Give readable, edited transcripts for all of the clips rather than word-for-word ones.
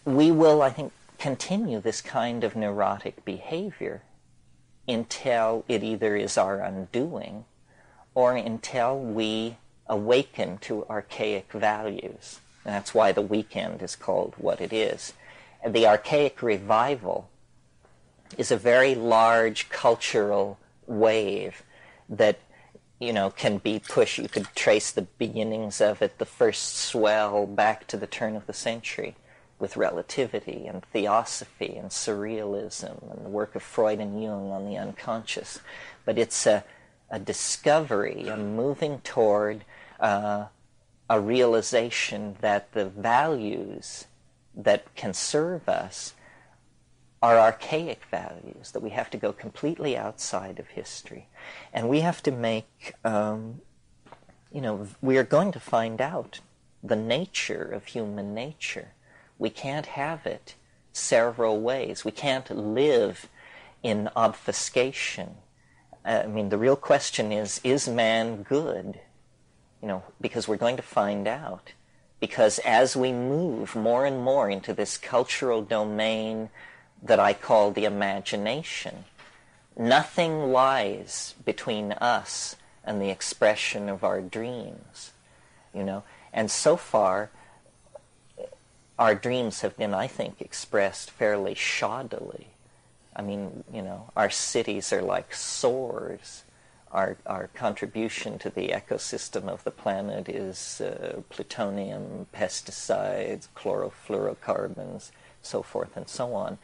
we will, I think, continue this kind of neurotic behavior until it either is our undoing or until we awaken to archaic values. And that's why the weekend is called what it is. And the archaic revival is a very large cultural wave that, can be pushed. You could trace the beginnings of it, the first swell, back to the turn of the century, with relativity and theosophy and surrealism and the work of Freud and Jung on the unconscious. But it's a discovery, a moving toward a realization that the values that can serve us are archaic values, that we have to go completely outside of history. And we have to make, we are going to find out the nature of human nature. We can't have it several ways. We can't live in obfuscation. The real question is man good? Because we're going to find out. Because as we move more and more into this cultural domain that I call the imagination, nothing lies between us and the expression of our dreams, And so far, our dreams have been, I think, expressed fairly shoddily. Our cities are like sores. Our contribution to the ecosystem of the planet is plutonium, pesticides, chlorofluorocarbons, so forth and so on.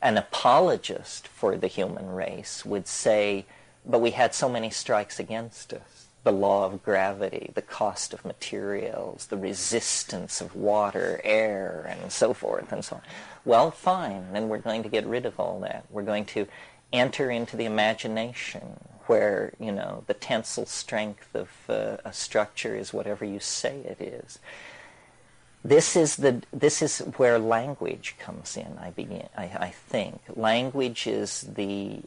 An apologist for the human race would say, but we had so many strikes against us. The law of gravity, the cost of materials, the resistance of water, air, and so forth and so on. Well, fine, then we're going to get rid of all that. We're going to enter into the imagination where, the tensile strength of a structure is whatever you say it is. This is where language comes in, I think. Language is the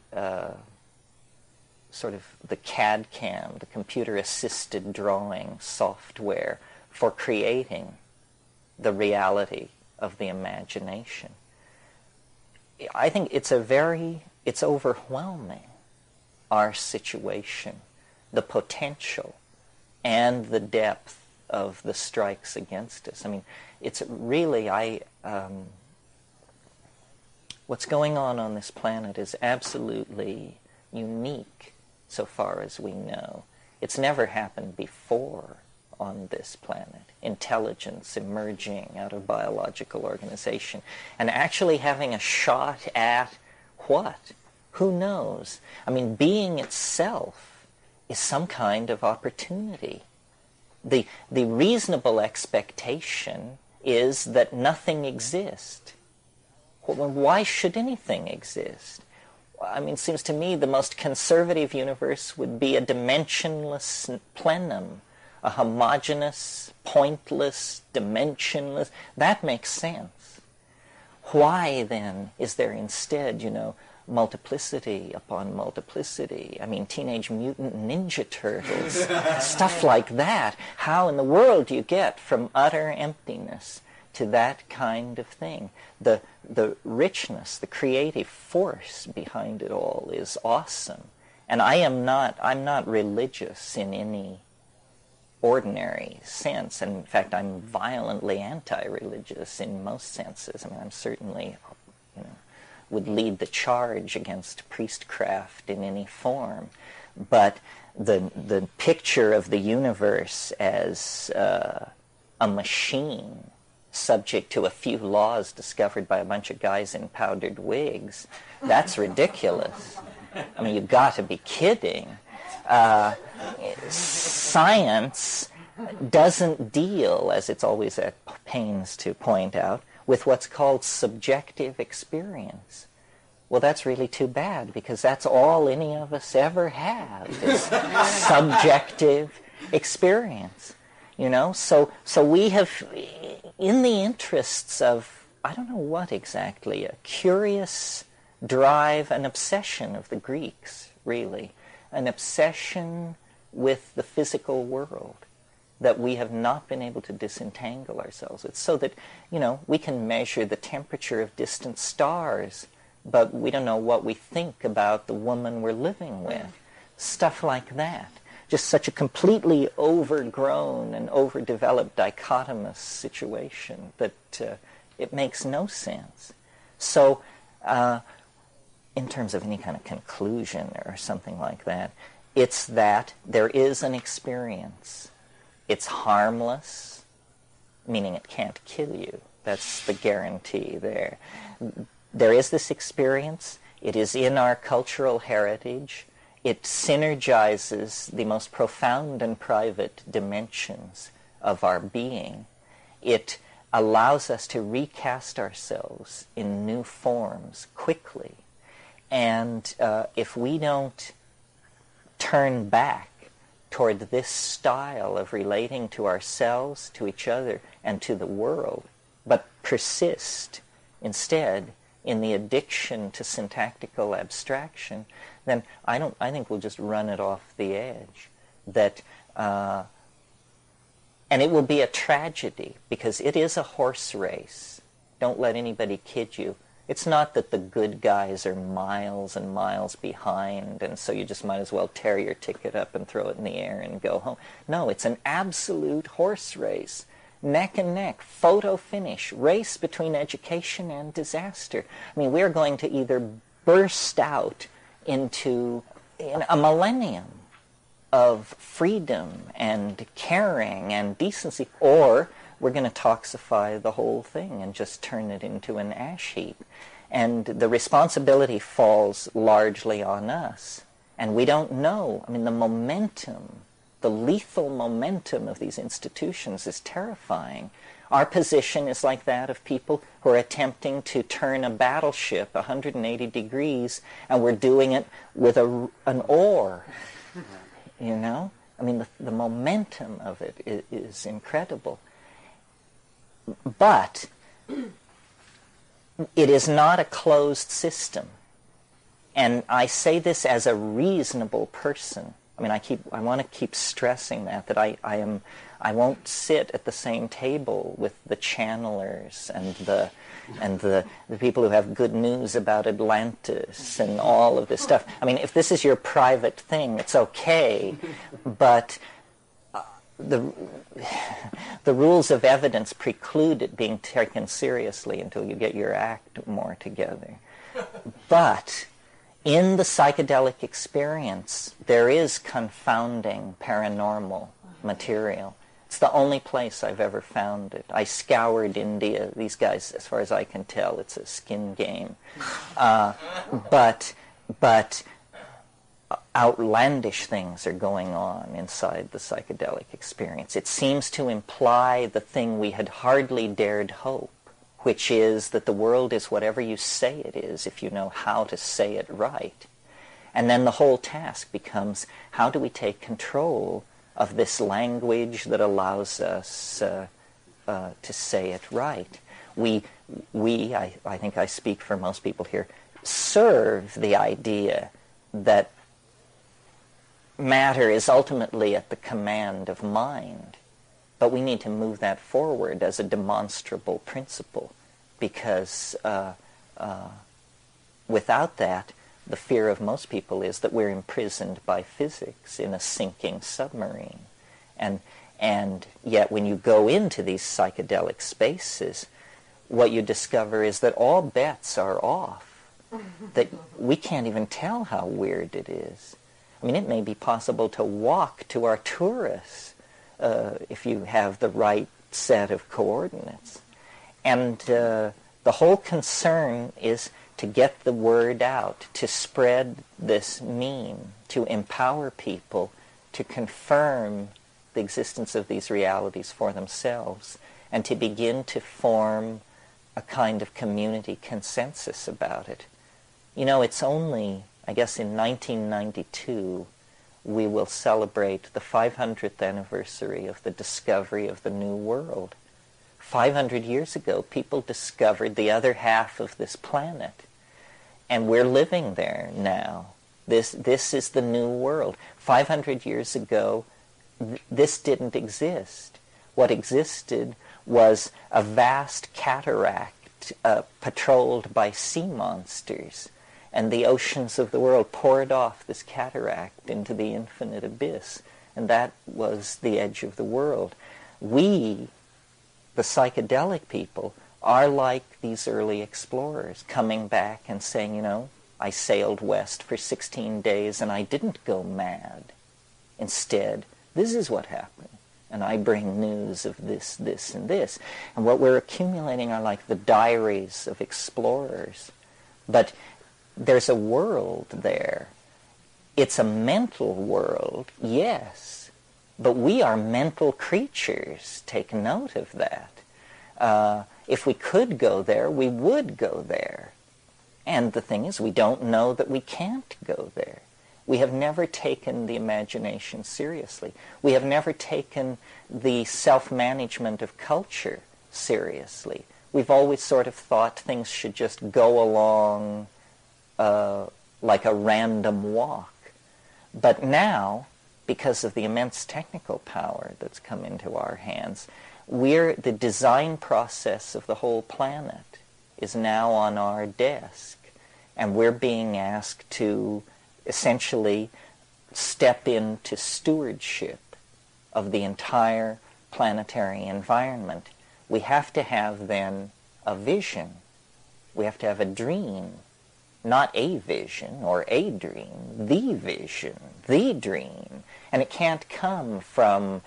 sort of the CAD/CAM, the computer-assisted drawing software for creating the reality of the imagination. I think it's overwhelming, our situation, the potential and the depth of the strikes against us. It's really, what's going on this planet is absolutely unique so far as we know. It's never happened before on this planet. Intelligence emerging out of biological organization and actually having a shot at what? Who knows? Being itself is some kind of opportunity. The reasonable expectation is that nothing exists. Why should anything exist? It seems to me the most conservative universe would be a dimensionless plenum, a homogeneous, pointless, dimensionless. That makes sense. Why, then, is there instead, multiplicity upon multiplicity? Teenage Mutant Ninja Turtles, stuff like that. How in the world do you get from utter emptiness to that kind of thing? The richness, the creative force behind it all is awesome. And I'm not religious in any ordinary sense. And in fact, I'm violently anti-religious in most senses. I'm certainly, would lead the charge against priestcraft in any form. But the picture of the universe as a machine subject to a few laws discovered by a bunch of guys in powdered wigs, that's ridiculous. You've got to be kidding. Science doesn't deal, as it's always at pains to point out, with what's called subjective experience. Well, that's really too bad, because that's all any of us ever have, is subjective experience. So we have, in the interests of, I don't know what exactly, a curious drive, an obsession of the Greeks, really, an obsession with the physical world, that we have not been able to disentangle ourselves with. So that, we can measure the temperature of distant stars, but we don't know what we think about the woman we're living with. Stuff like that. Just such a completely overgrown and overdeveloped dichotomous situation that it makes no sense. So, in terms of any kind of conclusion or something like that, it's that there is an experience. It's harmless, meaning it can't kill you. That's the guarantee there. There is this experience. It is in our cultural heritage. It synergizes the most profound and private dimensions of our being. It allows us to recast ourselves in new forms quickly. And if we don't turn back toward this style of relating to ourselves, to each other, and to the world, but persist instead in the addiction to syntactical abstraction, then I think we'll just run it off the edge. And it will be a tragedy, because it is a horse race. Don't let anybody kid you. It's not that the good guys are miles and miles behind, and so you just might as well tear your ticket up and throw it in the air and go home. No, it's an absolute horse race. Neck and neck, photo finish, race between education and disaster. I mean, we're going to either burst out into a millennium of freedom and caring and decency, or we're going to toxify the whole thing and just turn it into an ash heap. And the responsibility falls largely on us. And we don't know. I mean, the momentum, the lethal momentum of these institutions is terrifying. Our position is like that of people who are attempting to turn a battleship 180 degrees, and we're doing it with an oar, I mean, the momentum of it is incredible. But it is not a closed system. And I say this as a reasonable person. I mean, I want to keep stressing that I won't sit at the same table with the channelers and the people who have good news about Atlantis and all of this stuff. I mean, if this is your private thing, it's okay, but the rules of evidence preclude it being taken seriously until you get your act more together. But in the psychedelic experience, there is confounding paranormal material. It's the only place I've ever found it. I scoured India. These guys, as far as I can tell, it's a skin game. But outlandish things are going on inside the psychedelic experience. It seems to imply the thing we had hardly dared hope, which is that the world is whatever you say it is if you know how to say it right. And then the whole task becomes, how do we take control of this language that allows us to say it right? I think I speak for most people here, serve the idea that matter is ultimately at the command of mind. But we need to move that forward as a demonstrable principle, because without that, the fear of most people is that we're imprisoned by physics in a sinking submarine. And yet when you go into these psychedelic spaces, what you discover is that all bets are off, that we can't even tell how weird it is. I mean, it may be possible to walk to Arcturus if you have the right set of coordinates. And the whole concern is to get the word out, to spread this meme, to empower people to confirm the existence of these realities for themselves, and to begin to form a kind of community consensus about it. You know, it's only, I guess in 1992, we will celebrate the 500th anniversary of the discovery of the New World. 500 years ago, people discovered the other half of this planet, and we're living there now. This is the New World. 500 years ago, this didn't exist. What existed was a vast cataract patrolled by sea monsters, and the oceans of the world poured off this cataract into the infinite abyss, and that was the edge of the world. We, the psychedelic people, are like these early explorers coming back and saying, you know, I sailed west for 16 days and I didn't go mad. Instead, this is what happened. And I bring news of this, this, and this. And what we're accumulating are like the diaries of explorers. But there's a world there. It's a mental world, yes. But we are mental creatures. Take note of that. If we could go there, we would go there. And the thing is, we don't know that we can't go there. We have never taken the imagination seriously. We have never taken the self-management of culture seriously. We've always sort of thought things should just go along like a random walk. But now, because of the immense technical power that's come into our hands, the design process of the whole planet is now on our desk, and we're being asked to essentially step into stewardship of the entire planetary environment. We have to have then a vision. We have to have a dream, not a vision or a dream, the vision, the dream. And it can't come from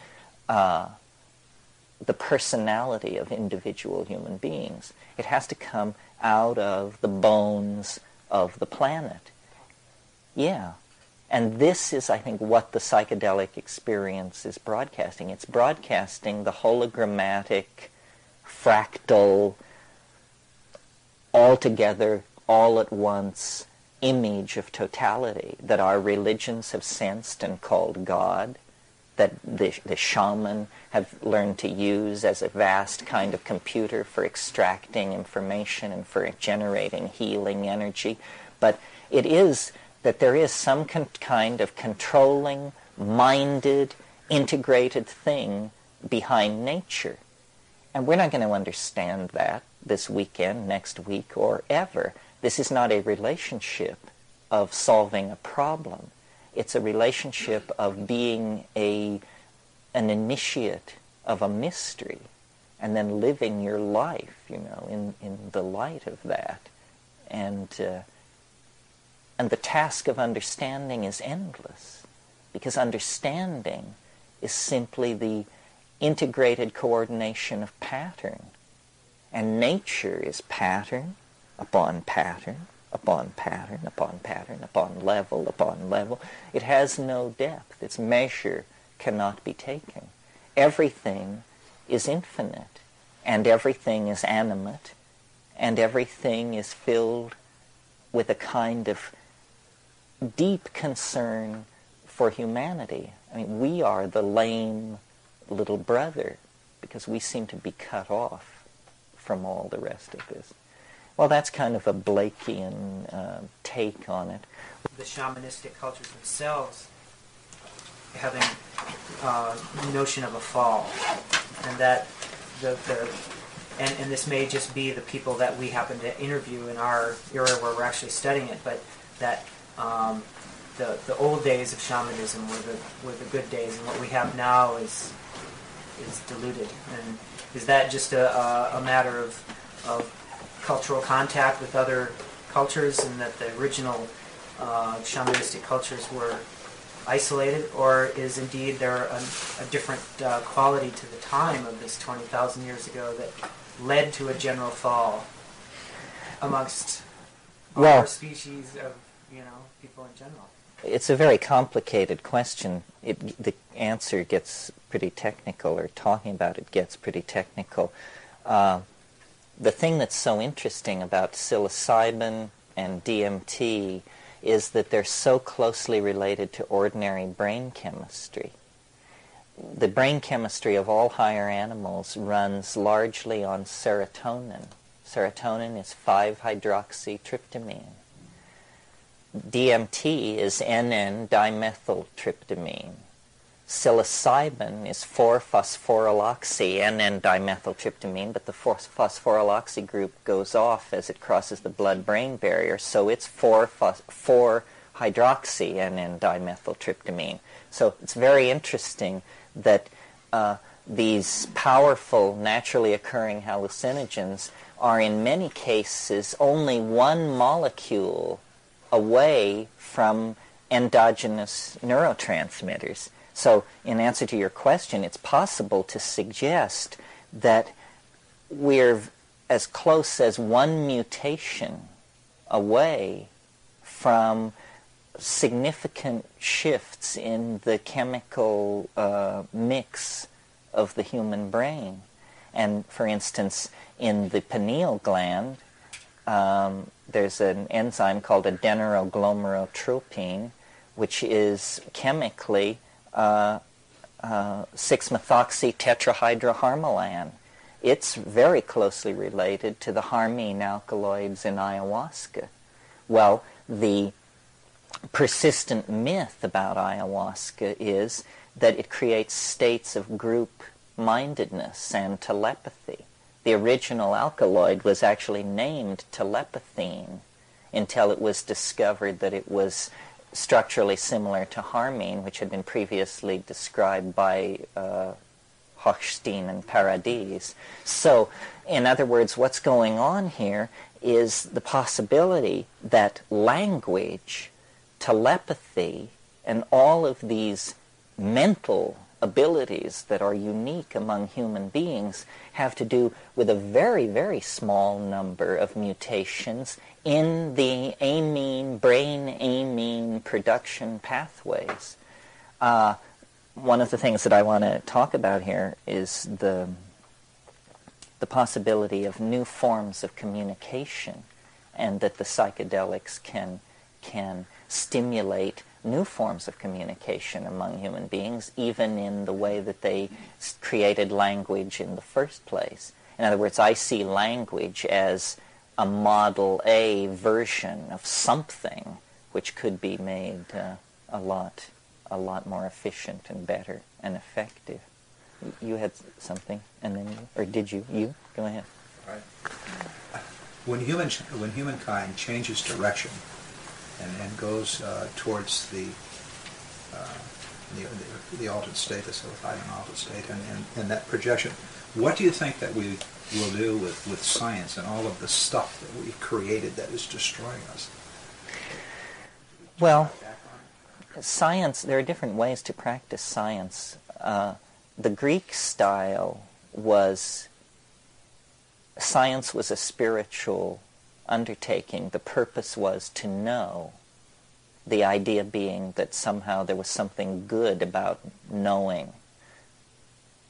the personality of individual human beings. It has to come out of the bones of the planet. Yeah. And this is, I think, what the psychedelic experience is broadcasting. It's broadcasting the hologrammatic, fractal, altogether, all at once image of totality that our religions have sensed and called God, that the shaman have learned to use as a vast kind of computer for extracting information and for generating healing energy. But it is that there is some kind of controlling, minded, integrated thing behind nature. And we're not going to understand that this weekend, next week, or ever. This is not a relationship of solving a problem. It's a relationship of being an initiate of a mystery and then living your life, you know, in the light of that. And the task of understanding is endless, because understanding is simply the integrated coordination of pattern. And nature is pattern upon pattern upon pattern upon pattern upon level. It has no depth. Its measure cannot be taken. Everything is infinite, and everything is animate, and everything is filled with a kind of deep concern for humanity. I mean, we are the lame little brother because we seem to be cut off from all the rest of this. Well, that's kind of a Blakean take on it. The shamanistic cultures themselves having the notion of a fall, and that and this may just be the people that we happen to interview in our area where we're actually studying it, but that the old days of shamanism were the good days, and what we have now is diluted. And is that just a matter of cultural contact with other cultures, and that the original shamanistic cultures were isolated, or is indeed there a different quality to the time of this 20,000 years ago that led to a general fall amongst our species of people in general? It's a very complicated question. The answer gets pretty technical, or talking about it gets pretty technical. The thing that's so interesting about psilocybin and DMT is that they're so closely related to ordinary brain chemistry. The brain chemistry of all higher animals runs largely on serotonin. Serotonin is 5-hydroxytryptamine. DMT is NN-dimethyltryptamine. psilocybin is 4-phosphoryloxy N,N-dimethyltryptamine, but the 4-phosphoryloxy group goes off as it crosses the blood-brain barrier, so it's 4-hydroxy N,N-dimethyltryptamine. So it's very interesting that these powerful, naturally occurring hallucinogens are in many cases only one molecule away from endogenous neurotransmitters. So in answer to your question, it's possible to suggest that we're as close as one mutation away from significant shifts in the chemical mix of the human brain. And for instance, in the pineal gland, there's an enzyme called adenosine, which is chemically 6-methoxy-tetrahydroharmalan. It's very closely related to the harmine alkaloids in ayahuasca. Well, the persistent myth about ayahuasca is that it creates states of group-mindedness and telepathy. The original alkaloid was actually named telepathine until it was discovered that it was structurally similar to harmine, which had been previously described by Hochstein and Paradis. So, in other words, what's going on here is the possibility that language, telepathy, and all of these mental abilities that are unique among human beings have to do with a very, very small number of mutations in the brain amine production pathways. One of the things that I want to talk about here is the possibility of new forms of communication, and that the psychedelics can stimulate new forms of communication among human beings, even in the way that they created language in the first place. In other words, I see language as a Model A version of something which could be made a lot more efficient and better and effective. You had something, and then or did you? You go ahead. Right. When humankind changes direction and goes towards the altered state, the psilocybin altered state, and that projection, what do you think that we will do with science and all of the stuff that we've created that is destroying us? Well, science, there are different ways to practice science. The Greek style was, science was a spiritual undertaking. The purpose was to know, the idea being that somehow there was something good about knowing.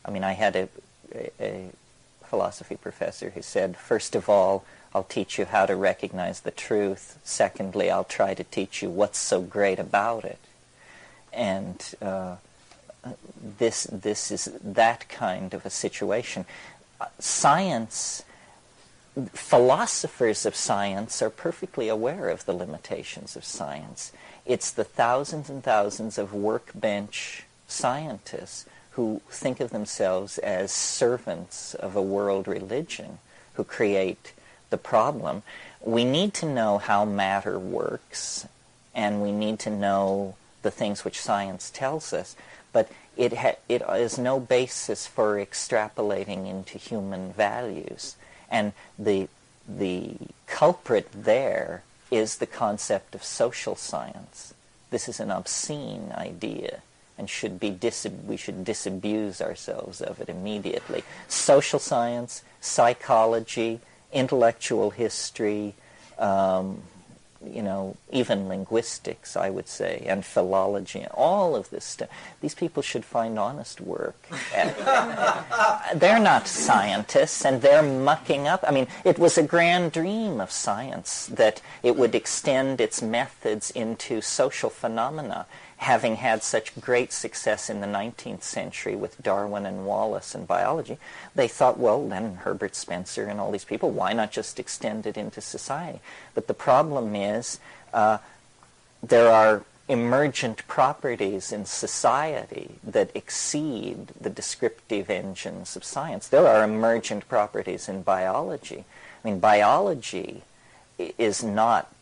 I mean, I had a philosophy professor who said, first of all, I'll teach you how to recognize the truth. Secondly, I'll try to teach you what's so great about it. And this is that kind of a situation. Science, philosophers of science are perfectly aware of the limitations of science. It's the thousands and thousands of workbench scientists who think of themselves as servants of a world religion who create the problem. We need to know how matter works, and we need to know the things which science tells us, but it is no basis for extrapolating into human values. And the culprit there is the concept of social science. This is an obscene idea, and we should disabuse ourselves of it immediately. Social science, psychology, intellectual history, even linguistics, I would say, and philology, all of this stuff. These people should find honest work. They're not scientists, and they're mucking up. I mean, it was a grand dream of science that it would extend its methods into social phenomena, having had such great success in the 19th century with Darwin and Wallace and biology. They thought, well, then Herbert Spencer and all these people, why not just extend it into society? But the problem is there are emergent properties in society that exceed the descriptive engines of science. There are emergent properties in biology. I mean, biology is not,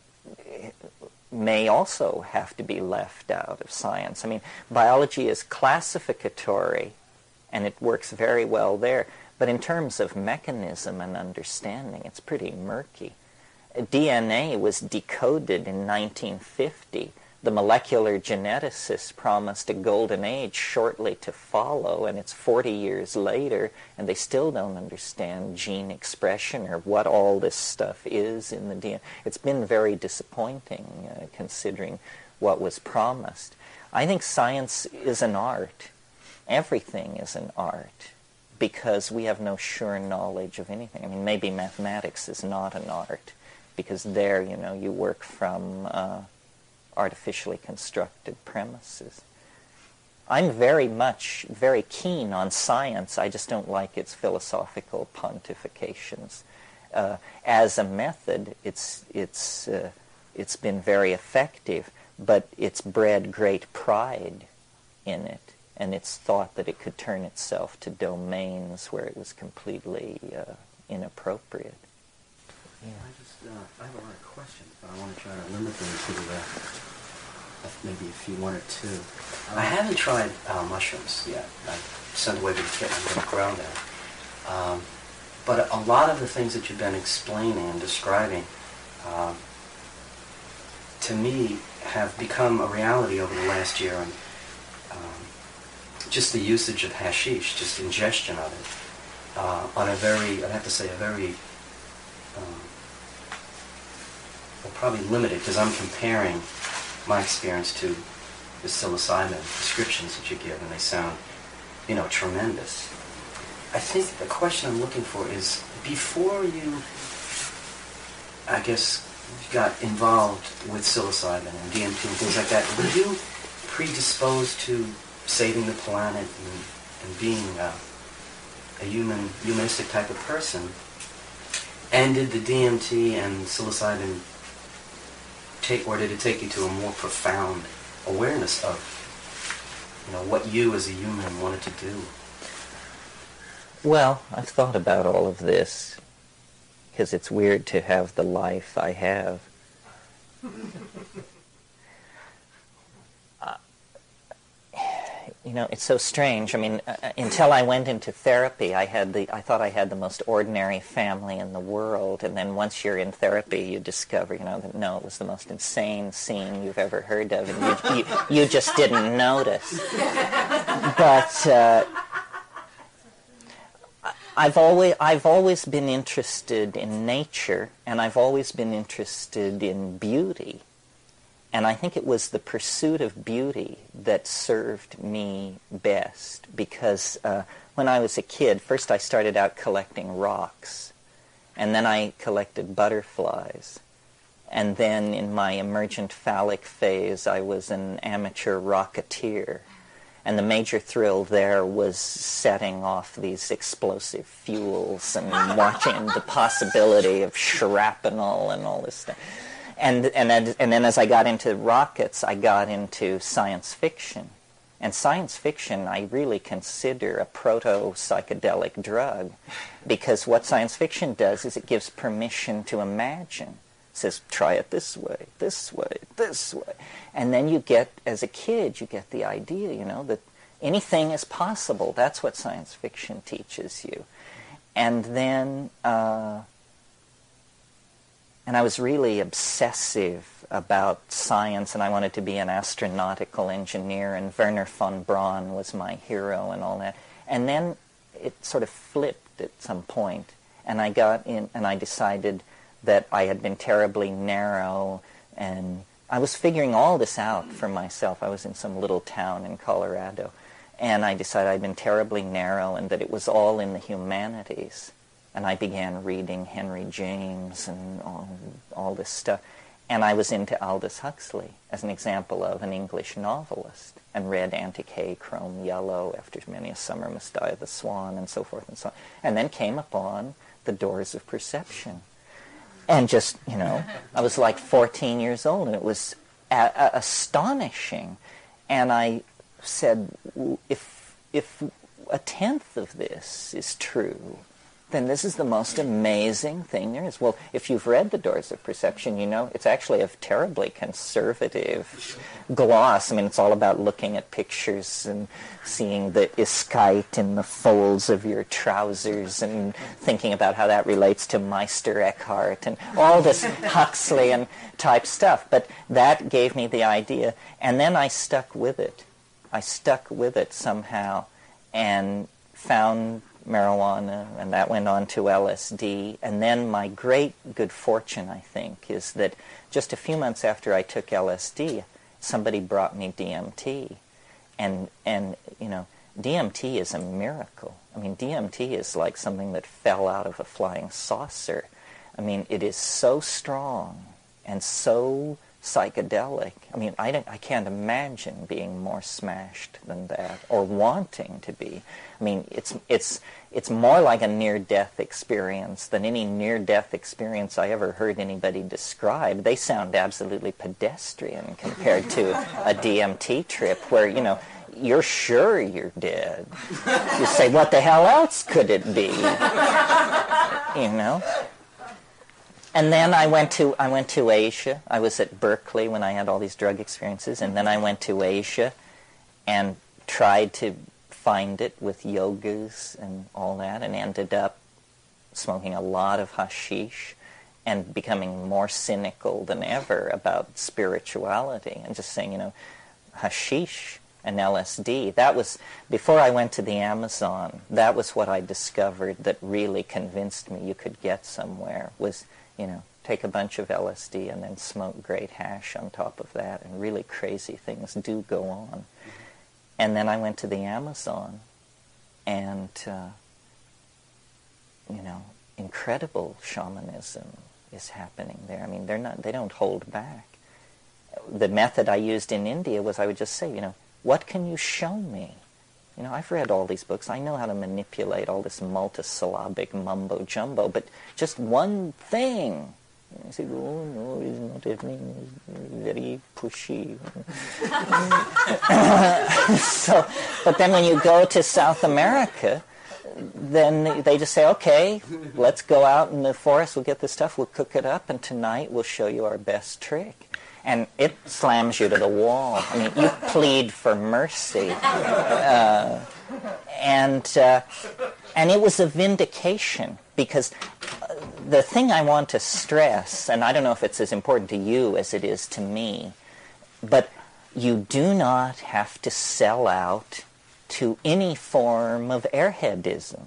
may also have to be left out of science. I mean, biology is classificatory, and it works very well there. But in terms of mechanism and understanding, it's pretty murky. DNA was decoded in 1950. The molecular geneticists promised a golden age shortly to follow, and it's 40 years later, and they still don't understand gene expression or what all this stuff is in the DNA. It's been very disappointing, considering what was promised. I think science is an art. Everything is an art, because we have no sure knowledge of anything. I mean, maybe mathematics is not an art, because there, you know, you work from artificially constructed premises. I'm very keen on science. I just don't like its philosophical pontifications. As a method, it's been very effective, but it's bred great pride in it, and it's thought that it could turn itself to domains where it was completely inappropriate. Yeah. I have a lot of questions, but I want to try to limit them to maybe a few, one or two. I haven't tried mushrooms yet. I sent away to the kit. I'm going to grow them. But a lot of the things that you've been explaining and describing, to me, have become a reality over the last year. And just the usage of hashish, just ingestion of it, on a very, I'd have to say, a very well, probably limited, because I'm comparing my experience to the psilocybin prescriptions that you give, and they sound, you know, tremendous. I think the question I'm looking for is, before you, I guess, got involved with psilocybin and DMT and things like that, were you predisposed to saving the planet and being a humanistic type of person? And did the DMT and psilocybin or did it take you to a more profound awareness of, you know, what you as a human wanted to do? Well, I've thought about all of this, because it's weird to have the life I have. You know, it's so strange. I mean, until I went into therapy, I thought I had the most ordinary family in the world, and then once you're in therapy, you discover, you know, that no, it was the most insane scene you've ever heard of, and you just didn't notice. But I've always been interested in nature, and I've always been interested in beauty. And I think it was the pursuit of beauty that served me best, because when I was a kid, first I started out collecting rocks, and then I collected butterflies. And then in my emergent phallic phase, I was an amateur rocketeer. And the major thrill there was setting off these explosive fuels and watching the possibility of shrapnel and all this stuff. And then as I got into rockets, I got into science fiction. And science fiction I really consider a proto-psychedelic drug, because what science fiction does is it gives permission to imagine. It says, try it this way, this way, this way. And then you get, as a kid, you get the idea, you know, that anything is possible. That's what science fiction teaches you. And then... And I was really obsessive about science, and I wanted to be an astronautical engineer, and Wernher von Braun was my hero and all that. And then it sort of flipped at some point, and I got in, and I decided that I had been terribly narrow, and I was figuring all this out for myself. I was in some little town in Colorado, and I decided I'd been terribly narrow and that it was all in the humanities. And I began reading Henry James and all this stuff. And I was into Aldous Huxley as an example of an English novelist, and read Antique Chrome Yellow, After Many a Summer Must Die the Swan, and so forth and so on. And then came upon The Doors of Perception. And just, you know, I was like 14 years old, and it was astonishing. And I said, if a tenth of this is true, then this is the most amazing thing there is. Well, if you've read The Doors of Perception, you know it's actually a terribly conservative gloss. I mean, it's all about looking at pictures and seeing the iskite in the folds of your trousers and thinking about how that relates to Meister Eckhart and all this Huxleyan type stuff. But that gave me the idea, and then I stuck with it. I stuck with it somehow and found marijuana, and that went on to LSD. And then my great good fortune, I think, is that just a few months after I took LSD, somebody brought me DMT. And you know, DMT is a miracle. I mean, DMT is like something that fell out of a flying saucer. I mean, it is so strong and so psychedelic. I mean, I can't imagine being more smashed than that, or wanting to be. I mean, it's more like a near-death experience than any near-death experience I ever heard anybody describe. They sound absolutely pedestrian compared to a DMT trip where, you know, you're sure you're dead. You say, what the hell else could it be? You know? And then I went to Asia. I was at Berkeley when I had all these drug experiences, and then I went to Asia and tried to find it with yogas and all that, and ended up smoking a lot of hashish and becoming more cynical than ever about spirituality, and just saying, you know, hashish and LSD, that was, before I went to the Amazon, that was what I discovered that really convinced me you could get somewhere, was, you know, take a bunch of LSD and then smoke great hash on top of that, and really crazy things do go on. Mm-hmm. And then I went to the Amazon, and, you know, incredible shamanism is happening there. I mean, they don't hold back. The method I used in India was, I would just say, you know, what can you show me? You know, I've read all these books. I know how to manipulate all this multisyllabic mumbo-jumbo, but just one thing. I said, oh, no, it's not everything. It's very pushy. So, but then when you go to South America, then they just say, okay, let's go out in the forest, we'll get this stuff, we'll cook it up, and tonight we'll show you our best trick. And it slams you to the wall. I mean, you plead for mercy. And it was a vindication, because the thing I want to stress, and I don't know if it's as important to you as it is to me, but you do not have to sell out to any form of airheadism.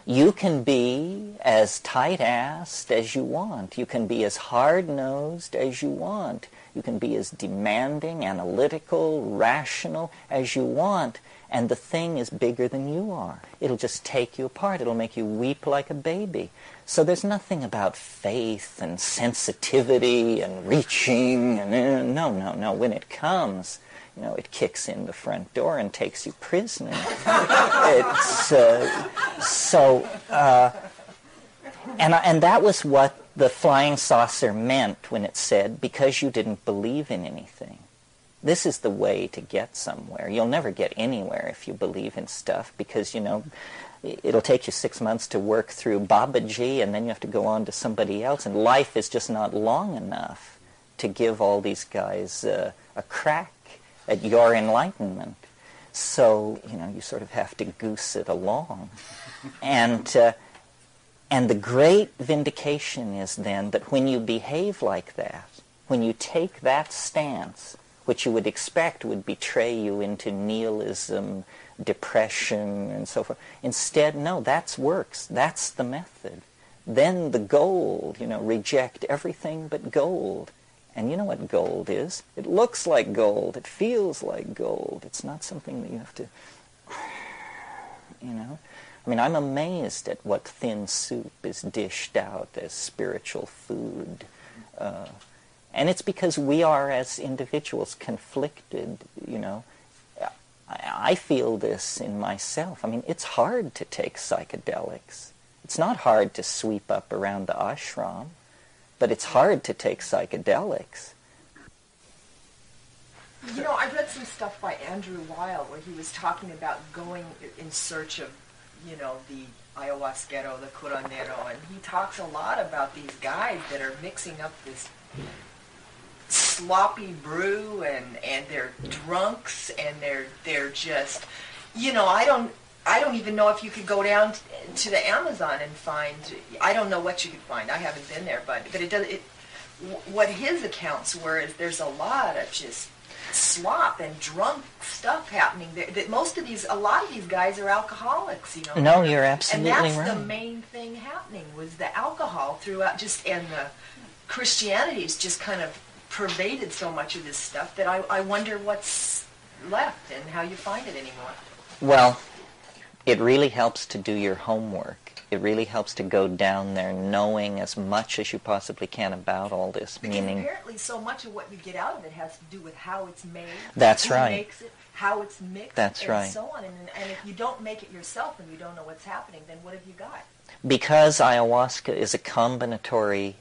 You can be as tight-assed as you want. You can be as hard-nosed as you want. You can be as demanding, analytical, rational as you want. And the thing is bigger than you are. It'll just take you apart. It'll make you weep like a baby. So there's nothing about faith and sensitivity and reaching. And no. When it comes, you know, it kicks in the front door and takes you prisoner. It's and that was what the flying saucer meant when it said, because you didn't believe in anything. This is the way to get somewhere. You'll never get anywhere if you believe in stuff, because, you know, it'll take you 6 months to work through Babaji, and then you have to go on to somebody else, and life is just not long enough to give all these guys a crack at your enlightenment. So, you know, you sort of have to goose it along. And the great vindication is then that when you behave like that, when you take that stance, which you would expect would betray you into nihilism, depression, and so forth, instead, no, that's works. That's the method. Then the gold, you know, reject everything but gold. And you know what gold is. It looks like gold. It feels like gold. It's not something that you have to, you know. I mean, I'm amazed at what thin soup is dished out as spiritual food. And it's because we are, as individuals, conflicted, you know. I feel this in myself. I mean, it's hard to take psychedelics. It's not hard to sweep up around the ashram, but it's hard to take psychedelics. You know, I read some stuff by Andrew Weil where he was talking about going in search of, you know, the ayahuasquero, the curandero, and he talks a lot about these guys that are mixing up this sloppy brew, and they're drunks, and they're just, you know, I don't even know if you could go down to the Amazon and find, I don't know what you could find. I haven't been there, but what his accounts were is there's a lot of just slop and drunk stuff happening there. That a lot of these guys are alcoholics, you know. No, you're absolutely right. And that's right. the main thing happening was the alcohol throughout, and the Christianity's just kind of pervaded so much of this stuff that I wonder what's left and how you find it anymore. Well, it really helps to do your homework. It really helps to go down there knowing as much as you possibly can about all this. Because meaning, apparently so much of what you get out of it has to do with how it's made. That's who right. makes it, how it's mixed, That's and right. so on. And if you don't make it yourself and you don't know what's happening, then what have you got? because ayahuasca is a combinatory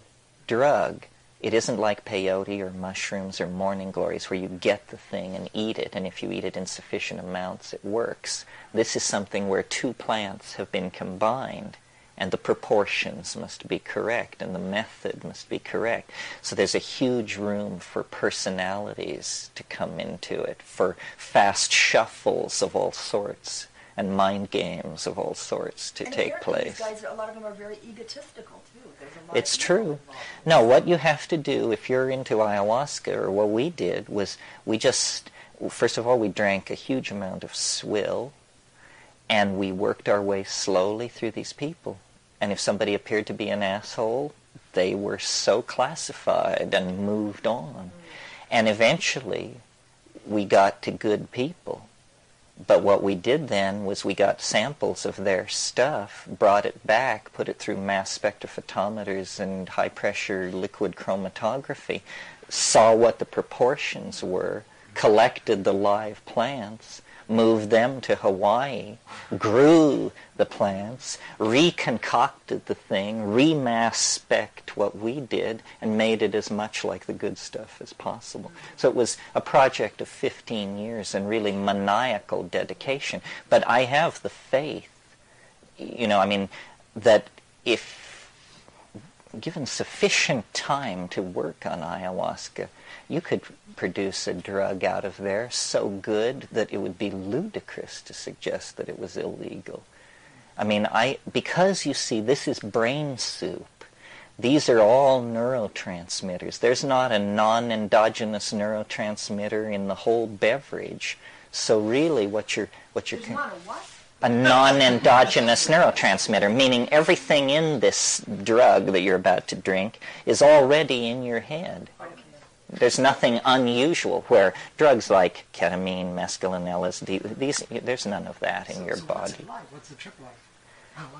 drug, it isn't like peyote or mushrooms or morning glories where you get the thing and eat it, and if you eat it in sufficient amounts, it works. This is something where two plants have been combined, and the proportions must be correct, and the method must be correct. So there's a huge room for personalities to come into it, for fast shuffles of all sorts, and mind games of all sorts to take place. These guys, a lot of them are very egotistical, too. There's a lot It's of ego true. involved. No, what you have to do if you're into ayahuasca, or what we did, was first of all, we drank a huge amount of swill, and we worked our way slowly through these people. And if somebody appeared to be an asshole, they were so classified and moved on. And eventually, we got to good people. But what we did then was we got samples of their stuff, brought it back, put it through mass spectrophotometers and high-pressure liquid chromatography, saw what the proportions were, collected the live plants, moved them to Hawaii, grew the plants, reconcocted the thing, remass spec'd what we did, and made it as much like the good stuff as possible. So it was a project of 15 years and really maniacal dedication. But I have the faith, that if given sufficient time to work on ayahuasca, you could produce a drug out of there so good that it would be ludicrous to suggest that it was illegal. Because you see, this is brain soup. These are all neurotransmitters. There's not a non-endogenous neurotransmitter in the whole beverage. So really what you're There's not a what? a non-endogenous neurotransmitter, meaning everything in this drug that you're about to drink is already in your head. There's nothing unusual where drugs like ketamine, mescaline, LSD, there's none of that in your body. What's it like? What's the trip like?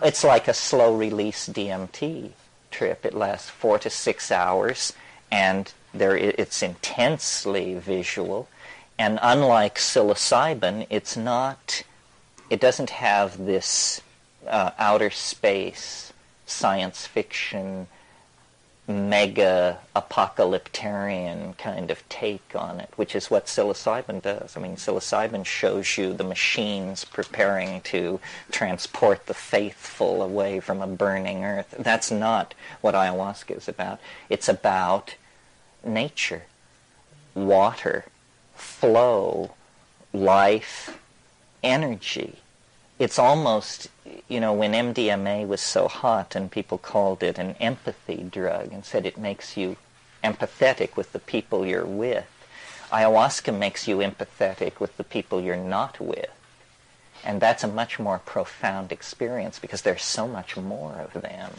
It's like a slow-release DMT trip. It lasts 4 to 6 hours, and it's intensely visual. And unlike psilocybin, it doesn't have this outer space, science fiction, mega apocalyptarian kind of take on it, which is what psilocybin does. Psilocybin shows you the machines preparing to transport the faithful away from a burning earth. That's not what ayahuasca is about. It's about nature, water, flow, life, energy. It's almost, when MDMA was so hot and people called it an empathy drug and said it makes you empathetic with the people you're with, ayahuasca makes you empathetic with the people you're not with. And that's a much more profound experience because there's so much more of them,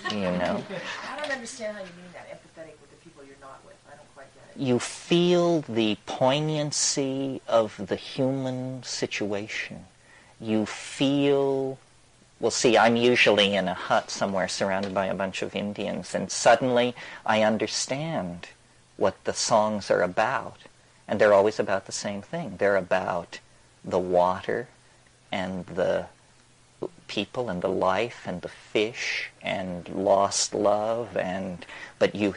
I don't understand how you mean that, empathetic with the people you're not with. I don't quite get it. You feel the poignancy of the human situation. You feel, I'm usually in a hut somewhere surrounded by a bunch of Indians, and suddenly I understand what the songs are about. And they're always about the same thing. They're about the water and the people and the life and the fish and lost love, but you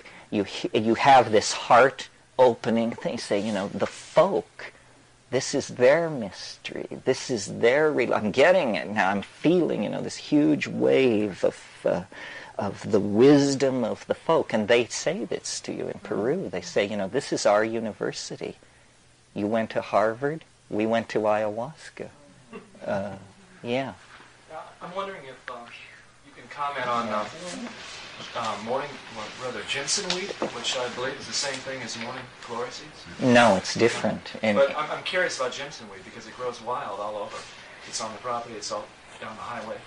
have this heart opening things, say, the folk, this is their mystery, this is their I'm getting it now, I'm feeling, this huge wave of the wisdom of the folk. And they say this to you in Peru. They say, this is our university. You went to Harvard, we went to ayahuasca. Yeah. I'm wondering if you can comment on ginseng weed, which I believe is the same thing as morning glory seeds. No, it's different. But I'm curious about ginseng weed because it grows wild all over. It's on the property, it's all down the highway.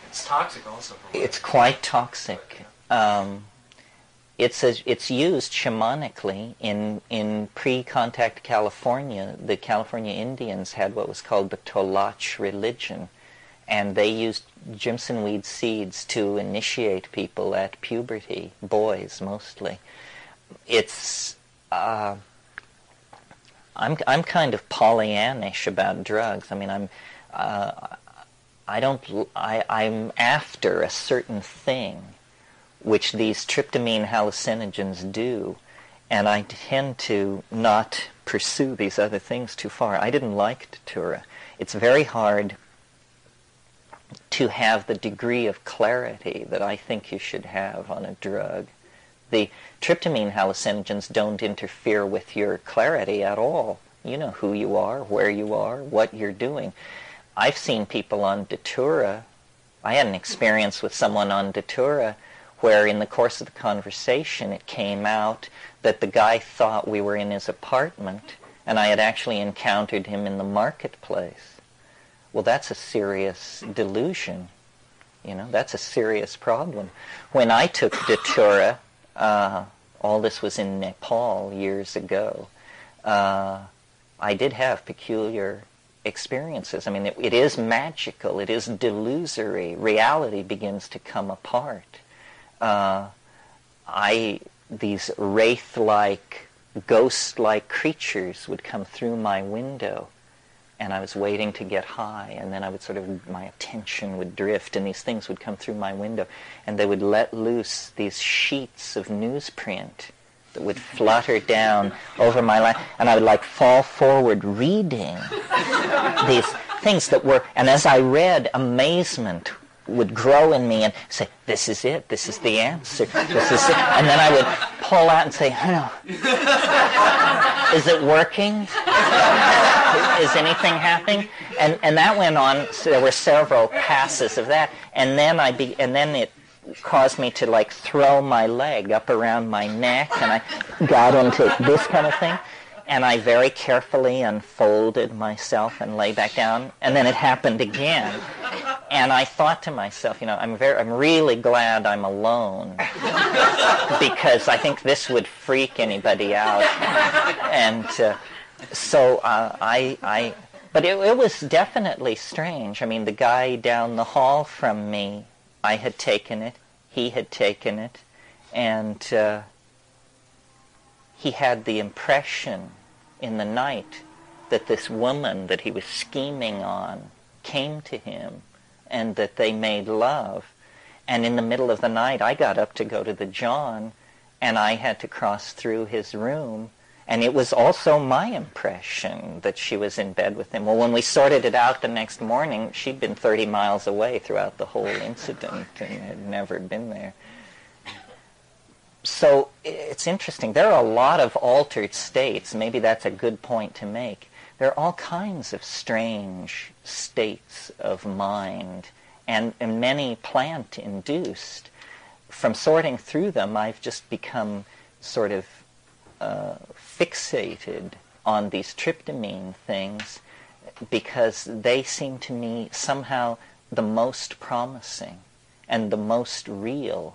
It's toxic also. It's quite toxic. It's used shamanically in pre-contact California. The California Indians had what was called the Tolach religion, and they used Jimson weed seeds to initiate people at puberty, boys mostly. It's I'm kind of Pollyannish about drugs. I mean, I'm after a certain thing, which these tryptamine hallucinogens do, and I tend to not pursue these other things too far. I didn't like Datura. It's very hard to have the degree of clarity that I think you should have on a drug. The tryptamine hallucinogens don't interfere with your clarity at all. You know who you are, where you are, what you're doing. I've seen people on Datura. I had an experience with someone on Datura where in the course of the conversation it came out that the guy thought we were in his apartment and I had actually encountered him in the marketplace. Well, that's a serious delusion. That's a serious problem. When I took Datura, all this was in Nepal years ago, I did have peculiar experiences. I mean, it is magical. It is delusory. Reality begins to come apart. These wraith-like, ghost-like creatures would come through my window, and I was waiting to get high, and then my attention would drift, and these things would come through my window, and they would let loose these sheets of newsprint that would flutter down over my life, and I would fall forward reading these things that were, and as I read, amazement would grow in me and say, this is it, this is the answer, this is it. And then I would pull out and say, is it working? Is anything happening? And that went on, so there were several passes of that, and then it caused me to throw my leg up around my neck, and I got into this kind of thing. And I very carefully unfolded myself and lay back down, and then it happened again. And I thought to myself, I'm really glad I'm alone, because I think this would freak anybody out. And but it was definitely strange. I mean, the guy down the hall from me, I had taken it, he had taken it, and he had the impression in the night that this woman that he was scheming on came to him and that they made love. And in the middle of the night, I got up to go to the John, and I had to cross through his room, and it was also my impression that she was in bed with him. Well, when we sorted it out the next morning, she'd been 30 miles away throughout the whole incident and had never been there. So it's interesting. There are a lot of altered states. Maybe that's a good point to make. There are all kinds of strange states of mind, and many plant-induced. From sorting through them, I've just become sort of fixated on these tryptamine things because they seem to me somehow the most promising and the most real.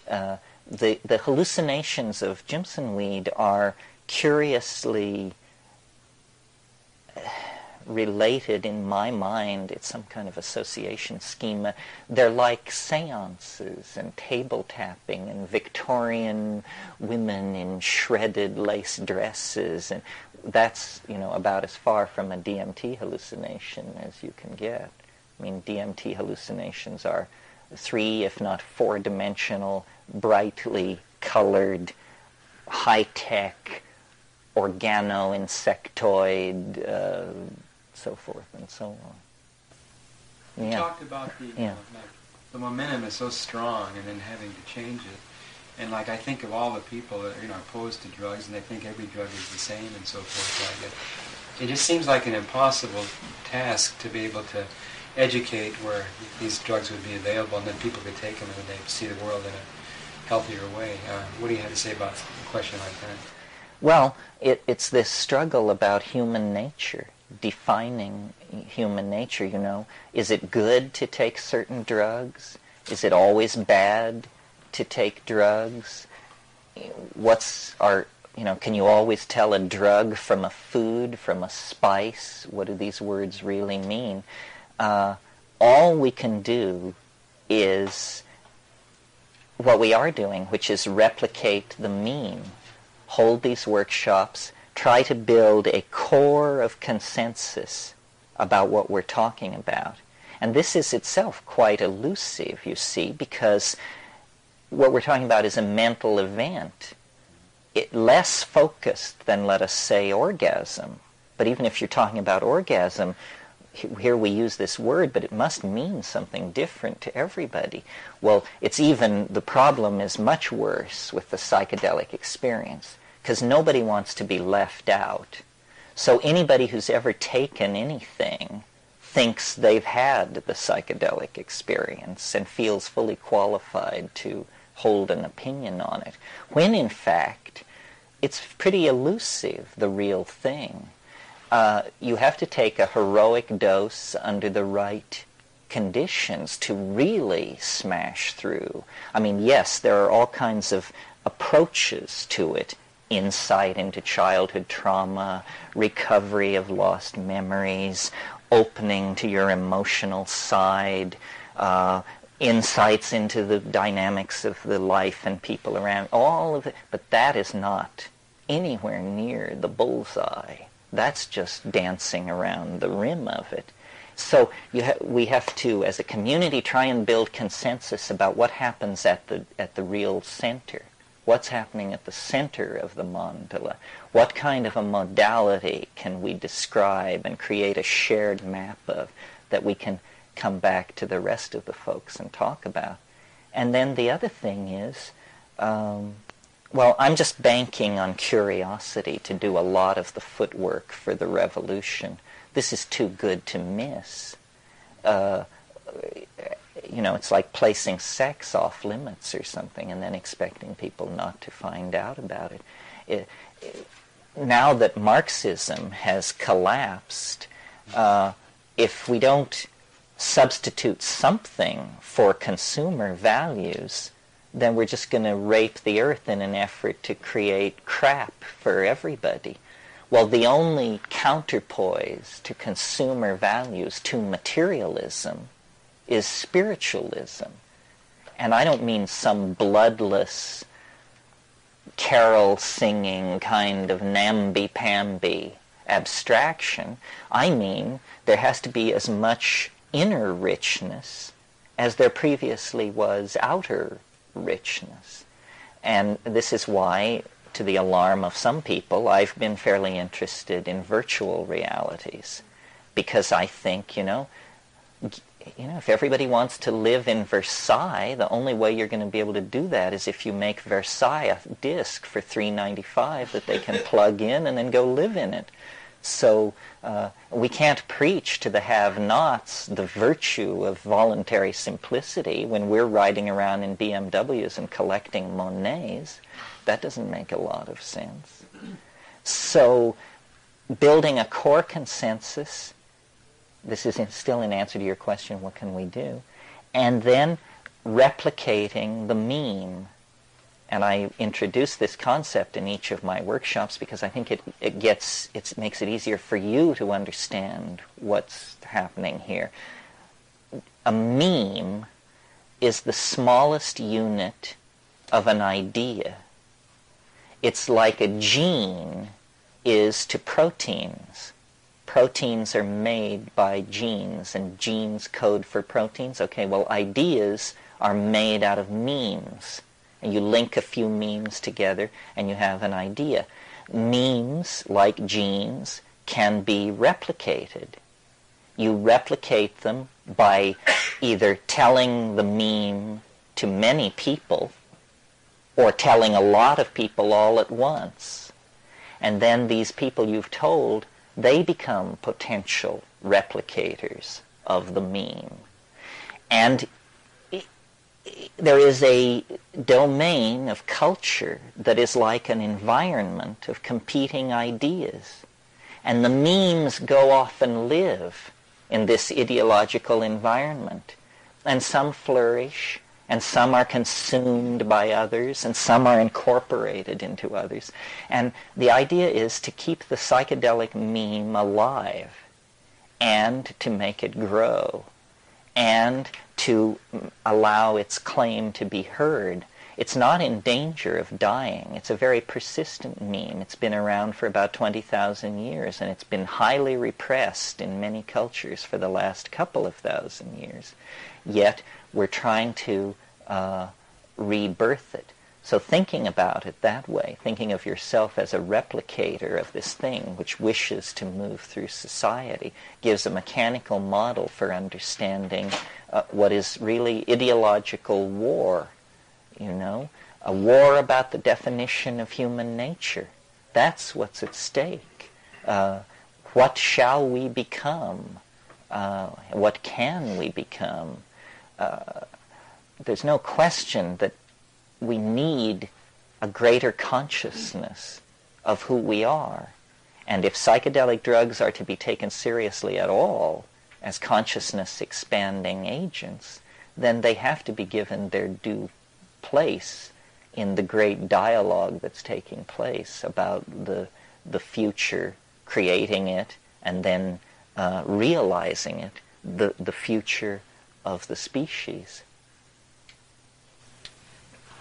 The hallucinations of Jimson weed are curiously related in my mind. It's some kind of association schema. They're like seances and table tapping and Victorian women in shredded lace dresses, and that's about as far from a DMT hallucination as you can get. I mean, DMT hallucinations are 3, if not 4-dimensional, brightly colored, high-tech, organo-insectoid, so forth and so on. You Yeah. talked about the Yeah. like the momentum is so strong, and then having to change it. And like I think of all the people that are opposed to drugs, and they think every drug is the same and so forth. Like it just seems like an impossible task to be able to educate where these drugs would be available, and then people could take them and then they'd see the world in a healthier way. What do you have to say about a question like that? Well, it's this struggle about human nature, defining human nature, Is it good to take certain drugs? Is it always bad to take drugs? Can you always tell a drug from a food, from a spice? What do these words really mean? All we can do is what we are doing, which is replicate the meme. Hold these workshops, try to build a core of consensus about what we're talking about. And this is itself quite elusive, you see, because what we're talking about is a mental event. Less focused than, let us say, orgasm. But even if you're talking about orgasm, here we use this word, but it must mean something different to everybody. Well, the problem is much worse with the psychedelic experience, because nobody wants to be left out. So anybody who's ever taken anything thinks they've had the psychedelic experience and feels fully qualified to hold an opinion on it, when in fact it's pretty elusive, the real thing. You have to take a heroic dose under the right conditions to really smash through. I mean, yes, there are all kinds of approaches to it. Insight into childhood trauma, recovery of lost memories, opening to your emotional side, insights into the dynamics of the life and people around, all of it. But that is not anywhere near the bullseye. That's just dancing around the rim of it. So we have to, as a community, try and build consensus about what happens at the real center. What's happening at the center of the mandala? What kind of a modality can we describe and create a shared map of that we can come back to the rest of the folks and talk about? And then the other thing is, I'm just banking on curiosity to do a lot of the footwork for the revolution. This is too good to miss. It's like placing sex off limits or something and then expecting people not to find out about it. Now that Marxism has collapsed, if we don't substitute something for consumer values, then we're just going to rape the earth in an effort to create crap for everybody. Well, the only counterpoise to consumer values, to materialism, is spiritualism. And I don't mean some bloodless, carol-singing kind of namby-pamby abstraction. I mean there has to be as much inner richness as there previously was outer richness. And this is why, to the alarm of some people, I've been fairly interested in virtual realities. Because I think, if everybody wants to live in Versailles, the only way you're going to be able to do that is if you make Versailles a disc for $3.95 that they can plug in and then go live in it. So we can't preach to the have-nots the virtue of voluntary simplicity when we're riding around in BMWs and collecting Monets. That doesn't make a lot of sense. So building a core consensus, this is still in answer to your question, what can we do? And then replicating the meme. And I introduce this concept in each of my workshops because I think it makes it easier for you to understand what's happening here. A meme is the smallest unit of an idea. It's like a gene is to proteins. Proteins are made by genes, and genes code for proteins. Okay, well, ideas are made out of memes. And you link a few memes together, and you have an idea. memes, like genes, can be replicated. You replicate them by either telling the meme to many people or telling a lot of people all at once. And then these people you've told, they become potential replicators of the meme. And there is a domain of culture that is like an environment of competing ideas. And the memes go off and live in this ideological environment. And some flourish, and some are consumed by others, and some are incorporated into others. And the idea is to keep the psychedelic meme alive, and to make it grow, and to allow its claim to be heard. It's not in danger of dying. It's a very persistent meme. It's been around for about 20,000 years, and it's been highly repressed in many cultures for the last couple of thousand years. Yet we're trying to rebirth it. So thinking about it that way, thinking of yourself as a replicator of this thing which wishes to move through society, gives a mechanical model for understanding what is really ideological war. You know, a war about the definition of human nature. That's what's at stake. What shall we become? What can we become? There's no question that we need a greater consciousness of who we are. And if psychedelic drugs are to be taken seriously at all as consciousness expanding agents, then they have to be given their due place in the great dialogue that's taking place about the future, creating it, and then realizing it, the future of the species.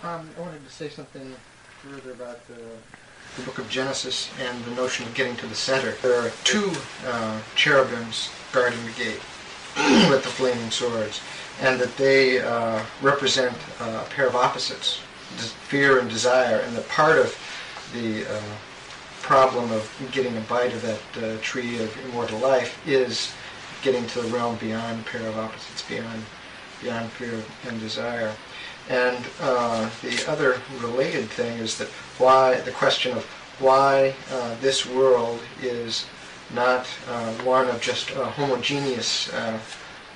I wanted to say something further about the book of Genesis and the notion of getting to the center. There are two cherubims guarding the gate with the flaming swords, and that they represent a pair of opposites, fear and desire, and that part of the problem of getting a bite of that tree of immortal life is getting to the realm beyond a pair of opposites, beyond fear and desire. And the other related thing is that the question of why this world is not one of just homogeneous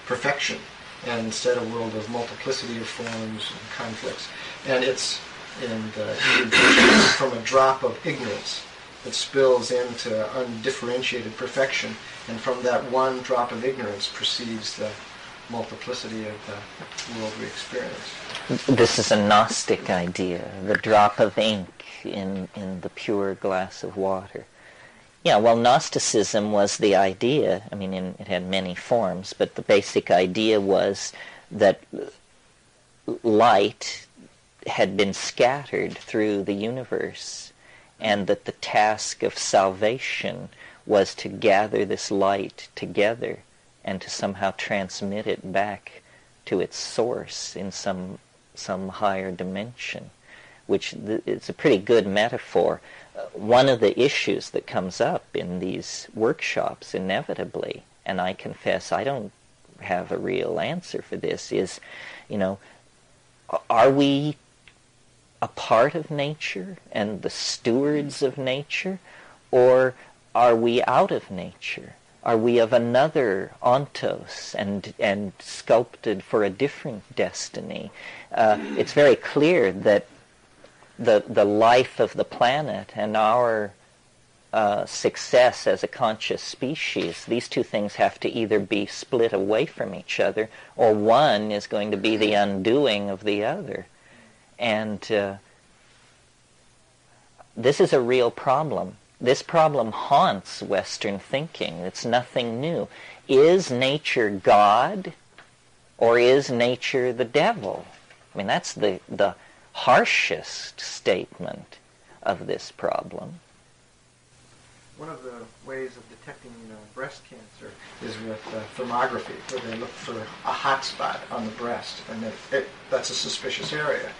perfection, and instead a world of multiplicity of forms and conflicts. And it's from a drop of ignorance that spills into undifferentiated perfection, and from that one drop of ignorance proceeds the multiplicity of the world we experience. This is a Gnostic idea, the drop of ink in the pure glass of water. Yeah, well, Gnosticism was the idea, I mean, it had many forms, but the basic idea was that light had been scattered through the universe, and that the task of salvation was to gather this light together and to somehow transmit it back to its source in some higher dimension, which is a pretty good metaphor. One of the issues that comes up in these workshops inevitably, and I confess I don't have a real answer for this, is, are we a part of nature and the stewards of nature, or are we out of nature? Are we of another ontos and sculpted for a different destiny? It's very clear that the life of the planet and our success as a conscious species, these two things have to either be split away from each other, or one is going to be the undoing of the other. And this is a real problem. This problem haunts Western thinking. It's nothing new. Is nature God, or is nature the devil? I mean, that's the harshest statement of this problem. One of the ways of detecting breast cancer is with thermography, where they look for a hot spot on the breast, and that's a suspicious area.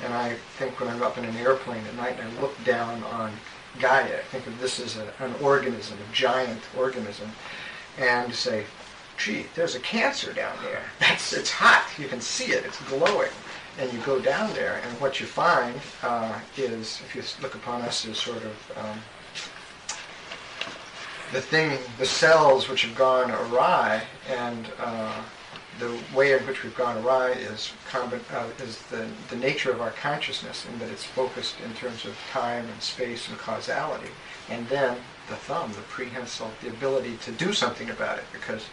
And I think when I'm up in an airplane at night and I look down on Gaia. Think of this as an organism, a giant organism, and say, gee, there's a Cancer down there. It's hot. You can see it. It's glowing. And you go down there, and what you find is, if you look upon us as sort of the cells which have gone awry, and the way in which we've gone awry is the nature of our consciousness, in that it's focused in terms of time and space and causality. And then the thumb, the prehensile, the ability to do something about it, because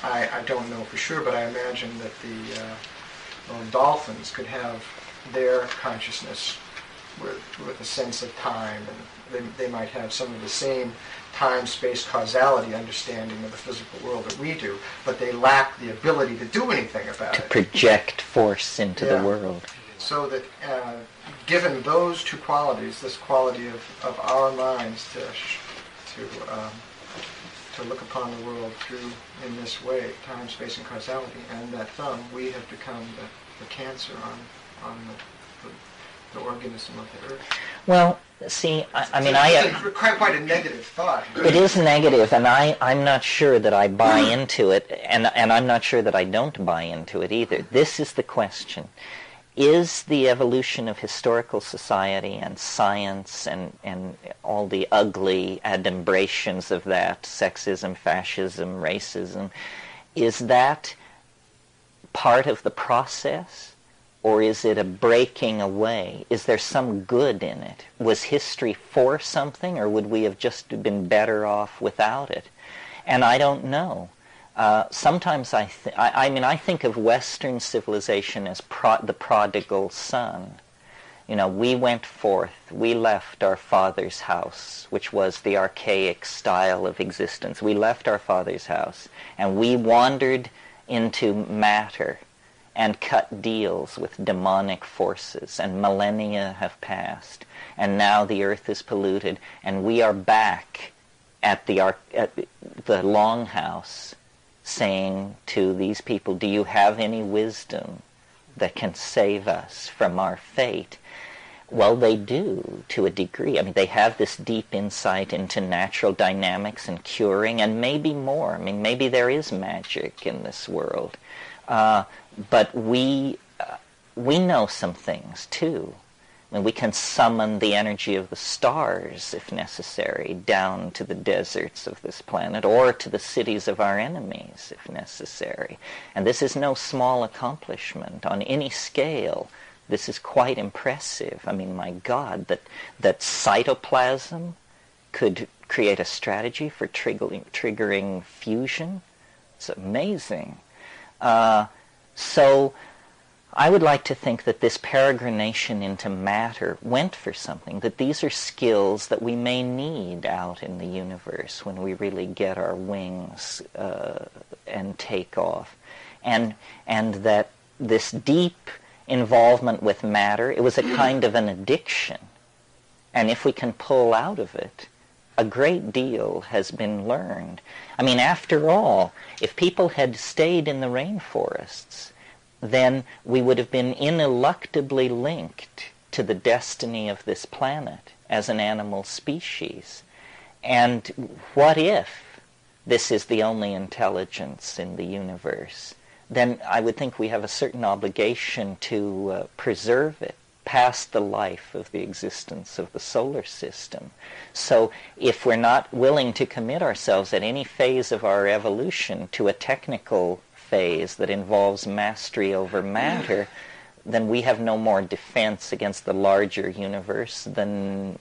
I don't know for sure, but I imagine that the dolphins could have their consciousness with a sense of time, and they might have some of the same time, space, causality understanding of the physical world that we do, but they lack the ability to do anything about it. Project force into the world. So that given those two qualities, this quality of our minds to look upon the world through, in this way, time, space, and causality, and that thumb, we have become the Cancer on the organism of the Earth. Well, see, it's quite a negative thought. It is negative, and I'm not sure that I buy into it, and I'm not sure that I don't buy into it either. This is the question. Is the evolution of historical society and science and all the ugly adumbrations of that, sexism, fascism, racism, is that part of the process? Or is it a breaking away? Is there some good in it? Was history for something, or would we have just been better off without it? And I don't know. Sometimes I think of Western civilization as the prodigal son. You know, we went forth, we left our father's house, which was the archaic style of existence. We left our father's house, and we wandered into matter and cut deals with demonic forces, and millennia have passed, and now the earth is polluted, and we are back at the longhouse saying to these people, do you have any wisdom that can save us from our fate? Well, they do, to a degree. I mean, they have this deep insight into natural dynamics and curing, and maybe more. I mean, maybe there is magic in this world. But we know some things, too. I mean, we can summon the energy of the stars, if necessary, down to the deserts of this planet, or to the cities of our enemies, if necessary. And this is no small accomplishment. On any scale, this is quite impressive. I mean, my God, that cytoplasm could create a strategy for triggering fusion. It's amazing. So I would like to think that this peregrination into matter went for something, that these are skills that we may need out in the universe when we really get our wings and take off. And that this deep involvement with matter, it was a kind of an addiction. And if we can pull out of it, a great deal has been learned. I mean, after all, if people had stayed in the rainforests, then we would have been ineluctably linked to the destiny of this planet as an animal species. And what if this is the only intelligence in the universe? Then I would think we have a certain obligation to preserve it past the life of the existence of the solar system. So if we're not willing to commit ourselves at any phase of our evolution to a technical phase that involves mastery over matter, then we have no more defense against the larger universe than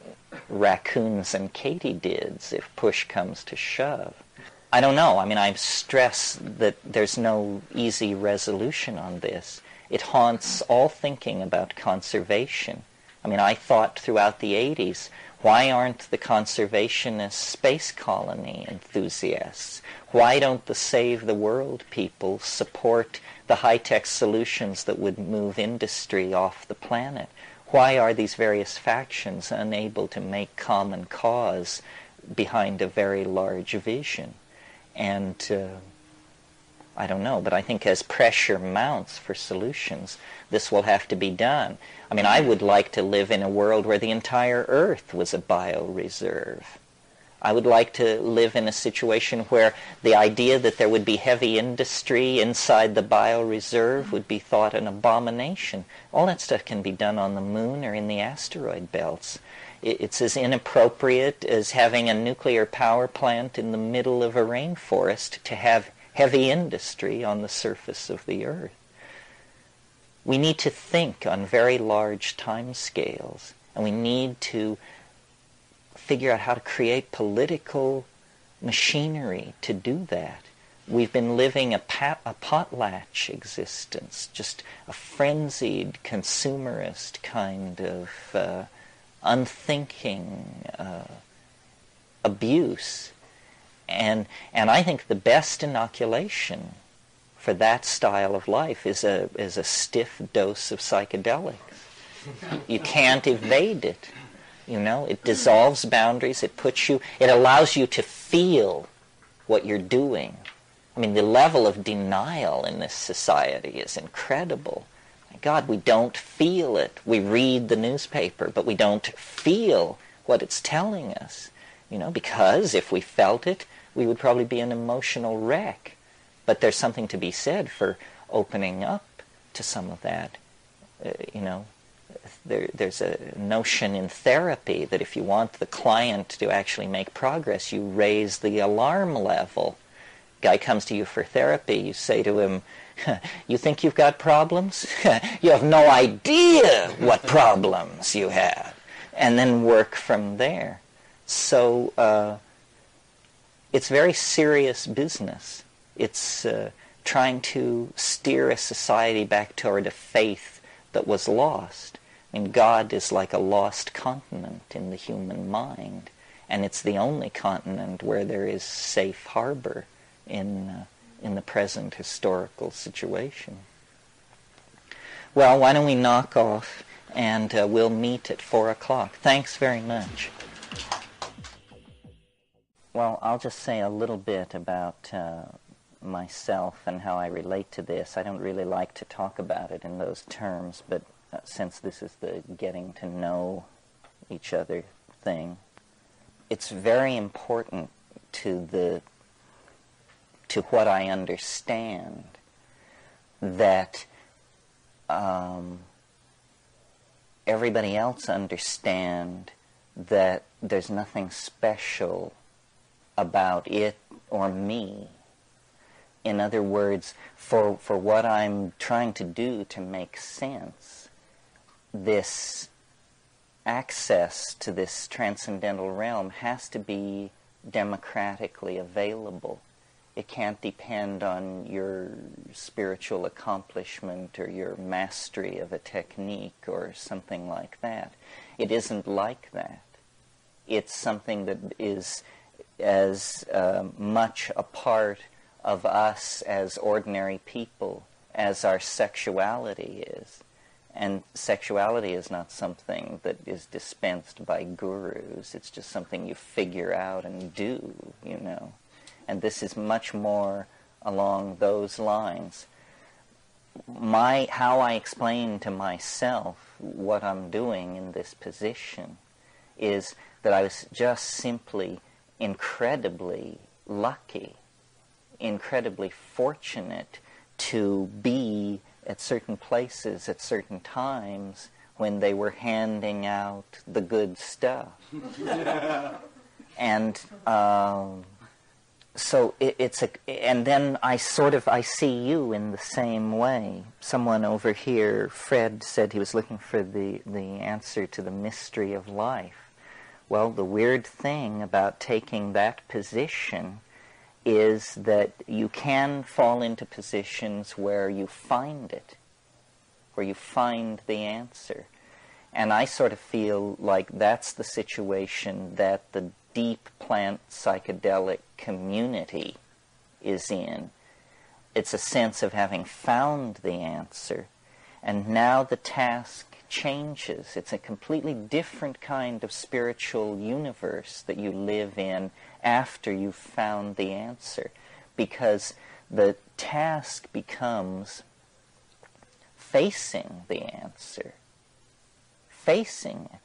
raccoons and katydids if push comes to shove. I don't know. I mean, I stress that there's no easy resolution on this. It haunts all thinking about conservation. I mean, I thought throughout the 80s, why aren't the conservationist space colony enthusiasts? Why don't the Save the World people support the high-tech solutions that would move industry off the planet? Why are these various factions unable to make common cause behind a very large vision? And I don't know, but I think as pressure mounts for solutions, this will have to be done. I mean, I would like to live in a world where the entire Earth was a bioreserve. I would like to live in a situation where the idea that there would be heavy industry inside the bioreserve would be thought an abomination. All that stuff can be done on the moon or in the asteroid belts. It's as inappropriate as having a nuclear power plant in the middle of a rainforest to have heavy industry on the surface of the Earth. We need to think on very large time scales, and we need to figure out how to create political machinery to do that. We've been living a potlatch existence, just a frenzied, consumerist kind of unthinking abuse. And I think the best inoculation for that style of life is a stiff dose of psychedelics. You can't evade it. You know, it dissolves boundaries, it allows you to feel what you're doing. I mean, the level of denial in this society is incredible. My God, we don't feel it. We read the newspaper, but we don't feel what it's telling us. You know, because if we felt it, we would probably be an emotional wreck. But there's something to be said for opening up to some of that, you know. There's a notion in therapy that if you want the client to actually make progress, you raise the alarm level. Guy comes to you for therapy, you say to him, you think you've got problems? You have no idea what problems you have. And then work from there. So it's very serious business. It's trying to steer a society back toward a faith that was lost. I mean, God is like a lost continent in the human mind, and it's the only continent where there is safe harbor in the present historical situation. Well, why don't we knock off, and we'll meet at 4 o'clock. Thanks very much. Well, I'll just say a little bit about myself and how I relate to this. I don't really like to talk about it in those terms, but since this is the getting to know each other thing, it's very important to what I understand that everybody else understand that there's nothing special about it or me. In other words, for what I'm trying to do to make sense, this access to this transcendental realm has to be democratically available. It can't depend on your spiritual accomplishment or your mastery of a technique or something like that. It isn't like that. It's something that is as much a part of us as ordinary people as our sexuality is. And sexuality is not something that is dispensed by gurus. It's just something you figure out and do, you know. And this is much more along those lines. How I explain to myself what I'm doing in this position is that I was just simply incredibly lucky, incredibly fortunate to be at certain places at certain times when they were handing out the good stuff. And so and then I see you in the same way. Someone over here, Fred, said he was looking for the answer to the mystery of life. Well, the weird thing about taking that position is that you can fall into positions where you find it, where you find the answer. And I sort of feel like that's the situation that the deep plant psychedelic community is in. It's a sense of having found the answer, and now the task changes. It's a completely different kind of spiritual universe that you live in after you've found the answer, because the task becomes facing the answer, facing it.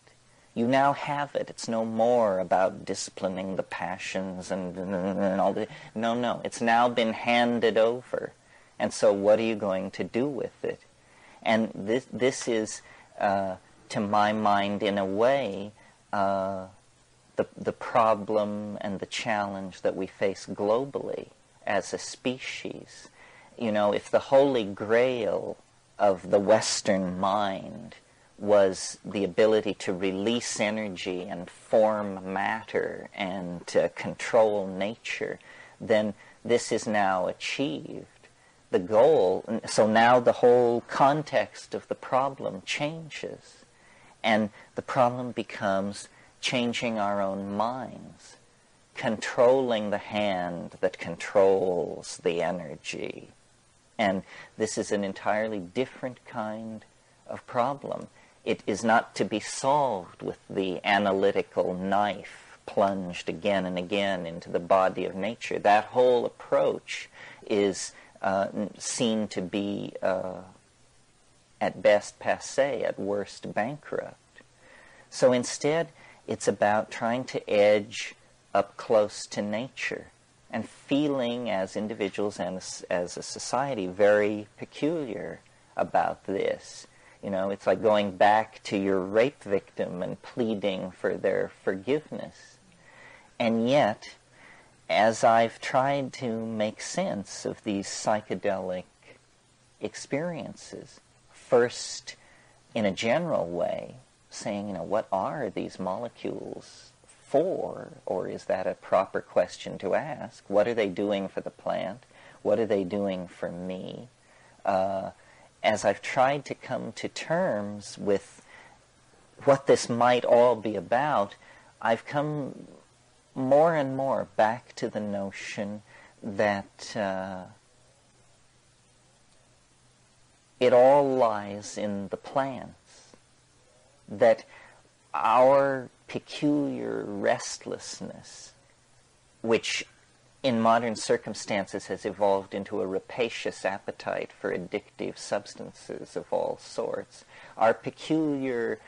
You now have it. It's no more about disciplining the passions and all the... No. It's now been handed over. And so what are you going to do with it? And this is, to my mind, in a way, the problem and the challenge that we face globally as a species. You know, if the holy grail of the Western mind was the ability to release energy and form matter and to control nature, then this is now achieved. The goal, so now the whole context of the problem changes, and the problem becomes changing our own minds, controlling the hand that controls the energy. And this is an entirely different kind of problem. It is not to be solved with the analytical knife plunged again and again into the body of nature. That whole approach is seen to be, at best, passé, at worst, bankrupt. So instead, it's about trying to edge up close to nature and feeling as individuals and as a society very peculiar about this. You know, it's like going back to your rape victim and pleading for their forgiveness. And yet, as I've tried to make sense of these psychedelic experiences, first in a general way, saying, you know, what are these molecules for? Or is that a proper question to ask? What are they doing for the plant? What are they doing for me? As I've tried to come to terms with what this might all be about, I've come more and more back to the notion that it all lies in the plants, that our peculiar restlessness, which in modern circumstances has evolved into a rapacious appetite for addictive substances of all sorts, our peculiar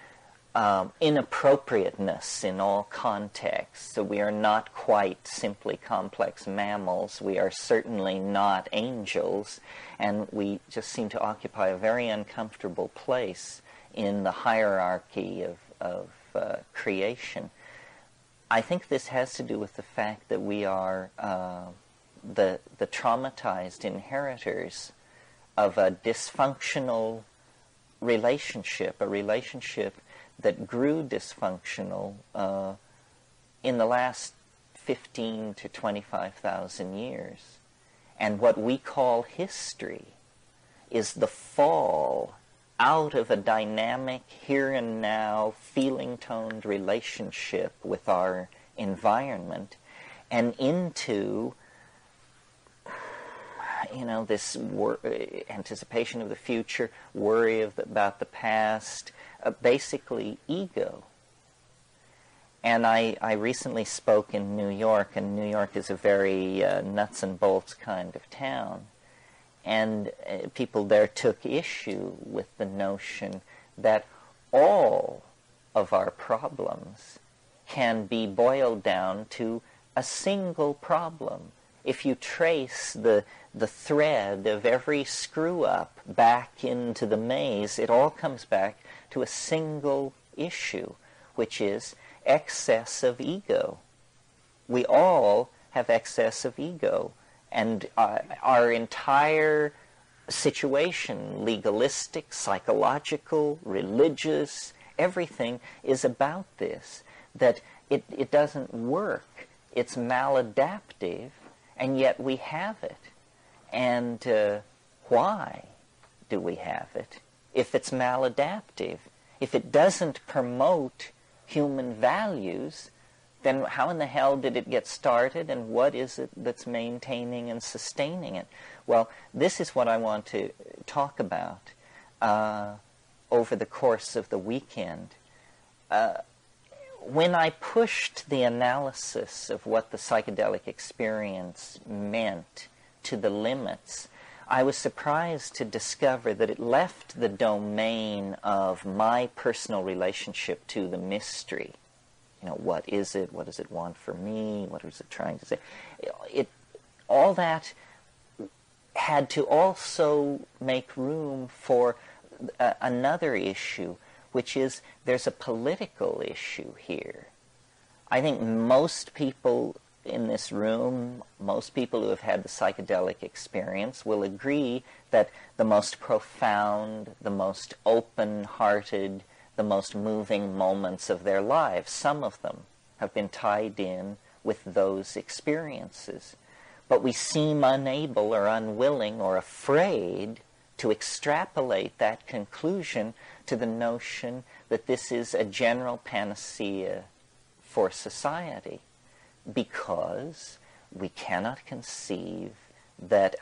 inappropriateness in all contexts. So we are not quite simply complex mammals. We are certainly not angels, and we just seem to occupy a very uncomfortable place in the hierarchy of creation. I think this has to do with the fact that we are the traumatized inheritors of a dysfunctional relationship, a relationship that grew dysfunctional in the last 15 to 25,000 years. And what we call history is the fall out of a dynamic, here and now, feeling-toned relationship with our environment and into, you know, this anticipation of the future, worry about the past, basically ego. And I recently spoke in New York, and New York is a very nuts and bolts kind of town. And people there took issue with the notion that all of our problems can be boiled down to a single problem. If you trace the thread of every screw-up back into the maze, it all comes back to a single issue, which is excess of ego. We all have excess of ego. And our entire situation, legalistic, psychological, religious, everything is about this, that it doesn't work. It's maladaptive, and yet we have it. And why do we have it if it's maladaptive? If it doesn't promote human values, then how in the hell did it get started, and what is it that's maintaining and sustaining it? Well, this is what I want to talk about over the course of the weekend. When I pushed the analysis of what the psychedelic experience meant to the limits, I was surprised to discover that it left the domain of my personal relationship to the mystery. You know, what is it? What does it want from me? What is it trying to say? All that had to also make room for another issue, which is there's a political issue here. I think most people in this room, most people who have had the psychedelic experience will agree that the most profound, the most open-hearted, the most moving moments of their lives, some of them have been tied in with those experiences. But we seem unable or unwilling or afraid to extrapolate that conclusion to the notion that this is a general panacea for society, because we cannot conceive that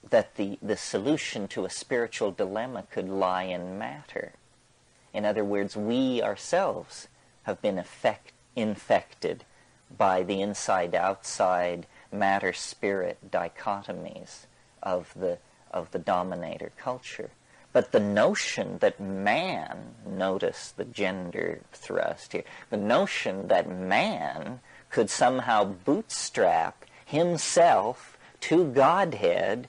that the solution to a spiritual dilemma could lie in matter. In other words, we ourselves have been infected by the inside-outside matter-spirit dichotomies of the dominator culture. But the notion that man, notice the gender thrust here, the notion that man could somehow bootstrap himself to Godhead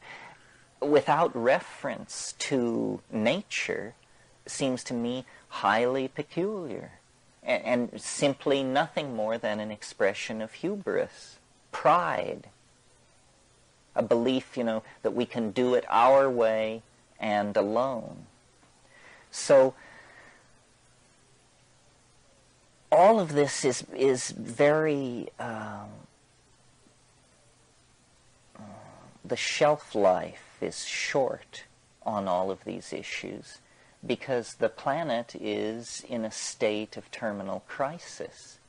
without reference to nature seems to me highly peculiar, and simply nothing more than an expression of hubris, pride, a belief, that we can do it our way and alone. So all of this is very the shelf life is short on all of these issues because the planet is in a state of terminal crisis.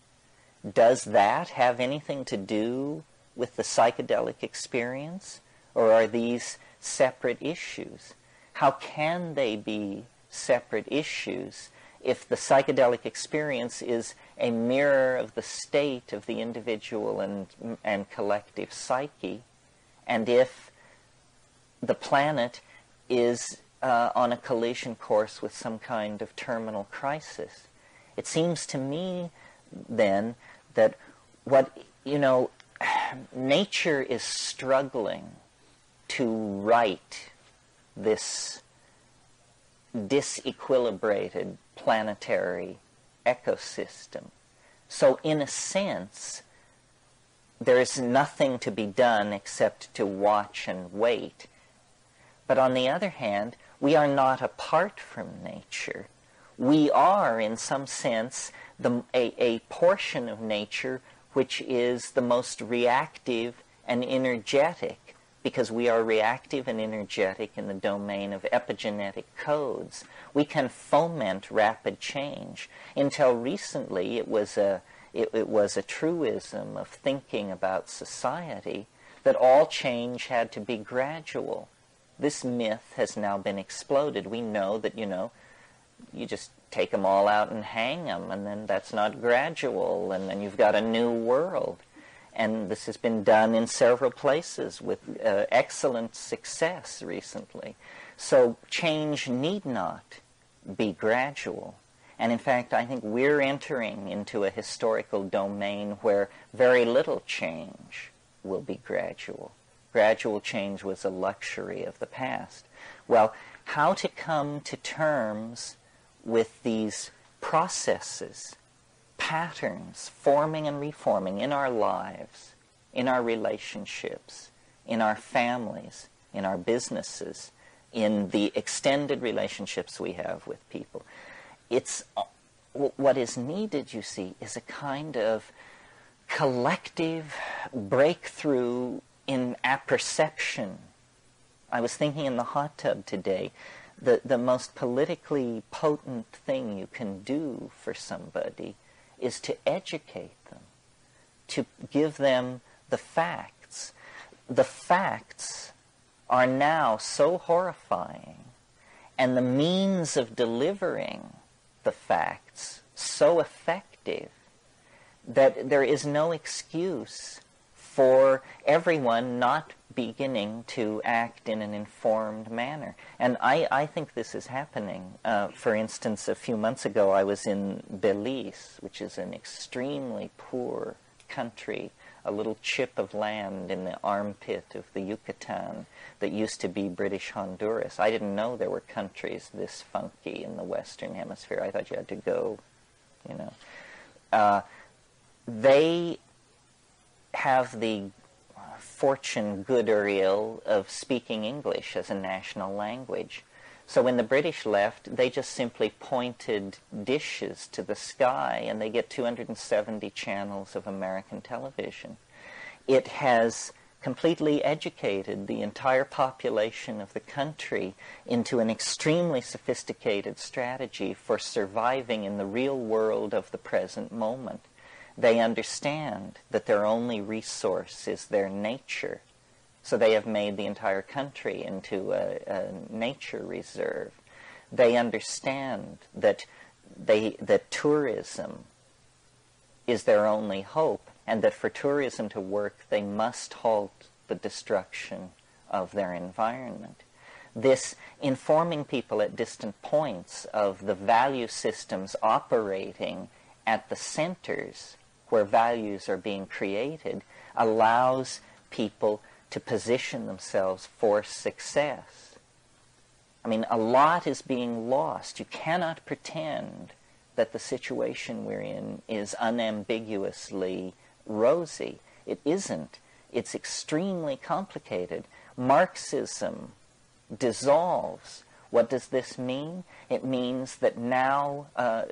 Does that have anything to do with the psychedelic experience, or are these separate issues? How can they be separate issues if the psychedelic experience is a mirror of the state of the individual and collective psyche, and if the planet is on a collision course with some kind of terminal crisis? It seems to me then that nature is struggling to right this disequilibrated planetary ecosystem. So in a sense, there is nothing to be done except to watch and wait. But on the other hand, we are not apart from nature. We are, in some sense, a portion of nature which is the most reactive and energetic, because we are reactive and energetic in the domain of epigenetic codes. We can foment rapid change. Until recently, it was a truism of thinking about society that all change had to be gradual. This myth has now been exploded. We know that, you just take them all out and hang them, and then that's not gradual, and then you've got a new world. And this has been done in several places with excellent success recently. So change need not be gradual. And in fact, I think we're entering into a historical domain where very little change will be gradual. Gradual change was a luxury of the past. Well, how to come to terms with these processes, patterns, forming and reforming in our lives, in our relationships, in our families, in our businesses, in the extended relationships we have with people. What is needed, you see, is a kind of collective breakthrough in apperception. I was thinking in the hot tub today, the most politically potent thing you can do for somebody is to educate them, to give them the facts. The facts are now so horrifying, and the means of delivering the facts so effective, that there is no excuse for everyone not beginning to act in an informed manner. And I think this is happening. For instance, a few months ago I was in Belize, which is an extremely poor country, a little chip of land in the armpit of the Yucatan that used to be British Honduras. I didn't know there were countries this funky in the Western Hemisphere. I thought you had to go, you know. They have the fortune, good or ill, of speaking English as a national language. So when the British left, they just simply pointed dishes to the sky, and they get 270 channels of American television. It has completely educated the entire population of the country into an extremely sophisticated strategy for surviving in the real world of the present moment. They understand that their only resource is their nature. So they have made the entire country into a nature reserve. They understand that that tourism is their only hope, and that for tourism to work, they must halt the destruction of their environment. This informing people at distant points of the value systems operating at the centers where values are being created allows people to position themselves for success. I mean, a lot is being lost. You cannot pretend that the situation we're in is unambiguously rosy. It isn't. It's extremely complicated. Marxism dissolves. What does this mean? It means that now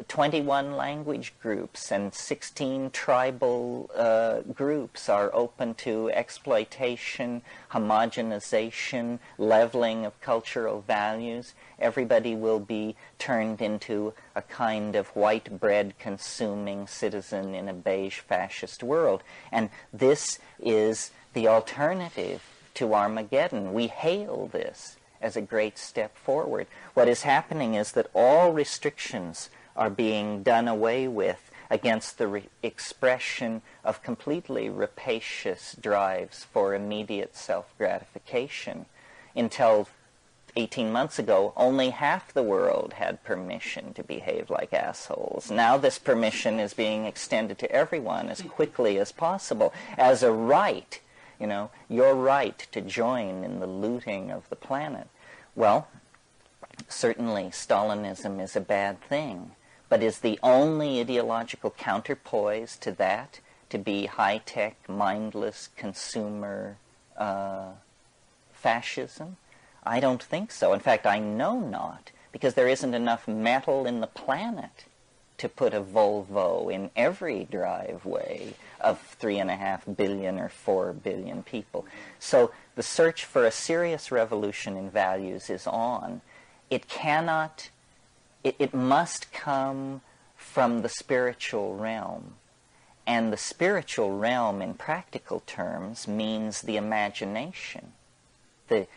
21 language groups and 16 tribal groups are open to exploitation, homogenization, leveling of cultural values. Everybody will be turned into a kind of white bread consuming citizen in a beige fascist world. And this is the alternative to Armageddon. We hail this as a great step forward. What is happening is that all restrictions are being done away with against the expression of completely rapacious drives for immediate self-gratification. Until 18 months ago, only half the world had permission to behave like assholes. Now this permission is being extended to everyone as quickly as possible as a right. You know, your right to join in the looting of the planet. Well, certainly Stalinism is a bad thing, but is the only ideological counterpoise to that to be high-tech, mindless consumer fascism? I don't think so. In fact, I know not, because there isn't enough metal in the planet to put a Volvo in every driveway of 3.5 billion or 4 billion people. So the search for a serious revolution in values is on. It cannot, it must come from the spiritual realm. And the spiritual realm in practical terms means the imagination. The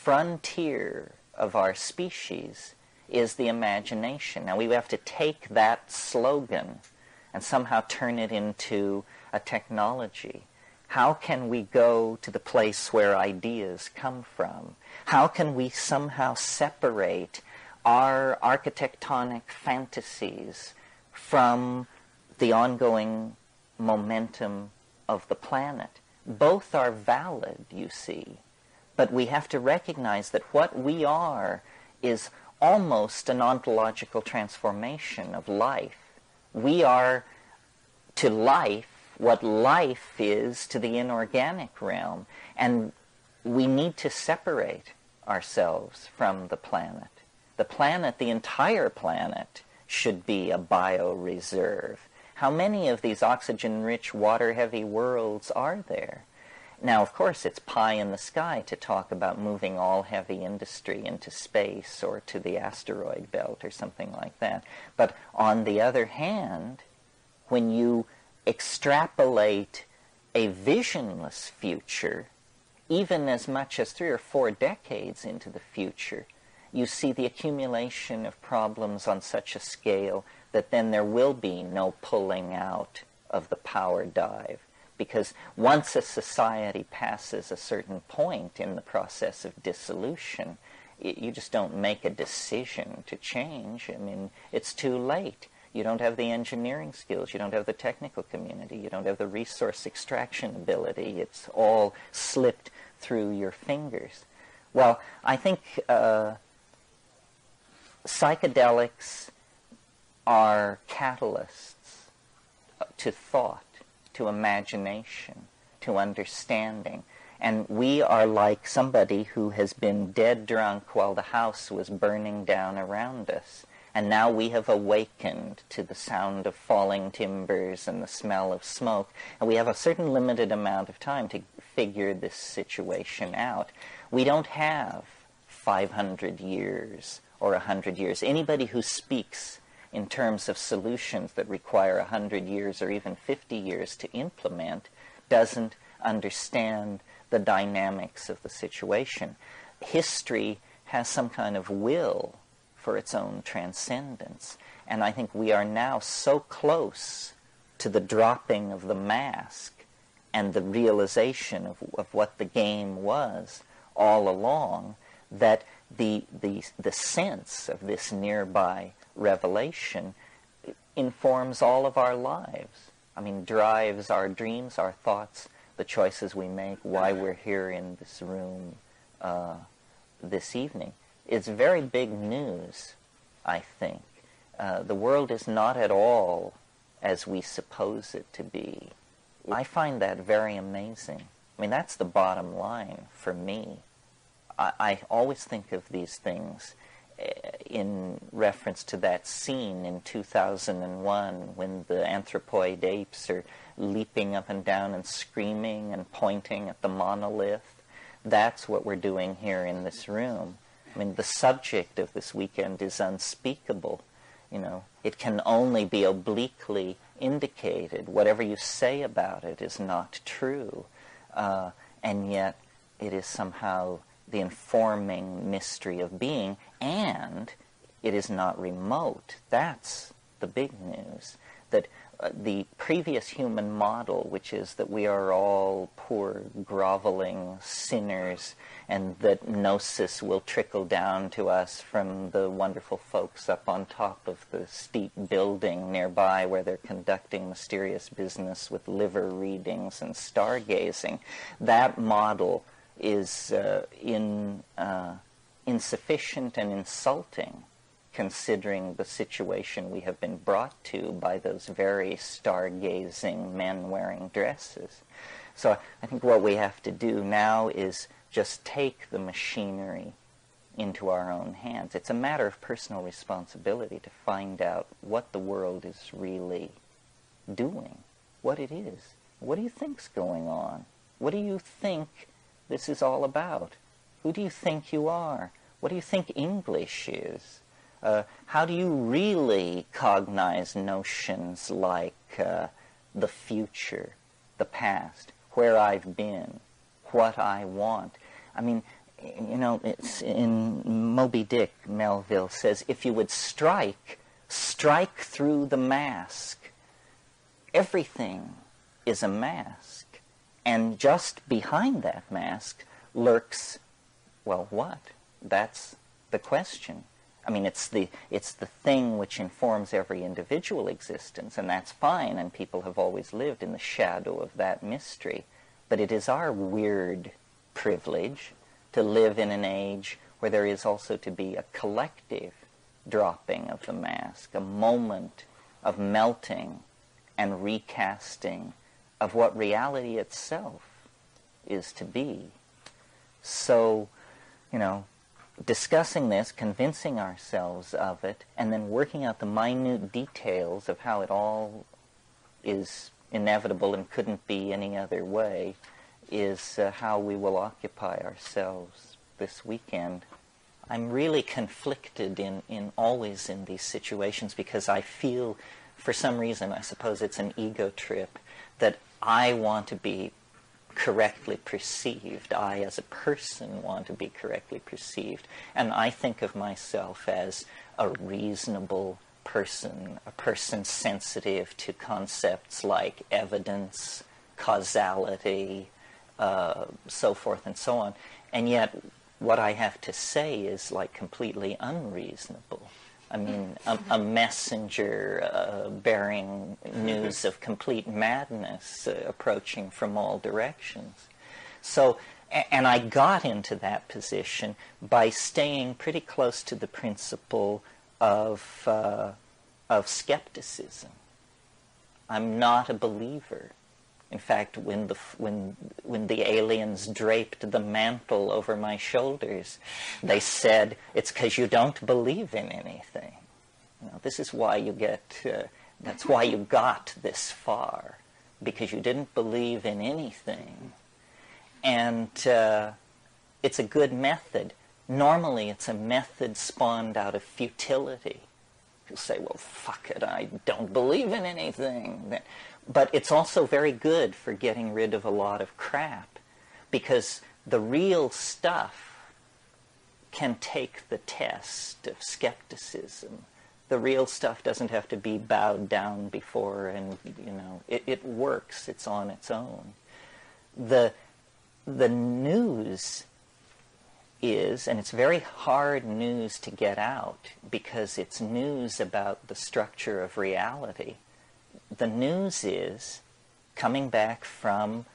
frontier of our species is the imagination. Now we have to take that slogan and somehow turn it into a technology. How can we go to the place where ideas come from? How can we somehow separate our architectonic fantasies from the ongoing momentum of the planet? Both are valid, you see, but we have to recognize that what we are is almost an ontological transformation of life. We are to life what life is to the inorganic realm, and we need to separate ourselves from the planet. The planet, the entire planet, should be a bioreserve. How many of these oxygen-rich, water-heavy worlds are there? Now, of course, it's pie in the sky to talk about moving all heavy industry into space or to the asteroid belt or something like that. But on the other hand, when you extrapolate a visionless future, even as much as 3 or 4 decades into the future, you see the accumulation of problems on such a scale that then there will be no pulling out of the power dive. Because once a society passes a certain point in the process of dissolution, you just don't make a decision to change. I mean, it's too late. You don't have the engineering skills. You don't have the technical community. You don't have the resource extraction ability. It's all slipped through your fingers. Well, I think psychedelics are catalysts to thought, to imagination, to understanding. And we are like somebody who has been dead drunk while the house was burning down around us. And now we have awakened to the sound of falling timbers and the smell of smoke. And we have a certain limited amount of time to figure this situation out. We don't have 500 years or 100 years. Anybody who speaks in terms of solutions that require 100 years or even 50 years to implement doesn't understand the dynamics of the situation. History has some kind of will for its own transcendence. And I think we are now so close to the dropping of the mask and the realization of what the game was all along, that the sense of this nearby revelation informs all of our lives. I mean, drives our dreams, our thoughts, the choices we make, why we're here in this room this evening. It's very big news, I think. The world is not at all as we suppose it to be. I find that very amazing. I mean, that's the bottom line for me. I always think of these things in reference to that scene in 2001 when the anthropoid apes are leaping up and down and screaming and pointing at the monolith. That's what we're doing here in this room. I mean, the subject of this weekend is unspeakable. You know, it can only be obliquely indicated. Whatever you say about it is not true. And yet it is somehow the informing mystery of being, and it is not remote. That's the big news. That the previous human model, which is that we are all poor, groveling sinners, and that gnosis will trickle down to us from the wonderful folks up on top of the steep building nearby where they're conducting mysterious business with liver readings and stargazing. That model is insufficient and insulting, considering the situation we have been brought to by those very stargazing men wearing dresses. So I think what we have to do now is just take the machinery into our own hands. It's a matter of personal responsibility to find out what the world is really doing, what it is. What do you think's going on? What do you think this is all about? Who do you think you are? What do you think English is? How do you really cognize notions like the future, the past, where I've been, what I want? I mean, you know, it's in Moby Dick, Melville says, if you would strike through the mask. Everything is a mask. And just behind that mask lurks, well, what? That's the question. I mean, it's the thing which informs every individual existence, and that's fine, and people have always lived in the shadow of that mystery. But it is our weird privilege to live in an age where there is also to be a collective dropping of the mask, a moment of melting and recasting of what reality itself is to be. So, you know, discussing this, convincing ourselves of it, and then working out the minute details of how it all is inevitable and couldn't be any other way is how we will occupy ourselves this weekend. I'm really conflicted in always in these situations because I feel, for some reason, I suppose it's an ego trip, that I want to be correctly perceived. I, as a person, want to be correctly perceived. And I think of myself as a reasonable person, a person sensitive to concepts like evidence, causality, so forth and so on. And yet, what I have to say is like completely unreasonable. I mean, a messenger bearing news of complete madness approaching from all directions. So, and I got into that position by staying pretty close to the principle of skepticism. I'm not a believer. In fact, when the aliens draped the mantle over my shoulders, they said, "It's because you don't believe in anything." You know, this is why you get. That's why you got this far, because you didn't believe in anything. And it's a good method. Normally, it's a method spawned out of futility. You'll say, "Well, fuck it, I don't believe in anything." But it's also very good for getting rid of a lot of crap, because the real stuff can take the test of skepticism. The real stuff doesn't have to be bowed down before, and it works. It's on its own. The news is, and it's very hard news to get out because it's news about the structure of reality. The news is coming back from,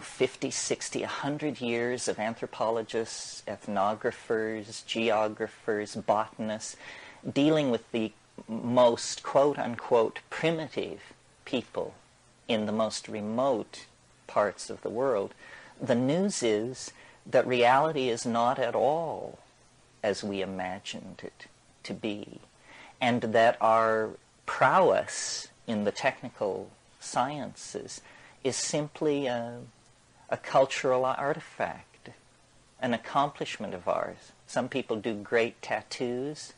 50, 60, 100 years of anthropologists, ethnographers, geographers, botanists, dealing with the most quote-unquote primitive people in the most remote parts of the world. The news is that reality is not at all as we imagined it to be, and that our prowess in the technical sciences is simply a cultural artifact, an accomplishment of ours. Some people do great tattoos.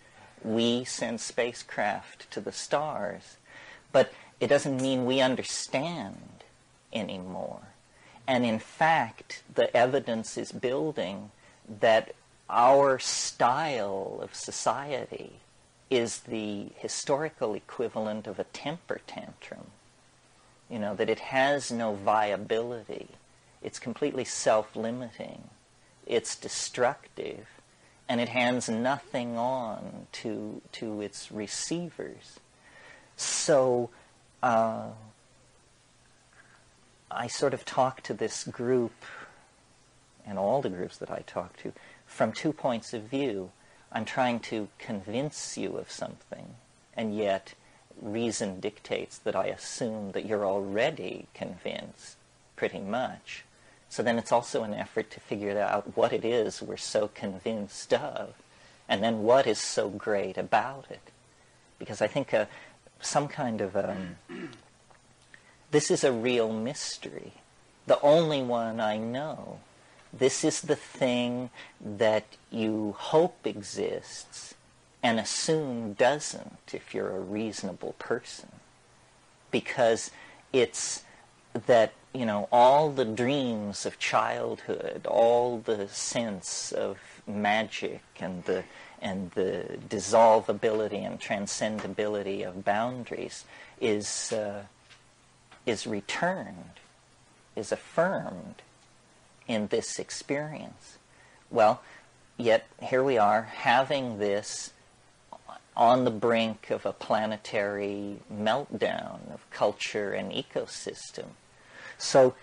We send spacecraft to the stars. But it doesn't mean we understand anymore. And in fact, the evidence is building that our style of society is the historical equivalent of a temper tantrum. That it has no viability. It's completely self-limiting. It's destructive. And it hands nothing on to its receivers. So I sort of talk to this group, and all the groups that I talk to, from two points of view. I'm trying to convince you of something, and yet reason dictates that I assume that you're already convinced, pretty much. So then it's also an effort to figure out what it is we're so convinced of, and then what is so great about it. Because I think some kind of this is a real mystery, the only one I know. This is the thing that you hope exists and assume doesn't if you're a reasonable person. Because it's that, all the dreams of childhood, all the sense of magic and the dissolvability and transcendability of boundaries is returned, is affirmed in this experience. Well, yet here we are having this on the brink of a planetary meltdown of culture and ecosystem. So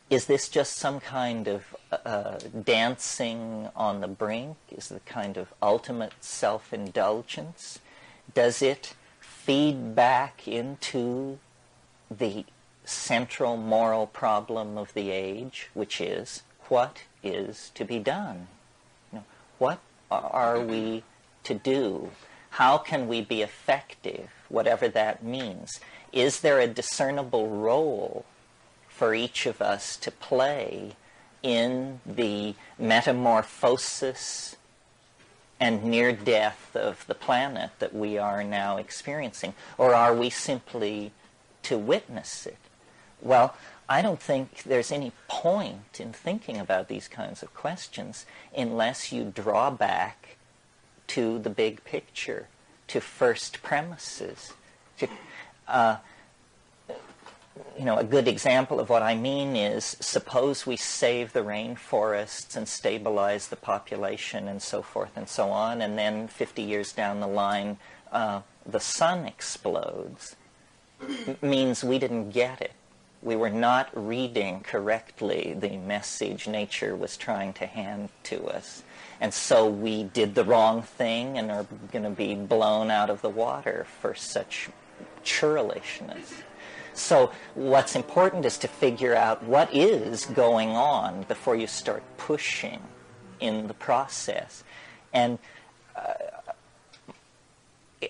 is this just some kind of dancing on the brink? Is it kind of ultimate self-indulgence? Does it feed back into the central moral problem of the age, which is, what is to be done? What are we to do? How can we be effective, whatever that means? Is there a discernible role for each of us to play in the metamorphosis and near death of the planet that we are now experiencing? Or are we simply to witness it? Well, I don't think there's any point in thinking about these kinds of questions unless you draw back to the big picture, to first premises. a good example of what I mean is, suppose we save the rainforests and stabilize the population and so forth and so on, and then 50 years down the line, the sun explodes. Means we didn't get it. We were not reading correctly the message nature was trying to hand to us. And so we did the wrong thing and are going to be blown out of the water for such churlishness. So what's important is to figure out what is going on before you start pushing in the process. And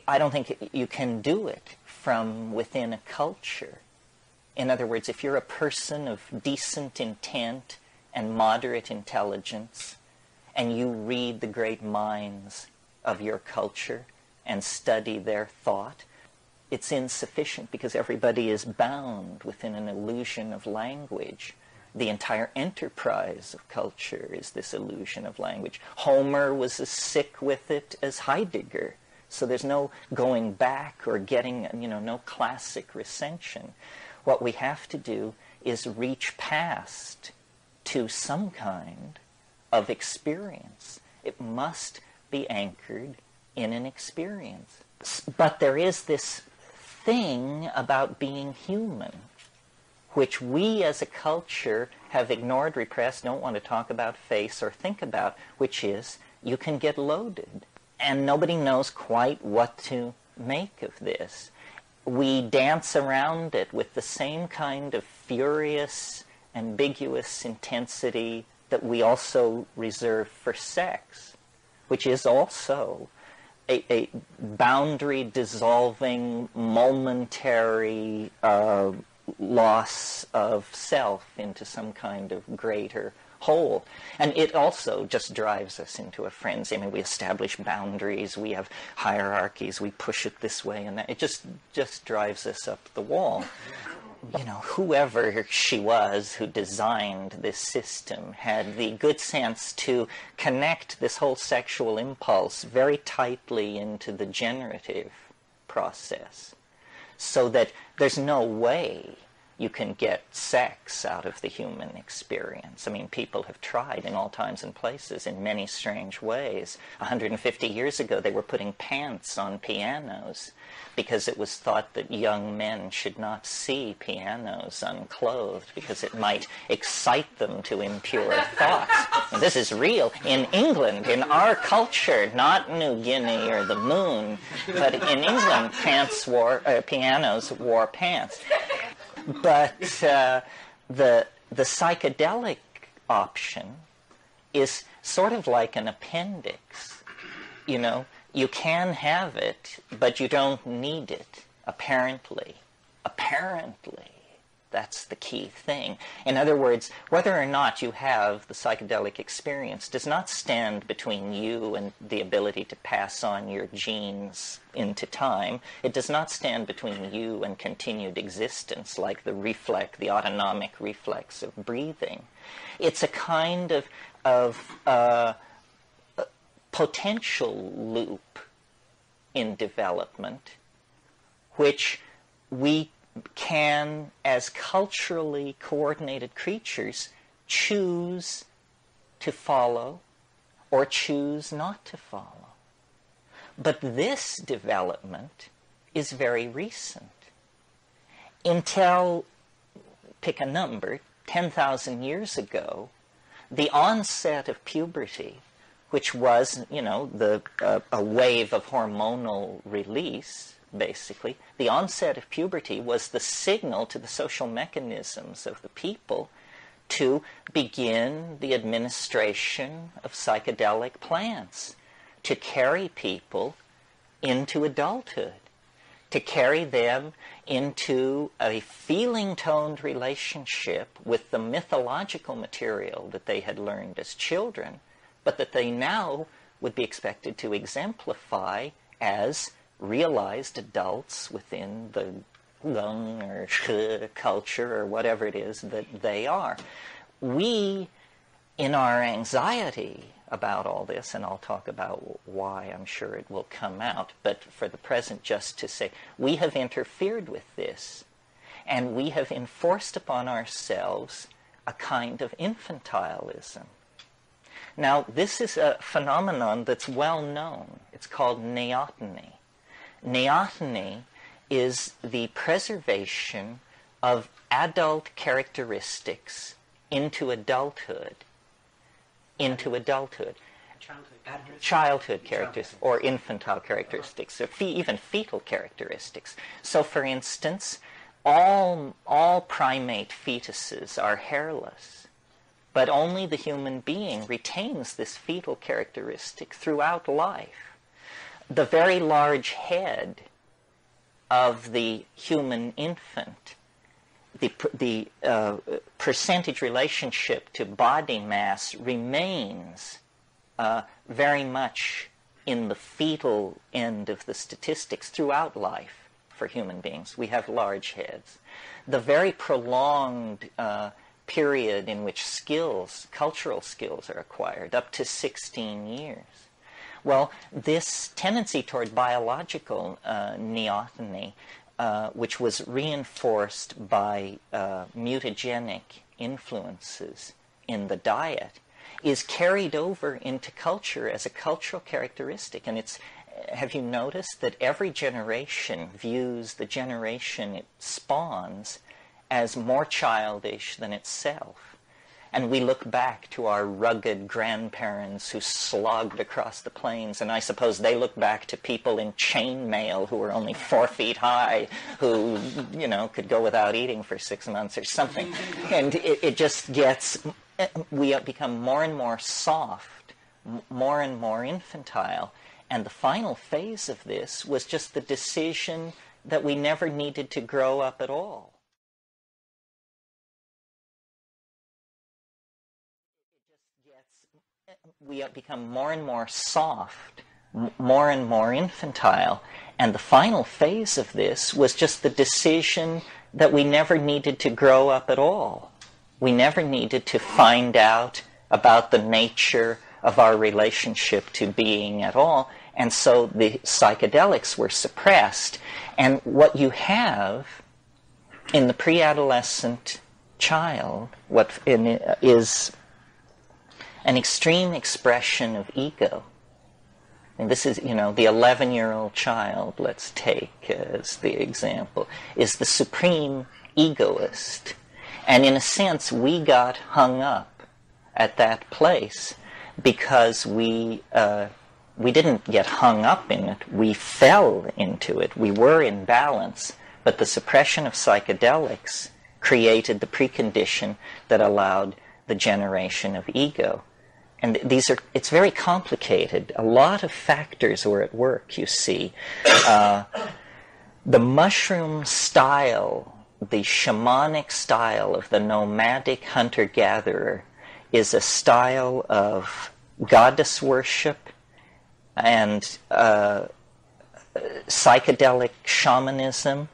I don't think you can do it from within a culture. In other words, if you're a person of decent intent and moderate intelligence, and you read the great minds of your culture and study their thought, it's insufficient because everybody is bound within an illusion of language. The entire enterprise of culture is this illusion of language. Homer was as sick with it as Heidegger. So there's no going back or getting, no classic recension. What we have to do is reach past to some kind of experience. It must be anchored in an experience. But there is this thing about being human, which we as a culture have ignored, repressed, don't want to talk about, face, or think about, which is you can get loaded. And nobody knows quite what to make of this. We dance around it with the same kind of furious, ambiguous intensity that we also reserve for sex, which is also a boundary-dissolving, momentary loss of self into some kind of greater whole. And it also just drives us into a frenzy. I mean, we establish boundaries, we have hierarchies, we push it this way and that. It just drives us up the wall. Whoever she was who designed this system had the good sense to connect this whole sexual impulse very tightly into the generative process, so that there's no way you can get sex out of the human experience. I mean, people have tried in all times and places in many strange ways. 150 years ago, they were putting pants on pianos because it was thought that young men should not see pianos unclothed because it might excite them to impure thoughts. And this is real. In England, in our culture, not New Guinea or the moon, but in England, pianos wore pants. But the psychedelic option is sort of like an appendix. You can have it, but you don't need it, apparently. Apparently. That's the key thing. In other words, whether or not you have the psychedelic experience does not stand between you and the ability to pass on your genes into time. It does not stand between you and continued existence, like the autonomic reflex of breathing. It's a kind of potential loop in development, which we can, as culturally coordinated creatures, choose to follow or choose not to follow. But this development is very recent. Until, pick a number, 10,000 years ago, the onset of puberty, which was, a wave of hormonal release, basically, the onset of puberty was the signal to the social mechanisms of the people to begin the administration of psychedelic plants, to carry people into adulthood, to carry them into a feeling-toned relationship with the mythological material that they had learned as children, but that they now would be expected to exemplify as realized adults within the Gung or Shi culture or whatever it is that they are. We, in our anxiety about all this, and I'll talk about why I'm sure it will come out, but for the present just to say, we have interfered with this. And we have enforced upon ourselves a kind of infantilism. Now, this is a phenomenon that's well known. It's called neoteny. Neoteny is the preservation of adult characteristics into adulthood. Childhood characteristics, or infantile characteristics, or even fetal characteristics. So, for instance, all primate fetuses are hairless, but only the human being retains this fetal characteristic throughout life. The very large head of the human infant, the percentage relationship to body mass remains very much in the fetal end of the statistics throughout life for human beings. We have large heads. The very prolonged period in which skills, cultural skills, are acquired, up to 16 years. Well, this tendency toward biological neoteny, which was reinforced by mutagenic influences in the diet, is carried over into culture as a cultural characteristic. And have you noticed that every generation views the generation it spawns as more childish than itself? And we look back to our rugged grandparents who slogged across the plains, and I suppose they look back to people in chainmail who were only 4 feet high, who, could go without eating for 6 months or something. And it just gets, we become more and more soft, more and more infantile. And the final phase of this was just the decision that we never needed to grow up at all. We become more and more soft, more and more infantile. And the final phase of this was just the decision that we never needed to grow up at all. We never needed to find out about the nature of our relationship to being at all. And so the psychedelics were suppressed. And what you have in the pre-adolescent child is an extreme expression of ego. And this is, the 11-year-old child, let's take as the example, is the supreme egoist. And in a sense, we got hung up at that place because we didn't get hung up in it. We fell into it. We were in balance, but the suppression of psychedelics created the precondition that allowed the generation of ego. And it's very complicated. A lot of factors were at work, you see. The mushroom style, the shamanic style of the nomadic hunter-gatherer is a style of goddess worship and psychedelic shamanism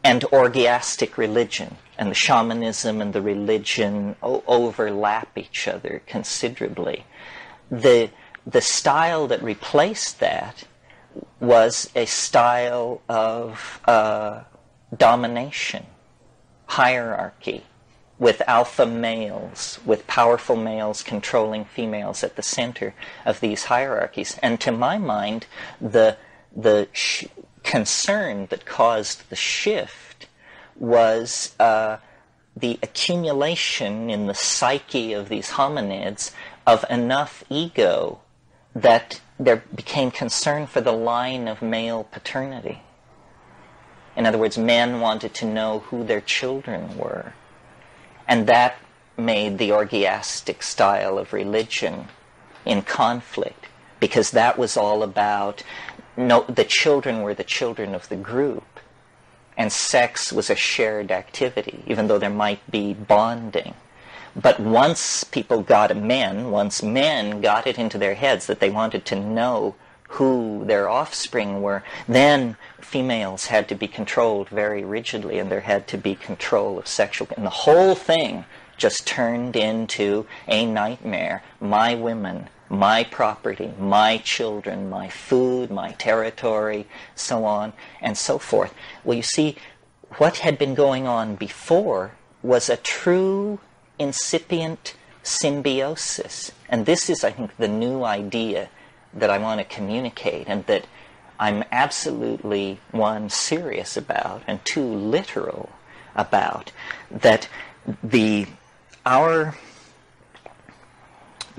and orgiastic religion. And the shamanism and the religion overlap each other considerably. The style that replaced that was a style of domination, hierarchy, with alpha males, with powerful males controlling females at the center of these hierarchies. And to my mind, the concern that caused the shift was the accumulation in the psyche of these hominids of enough ego that there became concern for the line of male paternity. In other words, men wanted to know who their children were. And that made the orgiastic style of religion in conflict, because that was all about, the children were the children of the group, and sex was a shared activity, even though there might be bonding. But once men got it into their heads that they wanted to know who their offspring were, then females had to be controlled very rigidly, and there had to be control of sexual, and the whole thing just turned into a nightmare. My women, my property, my children, my food, my territory, so on and so forth. Well, you see, what had been going on before was a true incipient symbiosis. And this is, I think, the new idea that I want to communicate, and that I'm absolutely, one, serious about, and two, literal about, that our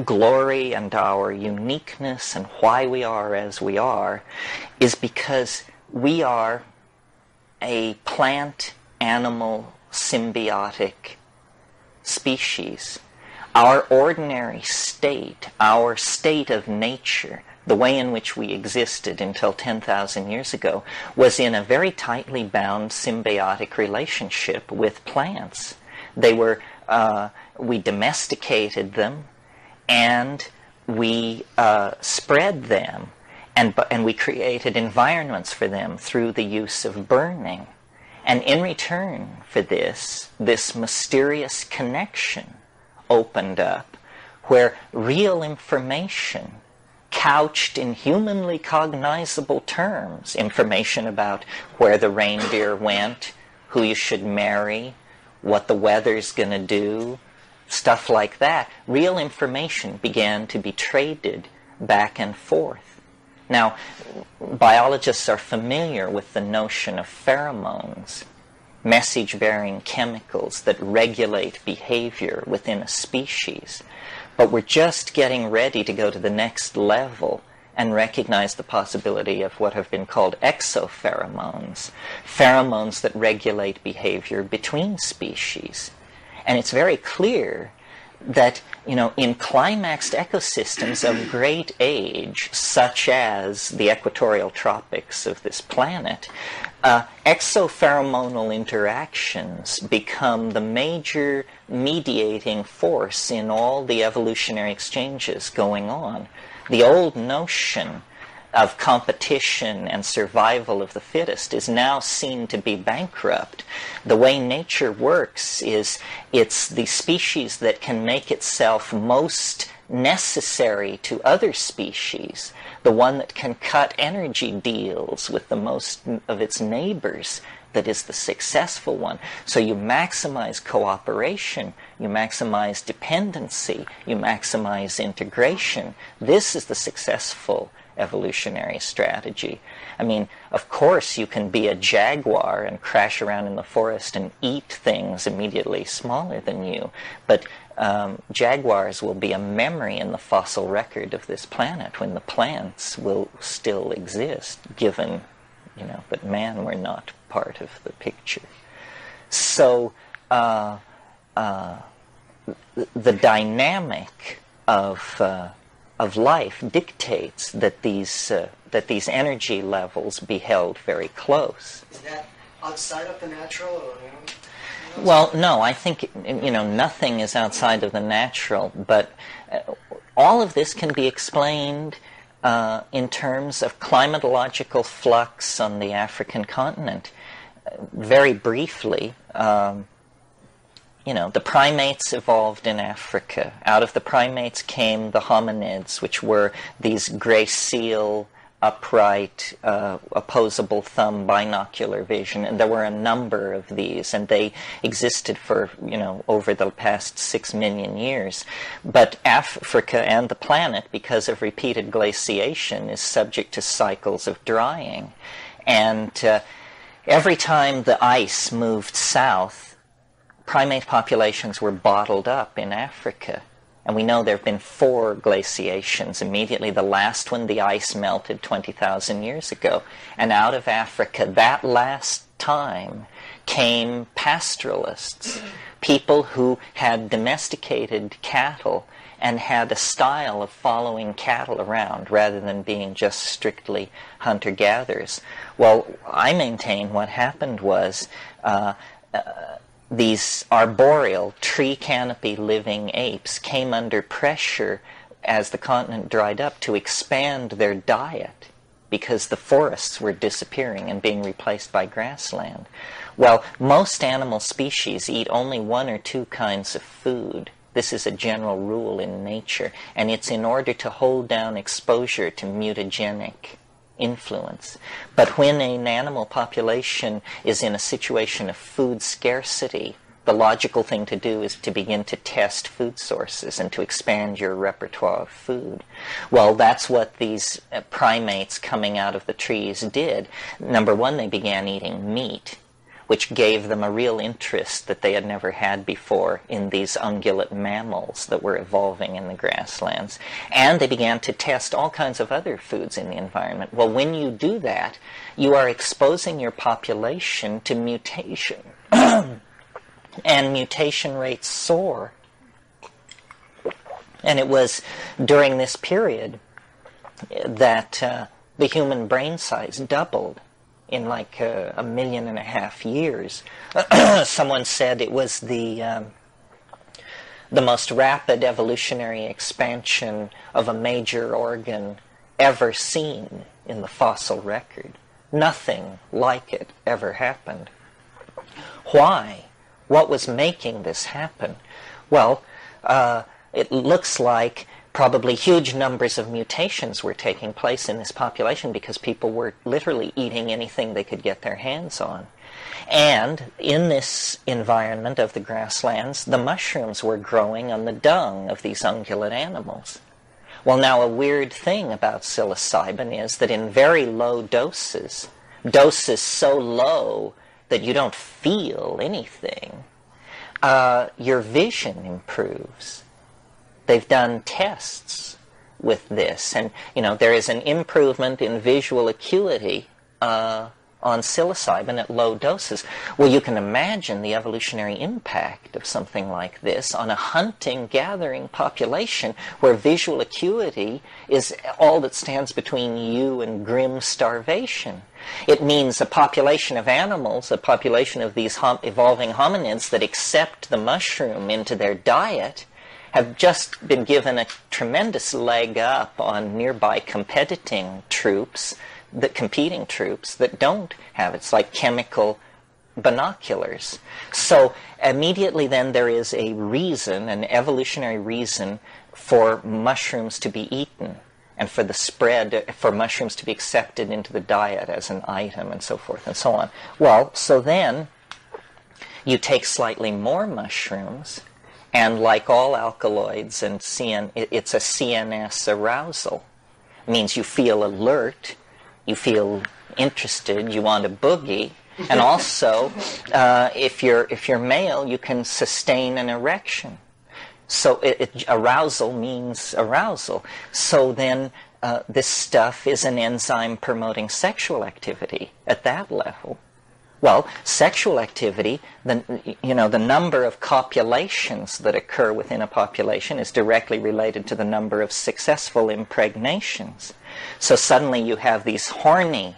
glory and our uniqueness and why we are as we are is because we are a plant-animal symbiotic species. Our ordinary state, our state of nature, the way in which we existed until 10,000 years ago, was in a very tightly bound symbiotic relationship with plants. They were, we domesticated them, and we spread them, and we created environments for them through the use of burning. And in return for this mysterious connection opened up where real information couched in humanly cognizable terms, information about where the reindeer went, who you should marry, what the weather's going to do, stuff like that. Real information began to be traded back and forth. Now, biologists are familiar with the notion of pheromones, message-bearing chemicals that regulate behavior within a species. But we're just getting ready to go to the next level and recognize the possibility of what have been called exopheromones, pheromones that regulate behavior between species. And it's very clear that, in climaxed ecosystems of great age, such as the equatorial tropics of this planet, exopheromonal interactions become the major mediating force in all the evolutionary exchanges going on. The old notion of competition and survival of the fittest is now seen to be bankrupt. The way nature works is it's the species that can make itself most necessary to other species, the one that can cut energy deals with the most of its neighbors, that is the successful one. So you maximize cooperation, you maximize dependency, you maximize integration. This is the successful evolutionary strategy. I mean, of course you can be a jaguar and crash around in the forest and eat things immediately smaller than you, but jaguars will be a memory in the fossil record of this planet when the plants will still exist, given, that man were not part of the picture. So the dynamic of life dictates that these energy levels be held very close. Is that outside of the natural, or? Well, no, I think, nothing is outside of the natural, but all of this can be explained in terms of climatological flux on the African continent. Very briefly, the primates evolved in Africa. Out of the primates came the hominids, which were these gray seal, upright, opposable thumb, binocular vision, and there were a number of these, and they existed for, over the past 6 million years. But Africa and the planet, because of repeated glaciation, is subject to cycles of drying. And every time the ice moved south, primate populations were bottled up in Africa. And we know there have been 4 glaciations. Immediately the last one, the ice melted 20,000 years ago. And out of Africa, that last time, came pastoralists, people who had domesticated cattle and had a style of following cattle around rather than being just strictly hunter-gatherers. Well, I maintain what happened was these arboreal, tree canopy living apes came under pressure as the continent dried up to expand their diet because the forests were disappearing and being replaced by grassland. Well, most animal species eat only 1 or 2 kinds of food. This is a general rule in nature, and it's in order to hold down exposure to mutagenic influence. But when an animal population is in a situation of food scarcity, the logical thing to do is to begin to test food sources and to expand your repertoire of food. Well, that's what these primates coming out of the trees did. Number one, they began eating meat, which gave them a real interest that they had never had before in these ungulate mammals that were evolving in the grasslands. And they began to test all kinds of other foods in the environment. Well, when you do that, you are exposing your population to mutation. And mutation rates soar. And it was during this period that the human brain size doubled in like 1.5 million years. Someone said it was the most rapid evolutionary expansion of a major organ ever seen in the fossil record. Nothing like it ever happened. Why? What was making this happen? Well, it looks like probably huge numbers of mutations were taking place in this population because people were literally eating anything they could get their hands on. And in this environment of the grasslands, the mushrooms were growing on the dung of these ungulate animals. Well, now a weird thing about psilocybin is that in very low doses so low that you don't feel anything, your vision improves. They've done tests with this, and there is an improvement in visual acuity on psilocybin at low doses. Well, you can imagine the evolutionary impact of something like this on a hunting, gathering population where visual acuity is all that stands between you and grim starvation. It means a population of animals, a population of these evolving hominids that accept the mushroom into their diet, have just been given a tremendous leg up on nearby competing troops that don't have it. It's like chemical binoculars. So immediately then there is a reason, an evolutionary reason, for mushrooms to be eaten and for the spread, for mushrooms to be accepted into the diet as an item and so forth and so on. Well, so then you take slightly more mushrooms, and like all alkaloids, and it's a CNS arousal. It means you feel alert, you feel interested, you want a boogie, and also, if you're male, you can sustain an erection. So arousal means arousal. So then this stuff is an enzyme promoting sexual activity at that level. Well, sexual activity, the number of copulations that occur within a population is directly related to the number of successful impregnations. So suddenly you have these horny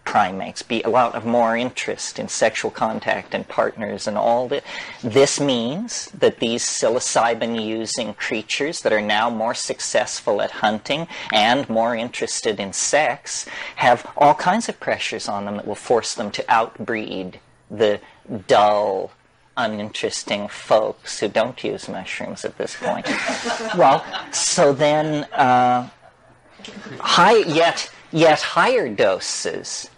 primates, be a lot of more interest in sexual contact and partners and all that. This means that these psilocybin-using creatures that are now more successful at hunting and more interested in sex have all kinds of pressures on them that will force them to outbreed the dull, uninteresting folks who don't use mushrooms at this point. Well, so then yet higher doses,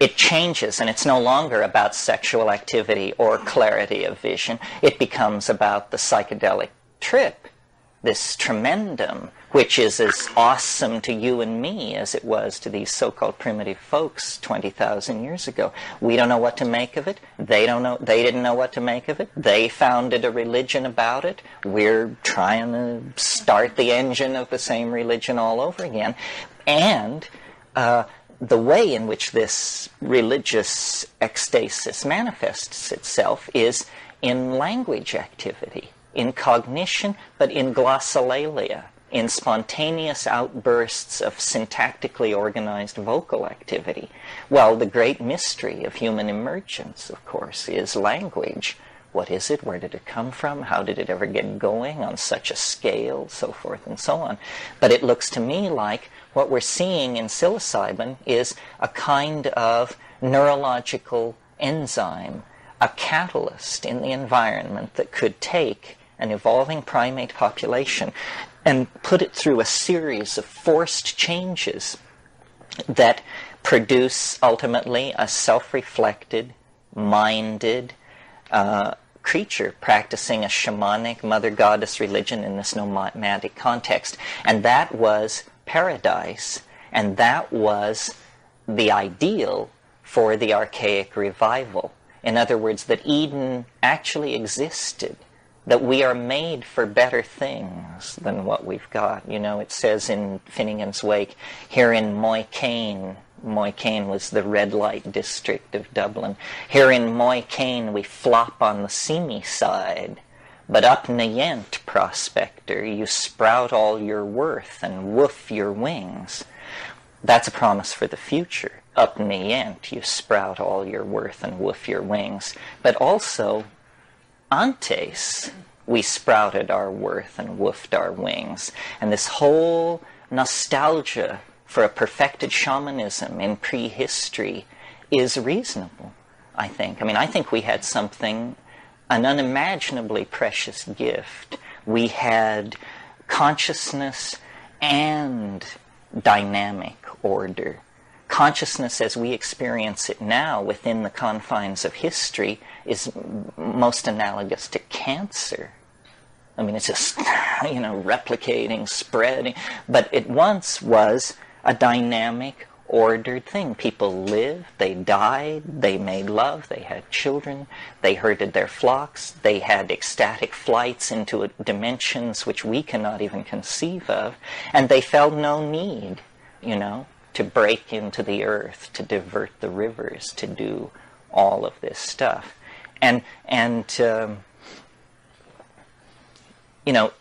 it changes, and it's no longer about sexual activity or clarity of vision. It becomes about the psychedelic trip, this tremendum, which is as awesome to you and me as it was to these so-called primitive folks 20,000 years ago. We don't know what to make of it. They didn't know what to make of it. They founded a religion about it. We're trying to start the engine of the same religion all over again. And the way in which this religious ecstasis manifests itself is in language activity, in cognition, but in glossolalia, in spontaneous outbursts of syntactically organized vocal activity. Well, the great mystery of human emergence, of course, is language. What is it? Where did it come from? How did it ever get going on such a scale? So forth and so on. But it looks to me like what we're seeing in psilocybin is a kind of neurological enzyme, a catalyst in the environment that could take an evolving primate population and put it through a series of forced changes that produce ultimately a self-reflected, minded creature practicing a shamanic mother goddess religion in this nomadic context. And that was paradise, and that was the ideal for the archaic revival. In other words, that Eden actually existed, that we are made for better things than what we've got. You know, it says in Finnegan's Wake, here in Moycane was the red light district of Dublin. Here in Moycane we flop on the seamy side, but up Nayent, prospector, you sprout all your worth and woof your wings. That's a promise for the future. Up Nayent you sprout all your worth and woof your wings. But also, antes, we sprouted our worth and woofed our wings. And this whole nostalgia for a perfected shamanism in prehistory is reasonable, I think. I mean, I think we had something, an unimaginably precious gift. We had consciousness and dynamic order. Consciousness as we experience it now within the confines of history is most analogous to cancer. I mean, it's just, you know, replicating, spreading. But it once was a dynamic, ordered thing. People lived, they died, they made love, they had children, they herded their flocks, they had ecstatic flights into dimensions which we cannot even conceive of, and they felt no need, you know, to break into the earth, to divert the rivers, to do all of this stuff. And you know,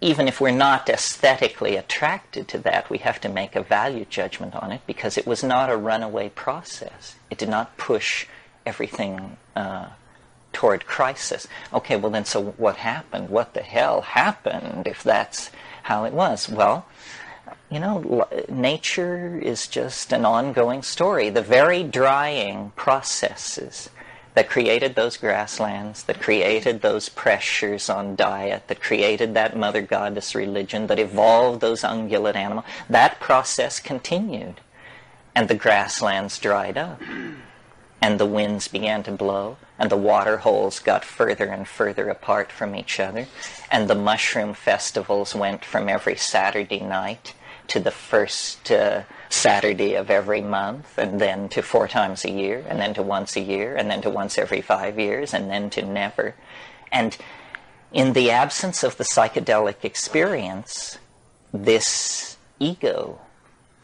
even if we're not aesthetically attracted to that, we have to make a value judgment on it, because it was not a runaway process. It did not push everything toward crisis. Okay, well then, so what happened? What the hell happened if that's how it was? Well, you know, nature is just an ongoing story. The very drying processes that created those grasslands, that created those pressures on diet, that created that mother goddess religion, that evolved those ungulate animals, that process continued. And the grasslands dried up, and the winds began to blow, and the water holes got further and further apart from each other, and the mushroom festivals went from every Saturday night to the first Saturday of every month, and then to 4 times a year, and then to once a year, and then to once every 5 years, and then to never. And in the absence of the psychedelic experience, this ego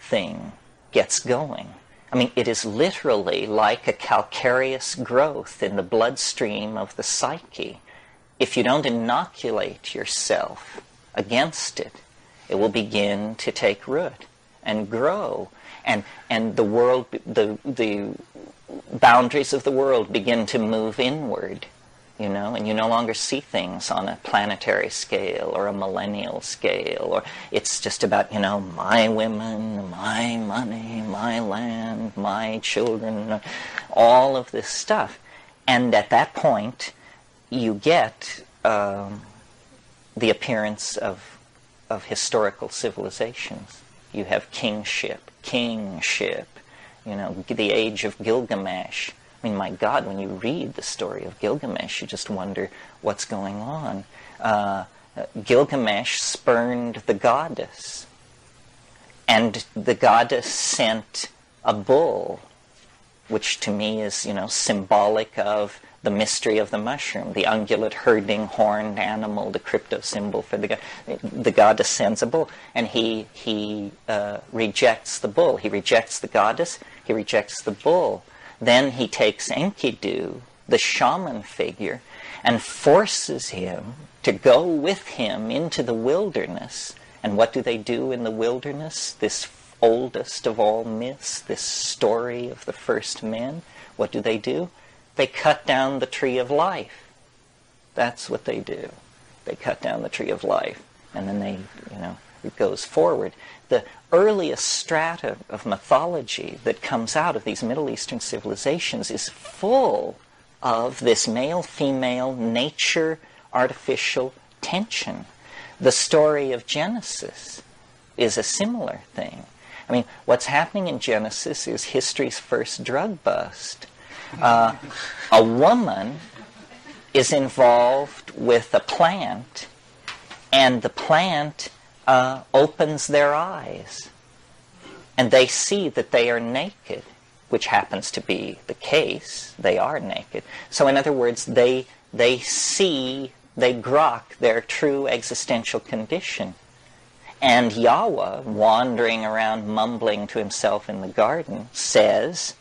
thing gets going. I mean, it is literally like a calcareous growth in the bloodstream of the psyche. If you don't inoculate yourself against it, it will begin to take root and grow, and the world, the boundaries of the world begin to move inward, you know, and you no longer see things on a planetary scale or a millennial scale, or it's just about, you know, my women, my money, my land, my children, all of this stuff. And at that point, you get the appearance of historical civilizations. You have kingship, you know, the age of Gilgamesh. I mean, my God, when you read the story of Gilgamesh, you just wonder what's going on. Gilgamesh spurned the goddess, and the goddess sent a bull, which to me is, you know, symbolic of the mystery of the mushroom, the ungulate herding horned animal, the crypto symbol for the god. The goddess sends a bull, and he rejects the bull. He rejects the goddess, he rejects the bull. Then he takes Enkidu, the shaman figure, and forces him to go with him into the wilderness. And what do they do in the wilderness? This oldest of all myths, this story of the first men. What do? They cut down the tree of life. That's what they do. They cut down the tree of life. And then they, you know, it goes forward. The earliest strata of mythology that comes out of these Middle Eastern civilizations is full of this male-female nature-artificial tension. The story of Genesis is a similar thing. I mean, what's happening in Genesis is history's first drug bust. A woman is involved with a plant, and the plant opens their eyes, and they see that they are naked, which happens to be the case. They are naked. So in other words, they see, they grok their true existential condition. And Yahweh, wandering around mumbling to himself in the garden, says,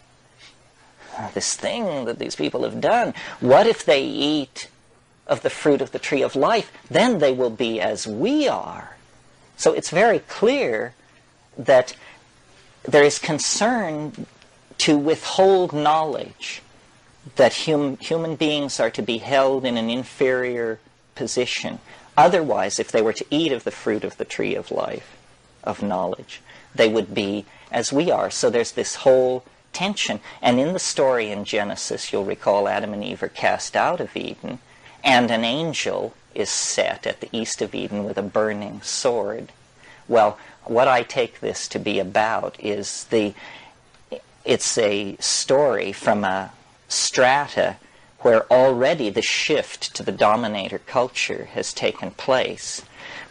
this thing that these people have done, what if they eat of the fruit of the tree of life? Then they will be as we are. So it's very clear that there is concern to withhold knowledge, that human beings are to be held in an inferior position. Otherwise, if they were to eat of the fruit of the tree of life, of knowledge, they would be as we are. So there's this whole tension. And in the story in Genesis, you'll recall Adam and Eve are cast out of Eden, and an angel is set at the east of Eden with a burning sword. Well, what I take this to be about is it's a story from a strata where already the shift to the dominator culture has taken place.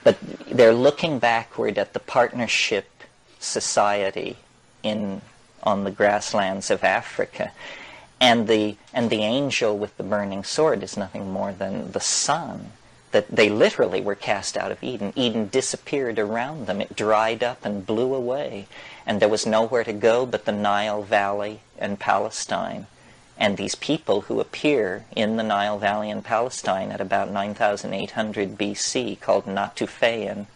But they're looking backward at the partnership society on the grasslands of Africa. And the angel with the burning sword is nothing more than the sun. That they literally were cast out of Eden. Eden disappeared around them. It dried up and blew away. And there was nowhere to go but the Nile Valley and Palestine. And these people who appear in the Nile Valley and Palestine at about 9,800 BC, called Natufian,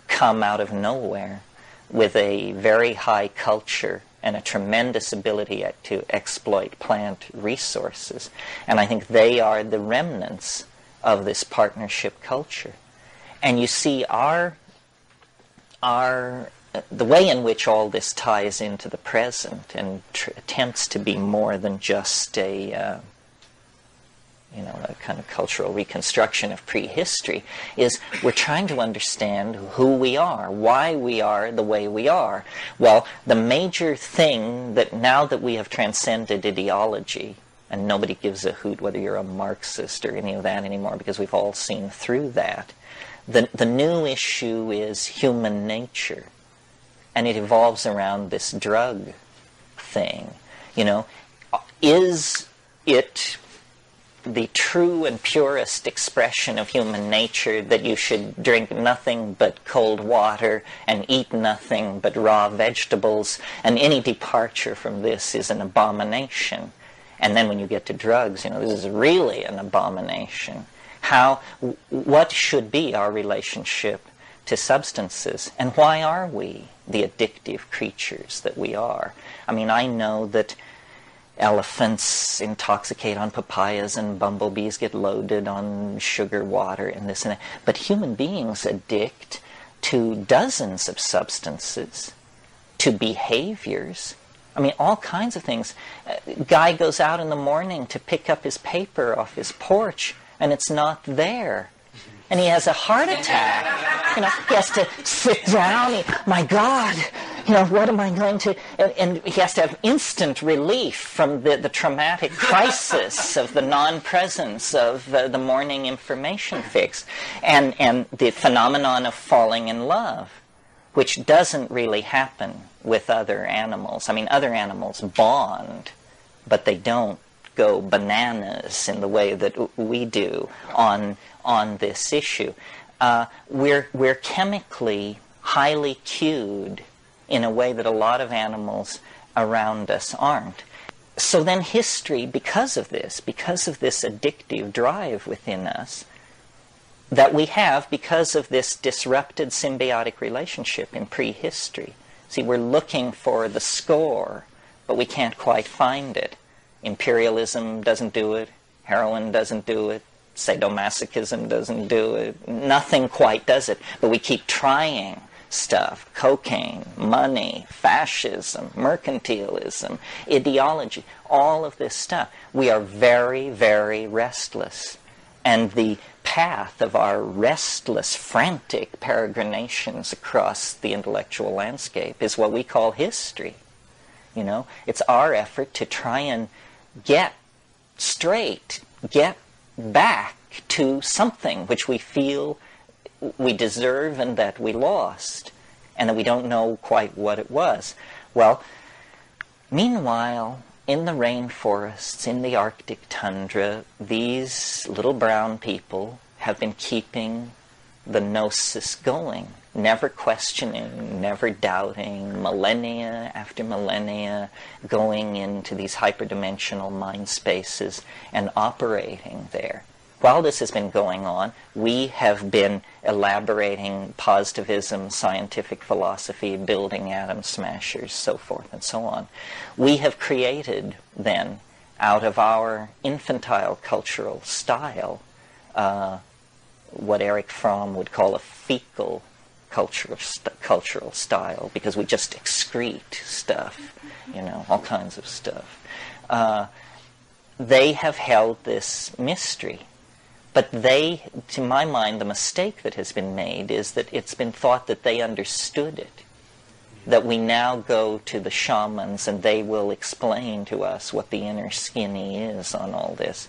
come out of nowhere with a very high culture and a tremendous ability to exploit plant resources. And I think they are the remnants of this partnership culture. And you see the way in which all this ties into the present and attempts to be more than just a kind of cultural reconstruction of prehistory is we're trying to understand who we are, why we are the way we are. Well, the major thing that now that we have transcended ideology, and nobody gives a hoot whether you're a Marxist or any of that anymore because we've all seen through that, the new issue is human nature. And it evolves around this drug thing. Is it the true and purest expression of human nature that you should drink nothing but cold water and eat nothing but raw vegetables, and any departure from this is an abomination? And then when you get to drugs, this is really an abomination. What should be our relationship to substances, and why are we the addictive creatures that we are? I mean, I know that elephants intoxicate on papayas and bumblebees get loaded on sugar water and this and that, but human beings addict to dozens of substances, to behaviors. I mean, all kinds of things. A guy goes out in the morning to pick up his paper off his porch, and it's not there. And he has a heart attack. He has to sit down. My God, what am I going to... And he has to have instant relief from the traumatic crisis of the non-presence of the morning information fix. And the phenomenon of falling in love, which doesn't really happen with other animals. I mean, other animals bond, but they don't go bananas in the way that we do on this issue. We're chemically highly cued in a way that a lot of animals around us aren't. So then history, because of this addictive drive within us that we have, because of this disrupted symbiotic relationship in prehistory. See, we're looking for the score, but we can't quite find it. Imperialism doesn't do it. Heroin doesn't do it. Sadomasochism doesn't do it. Nothing quite does it. But we keep trying stuff. Cocaine, money, fascism, mercantilism, ideology, all of this stuff. We are very, very restless. And the path of our restless, frantic peregrinations across the intellectual landscape is what we call history. You know, it's our effort to try and get straight, get back to something which we feel we deserve and that we lost, and that we don't know quite what it was. Well, meanwhile, in the rainforests, in the Arctic tundra, these little brown people have been keeping the gnosis going, never questioning, never doubting, millennia after millennia, going into these hyperdimensional mind spaces and operating there. While this has been going on, we have been elaborating positivism, scientific philosophy, building atom smashers, so forth and so on. We have created, then, out of our infantile cultural style, what Erich Fromm would call a fecal cultural style, because we just excrete stuff, you know, all kinds of stuff. They have held this mystery. But they, to my mind, the mistake that has been made is that it's been thought that they understood it. That we now go to the shamans and they will explain to us what the inner skinny is on all this.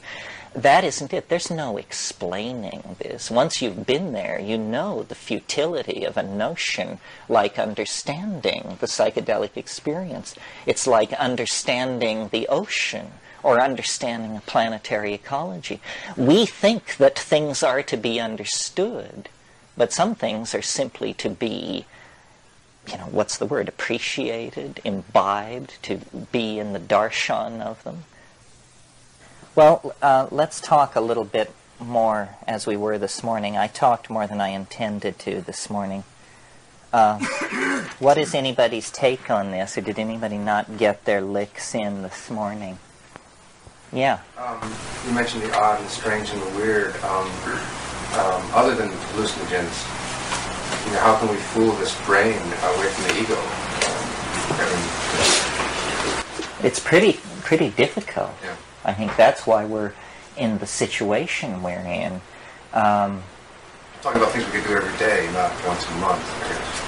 That isn't it. There's no explaining this. Once you've been there, you know the futility of a notion like understanding the psychedelic experience. It's like understanding the ocean or understanding a planetary ecology. We think that things are to be understood, but some things are simply to be, you know, what's the word, appreciated, imbibed, to be in the darshan of them. Well, let's talk a little bit more as we were this morning. I talked more than I intended to this morning. What is anybody's take on this, or did anybody not get their licks in this morning? Yeah. You mentioned the odd and the strange and the weird. Other than hallucinogens, you know, how can we fool this brain away from the ego? It's pretty difficult. Yeah. I think that's why we're in the situation we're in. Talking about things we could do every day, not once a month, I guess.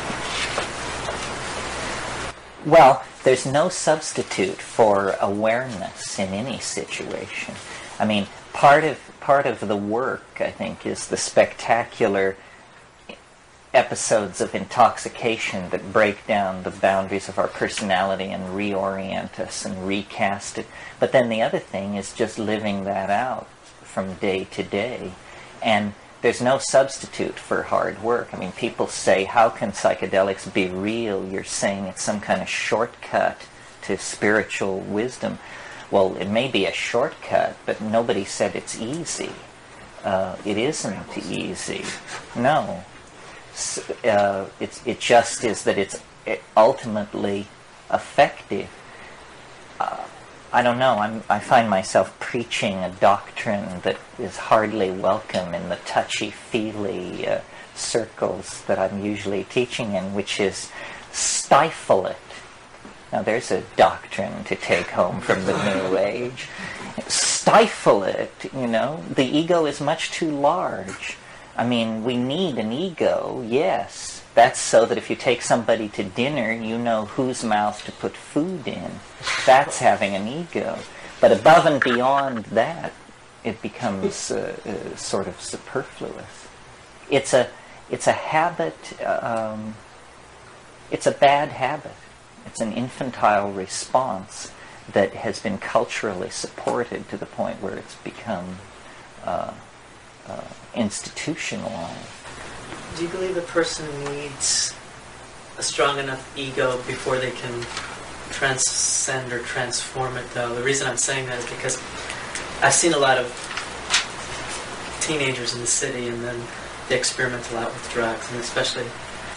Well, there's no substitute for awareness in any situation. I mean, part of the work, I think, is the spectacular episodes of intoxication that break down the boundaries of our personality and reorient us and recast it. But then the other thing is just living that out from day to day. And there's no substitute for hard work. I mean, people say, how can psychedelics be real? You're saying it's some kind of shortcut to spiritual wisdom. Well, it may be a shortcut, but nobody said it's easy. It isn't easy. No. It just is that it's ultimately effective. I don't know, I find myself preaching a doctrine that is hardly welcome in the touchy-feely circles that I'm usually teaching in, which is stifle it. Now there's a doctrine to take home from the New Age. Stifle it, you know. The ego is much too large. I mean, we need an ego, yes. That's so that if you take somebody to dinner, you know whose mouth to put food in. That's having an ego. But above and beyond that, it becomes sort of superfluous. It's a habit, it's a bad habit. It's an infantile response that has been culturally supported to the point where it's become institutionalized. Do you believe a person needs a strong enough ego before they can transcend or transform it, though? The reason I'm saying that is because I've seen a lot of teenagers in the city, and then they experiment a lot with drugs, and especially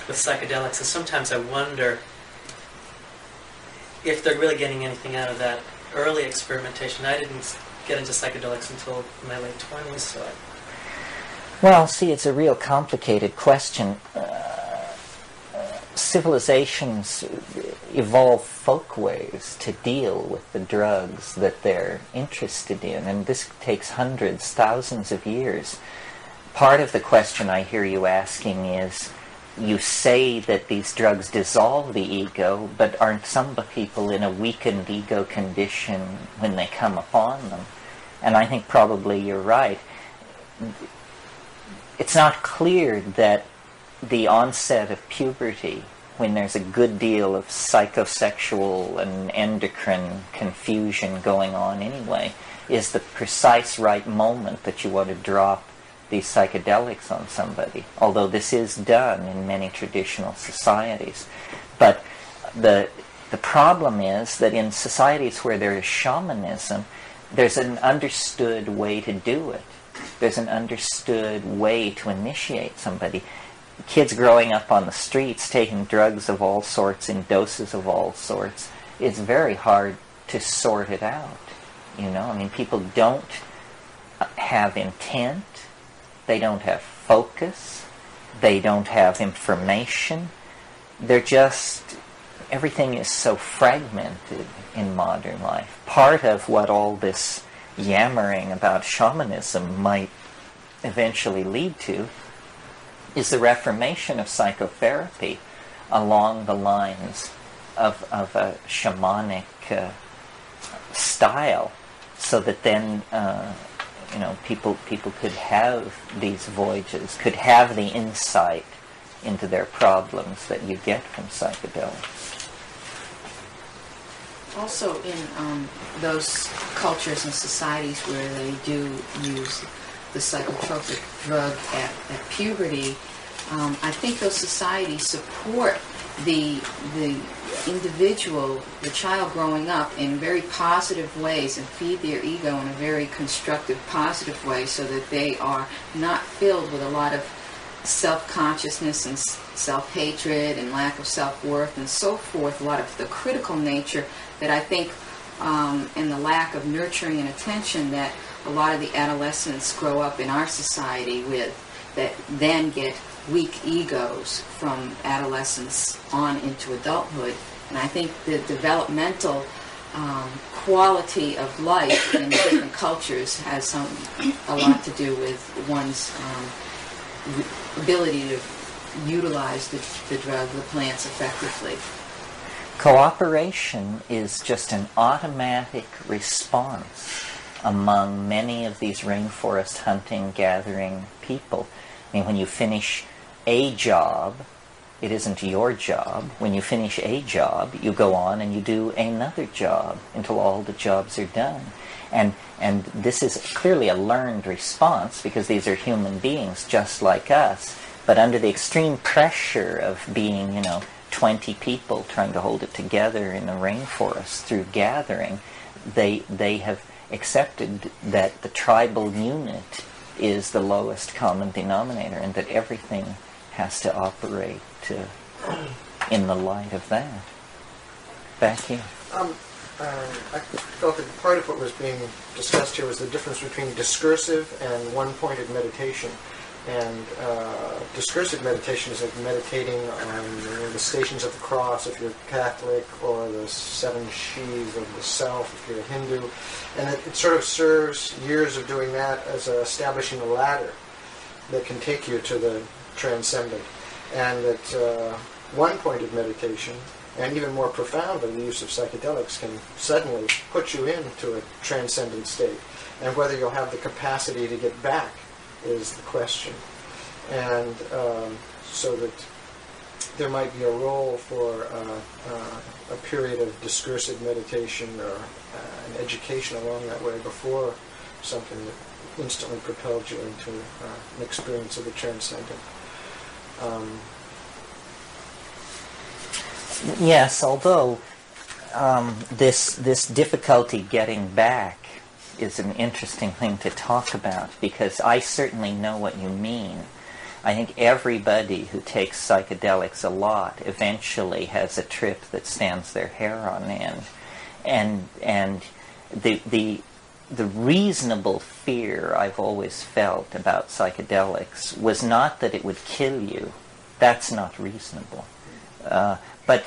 with psychedelics. And sometimes I wonder if they're really getting anything out of that early experimentation. I didn't get into psychedelics until my late 20s, so Well, see, it's a real complicated question. Civilizations evolve folkways to deal with the drugs that they're interested in, and this takes hundreds, thousands of years. part of the question I hear you asking is, you say that these drugs dissolve the ego, but aren't some people in a weakened ego condition when they come upon them? And I think probably you're right. It's not clear that the onset of puberty, when there's a good deal of psychosexual and endocrine confusion going on anyway, is the precise right moment that you want to drop these psychedelics on somebody, although this is done in many traditional societies. But the problem is that in societies where there is shamanism, there's an understood way to do it. There's an understood way to initiate somebody. Kids growing up on the streets taking drugs of all sorts in doses of all sorts, it's very hard to sort it out. You know, I mean, people don't have intent, they don't have focus, they don't have information. They're just, everything is so fragmented in modern life. Part of what all this yammering about shamanism might eventually lead to is the reformation of psychotherapy along the lines of a shamanic style, so that then people could have these voyages, could have the insight into their problems that you get from psychedelics. Also, in those cultures and societies where they do use the psychotropic drug at puberty, I think those societies support the individual, the child growing up in very positive ways and feed their ego in a very constructive, positive way, so that they are not filled with a lot of self-consciousness and self-hatred and lack of self-worth and so forth, a lot of the critical nature that I think, and the lack of nurturing and attention that a lot of the adolescents grow up in our society with, that then get weak egos from adolescence on into adulthood. And I think the developmental quality of life in different cultures has a lot to do with one's ability to utilize the drug, the plants effectively. Cooperation is just an automatic response among many of these rainforest hunting, gathering people. I mean, when you finish a job, it isn't your job. When you finish a job, you go on and you do another job until all the jobs are done. And this is clearly a learned response, because these are human beings just like us, but under the extreme pressure of being, 20 people trying to hold it together in the rainforest through gathering, they have accepted that the tribal unit is the lowest common denominator, and that everything has to operate in the light of that. Back here. I felt that part of what was being discussed here was the difference between discursive and one-pointed meditation. And discursive meditation is like meditating on the Stations of the Cross if you're Catholic, or the 7 Sheaves of the Self if you're a Hindu. And it sort of serves years of doing that as establishing a ladder that can take you to the transcendent. And that one-pointed meditation, and even more profoundly the use of psychedelics, can suddenly put you into a transcendent state. And whether you'll have the capacity to get back is the question. And so that there might be a role for a period of discursive meditation or an education along that way before something that instantly propelled you into an experience of the transcendent. Yes, although this difficulty getting back is an interesting thing to talk about, because I certainly know what you mean. I think everybody who takes psychedelics a lot eventually has a trip that stands their hair on end. And the reasonable fear I've always felt about psychedelics was not that it would kill you. That's not reasonable. But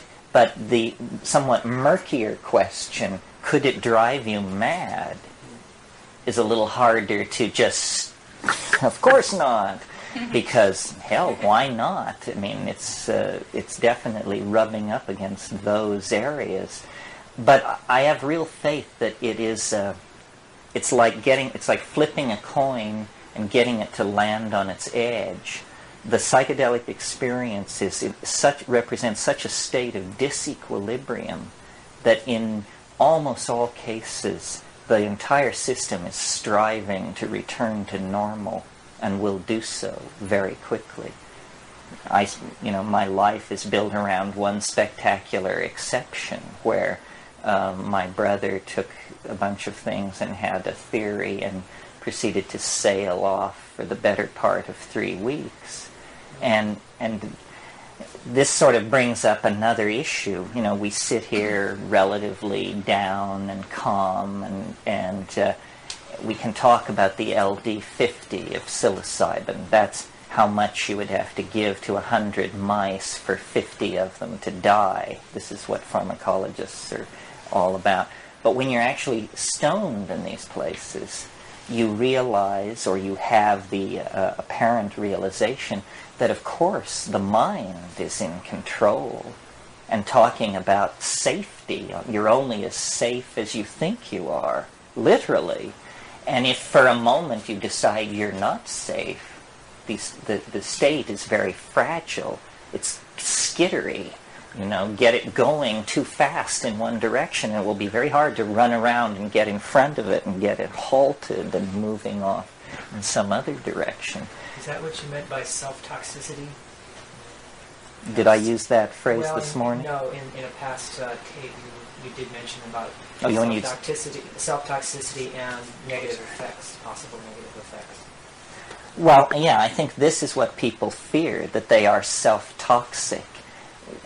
the somewhat murkier question, could it drive you mad, is a little harder to just Of course not. Because, hell, why not? I mean, it's definitely rubbing up against those areas. But I have real faith that it is, it's like flipping a coin and getting it to land on its edge. The psychedelic experience represents such a state of disequilibrium that in almost all cases, the entire system is striving to return to normal and will do so very quickly. My life is built around one spectacular exception where my brother took a bunch of things and had a theory and proceeded to sail off for the better part of 3 weeks. And this sort of brings up another issue. We sit here relatively down and calm, and we can talk about the LD50 of psilocybin. That's how much you would have to give to 100 mice for 50 of them to die. This is what pharmacologists are all about. But when you're actually stoned in these places, you realize, or you have the apparent realization, that of course the mind is in control. And talking about safety, you're only as safe as you think you are, literally. And if for a moment you decide you're not safe, the state is very fragile. It's skittery. Get it going too fast in one direction, it will be very hard to run around and get in front of it and get it halted and moving off in some other direction. Is that what you meant by self-toxicity? Did I use that phrase this morning? No, in a past tape you did mention about self-toxicity and negative effects, possible negative effects. Well, yeah, I think this is what people fear, that they are self-toxic.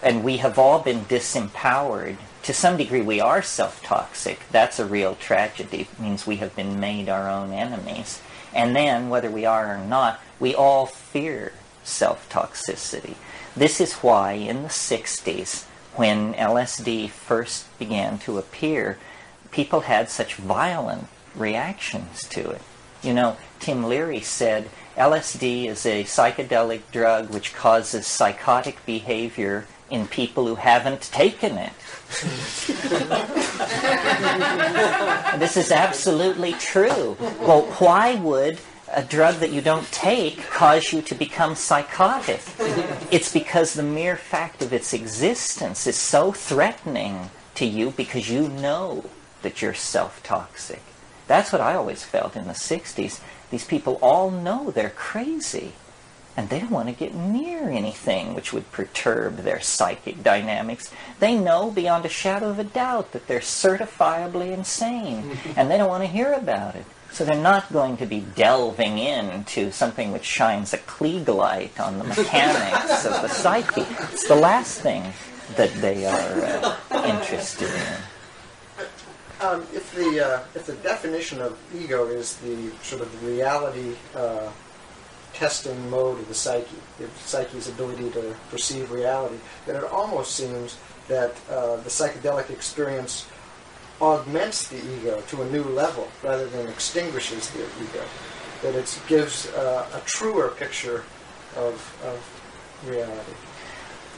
And we have all been disempowered. To some degree, we are self-toxic. That's a real tragedy. It means we have been made our own enemies. And then, whether we are or not, we all fear self-toxicity. This is why in the 60s, when LSD first began to appear, people had such violent reactions to it. Tim Leary said, LSD is a psychedelic drug which causes psychotic behavior in people who haven't taken it. This is absolutely true. Well, why would a drug that you don't take cause you to become psychotic? It's because the mere fact of its existence is so threatening to you because you know that you're self-toxic. That's what I always felt in the 60s. These people all know they're crazy, and they don't want to get near anything which would perturb their psychic dynamics. They know beyond a shadow of a doubt that they're certifiably insane, and they don't want to hear about it. So they're not going to be delving into something which shines a Klieg light on the mechanics of the psyche. It's the last thing that they are interested in. If the definition of ego is the sort of reality testing mode of the psyche's ability to perceive reality, then it almost seems that the psychedelic experience augments the ego to a new level rather than extinguishes the ego. That it gives a truer picture of reality.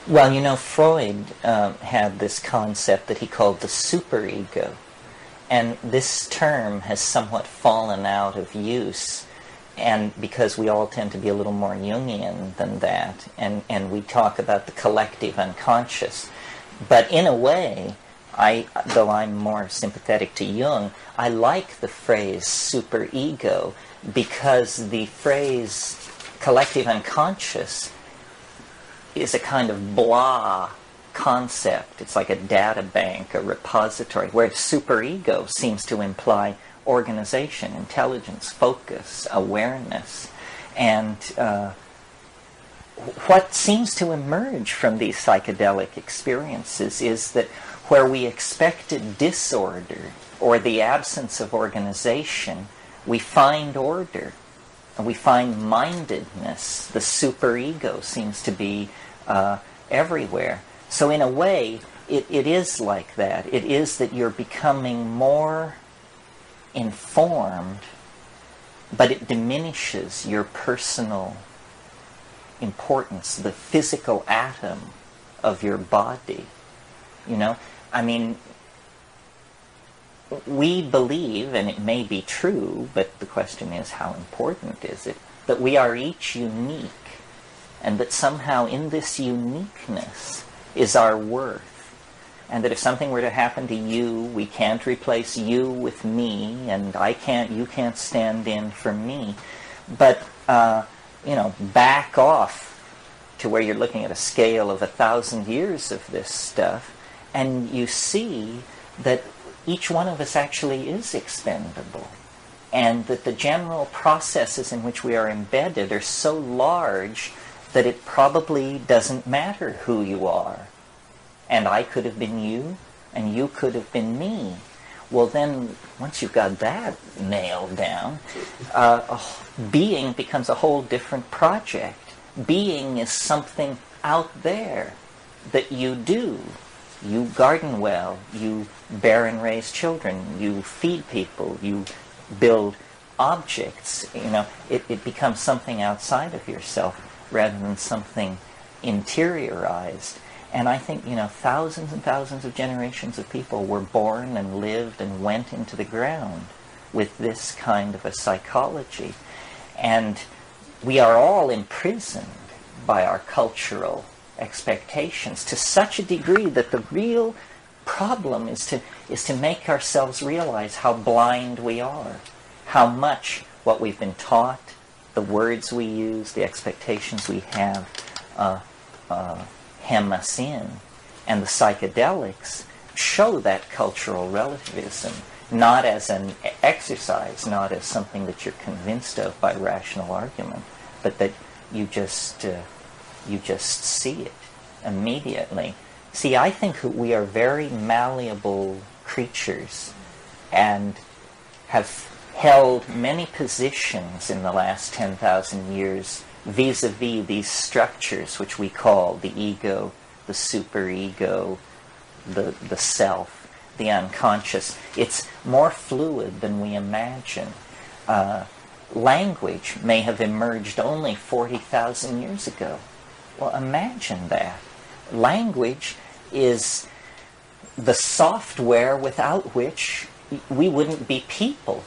Well, Freud had this concept that he called the superego. And this term has somewhat fallen out of use, and because we all tend to be a little more Jungian than that, and we talk about the collective unconscious. But in a way, though I'm more sympathetic to Jung, I like the phrase superego because the phrase collective unconscious is a kind of blah concept. It's like a data bank, a repository, where superego seems to imply organization, intelligence, focus, awareness. And what seems to emerge from these psychedelic experiences is that where we expected disorder or the absence of organization, we find order, and we find mindedness. The superego seems to be everywhere. So in a way, it is like that. It is that you're becoming more informed but it diminishes your personal importance, the physical atom of your body. You know, I mean, we believe, and it may be true, but the question is how important is it, that we are each unique, and that somehow in this uniqueness is our worth. And that if something were to happen to you, we can't replace you with me, and you can't stand in for me. But, you know, back off to where you're looking at a scale of 1,000 years of this stuff, and you see that each one of us actually is expendable. And that the general processes in which we are embedded are so large that it probably doesn't matter who you are. And I could have been you, and you could have been me. Well then, once you've got that nailed down, being becomes a whole different project. Being is something out there that you do. You garden well, you bear and raise children, you feed people, you build objects. You know, it becomes something outside of yourself rather than something interiorized. And I think, you know, thousands and thousands of generations of people were born and lived and went into the ground with this kind of a psychology. And we are all imprisoned by our cultural expectations to such a degree that the real problem is to make ourselves realize how blind we are, how much what we've been taught, the words we use, the expectations we have, hem us in. And the psychedelics show that cultural relativism, not as an exercise, not as something that you're convinced of by rational argument, but that you just see it immediately. See, I think that we are very malleable creatures and have held many positions in the last 10,000 years vis-a-vis these structures which we call the ego, the superego, the self, the unconscious. It's more fluid than we imagine. Language may have emerged only 40,000 years ago. Well, imagine that. Language is the software without which we wouldn't be people.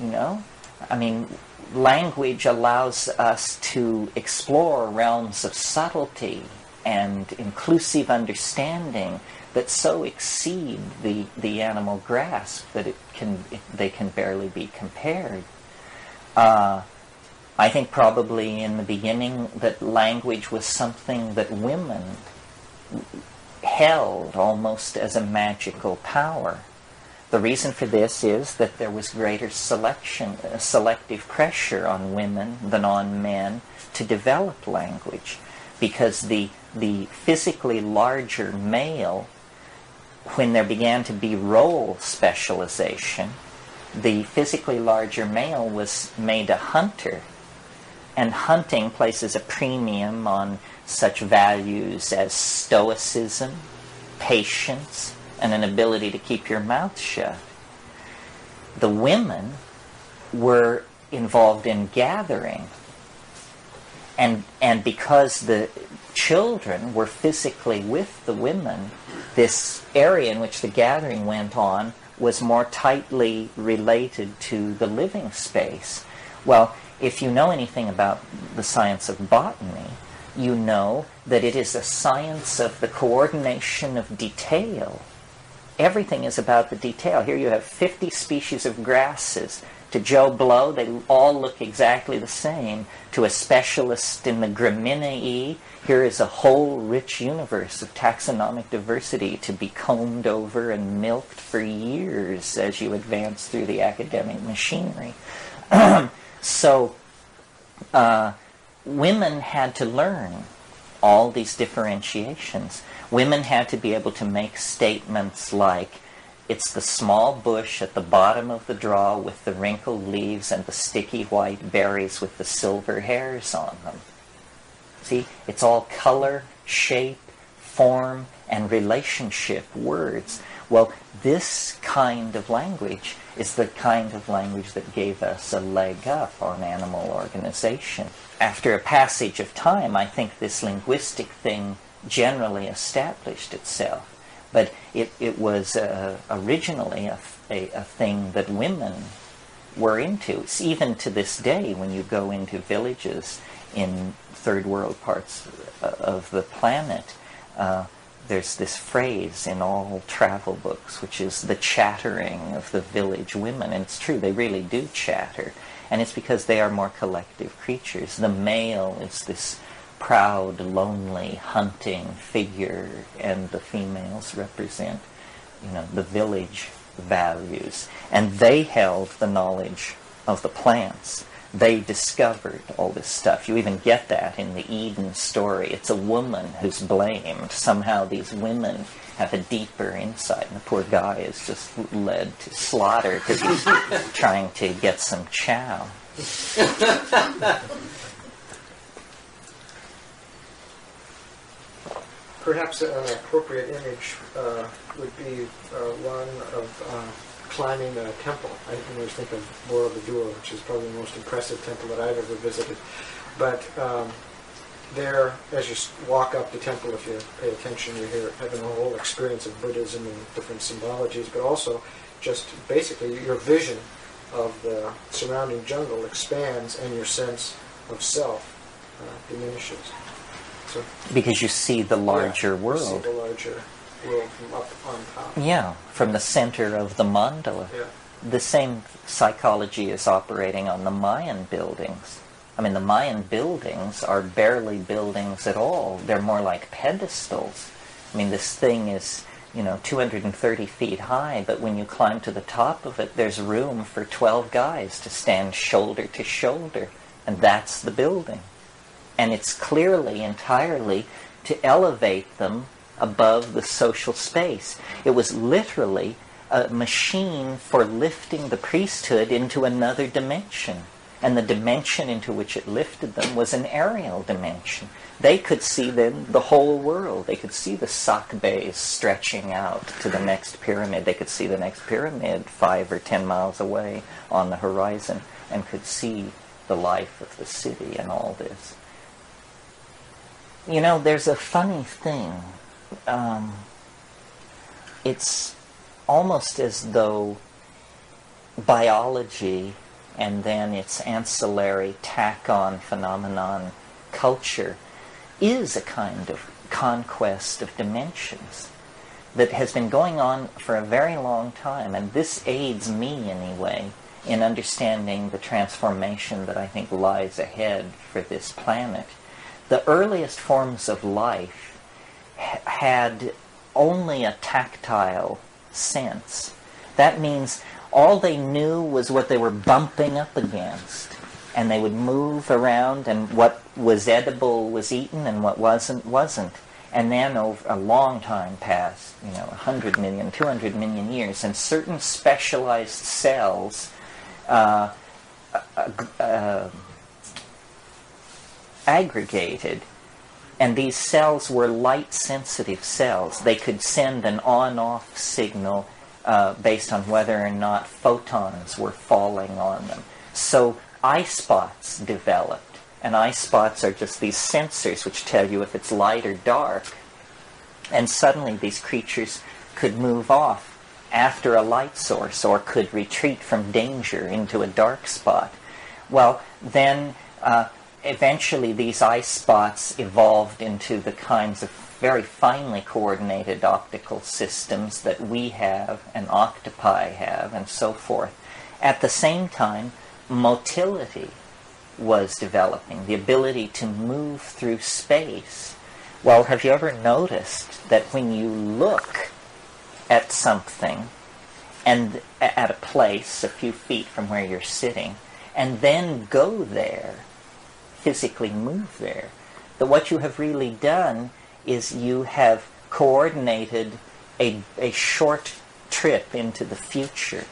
You know? I mean, language allows us to explore realms of subtlety and inclusive understanding that so exceed the animal grasp that they can barely be compared. I think probably in the beginning that language was something that women held almost as a magical power. The reason for this is that there was greater selective pressure on women than on men to develop language, because the physically larger male, when there began to be role specialization, the physically larger male was made a hunter, and hunting places a premium on such values as stoicism, patience, and an ability to keep your mouth shut. The women were involved in gathering, and because the children were physically with the women, this area in which the gathering went on was more tightly related to the living space. Well, if you know anything about the science of botany, you know that it is a science of the coordination of detail. Everything is about the detail. Here you have 50 species of grasses. To Joe Blow, they all look exactly the same. To a specialist in the Gramineae, here is a whole rich universe of taxonomic diversity to be combed over and milked for years as you advance through the academic machinery. So, women had to learn all these differentiations. Women had to be able to make statements like, it's the small bush at the bottom of the draw with the wrinkled leaves and the sticky white berries with the silver hairs on them. See, it's all color, shape, form, and relationship words. Well, this kind of language is the kind of language that gave us a leg up on animal organization. After a passage of time, I think this linguistic thing generally established itself. But it was originally a thing that women were into. It's even to this day, when you go into villages in third world parts of the planet, there's this phrase in all travel books, which is the chattering of the village women. And it's true, they really do chatter. And it's because they are more collective creatures. The male is this proud, lonely, hunting figure, and the females represent, the village values. And they held the knowledge of the plants. They discovered all this stuff. You even get that in the Eden story. It's a woman who's blamed. Somehow these women have a deeper insight, and the poor guy is just led to slaughter because he's trying to get some chow. Perhaps an appropriate image would be one of climbing a temple. I always think of Borobudur, which is probably the most impressive temple that I've ever visited. But there, as you walk up the temple, if you pay attention, you're having a whole experience of Buddhism and different symbologies, but also just basically your vision of the surrounding jungle expands and your sense of self diminishes. So, because you see the larger world. You see the larger world from up on top. Yeah, from the center of the mandala. Yeah. The same psychology is operating on the Mayan buildings. I mean, the Mayan buildings are barely buildings at all. They're more like pedestals. I mean, this thing is, 230 feet high, but when you climb to the top of it, there's room for 12 guys to stand shoulder to shoulder, and that's the building. And it's clearly, entirely, to elevate them above the social space. It was literally a machine for lifting the priesthood into another dimension. And the dimension into which it lifted them was an aerial dimension. They could see then the whole world. They could see the Sakbes stretching out to the next pyramid. They could see the next pyramid 5 or 10 miles away on the horizon and could see the life of the city and all this. There's a funny thing. It's almost as though biology and then its ancillary tack-on phenomenon, culture, is a kind of conquest of dimensions that has been going on for a very long time. And this aids me, anyway, in understanding the transformation that I think lies ahead for this planet. The earliest forms of life had only a tactile sense. That means all they knew was what they were bumping up against. And they would move around, and what was edible was eaten, and what wasn't. And then over a long time passed, 100 million, 200 million years, and certain specialized cells aggregated, and these cells were light-sensitive cells. They could send an on-off signal based on whether or not photons were falling on them. So eye spots developed, and eye spots are just these sensors which tell you if it's light or dark. And suddenly these creatures could move off after a light source or could retreat from danger into a dark spot. Well, then eventually these eye spots evolved into the kinds of very finely coordinated optical systems that we have and octopi have and so forth. At the same time, motility was developing, the ability to move through space. Well, have you ever noticed that when you look at something and at a place a few feet from where you're sitting and then go there, physically move there, that what you have really done is you have coordinated a short trip into the future,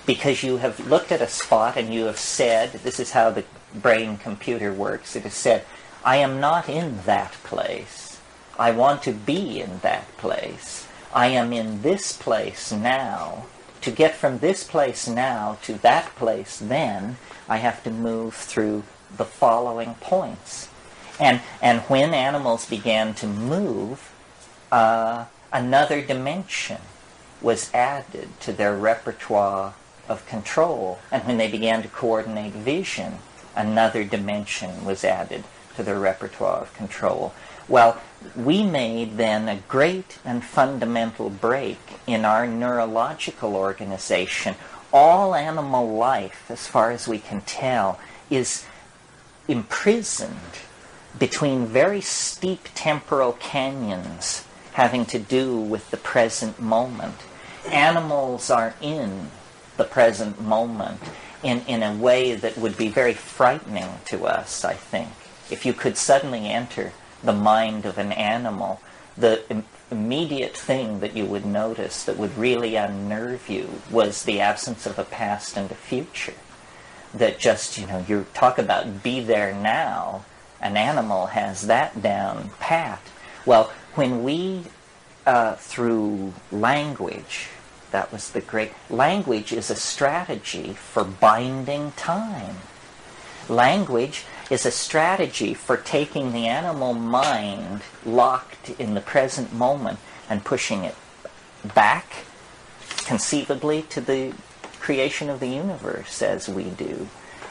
because you have looked at a spot and you have said, this is how the brain-computer works, it has said, I am not in that place. I want to be in that place. I am in this place now. To get from this place now to that place then, I have to move through the following points. And when animals began to move, another dimension was added to their repertoire of control. And when they began to coordinate vision, another dimension was added to their repertoire of control. Well, we made then a great and fundamental break in our neurological organization. All animal life, as far as we can tell, is imprisoned between very steep temporal canyons having to do with the present moment. Animals are in the present moment in a way that would be very frightening to us, I think. If you could suddenly enter the mind of an animal, the immediate thing that you would notice that would really unnerve you was the absence of a past and a future. That just, you talk about be there now, an animal has that down pat. Well, when we, through language, that was the great... Language is a strategy for binding time. Language is a strategy for taking the animal mind locked in the present moment and pushing it back, conceivably, to the creation of the universe as we do,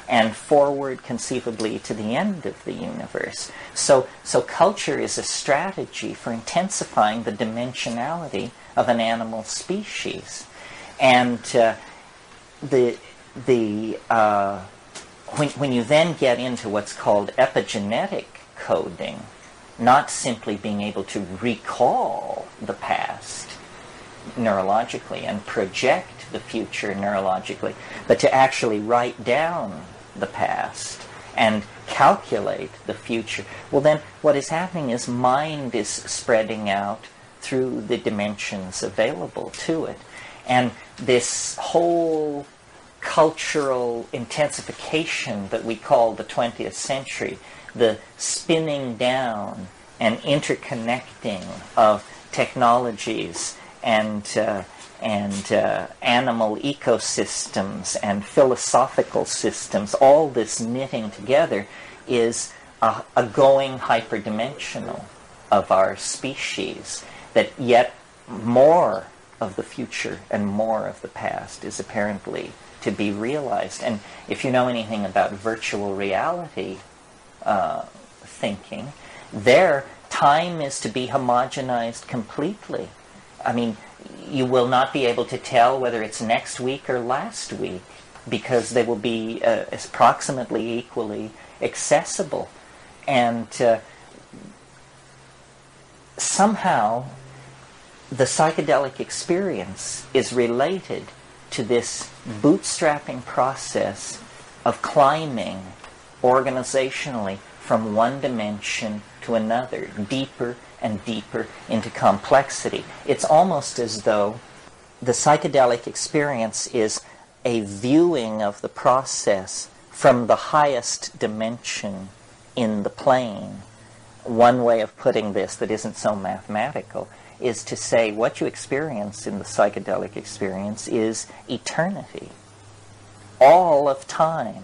and forward, conceivably, to the end of the universe. So culture is a strategy for intensifying the dimensionality of an animal species. And when you then get into what's called epigenetic coding, not simply being able to recall the past neurologically and project the future neurologically, but to actually write down the past and calculate the future, well then what is happening is mind is spreading out through the dimensions available to it. And this whole cultural intensification that we call the 20th century, the spinning down and interconnecting of technologies and animal ecosystems and philosophical systems, all this knitting together is a going hyperdimensional of our species, that yet more of the future and more of the past is apparently to be realized. And if you know anything about virtual reality thinking, there time is to be homogenized completely. I mean, you will not be able to tell whether it's next week or last week, because they will be approximately equally accessible. And somehow the psychedelic experience is related to this bootstrapping process of climbing organizationally from one dimension to another, deeper and deeper into complexity. It's almost as though the psychedelic experience is a viewing of the process from the highest dimension in the plane. One way of putting this that isn't so mathematical is to say what you experience in the psychedelic experience is eternity. All of time.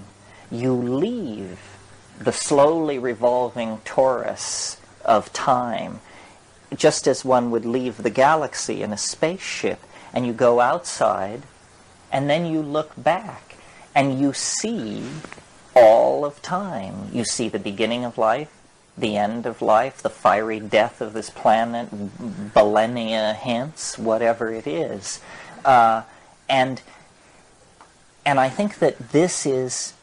You leave the slowly revolving torus of time, just as one would leave the galaxy in a spaceship, and you go outside, and then you look back, and you see all of time. You see the beginning of life, the end of life, the fiery death of this planet, millennia hence, whatever it is. And I think that this is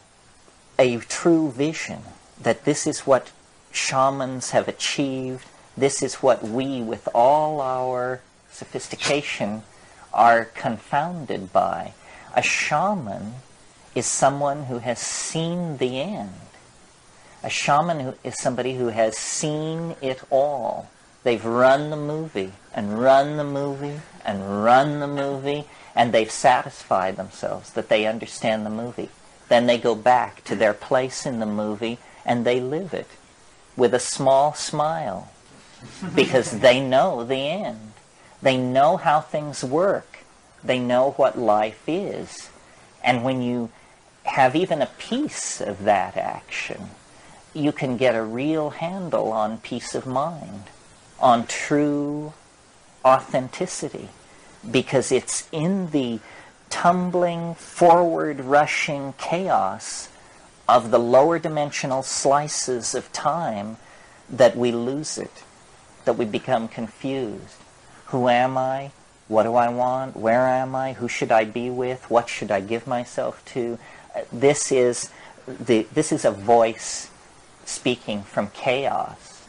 a true vision, that this is what shamans have achieved. This is what we, with all our sophistication, are confounded by. A shaman is someone who has seen the end. A shaman is somebody who has seen it all. They've run the movie, and run the movie, and run the movie, and they've satisfied themselves that they understand the movie. Then they go back to their place in the movie, and they live it with a small smile, because they know the end. They know how things work. They know what life is. And when you have even a piece of that action, you can get a real handle on peace of mind, on true authenticity, because it's in the tumbling, forward-rushing chaos of the lower dimensional slices of time that we lose it, that we become confused. Who am I? What do I want? Where am I? Who should I be with? What should I give myself to? This is a voice speaking from chaos.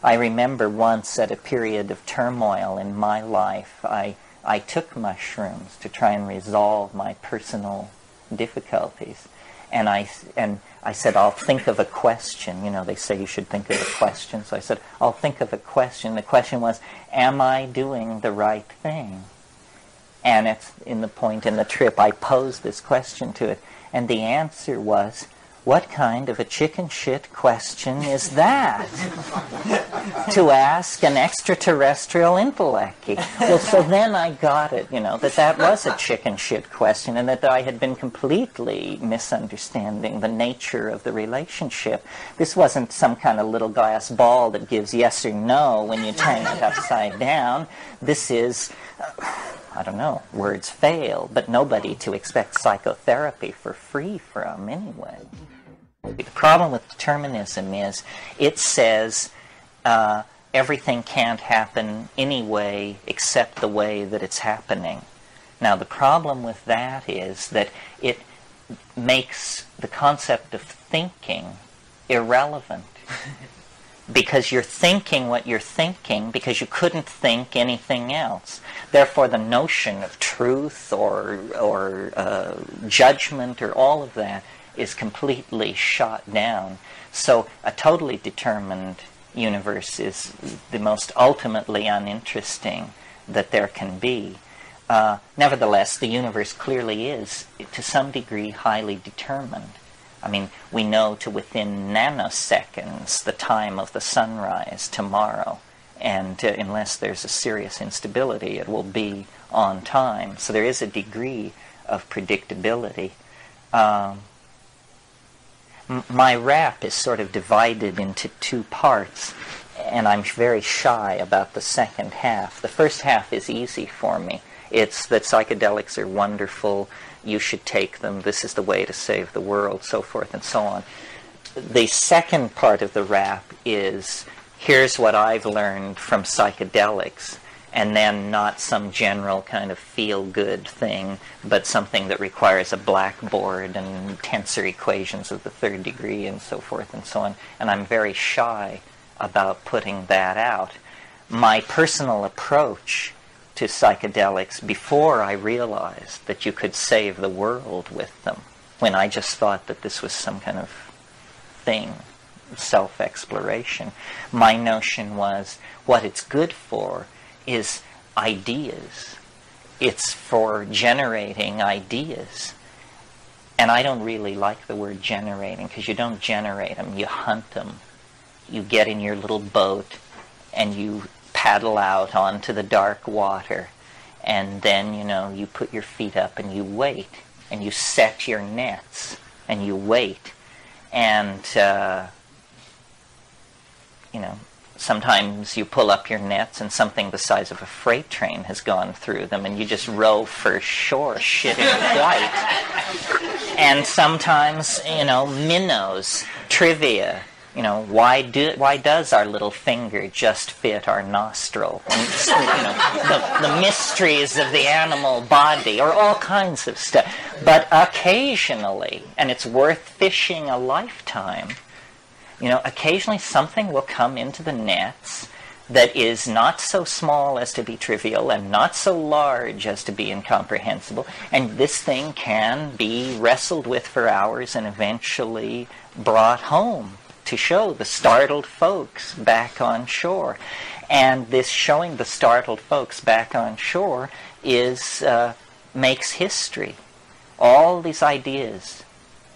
I remember once at a period of turmoil in my life, I took mushrooms to try and resolve my personal difficulties. And I said, I'll think of a question. You know, they say you should think of a question. So I said, I'll think of a question. The question was, am I doing the right thing? And it's in the point in the trip, I posed this question to it. And the answer was, what kind of a chicken shit question is that to ask an extraterrestrial intellect? Well, so then I got it, you know, that was a chicken shit question, and that I had been completely misunderstanding the nature of the relationship. This wasn't some kind of little glass ball that gives yes or no when you turn it upside down. This is... I don't know, words fail, but nobody to expect psychotherapy for free from anyway. The problem with determinism is it says everything can't happen anyway except the way that it's happening. Now the problem with that is that it makes the concept of thinking irrelevant. Because you're thinking what you're thinking because you couldn't think anything else. Therefore, the notion of truth or judgment or all of that is completely shot down. So a totally determined universe is the most ultimately uninteresting that there can be. Nevertheless, the universe clearly is, to some degree, highly determined. I mean, we know to within nanoseconds the time of the sunrise tomorrow, and unless there's a serious instability, it will be on time. So there is a degree of predictability. My rap is sort of divided into two parts, and I'm very shy about the second half. The first half is easy for me. It's that psychedelics are wonderful, you should take them, this is the way to save the world, so forth and so on. The second part of the rap is, here's what I've learned from psychedelics, and then not some general kind of feel-good thing, but something that requires a blackboard and tensor equations of the third degree and so forth and so on. And I'm very shy about putting that out. My personal approach to psychedelics before I realized that you could save the world with them, when I just thought that this was some kind of thing, self-exploration. My notion was what it's good for is ideas. It's for generating ideas. And I don't really like the word generating, because you don't generate them, you hunt them. You get in your little boat and you paddle out onto the dark water, and then, you know, you put your feet up and you wait, and you set your nets and you wait, and you know, sometimes you pull up your nets and something the size of a freight train has gone through them, and you just row for shore, shit in flight. And sometimes, you know, minnows, trivia. You know, why does our little finger just fit our nostril? And, you know, the mysteries of the animal body, or all kinds of stuff. But occasionally, and it's worth fishing a lifetime, you know, occasionally something will come into the nets that is not so small as to be trivial and not so large as to be incomprehensible, and this thing can be wrestled with for hours and eventually brought home to show the startled folks back on shore. And this showing the startled folks back on shore is makes history. All these ideas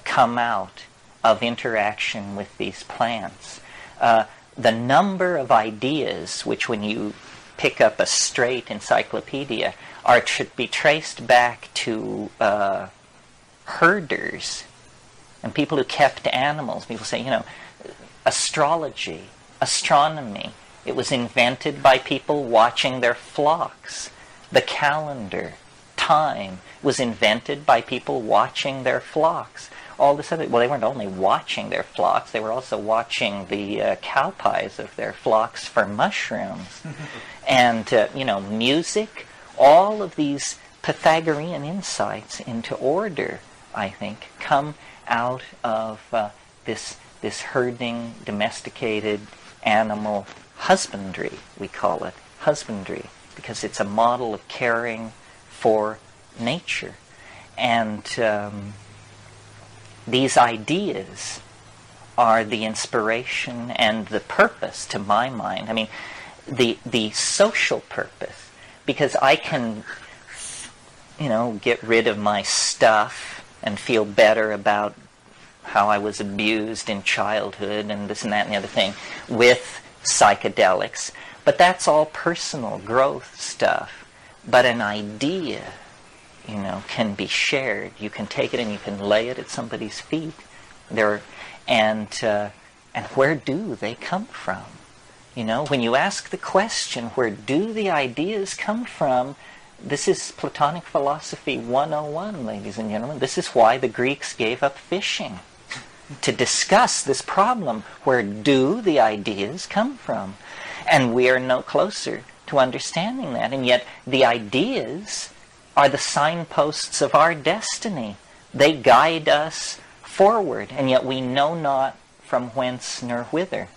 come out of interaction with these plants. The number of ideas which, when you pick up a straight encyclopedia are to be traced back to herders and people who kept animals. People say, astrology, astronomy, it was invented by people watching their flocks. The calendar, time, was invented by people watching their flocks. All this other, well, they weren't only watching their flocks, they were also watching the cow pies of their flocks for mushrooms. And, music, all of these Pythagorean insights into order, I think, come out of this herding, domesticated animal husbandry, we call it husbandry, because it's a model of caring for nature. And these ideas are the inspiration and the purpose, to my mind. I mean, the social purpose, because I can, get rid of my stuff and feel better about how I was abused in childhood and this and that and the other thing with psychedelics. But that's all personal growth stuff. But an idea, can be shared. You can take it and you can lay it at somebody's feet. And where do they come from? When you ask the question, where do the ideas come from? This is Platonic Philosophy 101, ladies and gentlemen. This is why the Greeks gave up fishing, to discuss this problem. Where do the ideas come from? And we are no closer to understanding that. And yet the ideas are the signposts of our destiny. They guide us forward, and yet we know not from whence nor whither.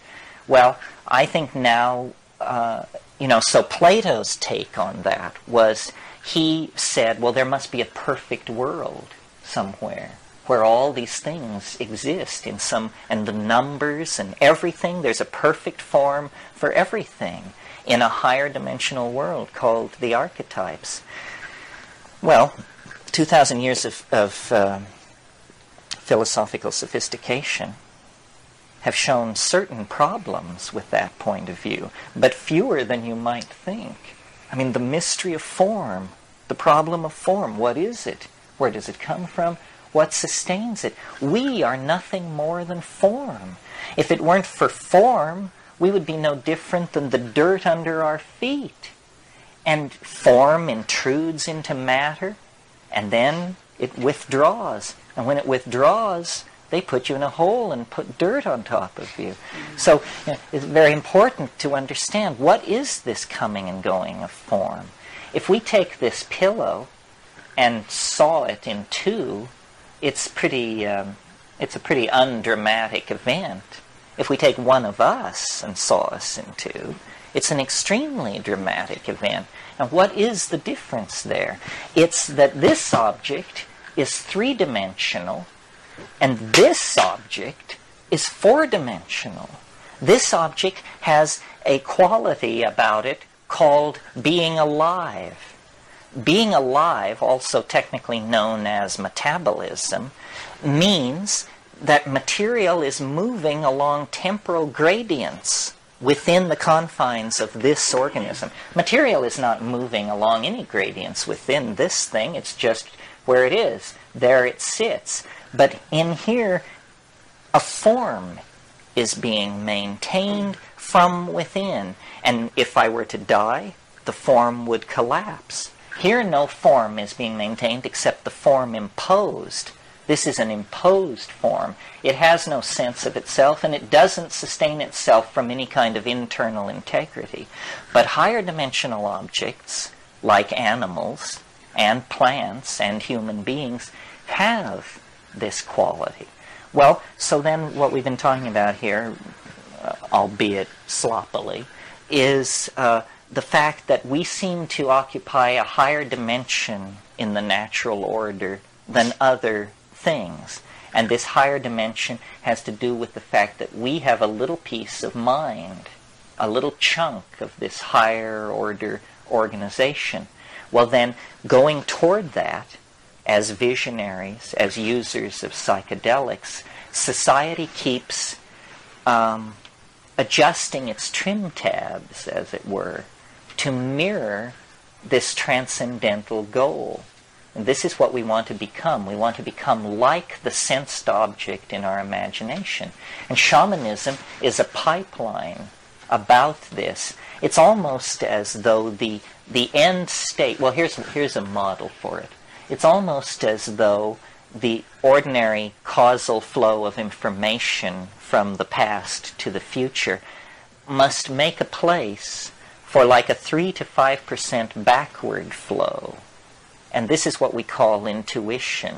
Well, I think now, so Plato's take on that was, he said, well, there must be a perfect world somewhere where all these things exist and the numbers and everything, there's a perfect form for everything in a higher dimensional world called the archetypes. Well, 2,000 years of philosophical sophistication have shown certain problems with that point of view, but fewer than you might think. I mean, the mystery of form, the problem of form, what is it? Where does it come from? What sustains it? We are nothing more than form. If it weren't for form, we would be no different than the dirt under our feet. And form intrudes into matter, and then it withdraws. And when it withdraws, they put you in a hole and put dirt on top of you. So it's very important to understand, what is this coming and going of form? If we take this pillow and saw it in two, it's a pretty undramatic event. If we take one of us and saw us in two, it's an extremely dramatic event. And what is the difference there? It's that this object is three-dimensional, and this object is four-dimensional. This object has a quality about it called being alive. Being alive, also technically known as metabolism, means that material is moving along temporal gradients within the confines of this organism. Material is not moving along any gradients within this thing. It's just where it is. There it sits. But in here, a form is being maintained from within. And if I were to die, the form would collapse. Here, no form is being maintained except the form imposed. This is an imposed form. It has no sense of itself, and it doesn't sustain itself from any kind of internal integrity. But higher dimensional objects, like animals and plants and human beings, have this quality. Well, so then what we've been talking about here, albeit sloppily, is the fact that we seem to occupy a higher dimension in the natural order than other things. And this higher dimension has to do with the fact that we have a little piece of mind, a little chunk of this higher order organization. Well then, going toward that, as visionaries, as users of psychedelics, society keeps adjusting its trim tabs, as it were, to mirror this transcendental goal. And this is what we want to become. We want to become like the sensed object in our imagination. And shamanism is a pipeline about this. It's almost as though the end state, well, here's a model for it. It's almost as though the ordinary causal flow of information from the past to the future must make a place for like a 3 to 5% backward flow. And this is what we call intuition.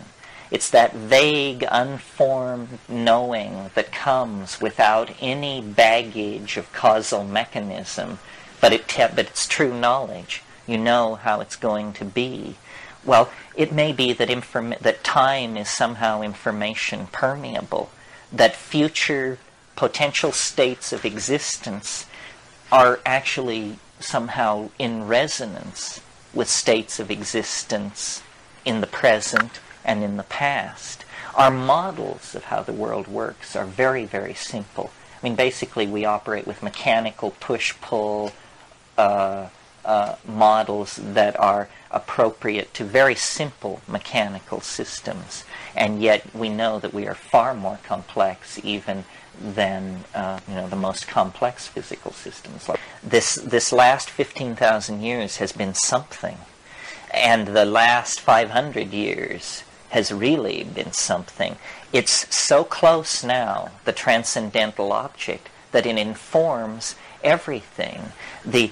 It's that vague, unformed knowing that comes without any baggage of causal mechanism, but it's true knowledge. You know how it's going to be. Well, it may be that that time is somehow information permeable, that future potential states of existence are actually somehow in resonance with states of existence in the present and in the past. Our models of how the world works are very, very simple. I mean, basically we operate with mechanical push-pull models that are appropriate to very simple mechanical systems, and yet we know that we are far more complex even than the most complex physical systems. This last 15,000 years has been something, and the last 500 years has really been something. It's so close now, the transcendental object, that it informs everything. The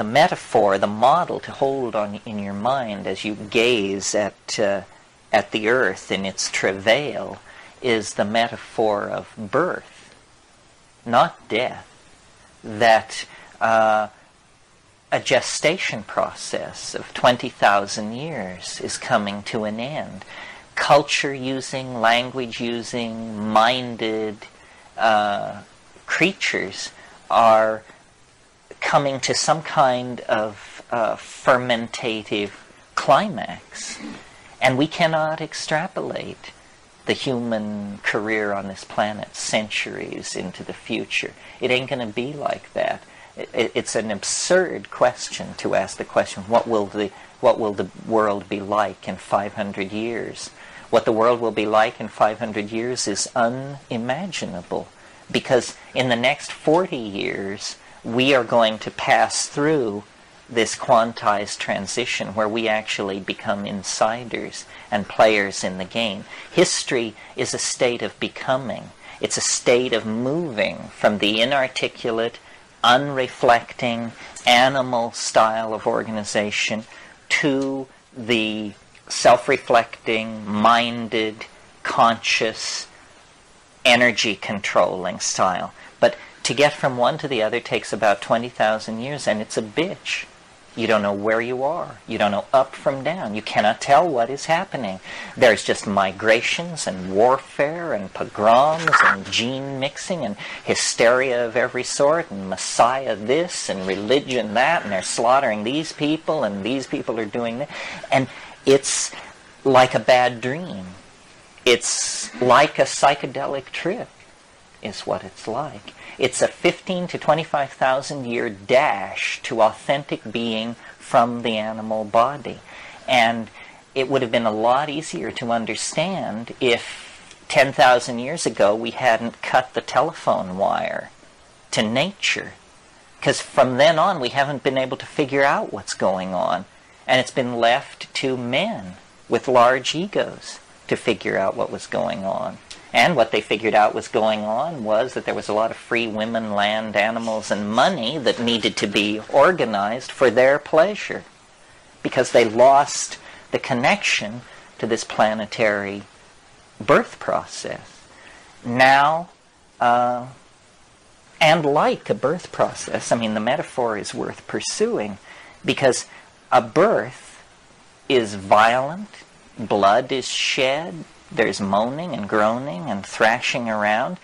metaphor, the model to hold on in your mind as you gaze at the earth in its travail is the metaphor of birth, not death. That a gestation process of 20,000 years is coming to an end. Culture using, language using, minded creatures are coming to some kind of fermentative climax. And we cannot extrapolate the human career on this planet centuries into the future. It ain't going to be like that. It's an absurd question to ask the question, what will the world be like in 500 years? What the world will be like in 500 years is unimaginable, because in the next 40 years, we are going to pass through this quantized transition where we actually become insiders and players in the game. History is a state of becoming. It's a state of moving from the inarticulate, unreflecting, animal style of organization to the self-reflecting, minded, conscious, energy-controlling style. But to get from one to the other takes about 20,000 years, and it's a bitch. You don't know where you are. You don't know up from down. You cannot tell what is happening. There's just migrations and warfare and pogroms and gene mixing and hysteria of every sort and Messiah this and religion that, and they're slaughtering these people and these people are doing that. And it's like a bad dream. It's like a psychedelic trip is what it's like. It's a 15 to 25,000 year dash to authentic being from the animal body. And it would have been a lot easier to understand if 10,000 years ago we hadn't cut the telephone wire to nature. Because from then on we haven't been able to figure out what's going on. And it's been left to men with large egos to figure out what was going on. And what they figured out was going on was that there was a lot of free women, land, animals, and money that needed to be organized for their pleasure, because they lost the connection to this planetary birth process. Now, and like a birth process, I mean, the metaphor is worth pursuing, because a birth is violent, blood is shed, there's moaning and groaning and thrashing around,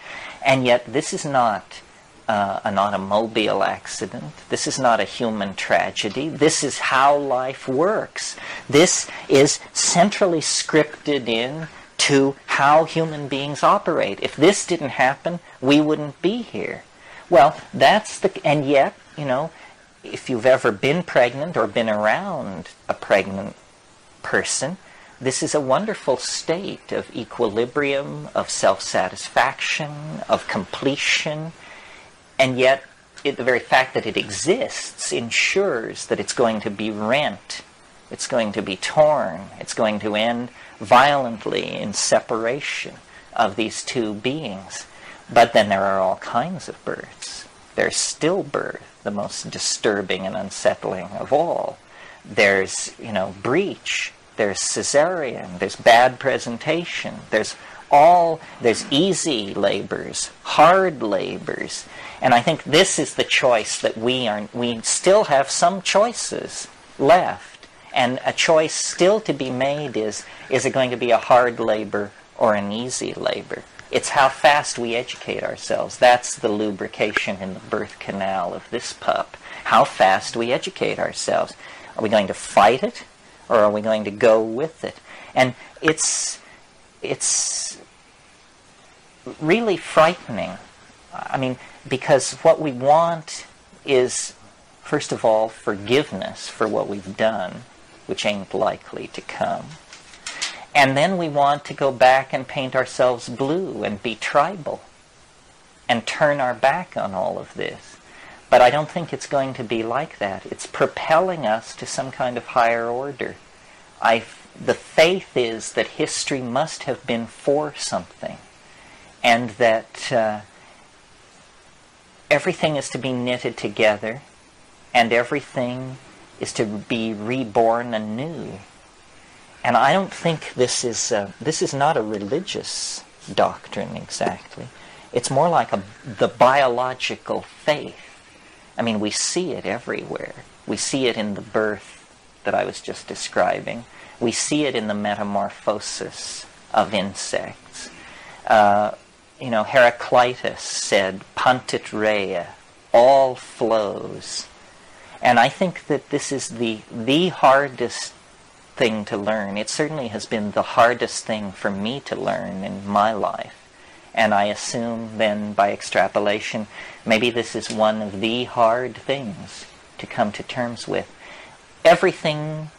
and yet this is not an automobile accident. This is not a human tragedy. This is how life works. This is centrally scripted in to how human beings operate. If this didn't happen, we wouldn't be here. Well, and yet, if you've ever been pregnant or been around a pregnant person, this is a wonderful state of equilibrium, of self-satisfaction, of completion, and yet the very fact that it exists ensures that it's going to be rent, it's going to be torn, it's going to end violently in separation of these two beings. But then there are all kinds of births. There's stillbirth, the most disturbing and unsettling of all. There's, breech. There's cesarean. There's bad presentation. There's easy labors, hard labors. And I think this is the choice that we still have some choices left. And a choice still to be made is it going to be a hard labor or an easy labor? It's how fast we educate ourselves. That's the lubrication in the birth canal of this pup. How fast we educate ourselves. Are we going to fight it, or are we going to go with it? And it's really frightening. I mean, because what we want is, first of all, forgiveness for what we've done, which ain't likely to come. And then we want to go back and paint ourselves blue and be tribal and turn our back on all of this. But I don't think it's going to be like that. It's propelling us to some kind of higher order. The faith is that history must have been for something, and that everything is to be knitted together, and everything is to be reborn anew. And I don't think this is not a religious doctrine exactly. It's more like the biological faith. I mean, we see it everywhere. We see it in the birth that I was just describing. We see it in the metamorphosis of insects. Heraclitus said, "Puntit rea," all flows. And I think that this is the hardest thing to learn. It certainly has been the hardest thing for me to learn in my life. And I assume then, by extrapolation, maybe this is one of the hard things to come to terms with. Everything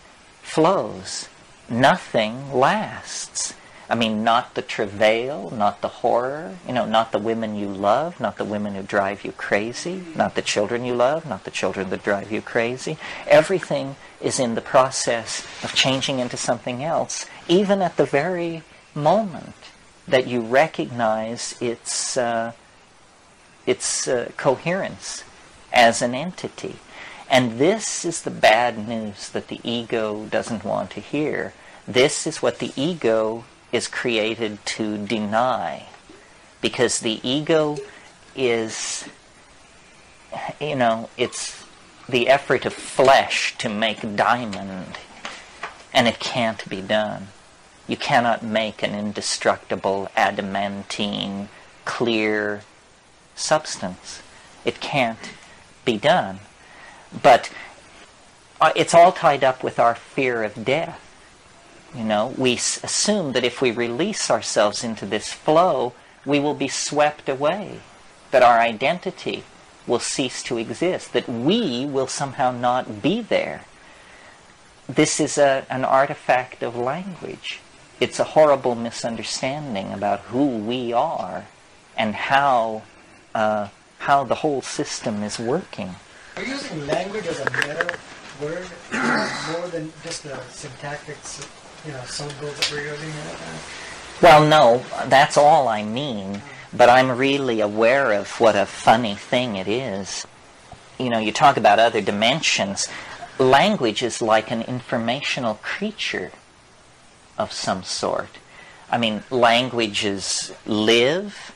flows. Nothing lasts. I mean, not the travail, not the horror, not the women you love, not the women who drive you crazy, not the children you love, not the children that drive you crazy. Everything is in the process of changing into something else, even at the very moment that you recognize its coherence as an entity. And this is the bad news that the ego doesn't want to hear. This is what the ego is created to deny, because the ego is, it's the effort of flesh to make diamond, and it can't be done. You cannot make an indestructible, adamantine, clear substance. It can't be done. But it's all tied up with our fear of death. We assume that if we release ourselves into this flow, we will be swept away, that our identity will cease to exist, that we will somehow not be there. This is an artifact of language. It's a horrible misunderstanding about who we are and how the whole system is working. Are you using language as a meta word more than just the syntactic symbols that we're using? Well, no, that's all I mean. But I'm really aware of what a funny thing it is. You talk about other dimensions. Language is like an informational creature of some sort. I mean, languages live,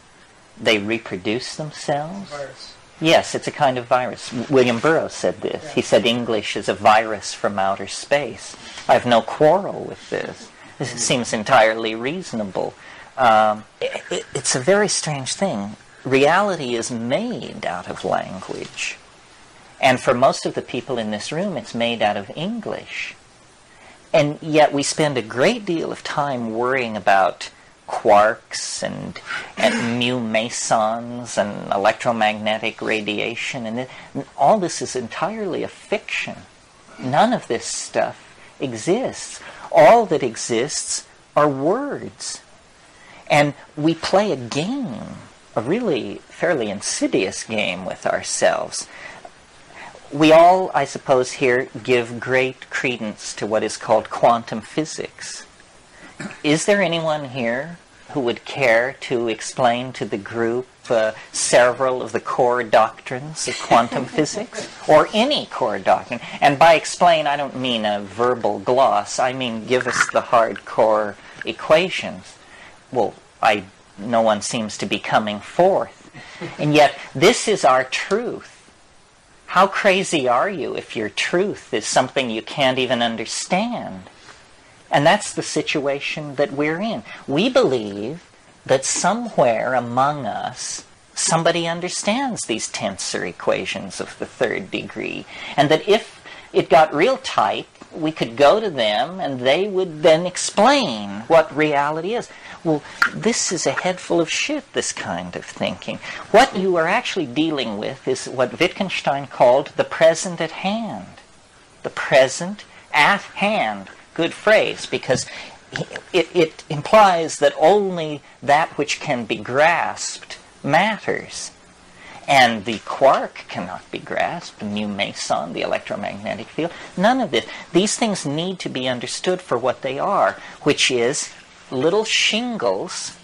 they reproduce themselves. Virus. Yes, it's a kind of virus. William Burroughs said this. Yeah. He said English is a virus from outer space. I have no quarrel with this. This seems entirely reasonable. It's a very strange thing. Reality is made out of language. And for most of the people in this room, it's made out of English. And yet we spend a great deal of time worrying about quarks and mu mesons and electromagnetic radiation, and all this is entirely a fiction. None of this stuff exists. All that exists are words. And we play a game, a really fairly insidious game with ourselves. We all, I suppose, here give great credence to what is called quantum physics. Is there anyone here who would care to explain to the group several of the core doctrines of quantum physics? Or any core doctrine? And by explain, I don't mean a verbal gloss. I mean give us the hardcore equations. Well, no one seems to be coming forth. And yet, this is our truth. How crazy are you if your truth is something you can't even understand? And that's the situation that we're in. We believe that somewhere among us, somebody understands these tensor equations of the third degree, and that if it got real tight, we could go to them and they would then explain what reality is. Well, this is a head full of shit, this kind of thinking. What you are actually dealing with is what Wittgenstein called the present at hand. The present at hand. Good phrase, because it implies that only that which can be grasped matters. And the quark cannot be grasped, the mu meson, the electromagnetic field, none of this. These things need to be understood for what they are, which is little shingles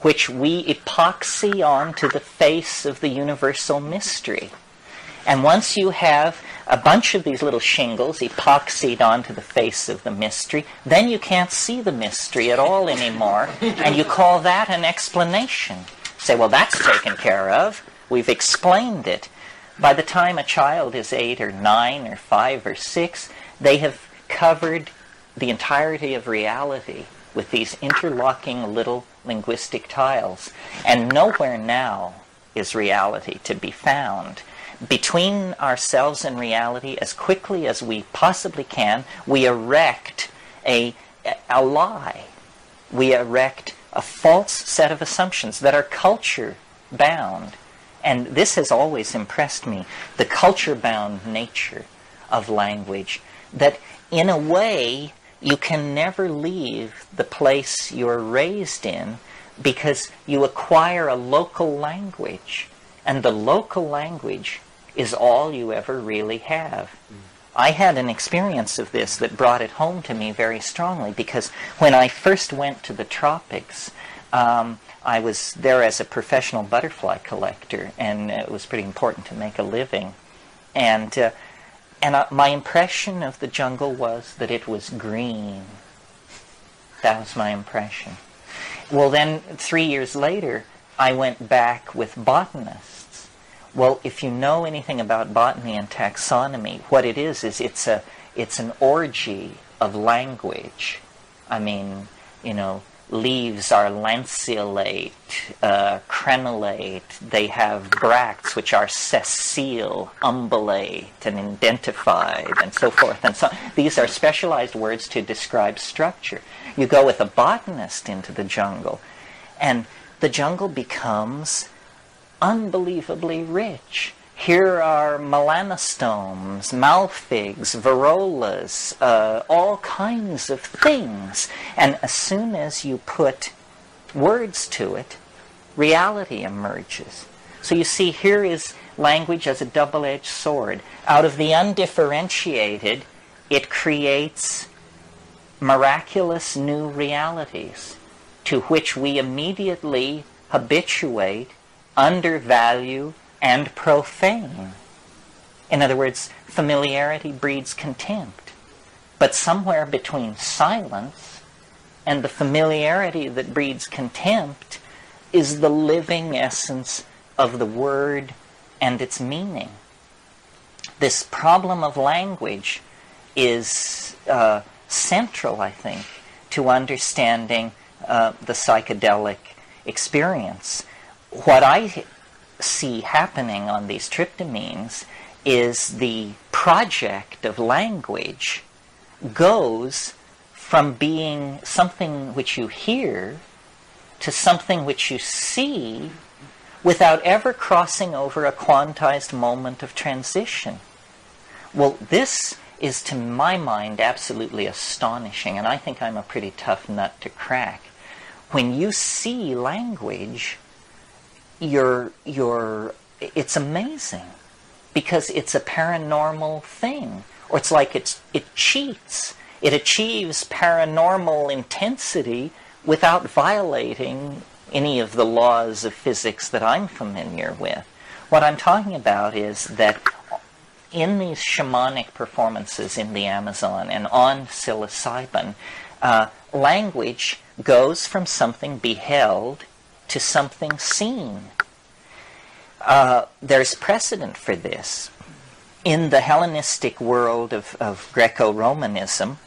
which we epoxy onto the face of the universal mystery. And once you have a bunch of these little shingles epoxied onto the face of the mystery, then you can't see the mystery at all anymore, and you call that an explanation. Say, well, that's taken care of. We've explained it. By the time a child is 8 or 9 or 5 or 6, they have covered the entirety of reality with these interlocking little linguistic tiles. And nowhere now is reality to be found. Between ourselves and reality, as quickly as we possibly can, we erect a lie. We erect a false set of assumptions that are culture-bound. And this has always impressed me, the culture-bound nature of language, that in a way you can never leave the place you're raised in because you acquire a local language. And the local language is all you ever really have. I had an experience of this that brought it home to me very strongly, because when I first went to the tropics, I was there as a professional butterfly collector, and it was pretty important to make a living. And my impression of the jungle was that it was green. That was my impression. Well, then 3 years later, I went back with botanists. Well, if you know anything about botany and taxonomy, what it is it's an orgy of language. I mean, leaves are lanceolate, crenellate. They have bracts, which are sessile, umbellate, and indentified, and so forth. And so these are specialized words to describe structure. You go with a botanist into the jungle, and the jungle becomes unbelievably rich. Here are melanostomes, malfigs, varrolas, all kinds of things. And as soon as you put words to it, reality emerges. So you see, here is language as a double-edged sword. Out of the undifferentiated, it creates miraculous new realities to which we immediately habituate, undervalue, and profane. In other words, familiarity breeds contempt. But somewhere between silence and the familiarity that breeds contempt is the living essence of the word and its meaning. This problem of language is central, I think, to understanding the psychedelic experience. What I see happening on these tryptamines is the project of language goes from being something which you hear to something which you see without ever crossing over a quantized moment of transition. Well, this is, to my mind, absolutely astonishing, and I think I'm a pretty tough nut to crack. When you see language, it's amazing, because it's a paranormal thing, or it's like it cheats. It achieves paranormal intensity without violating any of the laws of physics that I'm familiar with. What I'm talking about is that in these shamanic performances in the Amazon and on psilocybin, language goes from something beheld to something seen. There's precedent for this. In the Hellenistic world of Greco-Romanism,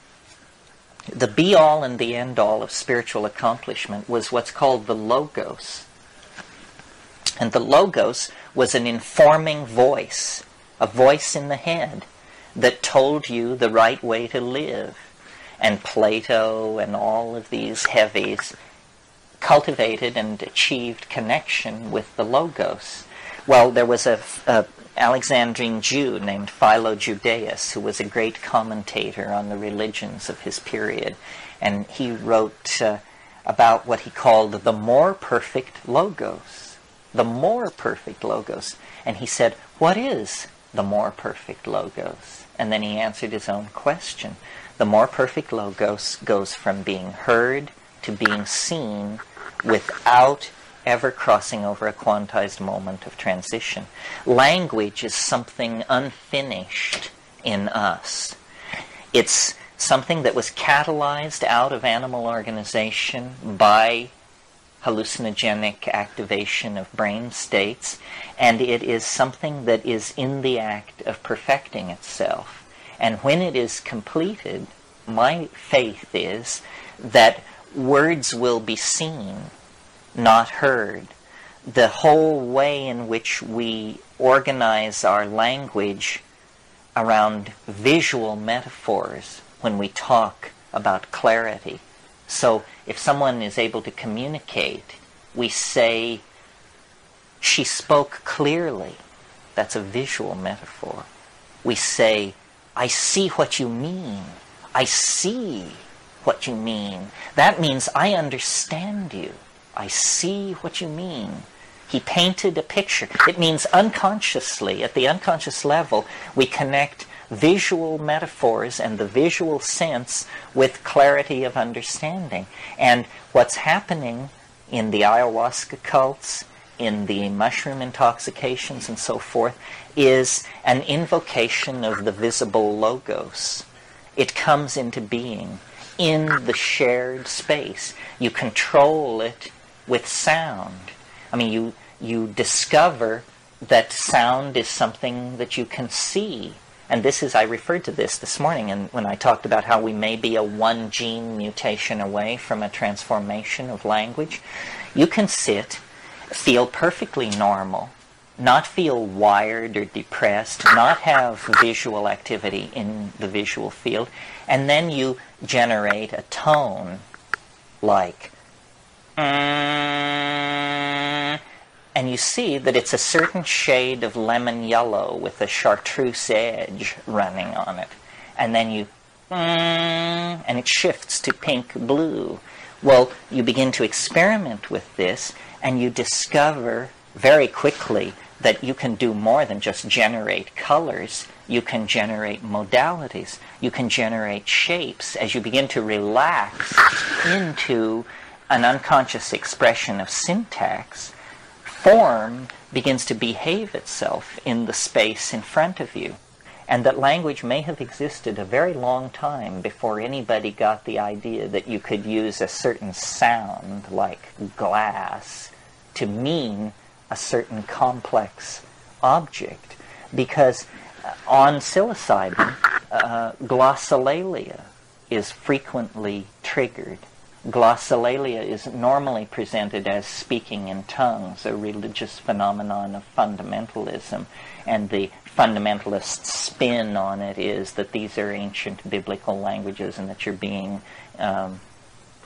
the be-all and the end-all of spiritual accomplishment was what's called the logos. And the logos was an informing voice, a voice in the head that told you the right way to live. And Plato and all of these heavies cultivated and achieved connection with the logos. Well, there was a Alexandrine Jew named Philo Judaeus, who was a great commentator on the religions of his period, and he wrote about what he called the more perfect logos. The more perfect logos. And he said, what is the more perfect logos? And then he answered his own question. The more perfect logos goes from being heard to being seen without ever crossing over a quantized moment of transition. Language is something unfinished in us. It's something that was catalyzed out of animal organization by hallucinogenic activation of brain states, and it is something that is in the act of perfecting itself. And when it is completed, my faith is that words will be seen, not heard. The whole way in which we organize our language around visual metaphors when we talk about clarity. So if someone is able to communicate, we say, she spoke clearly. That's a visual metaphor. We say, I see what you mean. I see what you mean. That means I understand you. I see what you mean. He painted a picture. It means unconsciously, at the unconscious level, we connect visual metaphors and the visual sense with clarity of understanding. And what's happening in the ayahuasca cults, in the mushroom intoxications and so forth, is an invocation of the visible logos. It comes into being in the shared space. You control it with sound. I mean, you discover that sound is something that you can see. And this is, I referred to this morning and when I talked about how we may be a one gene mutation away from a transformation of language. You can sit, feel perfectly normal, not feel wired or depressed, not have visual activity in the visual field, and then you generate a tone like and you see that it's a certain shade of lemon yellow with a chartreuse edge running on it. And then you and it shifts to pink blue. Well, you begin to experiment with this and you discover very quickly that you can do more than just generate colors. You can generate modalities. You can generate shapes. As you begin to relax into an unconscious expression of syntax, form begins to behave itself in the space in front of you. And that language may have existed a very long time before anybody got the idea that you could use a certain sound, like glass, to mean a certain complex object. Because on psilocybin, glossolalia is frequently triggered. glossolalia is normally presented as speaking in tongues, a religious phenomenon of fundamentalism, and the fundamentalist spin on it is that these are ancient biblical languages and that you're being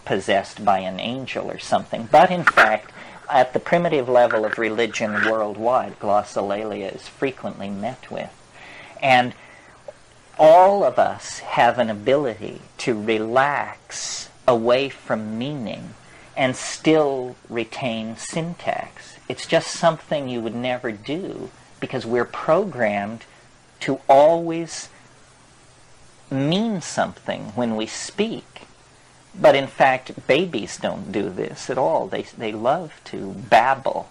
possessed by an angel or something. But in fact, at the primitive level of religion worldwide, glossolalia is frequently met with. And all of us have an ability to relax away from meaning and still retain syntax. It's just something you would never do because we're programmed to always mean something when we speak. But in fact, babies don't do this at all. They love to babble,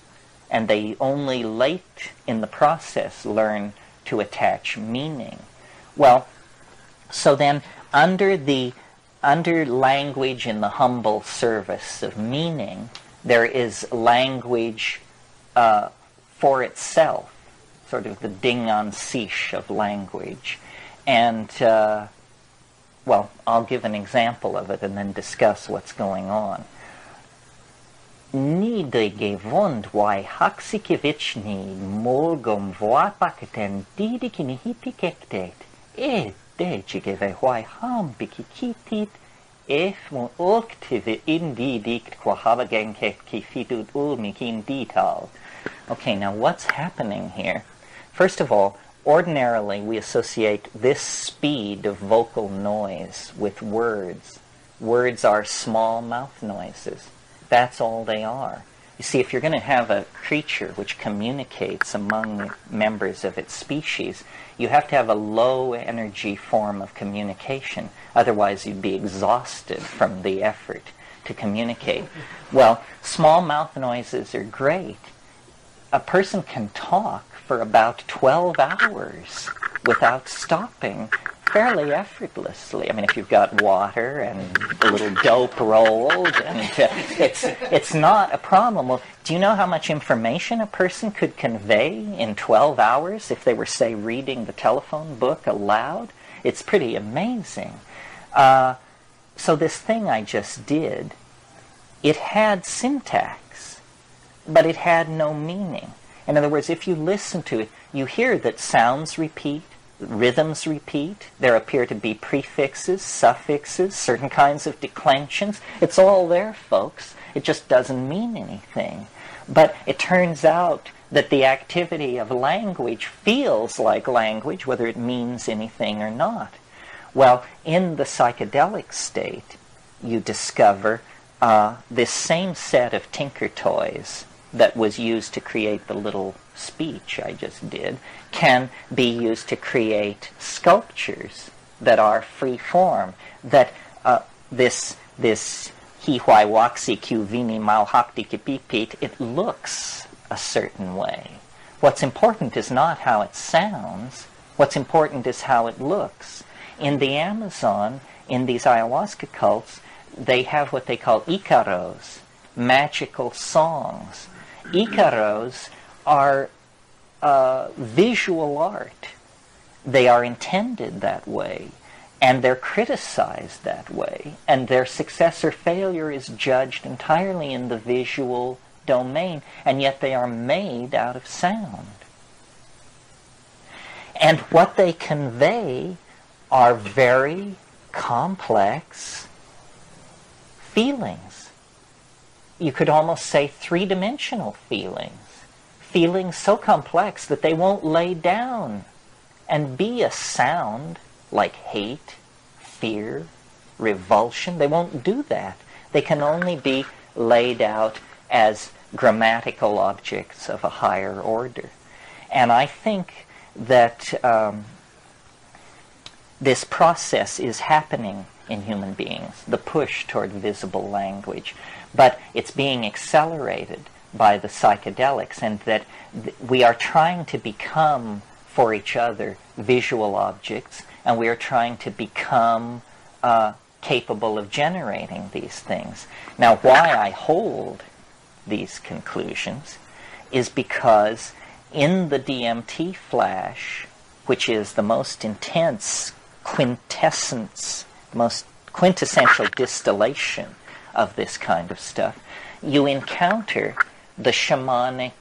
and they only late in the process learn to attach meaning. Well, so then under language in the humble service of meaning, there is language for itself, sort of the ding en siche of language. And well, I'll give an example of it and then discuss what's going on. Ni de gevond wai haxikivichni molgom voapaketen didikin hipikektet de jigeve wai ham bikikitit if mo oktive indidikt quahavagenkek kifidut ulmikin dital. Okay, now what's happening here? First of all, ordinarily, we associate this speed of vocal noise with words. Words are small mouth noises. That's all they are. You see, if you're going to have a creature which communicates among members of its species, you have to have a low energy form of communication. Otherwise, you'd be exhausted from the effort to communicate. Well, small mouth noises are great. A person can talk for about 12 hours without stopping, fairly effortlessly. I mean, if you've got water and a little dope rolled, and it's not a problem. Well, do you know how much information a person could convey in 12 hours if they were, say, reading the telephone book aloud? It's pretty amazing. So this thing I just did, it had syntax, but it had no meaning. In other words, if you listen to it, you hear that sounds repeat, rhythms repeat, there appear to be prefixes, suffixes, certain kinds of declensions. It's all there, folks. It just doesn't mean anything. But it turns out that the activity of language feels like language, whether it means anything or not. Well, in the psychedelic state, you discover this same set of tinker toys that was used to create the little speech I just did can be used to create sculptures that are free form, that this hi huai waxi q vini mau hapti kipipit, it looks a certain way. What's important is not how it sounds, what's important is how it looks. In the Amazon, in these ayahuasca cults, they have what they call icaros, magical songs. Icaros are visual art. They are intended that way, and they're criticized that way, and their success or failure is judged entirely in the visual domain, and yet they are made out of sound. And what they convey are very complex feelings. You could almost say three-dimensional feelings. Feelings so complex that they won't lay down and be a sound like hate, fear, revulsion. They won't do that. They can only be laid out as grammatical objects of a higher order. And I think that this process is happening in human beings, the push toward visible language. But it's being accelerated by the psychedelics, and that we are trying to become for each other visual objects, and we are trying to become capable of generating these things. Now, why I hold these conclusions is because in the DMT flash, which is the most intense quintessence, most quintessential distillation of this kind of stuff, you encounter the shamanic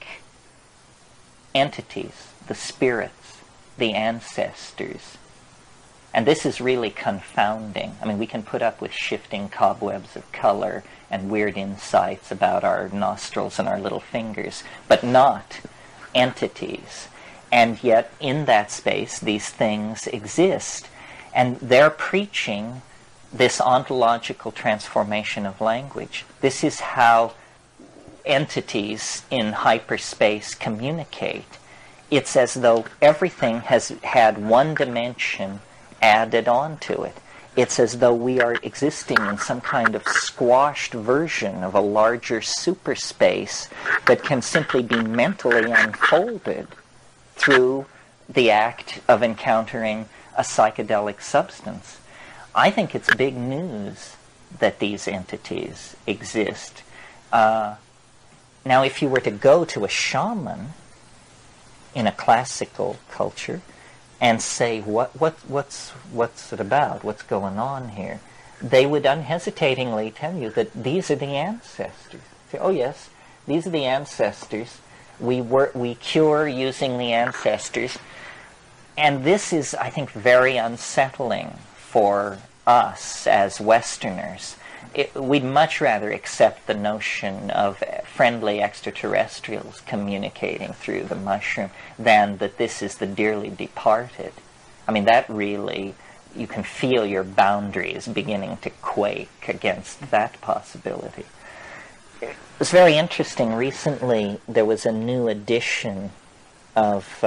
entities, the spirits, the ancestors. And this is really confounding. I mean, we can put up with shifting cobwebs of color and weird insights about our nostrils and our little fingers, but not entities. And yet, in that space, these things exist. And they're preaching this ontological transformation of language. This is how entities in hyperspace communicate. It's as though everything has had one dimension added onto it. It's as though we are existing in some kind of squashed version of a larger superspace that can simply be mentally unfolded through the act of encountering a psychedelic substance. I think it's big news that these entities exist. Now, if you were to go to a shaman in a classical culture and say, what's it about? What's going on here? They would unhesitatingly tell you that these are the ancestors. Say, oh yes, these are the ancestors. We cure using the ancestors. And this is, I think, very unsettling for us as Westerners. We'd much rather accept the notion of friendly extraterrestrials communicating through the mushroom than that this is the dearly departed. I mean, that really, you can feel your boundaries beginning to quake against that possibility. It was very interesting. Recently, there was a new edition of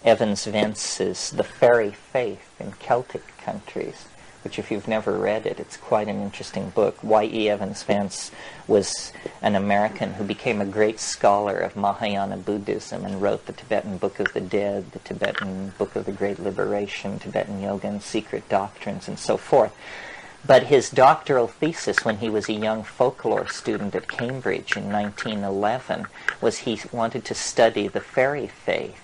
Evans Vence's The Fairy Faith in Celtic Countries, which, if you've never read it, it's quite an interesting book. Y.E. Evans Vance was an American who became a great scholar of Mahayana Buddhism and wrote the Tibetan Book of the Dead, the Tibetan Book of the Great Liberation, Tibetan Yoga and Secret Doctrines, and so forth. But his doctoral thesis when he was a young folklore student at Cambridge in 1911 was he wanted to study the fairy faith.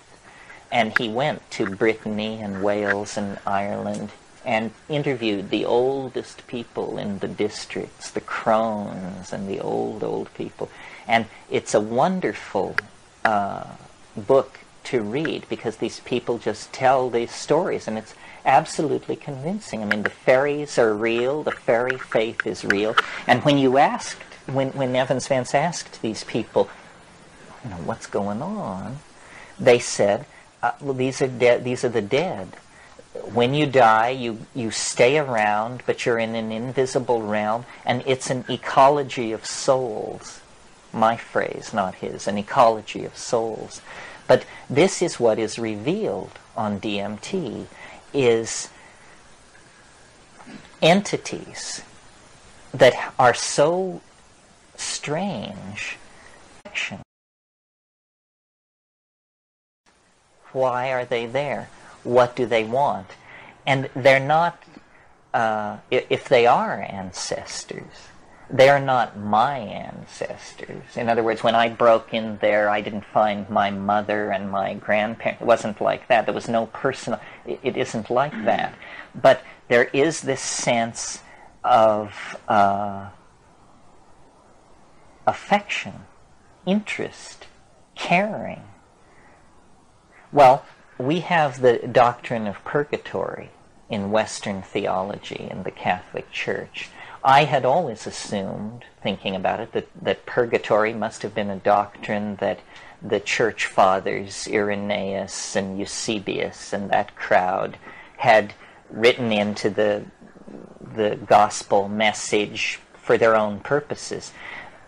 And he went to Brittany and Wales and Ireland and interviewed the oldest people in the districts, the crones and the old people. And it's a wonderful book to read because these people just tell these stories, and it's absolutely convincing. I mean, the fairies are real, the fairy faith is real. And when you asked, when Evans Vance asked these people, you know, what's going on, they said, well, these are the dead. When you die, you stay around, but you're in an invisible realm, and it's an ecology of souls. My phrase, not his, an ecology of souls. But this is what is revealed on DMT, is entities that are so strange. Why are they there? What do they want? And they're not, if they are ancestors, they're not my ancestors. In other words, when I broke in there, I didn't find my mother and my grandparents. It wasn't like that. There was no personal, it isn't like that. But there is this sense of affection, interest, caring. Well, we have the doctrine of purgatory in Western theology in the Catholic Church. I had always assumed, thinking about it, that purgatory must have been a doctrine that the church fathers, Irenaeus and Eusebius and that crowd, had written into the gospel message for their own purposes.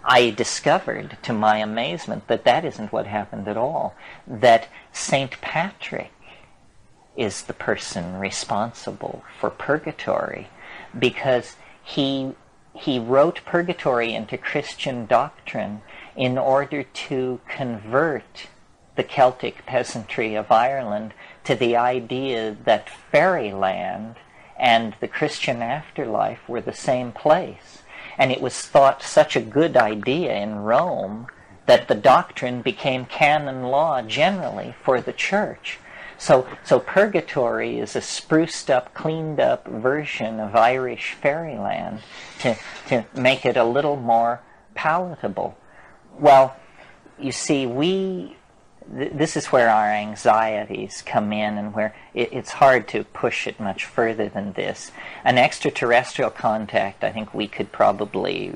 I discovered, to my amazement, that that isn't what happened at all. That St. Patrick is the person responsible for purgatory, because he wrote purgatory into Christian doctrine in order to convert the Celtic peasantry of Ireland to the idea that fairyland and the Christian afterlife were the same place. And it was thought such a good idea in Rome that the doctrine became canon law generally for the church. So purgatory is a spruced up, cleaned up version of Irish fairyland to make it a little more palatable. Well, you see, this is where our anxieties come in, and where it's hard to push it much further than this. An extraterrestrial contact, I think we could probably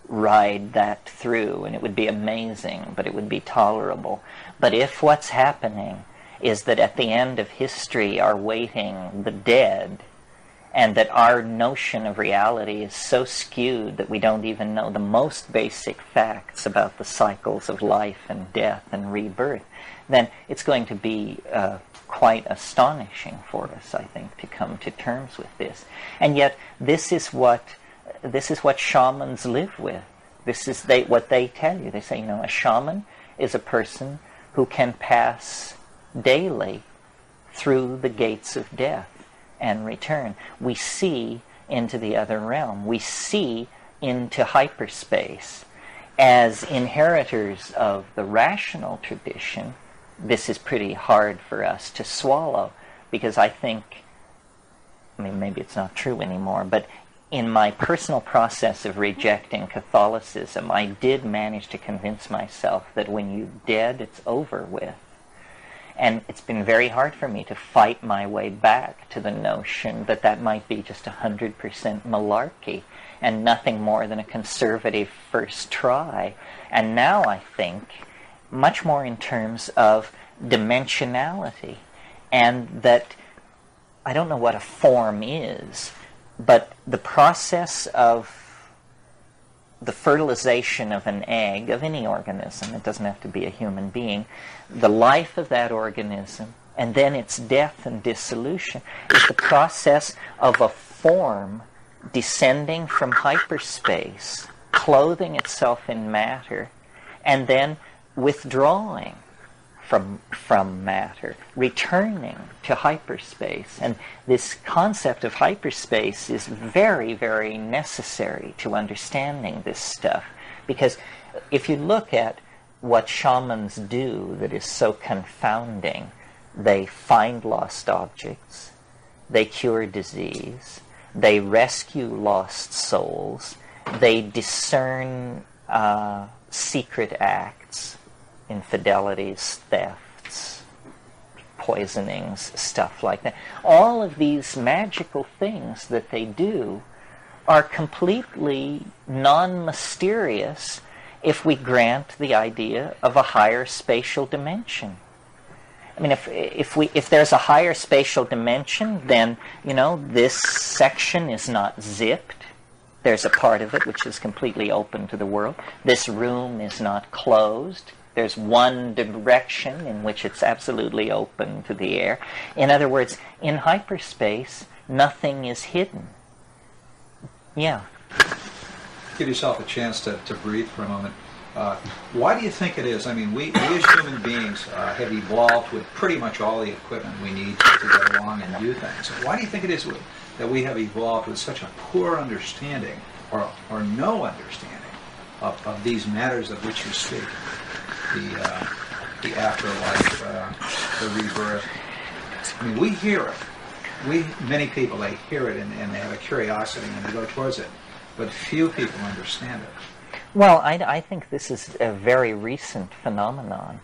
ride that through, and it would be amazing, but it would be tolerable. But if what's happening is that at the end of history are waiting the dead, and that our notion of reality is so skewed that we don't even know the most basic facts about the cycles of life and death and rebirth, then it's going to be quite astonishing for us, I think, to come to terms with this. And yet, this is what shamans live with. This is what they tell you. They say, a shaman is a person who can pass daily through the gates of death and return. We see into the other realm. We see into hyperspace. As inheritors of the rational tradition, this is pretty hard for us to swallow, because I think, maybe it's not true anymore, but in my personal process of rejecting Catholicism, I did manage to convince myself that when you're dead, it's over with. And it's been very hard for me to fight my way back to the notion that that might be just 100% malarkey and nothing more than a conservative first try. And now I think much more in terms of dimensionality, and that I don't know what a form is, but the process of the fertilization of an egg, of any organism, it doesn't have to be a human being, the life of that organism, and then its death and dissolution, is the process of a form descending from hyperspace, clothing itself in matter, and then withdrawing from matter, returning to hyperspace. And this concept of hyperspace is very, very necessary to understanding this stuff, because if you look at what shamans do that is so confounding, they find lost objects, they cure disease, they rescue lost souls, they discern secret acts, infidelities, thefts, poisonings, stuff like that. All of these magical things that they do are completely non-mysterious if we grant the idea of a higher spatial dimension. I mean, if there's a higher spatial dimension, then, this section is not zipped. There's a part of it which is completely open to the world. This room is not closed. There's one direction in which it's absolutely open to the air. In other words, in hyperspace, nothing is hidden. Yeah. Give yourself a chance to breathe for a moment. Why do you think it is? I mean, we as human beings have evolved with pretty much all the equipment we need to get along and do things. Why do you think it is that we have evolved with such a poor understanding or no understanding of these matters of which you speak? The afterlife, the rebirth. I mean, we hear it. Many people, they hear it and they have a curiosity and they go towards it, but few people understand it. Well, I think this is a very recent phenomenon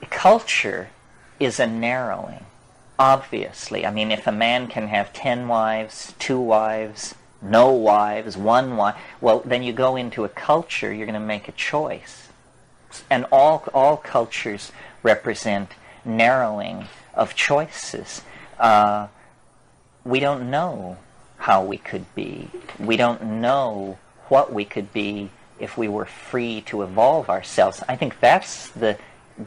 culture is a narrowing, obviously. I mean, if a man can have 10 wives, 2 wives, no wives, 1 wife, well, then you go into a culture, you're going to make a choice. And all cultures represent narrowing of choices. We don't know how we could be. We don't know what we could be if we were free to evolve ourselves. I think that's the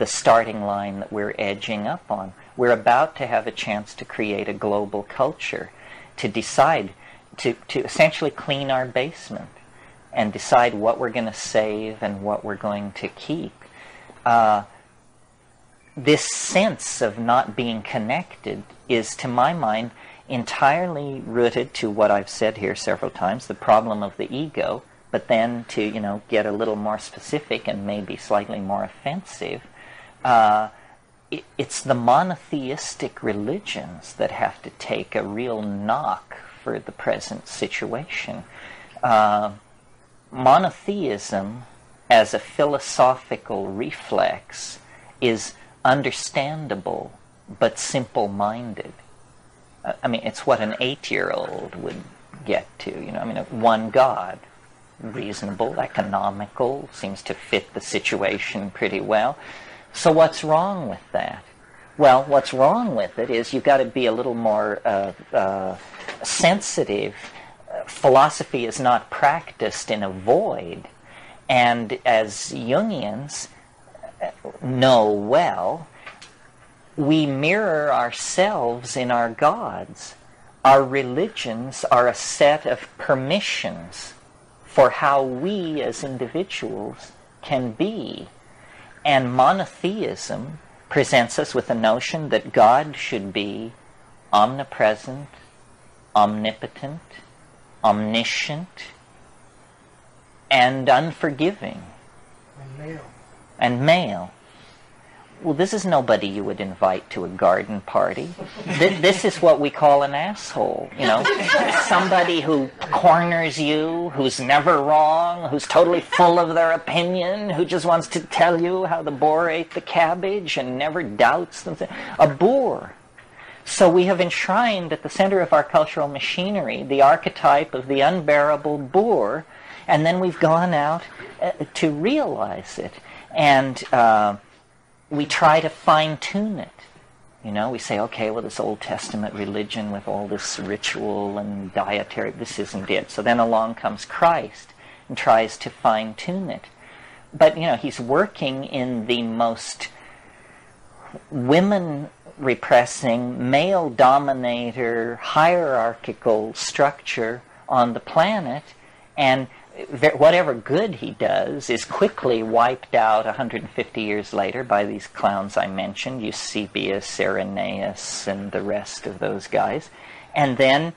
starting line that we're edging up on. We're about to have a chance to create a global culture, to decide, to essentially clean our basement and decide what we're going to save and what we're going to keep. This sense of not being connected is, to my mind, entirely rooted to what I've said here several times, the problem of the ego, but then to, get a little more specific and maybe slightly more offensive, it's the monotheistic religions that have to take a real knock for the present situation. Monotheism as a philosophical reflex is understandable but simple-minded. I mean, it's what an 8-year-old would get to, you know. I mean, one God, reasonable, economical, seems to fit the situation pretty well. So what's wrong with that? Well, what's wrong with it is you've got to be a little more sensitive. Philosophy is not practiced in a void. And as Jungians know well, we mirror ourselves in our gods. Our religions are a set of permissions for how we as individuals can be. And monotheism presents us with a notion that God should be omnipresent, omnipotent, omniscient, and unforgiving. And male. Well, this is nobody you would invite to a garden party. This is what we call an asshole, you know. Somebody who corners you, who's never wrong, who's totally full of their opinion, who just wants to tell you how the boar ate the cabbage and never doubts them. A boor. So we have enshrined at the center of our cultural machinery the archetype of the unbearable boor, and then we've gone out to realize it. And we try to fine-tune it. You know, we say, okay, well, this Old Testament religion with all this ritual and dietary, this isn't it. So then along comes Christ and tries to fine-tune it. But, you know, he's working in the most women-repressing, male-dominator, hierarchical structure on the planet, and whatever good he does is quickly wiped out 150 years later by these clowns I mentioned, Eusebius, Irenaeus, and the rest of those guys. And then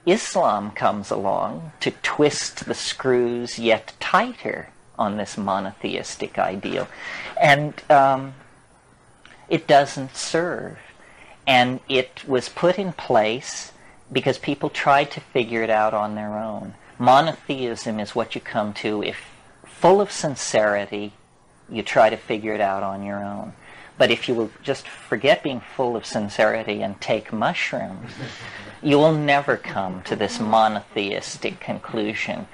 Islam comes along to twist the screws yet tighter on this monotheistic ideal. And it doesn't serve. And it was put in place because people tried to figure it out on their own. Monotheism is what you come to if, full of sincerity, you try to figure it out on your own. But if you will just forget being full of sincerity and take mushrooms, you will never come to this monotheistic conclusion.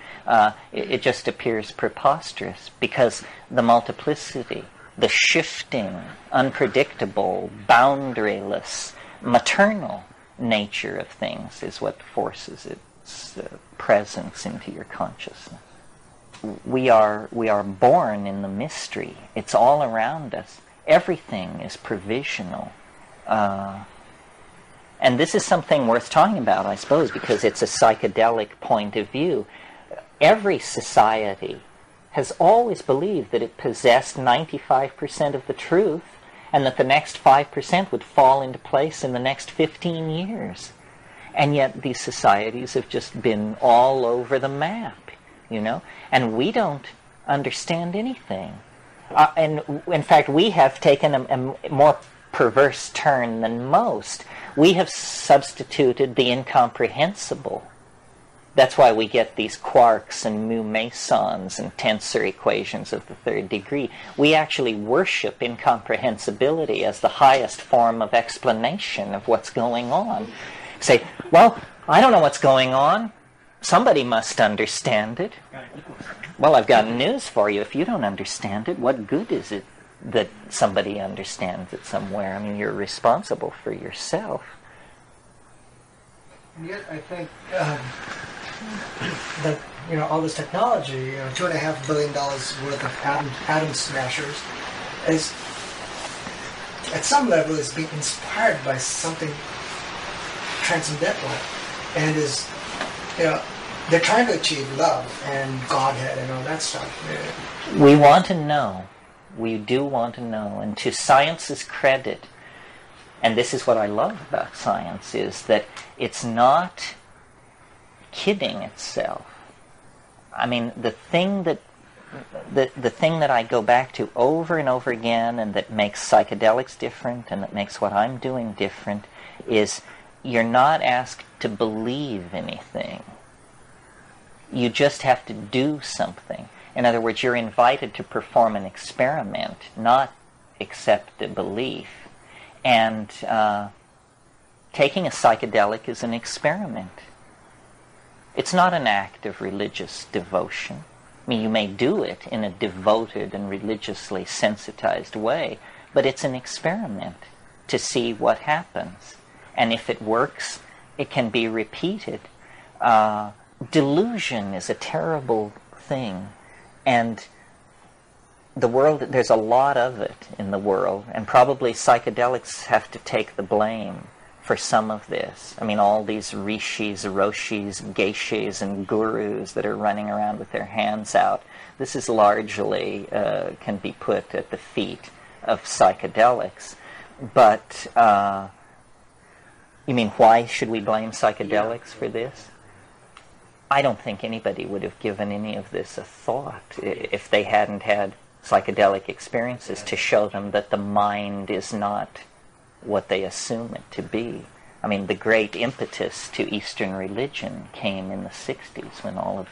It just appears preposterous because the multiplicity, the shifting, unpredictable, boundaryless, maternal nature of things is what forces its presence into your consciousness. We are born in the mystery. It's all around us. Everything is provisional. And this is something worth talking about, I suppose, because it's a psychedelic point of view. Every society has always believed that it possessed 95% of the truth and that the next 5% would fall into place in the next 15 years. And yet these societies have just been all over the map, you know, and we don't understand anything. And in fact, we have taken a more perverse turn than most. We have substituted the incomprehensible. That's why we get these quarks and mu mesons and tensor equations of the third degree. We actually worship incomprehensibility as the highest form of explanation of what's going on. Say, well, I don't know what's going on. Somebody must understand it. Well, I've got news for you. If you don't understand it, what good is it that somebody understands it somewhere? I mean, you're responsible for yourself. And yet, I think that, you know, all this technology, $2.5 billion worth of atom smashers, is at some level is being inspired by something transcendental, and is, you know, they're trying to achieve love and Godhead and all that stuff. We want to know. We do want to know. And to science's credit, and this is what I love about science, is that it's not kidding itself. I mean, the thing that the thing that I go back to over and over again, and that makes psychedelics different, and that makes what I'm doing different, is you're not asked to believe anything. You just have to do something. In other words, you're invited to perform an experiment, not accept a belief. And taking a psychedelic is an experiment. It's not an act of religious devotion. I mean, you may do it in a devoted and religiously sensitized way, but it's an experiment to see what happens. And if it works, it can be repeated. Delusion is a terrible thing, and the world, there's a lot of it in the world, and probably psychedelics have to take the blame for some of this. I mean, all these rishis, roshis, geishas, and gurus that are running around with their hands out, this is largely can be put at the feet of psychedelics. But you mean, why should we blame psychedelics for this? I don't think anybody would have given any of this a thought if they hadn't had psychedelic experiences to show them that the mind is not what they assume it to be. I mean, the great impetus to Eastern religion came in the 60s when all of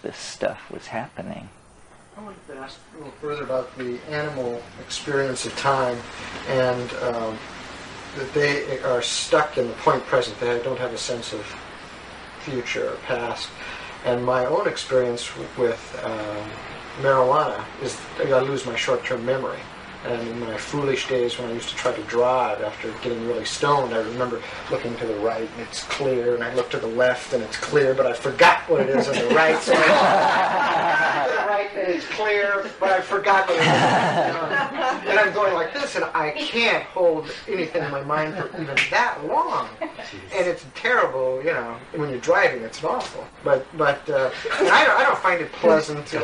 this stuff was happening. I wanted to ask a little further about the animal experience of time, and that they are stuck in the point present. They don't have a sense of future or past. And my own experience with marijuana is I lose my short-term memory. And in my foolish days when I used to try to drive after getting really stoned, I remember looking to the right and it's clear, and I look to the left and it's clear, but I forgot what it is on the right. So I to the right and it's clear, but I forgot what it is. And I'm going like this, and I can't hold anything in my mind for even that long. And it's terrible, you know. When you're driving, it's awful. But and I don't find it pleasant in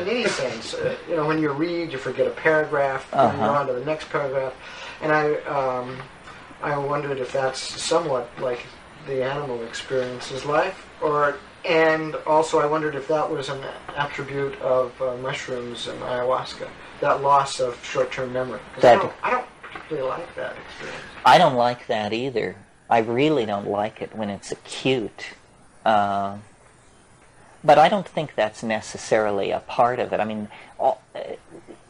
any sense. You know, when you read, you forget a paragraph. You're on to the next paragraph, and I wondered if that's somewhat like the animal experience is like, and also I wondered if that was an attribute of mushrooms and ayahuasca, that loss of short-term memory. Because I don't particularly like that experience. I don't like that either. I really don't like it when it's acute. But I don't think that's necessarily a part of it. I mean,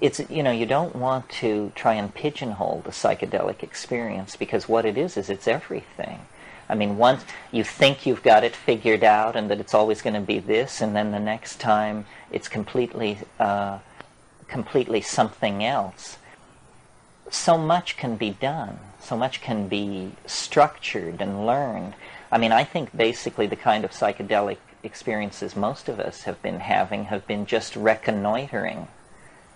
it's, you know, you don't want to try and pigeonhole the psychedelic experience, because what it is it's everything. I mean, once you think you've got it figured out and that it's always going to be this, and then the next time it's completely something else. So much can be done. So much can be structured and learned. I mean, I think basically the kind of psychedelic experiences most of us have been having have been just reconnoitering.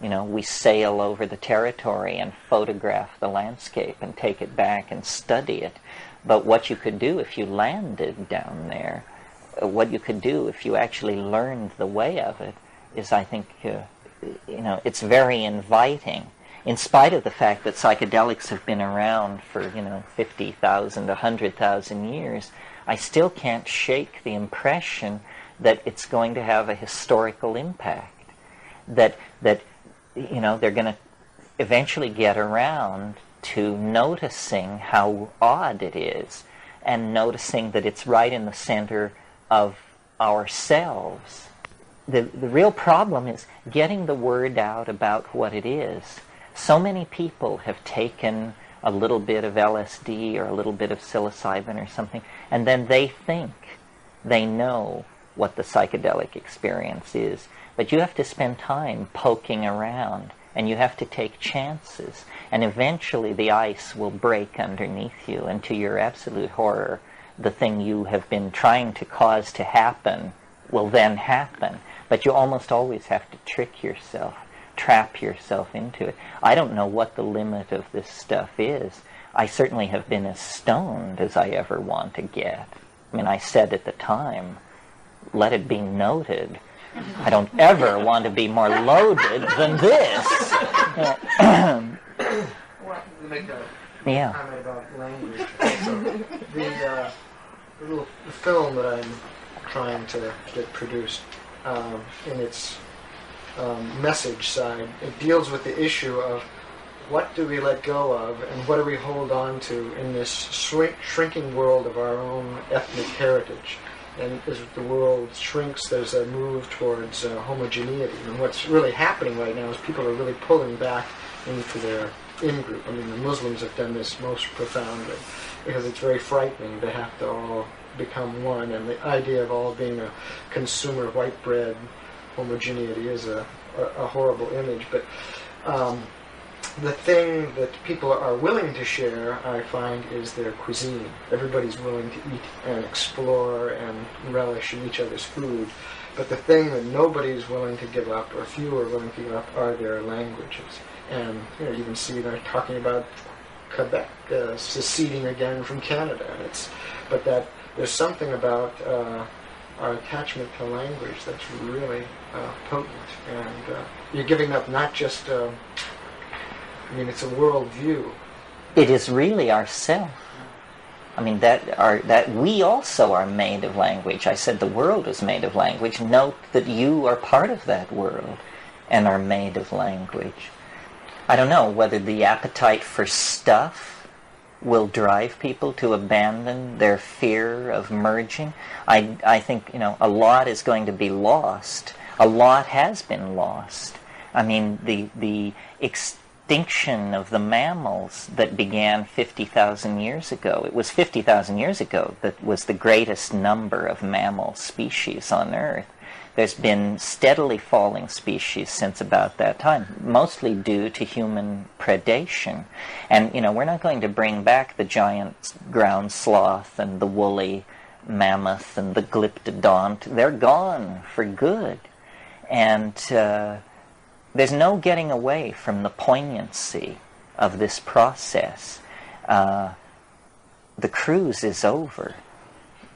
You know, we sail over the territory and photograph the landscape and take it back and study it. But what you could do if you landed down there, what you could do if you actually learned the way of it, is, I think, you know, it's very inviting. In spite of the fact that psychedelics have been around for, 50,000, 100,000 years, I still can't shake the impression that it's going to have a historical impact. That they're going to eventually get around to noticing how odd it is, and noticing that it's right in the center of ourselves. The real problem is getting the word out about what it is. So many people have taken a little bit of LSD or a little bit of psilocybin or something, and then they think they know what the psychedelic experience is. But you have to spend time poking around, and you have to take chances, and eventually the ice will break underneath you, and to your absolute horror, the thing you have been trying to cause to happen will then happen. But you almost always have to trick yourself, trap yourself into it. I don't know what the limit of this stuff is. I certainly have been as stoned as I ever want to get. I mean, I said at the time, let it be noted, I don't ever want to be more loaded than this. Well, to make a Yeah. comment about language. So the film that I'm trying to get produced in its message side. It deals with the issue of what do we let go of and what do we hold on to in this shrinking world of our own ethnic heritage. And as the world shrinks, there's a move towards homogeneity. And what's really happening right now is people are really pulling back into their in-group. I mean, the Muslims have done this most profoundly because it's very frightening to have to all become one. And the idea of all being a consumer white bread homogeneity is a horrible image. But the thing that people are willing to share, I find, is their cuisine. Everybody's willing to eat and explore and relish in each other's food. But the thing that nobody's willing to give up, or few are willing to give up, are their languages. And you can see they're talking about Quebec seceding again from Canada. But that there's something about our attachment to language that's really potent. And you're giving up not just... it's a worldview. It is really ourself. I mean, that we also are made of language. I said the world is made of language. Note that you are part of that world and are made of language. I don't know whether the appetite for stuff will drive people to abandon their fear of merging. I think, a lot is going to be lost. A lot has been lost. I mean, the extinction of the mammals that began 50,000 years ago. It was 50,000 years ago that was the greatest number of mammal species on Earth. There's been steadily falling species since about that time, mostly due to human predation. And, we're not going to bring back the giant ground sloth and the woolly mammoth and the glyptodont. They're gone for good. And there's no getting away from the poignancy of this process. The cruise is over.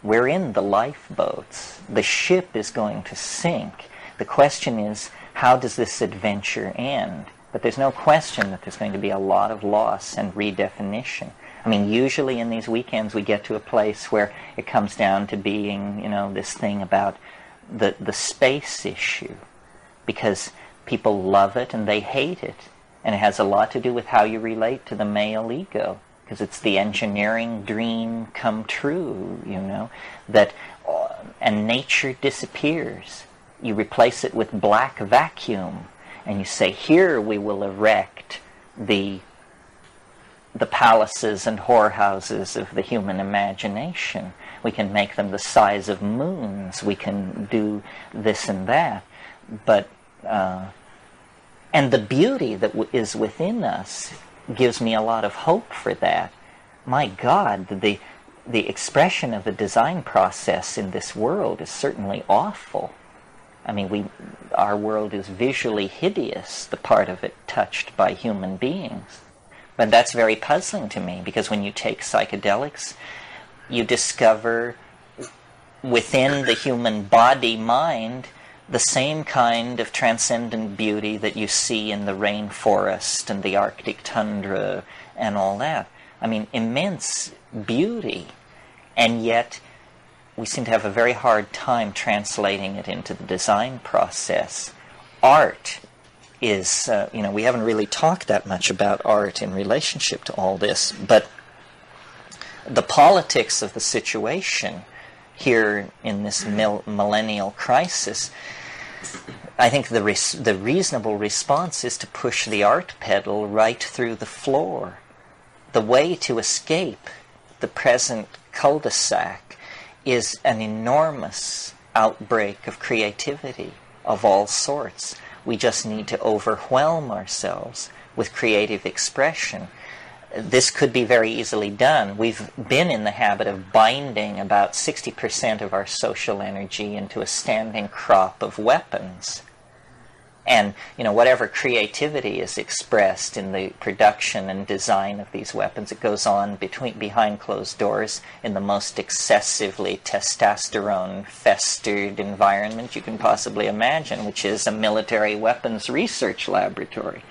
We're in the lifeboats. The ship is going to sink. The question is, how does this adventure end? But there's no question that there's going to be a lot of loss and redefinition. I mean, usually in these weekends we get to a place where it comes down to being, this thing about the space issue. Because people love it and they hate it. And it has a lot to do with how you relate to the male ego. Because it's the engineering dream come true, that and nature disappears. You replace it with black vacuum, and you say, here we will erect the palaces and whorehouses of the human imagination. We can make them the size of moons. We can do this and that. But and the beauty that is within us gives me a lot of hope for that. My God, the expression of the design process in this world is certainly awful. I mean, our world is visually hideous, the part of it touched by human beings. But that's very puzzling to me, because when you take psychedelics, you discover within the human body-mind the same kind of transcendent beauty that you see in the rainforest and the Arctic tundra and all that. I mean, immense beauty. And yet, we seem to have a very hard time translating it into the design process. Art is, we haven't really talked that much about art in relationship to all this, but the politics of the situation here in this millennial crisis, I think the reasonable response is to push the art pedal right through the floor. The way to escape the present cul-de-sac is an enormous outbreak of creativity of all sorts. We just need to overwhelm ourselves with creative expression. This could be very easily done. We've been in the habit of binding about 60% of our social energy into a standing crop of weapons. And, whatever creativity is expressed in the production and design of these weapons, it goes on behind closed doors in the most excessively testosterone-festered environment you can possibly imagine, which is a military weapons research laboratory.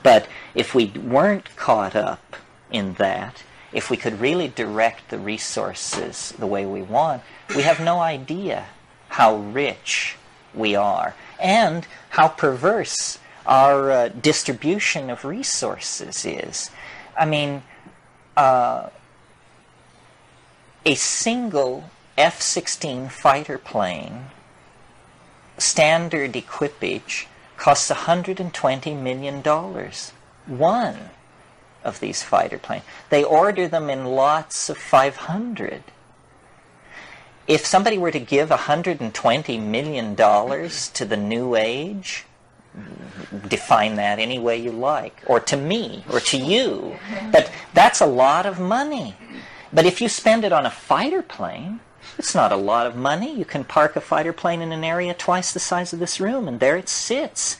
But if we weren't caught up in that, if we could really direct the resources the way we want, we have no idea how rich we are, and how perverse our distribution of resources is. I mean, a single F-16 fighter plane, standard equipage, costs $120 million. One of these fighter planes. They order them in lots of 500. If somebody were to give $120 million to the New Age, define that any way you like, or to me, or to you, but that's a lot of money. But if you spend it on a fighter plane, it's not a lot of money. You can park a fighter plane in an area twice the size of this room, and there it sits.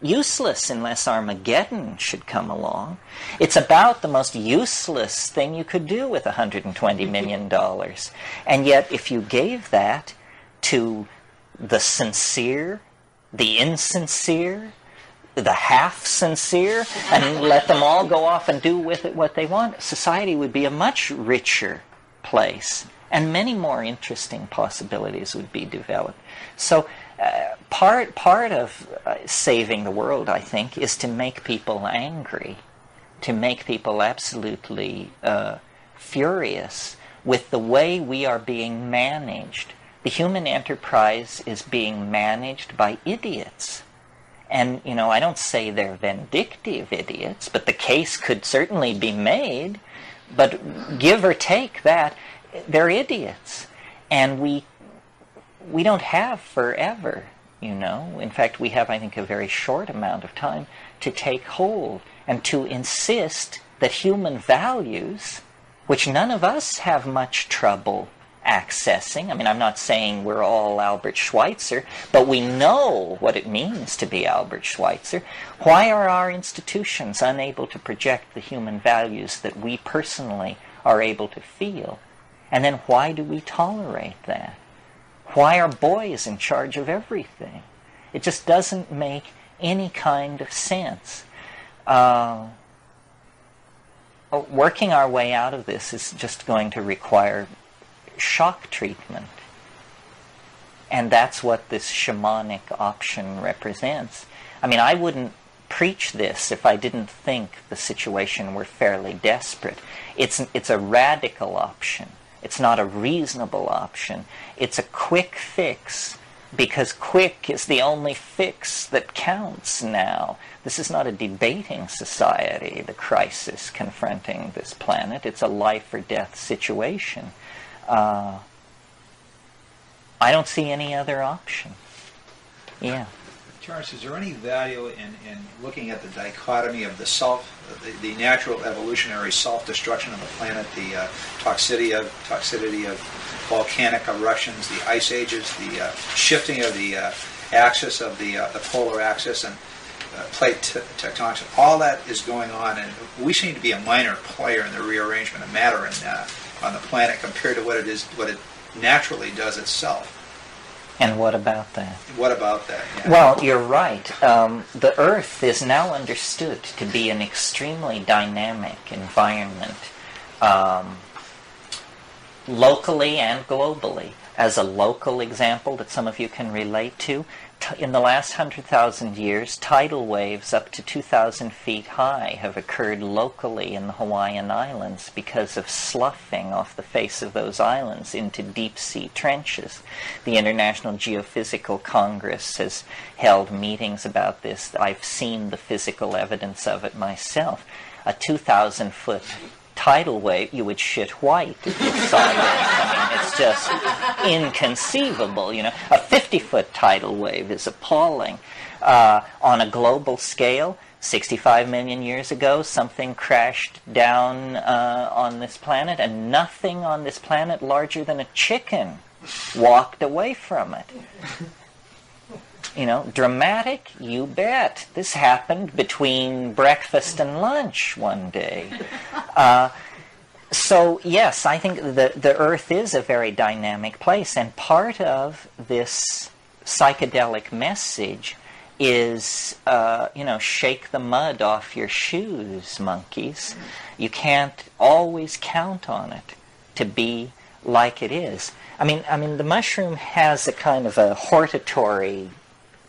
Useless unless Armageddon should come along. It's about the most useless thing you could do with $120 million. And yet, if you gave that to the sincere, the insincere, the half-sincere, and let them all go off and do with it what they want, society would be a much richer place, and many more interesting possibilities would be developed. So part of saving the world, I think, is to make people angry, to make people absolutely furious with the way we are being managed. The human enterprise is being managed by idiots. And, you know, I don't say they're vindictive idiots, but the case could certainly be made. But give or take that, they're idiots. And we don't have forever, you know. In fact, we have, I think, a very short amount of time to take hold and to insist that human values, which none of us have much trouble accessing. I mean, I'm not saying we're all Albert Schweitzer, but we know what it means to be Albert Schweitzer. Why are our institutions unable to project the human values that we personally are able to feel? And then why do we tolerate that? Why are boys in charge of everything? It just doesn't make any kind of sense. Working our way out of this is just going to require shock treatment. And that's what this shamanic option represents. I mean, I wouldn't preach this if I didn't think the situation were fairly desperate. It's a radical option. It's not a reasonable option. It's a quick fix, because quick is the only fix that counts now. This is not a debating society, the crisis confronting this planet. It's a life or death situation. I don't see any other option. Yeah. Charles, is there any value in looking at the dichotomy of the natural evolutionary self-destruction of the planet, the toxicity of volcanic eruptions, the ice ages, the shifting of the axis of the polar axis, and plate tectonics? All that is going on, and we seem to be a minor player in the rearrangement of matter on the planet compared to what it naturally does itself. And what about that? What about that? Yeah. Well, you're right. The Earth is now understood to be an extremely dynamic environment, locally and globally. As a local example that some of you can relate to, in the last 100,000 years, tidal waves up to 2,000 feet high have occurred locally in the Hawaiian Islands because of sloughing off the face of those islands into deep-sea trenches. The International Geophysical Congress has held meetings about this. I've seen the physical evidence of it myself. A 2,000-foot tidal wave, you would shit white if you saw that. I mean, it's just inconceivable, you know. A 50-foot tidal wave is appalling. On a global scale, 65 million years ago, something crashed down on this planet, and nothing on this planet larger than a chicken walked away from it. You know, dramatic? You bet. This happened between breakfast and lunch one day. So, yes, I think the Earth is a very dynamic place, and part of this psychedelic message is, shake the mud off your shoes, monkeys. You can't always count on it to be like it is. I mean, the mushroom has a kind of a hortatory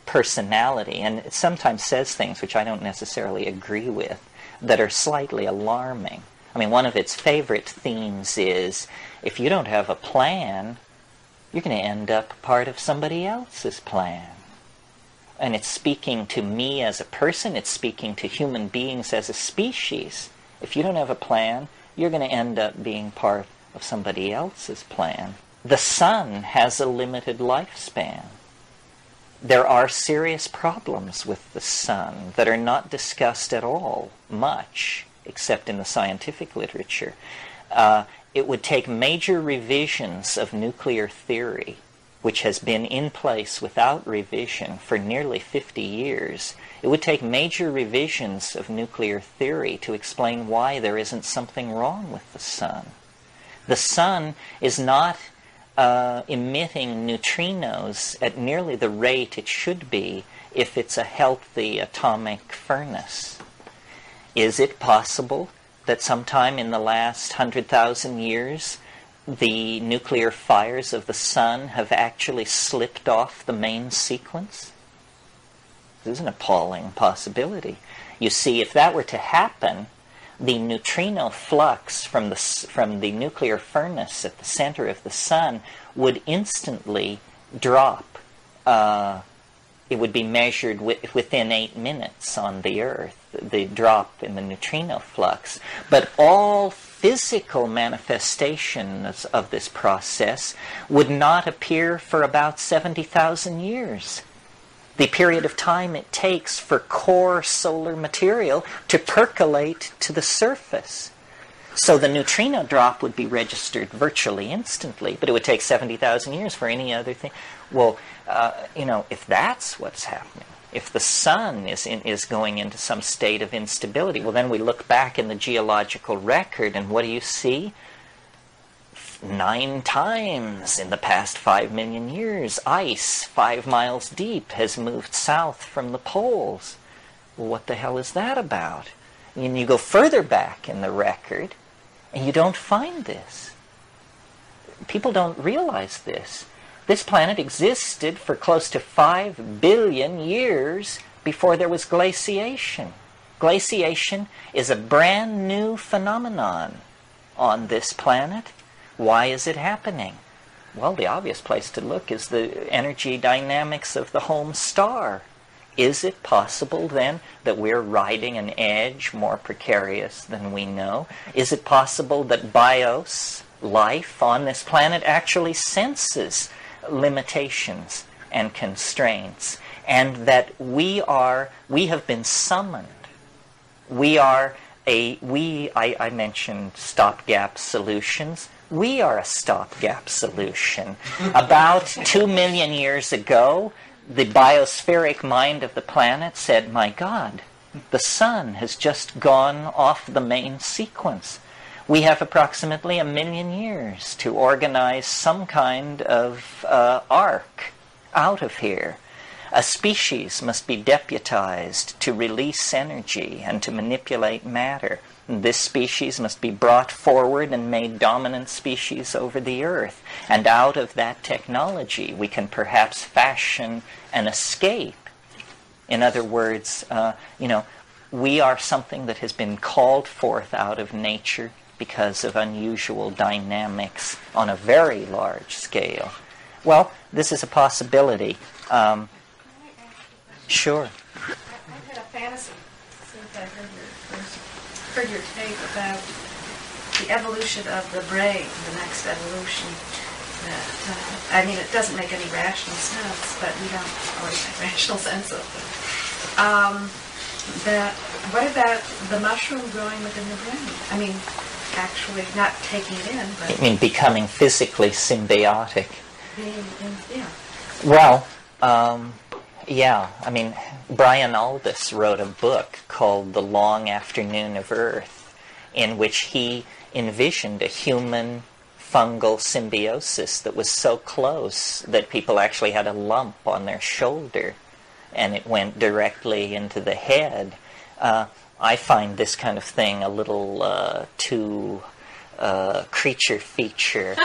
personality, and it sometimes says things which I don't necessarily agree with that are slightly alarming. I mean, one of its favorite themes is, if you don't have a plan, you're going to end up part of somebody else's plan. And it's speaking to me as a person, it's speaking to human beings as a species. If you don't have a plan, you're going to end up being part of somebody else's plan. The sun has a limited lifespan. There are serious problems with the sun that are not discussed at all, much, except in the scientific literature. It would take major revisions of nuclear theory, which has been in place without revision for nearly 50 years. It would take major revisions of nuclear theory to explain why there isn't something wrong with the sun. The sun is not emitting neutrinos at nearly the rate it should be if it's a healthy atomic furnace. Is it possible that sometime in the last 100,000 years the nuclear fires of the sun have actually slipped off the main sequence? This is an appalling possibility. You see, if that were to happen, the neutrino flux from the nuclear furnace at the center of the sun would instantly drop. It would be measured within 8 minutes on the Earth, the drop in the neutrino flux. But all physical manifestations of this process would not appear for about 70,000 years. The period of time it takes for core solar material to percolate to the surface. So the neutrino drop would be registered virtually instantly, but it would take 70,000 years for any other thing. Well, if that's what's happening, if the sun is going into some state of instability, well, then we look back in the geological record, and what do you see? 9 times in the past 5 million years, ice 5 miles deep has moved south from the poles. Well, what the hell is that about? And you go further back in the record, and you don't find this. People don't realize this. This planet existed for close to 5 billion years before there was glaciation. Glaciation is a brand new phenomenon on this planet. Why is it happening? Well, the obvious place to look is the energy dynamics of the home star. Is it possible, then, that we're riding an edge more precarious than we know? Is it possible that bios, life on this planet, actually senses limitations and constraints, and that we have been summoned? I mentioned stopgap solutions. We are a stopgap solution. About 2 million years ago, the biospheric mind of the planet said, my God, the sun has just gone off the main sequence. We have approximately 1 million years to organize some kind of arc out of here. A species must be deputized to release energy and to manipulate matter. This species must be brought forward and made dominant species over the earth. And out of that technology, we can perhaps fashion an escape. In other words, we are something that has been called forth out of nature because of unusual dynamics on a very large scale. Well, this is a possibility. Sure. I've had a fantasy since I heard your tape about the evolution of the brain, the next evolution. It doesn't make any rational sense, but we don't always make rational sense of it. What about the mushroom growing within the brain? Actually not taking it in, but... I mean, becoming physically symbiotic. Yeah. Well, Brian Aldiss wrote a book called The Long Afternoon of Earth, in which he envisioned a human fungal symbiosis that was so close that people actually had a lump on their shoulder, and it went directly into the head. I find this kind of thing a little too creature feature-ish,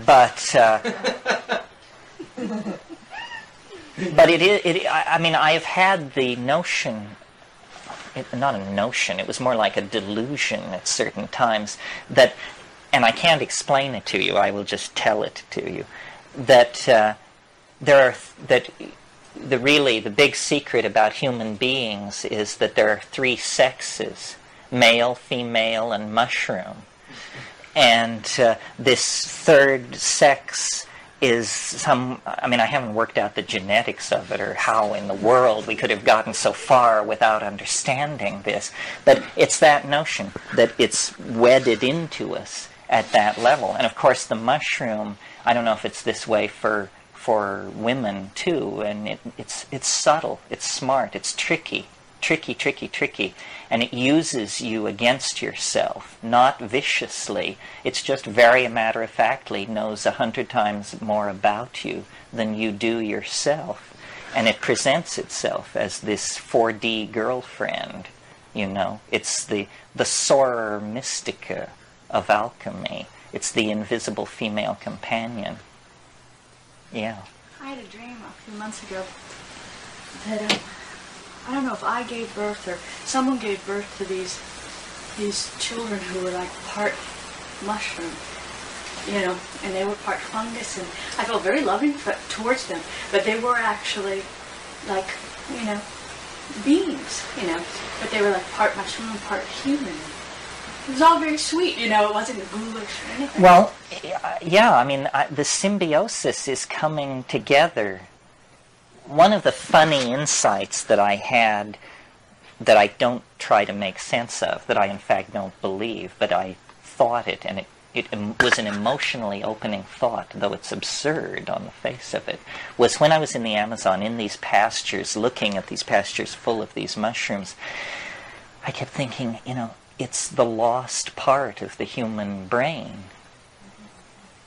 but it is. I mean, I have had the notion. Not a notion. It was more like a delusion at certain times that, and I can't explain it to you. I will just tell it to you. That the big secret about human beings is that there are 3 sexes: male, female, and mushroom. And this third sex is I mean, I haven't worked out the genetics of it or how in the world we could have gotten so far without understanding this. But it's that notion that it's wedded into us at that level. And of course the mushroom, I don't know if it's this way for women too, and it's subtle, it's smart, it's tricky, and it uses you against yourself, not viciously. It's just very matter-of-factly knows 100 times more about you than you do yourself, and it presents itself as this 4D girlfriend. You know, it's the soror mystica of alchemy. It's the invisible female companion. Yeah. I had a dream a few months ago that I don't know if I gave birth or someone gave birth to these children who were like part mushroom, you know, and they were part fungus, and I felt very loving towards them, but they were actually like, you know, beings, you know, but they were like part mushroom, part human. It was all very sweet, you know, it wasn't ghoulish or anything. Well, yeah, I mean, the symbiosis is coming together. One of the funny insights that I had that I don't try to make sense of, that I in fact don't believe, but I thought it, and it was an emotionally opening thought, though it's absurd on the face of it, was when I was in the Amazon, in these pastures, looking at these pastures full of these mushrooms, I kept thinking, you know, it's the lost part of the human brain.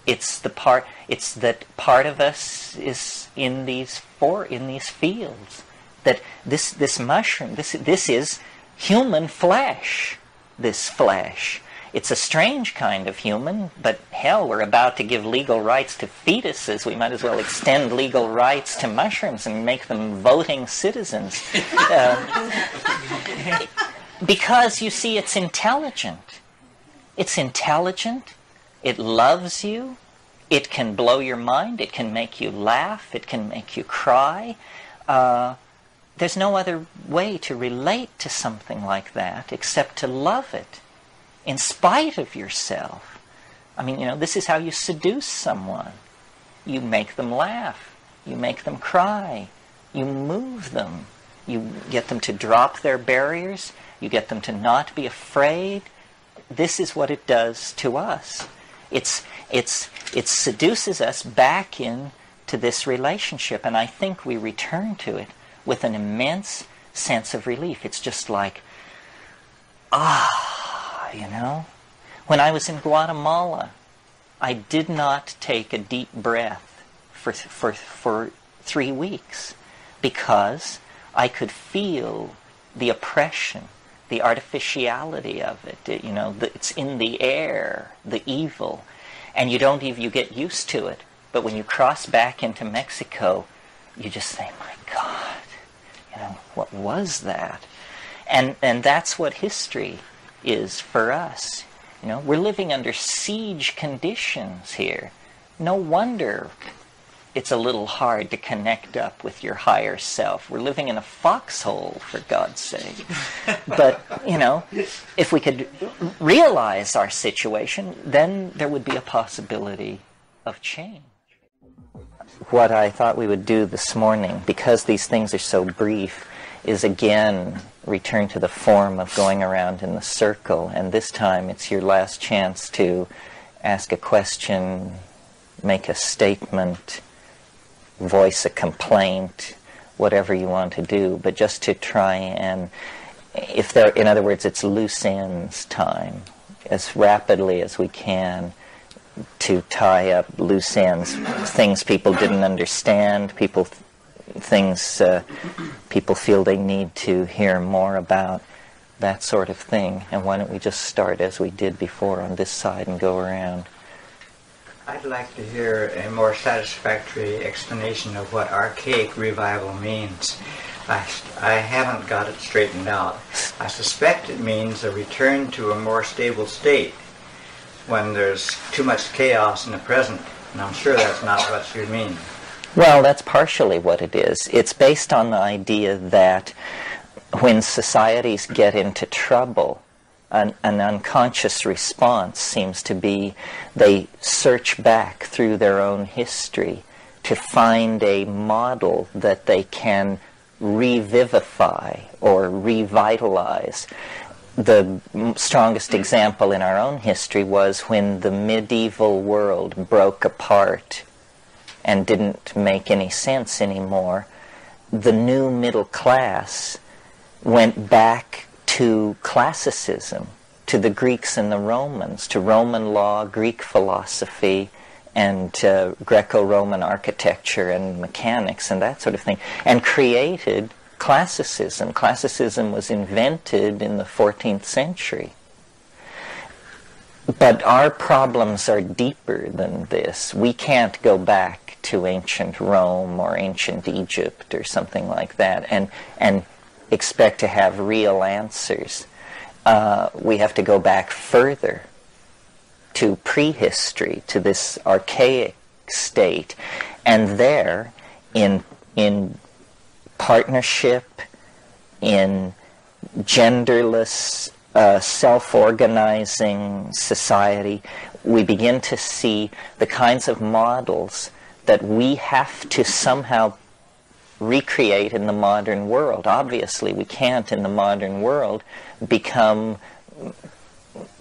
It's that part of us is in these fields. That this mushroom, this is human flesh. This flesh. It's a strange kind of human, but hell, we're about to give legal rights to fetuses. We might as well extend legal rights to mushrooms and make them voting citizens. Because, you see, it's intelligent. It's intelligent. It loves you. It can blow your mind. It can make you laugh. It can make you cry. There's no other way to relate to something like that except to love it in spite of yourself. I mean, you know, this is how you seduce someone. You make them laugh. You make them cry. You move them. You get them to drop their barriers. You get them to not be afraid. This is what it does to us. It seduces us back into this relationship, and I think we return to it with an immense sense of relief. It's just like, you know. When I was in Guatemala, I did not take a deep breath for 3 weeks because I could feel the oppression, the artificiality of it. You know, it's in the air, the evil, and you get used to it. But when you cross back into Mexico, you just think, my God, you know, what was that? And that's what history is for us. You know, we're living under siege conditions here. No wonder it's a little hard to connect up with your higher self. We're living in a foxhole, for God's sake. But, you know, if we could realize our situation, then there would be a possibility of change. What I thought we would do this morning, because these things are so brief, is again return to the form of going around in the circle. And this time it's your last chance to ask a question, make a statement, voice a complaint, whatever you want to do, but just to try and, in other words, it's loose ends time, as rapidly as we can, to tie up loose ends, things people didn't understand, things people feel they need to hear more about. that sort of thing. And why don't we just start as we did before on this side and go around? I'd like to hear a more satisfactory explanation of what archaic revival means. I haven't got it straightened out. I suspect it means a return to a more stable state when there's too much chaos in the present, and I'm sure that's not what you mean. Well, that's partially what it is. It's based on the idea that when societies get into trouble, an unconscious response seems to be they search back through their own history to find a model that they can revivify or revitalize. The strongest example in our own history was when the medieval world broke apart and didn't make any sense anymore. The new middle class went back to classicism, to the Greeks and the Romans, to Roman law, Greek philosophy, and Greco-Roman architecture and mechanics and that sort of thing, and created classicism. Classicism was invented in the 14th century. But our problems are deeper than this. We can't go back to ancient Rome or ancient Egypt or something like that and expect to have real answers. We have to go back further to prehistory, to this archaic state, and there, in partnership, in genderless, self-organizing society, we begin to see the kinds of models that we have to somehow recreate in the modern world. Obviously, we can't in the modern world become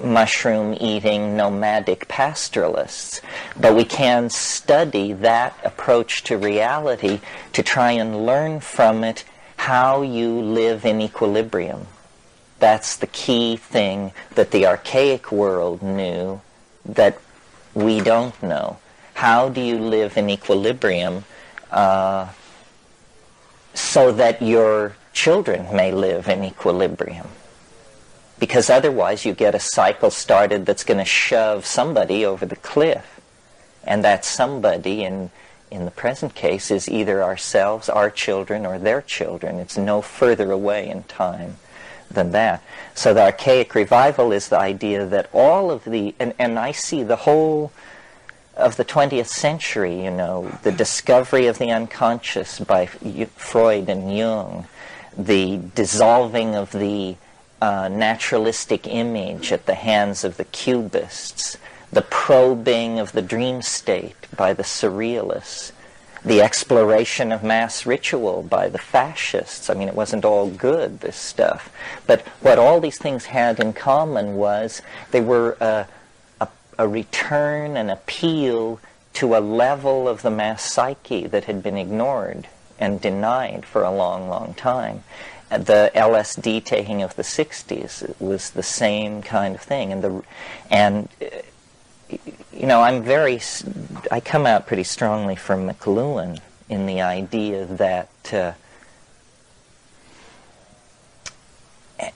mushroom-eating nomadic pastoralists, but we can study that approach to reality to try and learn from it how you live in equilibrium. That's the key thing that the archaic world knew that we don't know. How do you live in equilibrium so that your children may live in equilibrium? Because otherwise you get a cycle started that's going to shove somebody over the cliff. And that somebody, in the present case, is either ourselves, our children, or their children. It's no further away in time than that. So the archaic revival is the idea that all of the, and I see the whole of the 20th century, you know, the discovery of the unconscious by Freud and Jung, the dissolving of the naturalistic image at the hands of the Cubists, the probing of the dream state by the Surrealists, the exploration of mass ritual by the Fascists. I mean, it wasn't all good, this stuff. But what all these things had in common was they were a return, an appeal to a level of the mass psyche that had been ignored and denied for a long, long time. The LSD taking of the 60s was the same kind of thing. And you know, I come out pretty strongly from McLuhan in the idea that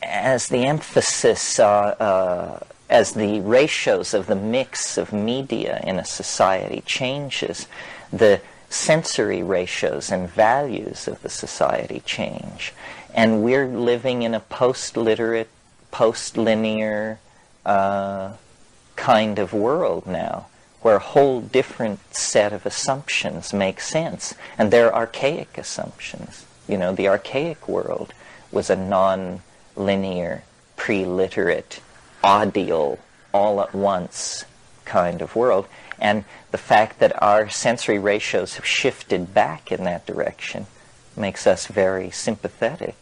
as the emphasis, as the ratios of the mix of media in a society changes, the sensory ratios and values of the society change. And we're living in a post-literate, post-linear kind of world now, where a whole different set of assumptions make sense. And they're archaic assumptions. You know, the archaic world was a non-linear, pre-literate, audial, all at once kind of world. And the fact that our sensory ratios have shifted back in that direction makes us very sympathetic,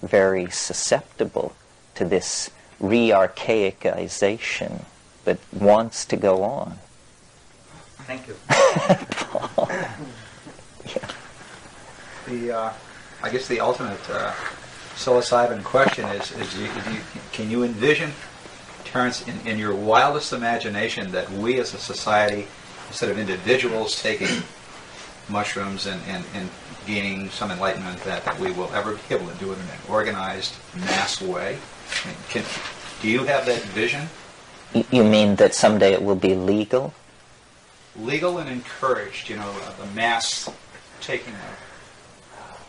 very susceptible to this re-archaicization that wants to go on. Thank you. Yeah. I guess the ultimate psilocybin question is can you envision, Terence, in your wildest imagination, that we as a society, instead of individuals taking mushrooms and gaining some enlightenment that we will ever be able to do it in an organized, mass way? I mean, do you have that vision? You mean that someday it will be legal? Legal and encouraged, the mass taking of.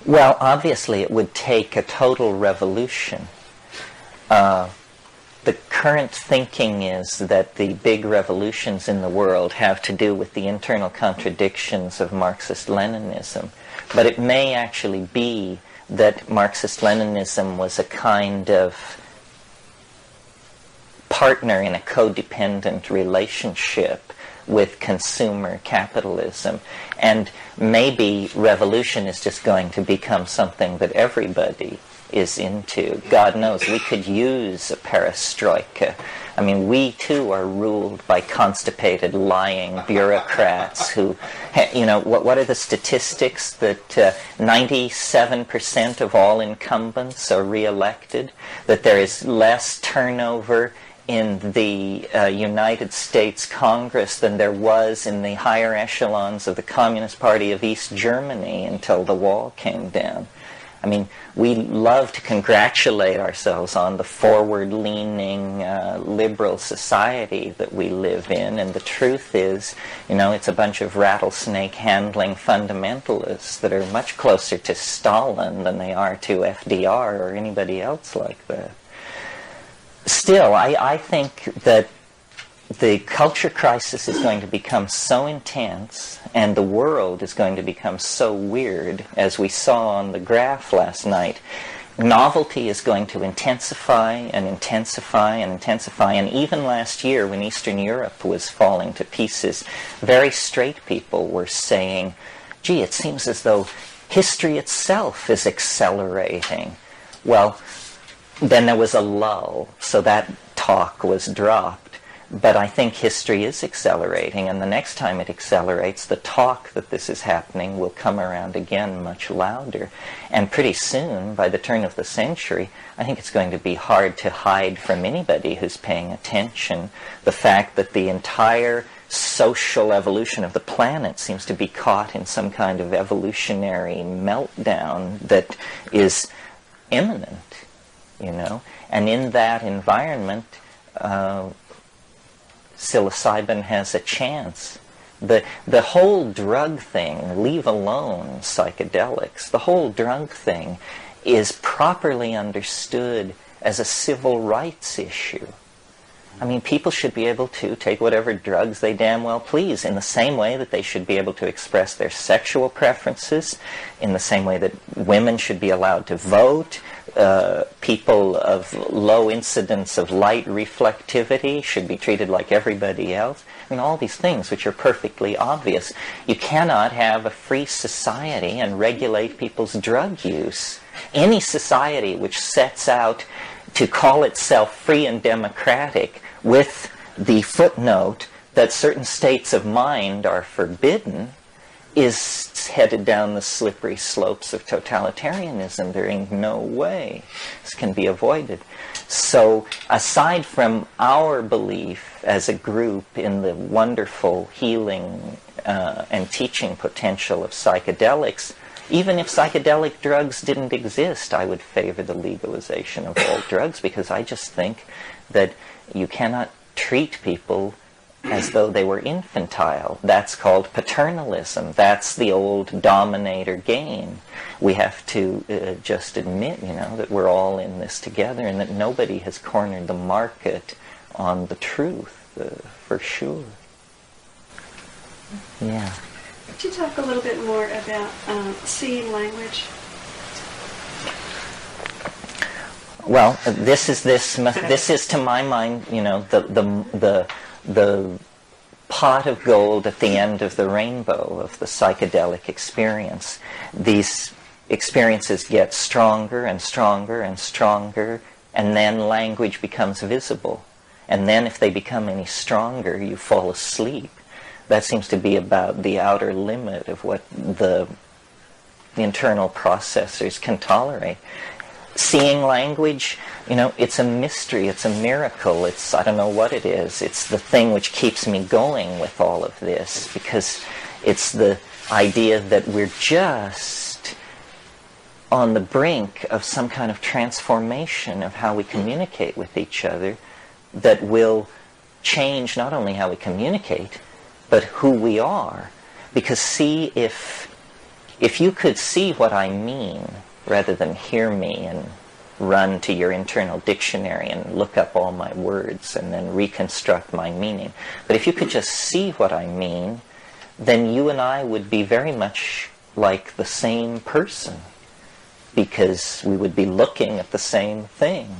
Well, obviously it would take a total revolution. The current thinking is that the big revolutions in the world have to do with the internal contradictions of Marxist-Leninism. But it may actually be that Marxist-Leninism was a kind of partner in a codependent relationship with consumer capitalism. And maybe revolution is just going to become something that everybody is into. God knows, we could use a perestroika. I mean, we too are ruled by constipated, lying bureaucrats who, what are the statistics that 97% of all incumbents are re-elected, that there is less turnover in the United States Congress than there was in the higher echelons of the Communist Party of East Germany until the wall came down. I mean, we love to congratulate ourselves on the forward-leaning liberal society that we live in, and the truth is, it's a bunch of rattlesnake-handling fundamentalists that are much closer to Stalin than they are to FDR or anybody else like that. Still, I think that the culture crisis is going to become so intense, and the world is going to become so weird, as we saw on the graph last night. Novelty is going to intensify and intensify and intensify, and even last year when Eastern Europe was falling to pieces, very straight people were saying, gee, it seems as though history itself is accelerating. Well, then there was a lull, so that talk was dropped. But I think history is accelerating, and the next time it accelerates, the talk that this is happening will come around again much louder. And pretty soon, by the turn of the century, I think it's going to be hard to hide from anybody who's paying attention the fact that the entire social evolution of the planet seems to be caught in some kind of evolutionary meltdown that is imminent, And in that environment, psilocybin has a chance. The whole drug thing, leave alone psychedelics, the whole drug thing is properly understood as a civil rights issue. I mean, people should be able to take whatever drugs they damn well please, in the same way that they should be able to express their sexual preferences, in the same way that women should be allowed to vote. People of low incidence of light reflectivity should be treated like everybody else. I mean, all these things which are perfectly obvious. You cannot have a free society and regulate people's drug use. Any society which sets out to call itself free and democratic with the footnote that certain states of mind are forbidden is headed down the slippery slopes of totalitarianism. There ain't no way this can be avoided. So aside from our belief as a group in the wonderful healing and teaching potential of psychedelics, even if psychedelic drugs didn't exist, I would favor the legalization of all drugs, because I just think that you cannot treat people as though they were infantile. That's called paternalism. That's the old dominator game. We have to just admit, that we're all in this together, and that nobody has cornered the market on the truth, for sure. Yeah. Could you talk a little bit more about seeing language? Well, this is to my mind, the pot of gold at the end of the rainbow of the psychedelic experience. These experiences get stronger and stronger and stronger, and then language becomes visible. And then if they become any stronger, you fall asleep. That seems to be about the outer limit of what the internal processors can tolerate. Seeing language, it's a mystery, it's a miracle, I don't know what it is. It's the thing which keeps me going with all of this, because It's the idea that we're just on the brink of some kind of transformation of how we communicate with each other that will change not only how we communicate, but who we are. Because see, if you could see what I mean, rather than hear me and run to your internal dictionary and look up all my words and then reconstruct my meaning, but if you could just see what I mean, then you and I would be very much like the same person, because we would be looking at the same thing.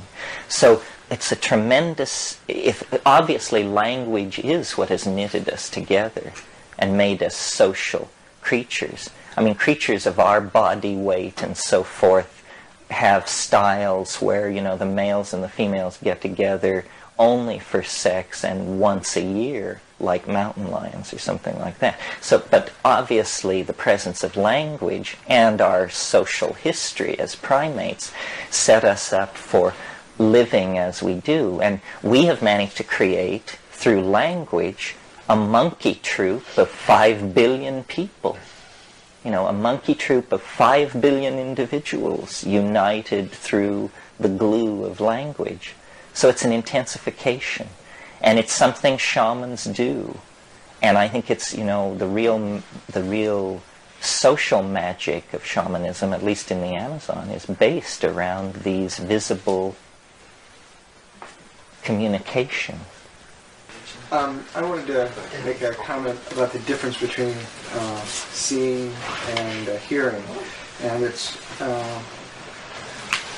So it's a tremendous, obviously language is what has knitted us together and made us social creatures. I mean, creatures of our body weight and so forth have styles where, the males and the females get together only for sex and once a year, like mountain lions or something like that. So, but obviously the presence of language and our social history as primates set us up for living as we do. And we have managed to create, through language, a monkey troop of 5 billion people. A monkey troop of 5 billion individuals united through the glue of language. So it's an intensification. And it's something shamans do. And I think it's, the real social magic of shamanism, at least in the Amazon, is based around these visible communication. I wanted to make a comment about the difference between seeing and hearing, and it's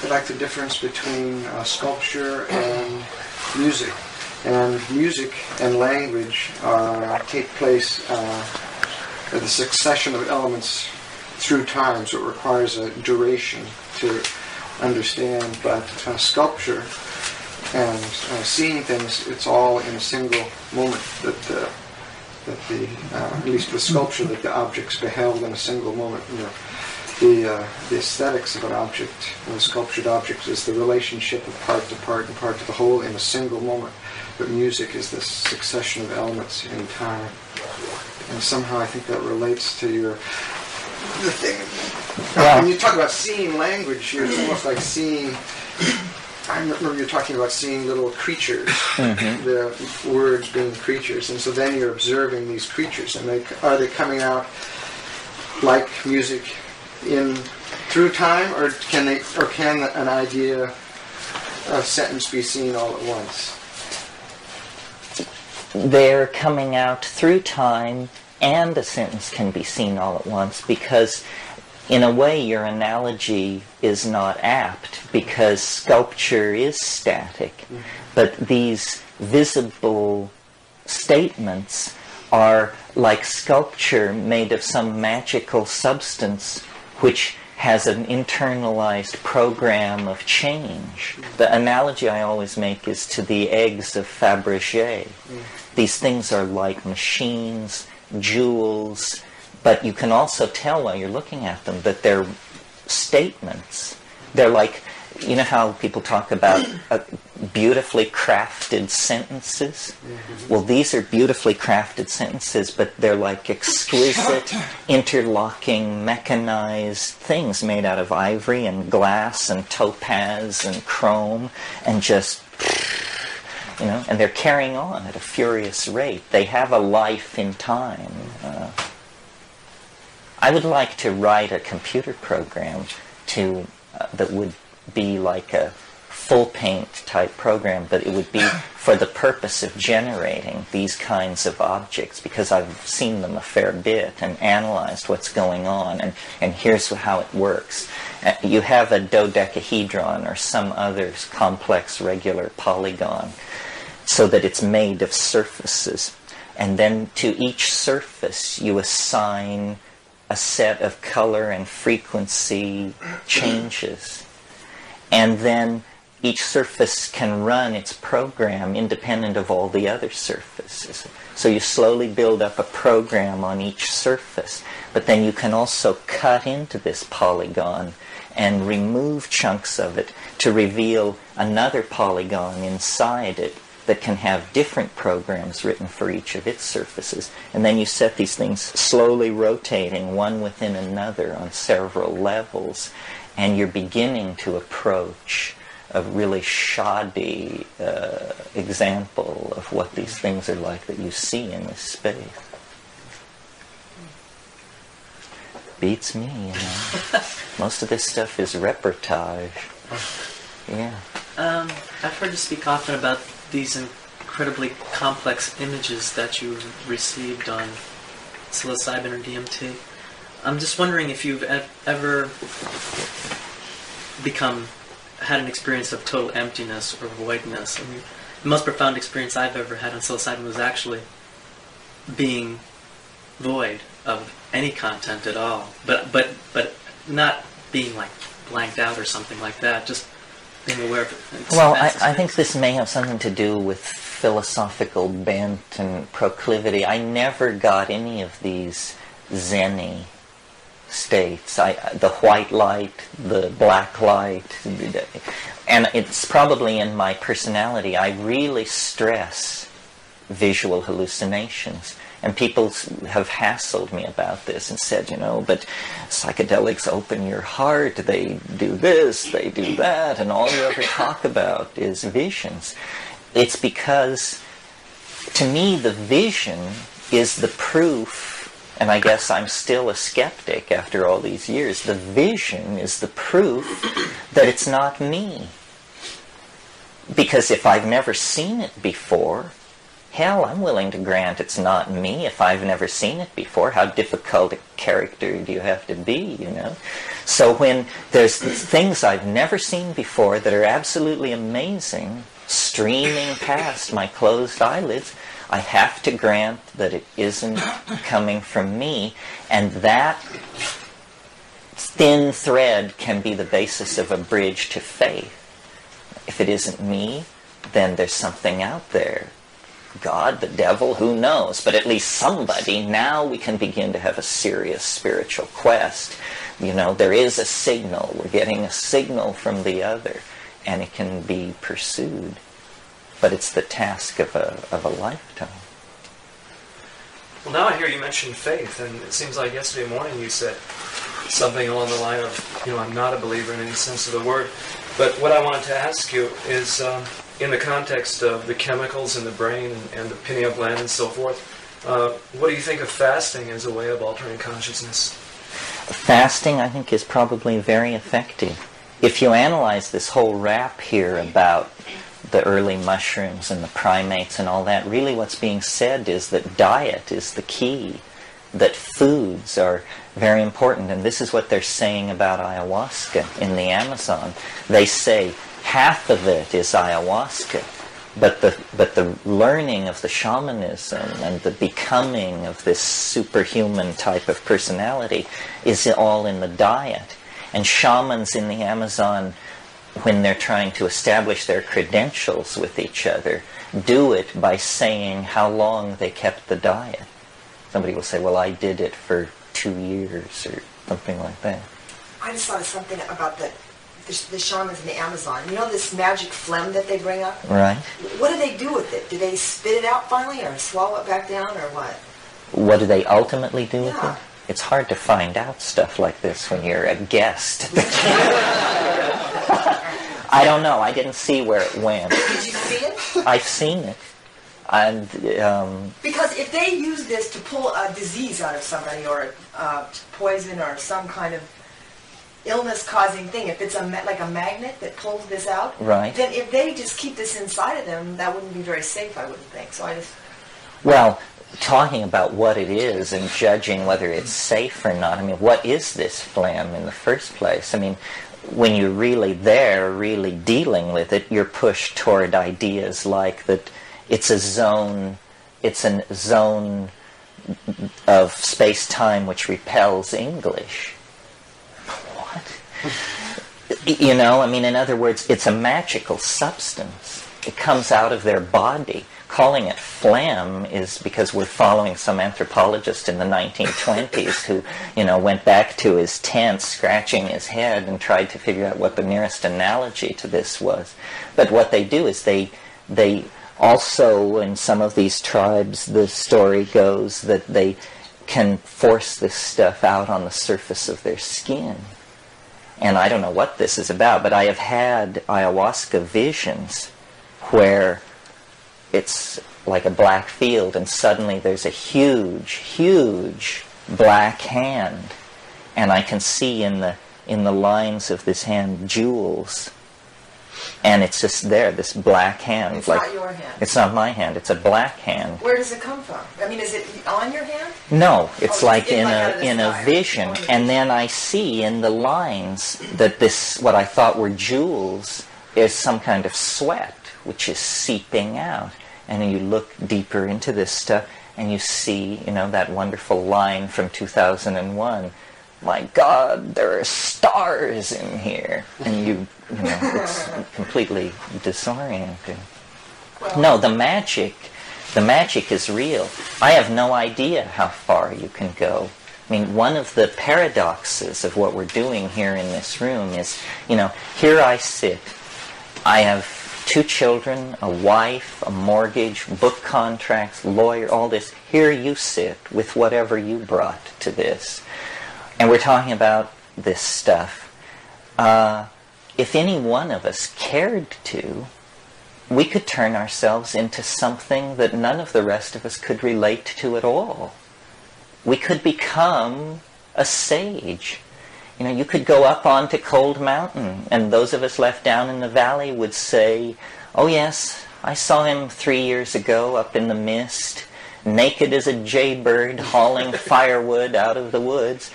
like the difference between sculpture and music. And music and language take place as a succession of elements through time, so it requires a duration to understand. But sculpture and seeing things, it's all in a single moment, that at least with sculpture, that the object's beheld in a single moment. The aesthetics of an object, of a sculptured object, is the relationship of part to part and part to the whole in a single moment. But music is this succession of elements in time. And somehow I think that relates to the thing. When you talk about seeing language, it's almost like seeing... I remember you talking about seeing little creatures, the words being creatures, and so then you're observing these creatures, and are they coming out like music through time, or can an idea, a sentence, be seen all at once? They're coming out through time, and a sentence can be seen all at once, because in a way your analogy is not apt, because sculpture is static, but these visible statements are like sculpture made of some magical substance which has an internalized program of change. The analogy I always make is to the eggs of Fabergé. These things are like machines, jewels, but you can also tell while you're looking at them that they're statements. They're like, you know how people talk about beautifully crafted sentences? Well, these are beautifully crafted sentences, but they're like exquisite, interlocking, mechanized things made out of ivory and glass and topaz and chrome, and just, and they're carrying on at a furious rate. They have a life in time. I would like to write a computer program that would be like a full paint type program, but it would be for the purpose of generating these kinds of objects, because I've seen them a fair bit and analyzed what's going on, and here's how it works. You have a dodecahedron or some other complex regular polygon, so that it's made of surfaces, and then to each surface you assign a set of color and frequency changes. And then each surface can run its program independent of all the other surfaces. So you slowly build up a program on each surface. But then you can also cut into this polygon and remove chunks of it to reveal another polygon inside it that can have different programs written for each of its surfaces. And then you set these things slowly rotating one within another on several levels, and you're beginning to approach a really shoddy example of what these things are like that you see in this space. Beats me, you know. Most of this stuff is reportage. Yeah. I've heard you speak often about these incredibly complex images that you've received on psilocybin or DMT. I'm just wondering if you've ever had an experience of total emptiness or voidness. I mean, the most profound experience I've ever had on psilocybin was actually being void of any content at all, but not being like blanked out or something like that, just being aware of it. Well, I think this may have something to do with philosophical bent and proclivity. I never got any of these Zen-y states. The white light, the black light, and it's probably in my personality. I really stress visual hallucinations. And people have hassled me about this and said, you know, but psychedelics open your heart, they do this, they do that, and all you ever talk about is visions. It's because, to me, the vision is the proof, and I guess I'm still a skeptic after all these years, the vision is the proof that it's not me. Because if I've never seen it before, hell, I'm willing to grant it's not me if I've never seen it before. How difficult a character do you have to be, you know? So when there's things I've never seen before that are absolutely amazing, streaming past my closed eyelids, I have to grant that it isn't coming from me, and that thin thread can be the basis of a bridge to faith. If it isn't me, then there's something out there. God, the devil, who knows? But at least somebody. Now we can begin to have a serious spiritual quest. You know, there is a signal. We're getting a signal from the other, and it can be pursued. But it's the task of a lifetime. Well, now I hear you mention faith, and it seems like yesterday morning you said something along the line of, you know, I'm not a believer in any sense of the word. But what I wanted to ask you is, in the context of the chemicals in the brain and the pineal gland and so forth, what do you think of fasting as a way of altering consciousness? Fasting, I think, is probably very effective. If you analyze this whole rap here about the early mushrooms and the primates and all that, really what's being said is that diet is the key, that foods are very important. And this is what they're saying about ayahuasca in the Amazon. They say half of it is ayahuasca, but the learning of the shamanism and the becoming of this superhuman type of personality is all in the diet. And shamans in the Amazon, when they're trying to establish their credentials with each other, do it by saying how long they kept the diet. Somebody will say, well, I did it for 2 years or something like that. I just thought of something about the shamans in the Amazon. You know this magic phlegm that they bring up? Right. What do they do with it? Do they spit it out finally or swallow it back down or what? What do they ultimately do with it? It's hard to find out stuff like this when you're a guest. I don't know. I didn't see where it went. Did you see it? I've seen it. And, because if they use this to pull a disease out of somebody or poison or some kind of illness-causing thing, if it's like a magnet that pulls this out, right, then if they just keep this inside of them, that wouldn't be very safe, I wouldn't think. So I just... Well, talking about what it is and judging whether it's safe or not, I mean, what is this phlegm in the first place? I mean, when you're really there, really dealing with it, you're pushed toward ideas like that it's a zone of space-time which repels English. What? You know, I mean, in other words, it's a magical substance. It comes out of their body. Calling it phlegm is because we're following some anthropologist in the 1920s who, you know, went back to his tent scratching his head and tried to figure out what the nearest analogy to this was. But what they do is they Also, in some of these tribes, the story goes that they can force this stuff out on the surface of their skin. And I don't know what this is about, but I have had ayahuasca visions where it's like a black field and suddenly there's a huge, huge black hand. And I can see in the lines of this hand jewels. And it's just there, this black hand. It's not your hand. It's not my hand, it's a black hand. Where does it come from? I mean, is it on your hand? No, it's like in out of the a sky. vision, and then I see in the lines that this, what I thought were jewels, is some kind of sweat, which is seeping out. And then you look deeper into this stuff, and you see, that wonderful line from 2001. My God, there are stars in here, and it's completely disorienting. No, the magic is real. I have no idea how far you can go. I mean, one of the paradoxes of what we're doing here in this room is, here I sit. I have 2 children, a wife, a mortgage, book contracts, lawyer, all this. Here you sit with whatever you brought to this. And we're talking about this stuff. If any one of us cared to, we could turn ourselves into something that none of the rest of us could relate to at all. We could become a sage. You could go up onto Cold Mountain, and those of us left down in the valley would say, oh yes, I saw him 3 years ago up in the mist, naked as a jaybird, hauling firewood out of the woods.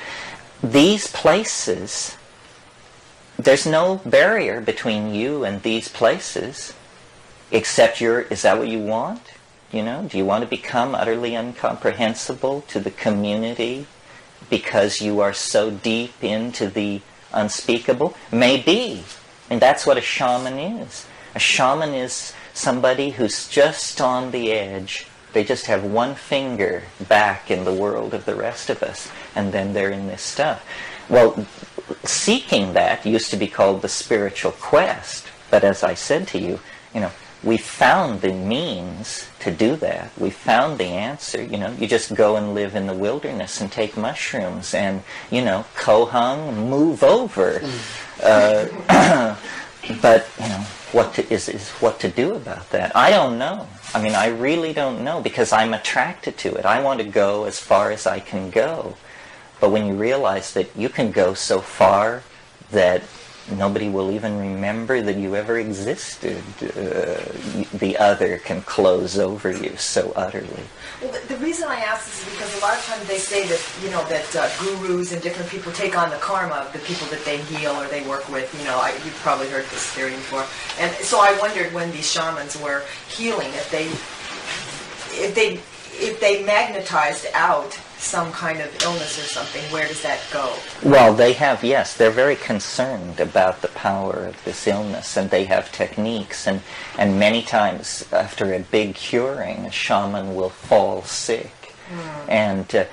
These places, there's no barrier between you and these places, except is that what you want? Do you want to become utterly incomprehensible to the community because you are so deep into the unspeakable? Maybe. And that's what a shaman is. A shaman is somebody who's just on the edge. They just have one finger back in the world of the rest of us, and then they're in this stuff. Well, seeking that used to be called the spiritual quest, but as I said to you, we found the means to do that. We found the answer. You just go and live in the wilderness and take mushrooms and, kohung, move over. But, what to do about that? I don't know. I mean, I really don't know, because I'm attracted to it. I want to go as far as I can go. But when you realize that you can go so far that nobody will even remember that you ever existed, the other can close over you so utterly. Well, the reason I ask this is because a lot of times they say that gurus and different people take on the karma of the people that they heal or they work with. You've probably heard this theory before. And so I wondered when these shamans were healing, if they magnetized out some kind of illness or something, where does that go? Well, they have, yes. They're very concerned about the power of this illness, and they have techniques. And many times, after a big curing, a shaman will fall sick. And,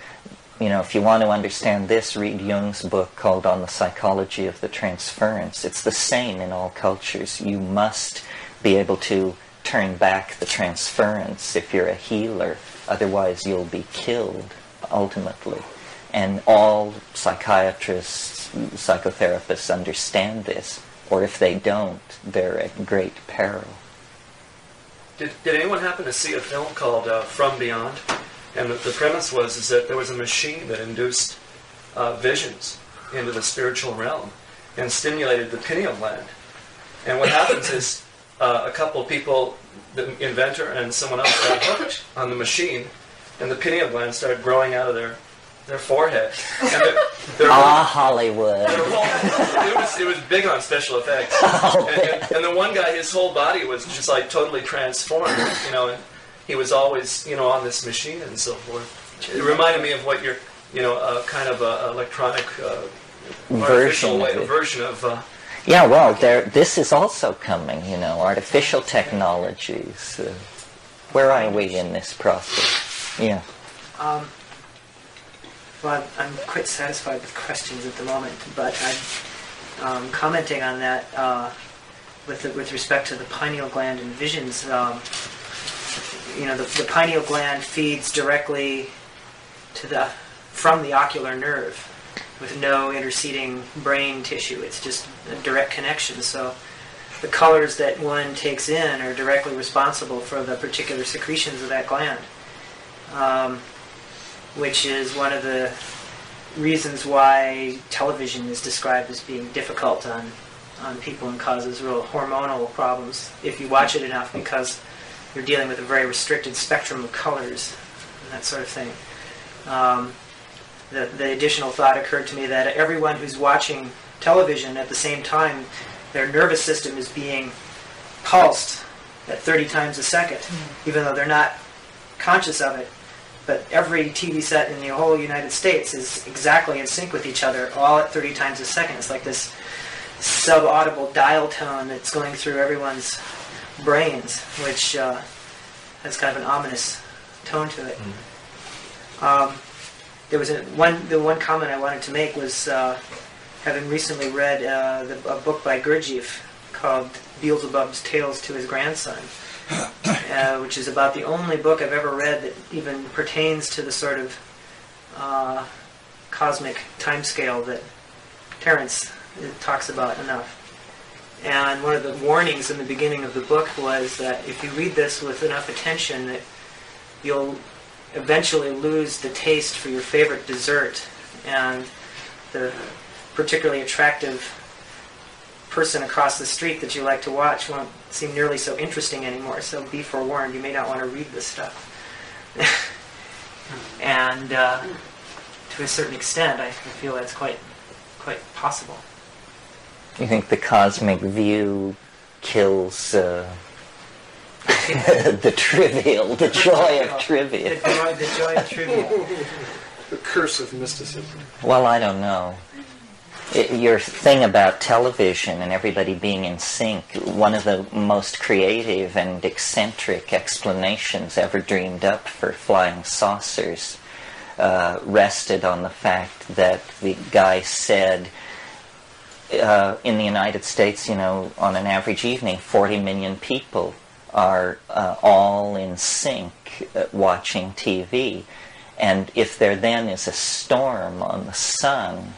if you want to understand this, read Jung's book called On the Psychology of the Transference. It's the same in all cultures. You must be able to turn back the transference if you're a healer. Otherwise, you'll be killed, ultimately. And all psychiatrists, psychotherapists understand this, or if they don't, they're at great peril. Did anyone happen to see a film called From Beyond? And the premise is that there was a machine that induced visions into the spiritual realm and stimulated the pineal gland. And what happens is a couple of people, the inventor and someone else, got hooked on the machine, and the pineal gland started growing out of their forehead. And Hollywood. It was big on special effects. And the one guy, his whole body was just like totally transformed, and he was always, on this machine and so forth. It reminded me of what you're, kind of electronic version of. Yeah, well, this is also coming, artificial technologies. Where are we in this process? Yeah. Well, I'm quite satisfied with questions at the moment, but I'm commenting on that with respect to the pineal gland and visions. the pineal gland feeds directly from the ocular nerve with no interceding brain tissue. It's just a direct connection. So the colors that one takes in are directly responsible for the particular secretions of that gland, which is one of the reasons why television is described as being difficult on people and causes real hormonal problems if you watch it enough, because you're dealing with a very restricted spectrum of colors and that sort of thing. The additional thought occurred to me that everyone who's watching television at the same time, their nervous system is being pulsed at 30 times a second, even though they're not conscious of it. But every TV set in the whole United States is exactly in sync with each other, all at 30 times a second. It's like this sub-audible dial tone that's going through everyone's brains, which has kind of an ominous tone to it. There was the one comment I wanted to make was having recently read a book by Gurdjieff called Beelzebub's Tales to His Grandson, which is about the only book I've ever read that even pertains to the sort of cosmic timescale that Terence talks about enough. And one of the warnings in the beginning of the book was that if you read this with enough attention, that you'll eventually lose the taste for your favorite dessert, and the particularly attractive person across the street that you like to watch won't seem nearly so interesting anymore. So be forewarned, you may not want to read this stuff. And to a certain extent, I feel that's quite possible. You think the cosmic view kills the trivial, the joy of trivia? The joy of trivia. The curse of mysticism. Well, I don't know. Your thing about television and everybody being in sync, one of the most creative and eccentric explanations ever dreamed up for flying saucers rested on the fact that the guy said, in the United States, on an average evening, 40 million people are all in sync watching TV. And if there then is a storm on the sun,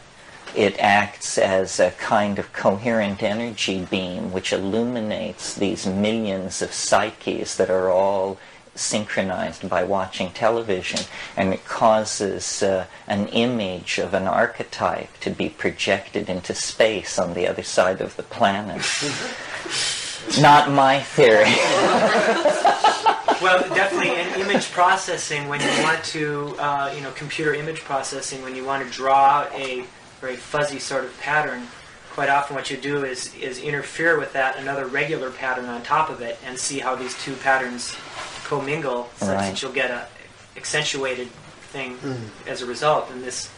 it acts as a kind of coherent energy beam which illuminates these millions of psyches that are all synchronized by watching television, and it causes an image of an archetype to be projected into space on the other side of the planet. Not my theory. Well, definitely in image processing, when you want to, computer image processing, when you want to draw a very fuzzy sort of pattern, quite often what you do is interfere with that another regular pattern on top of it and see how these two patterns commingle such that you'll get a accentuated thing as a result. And this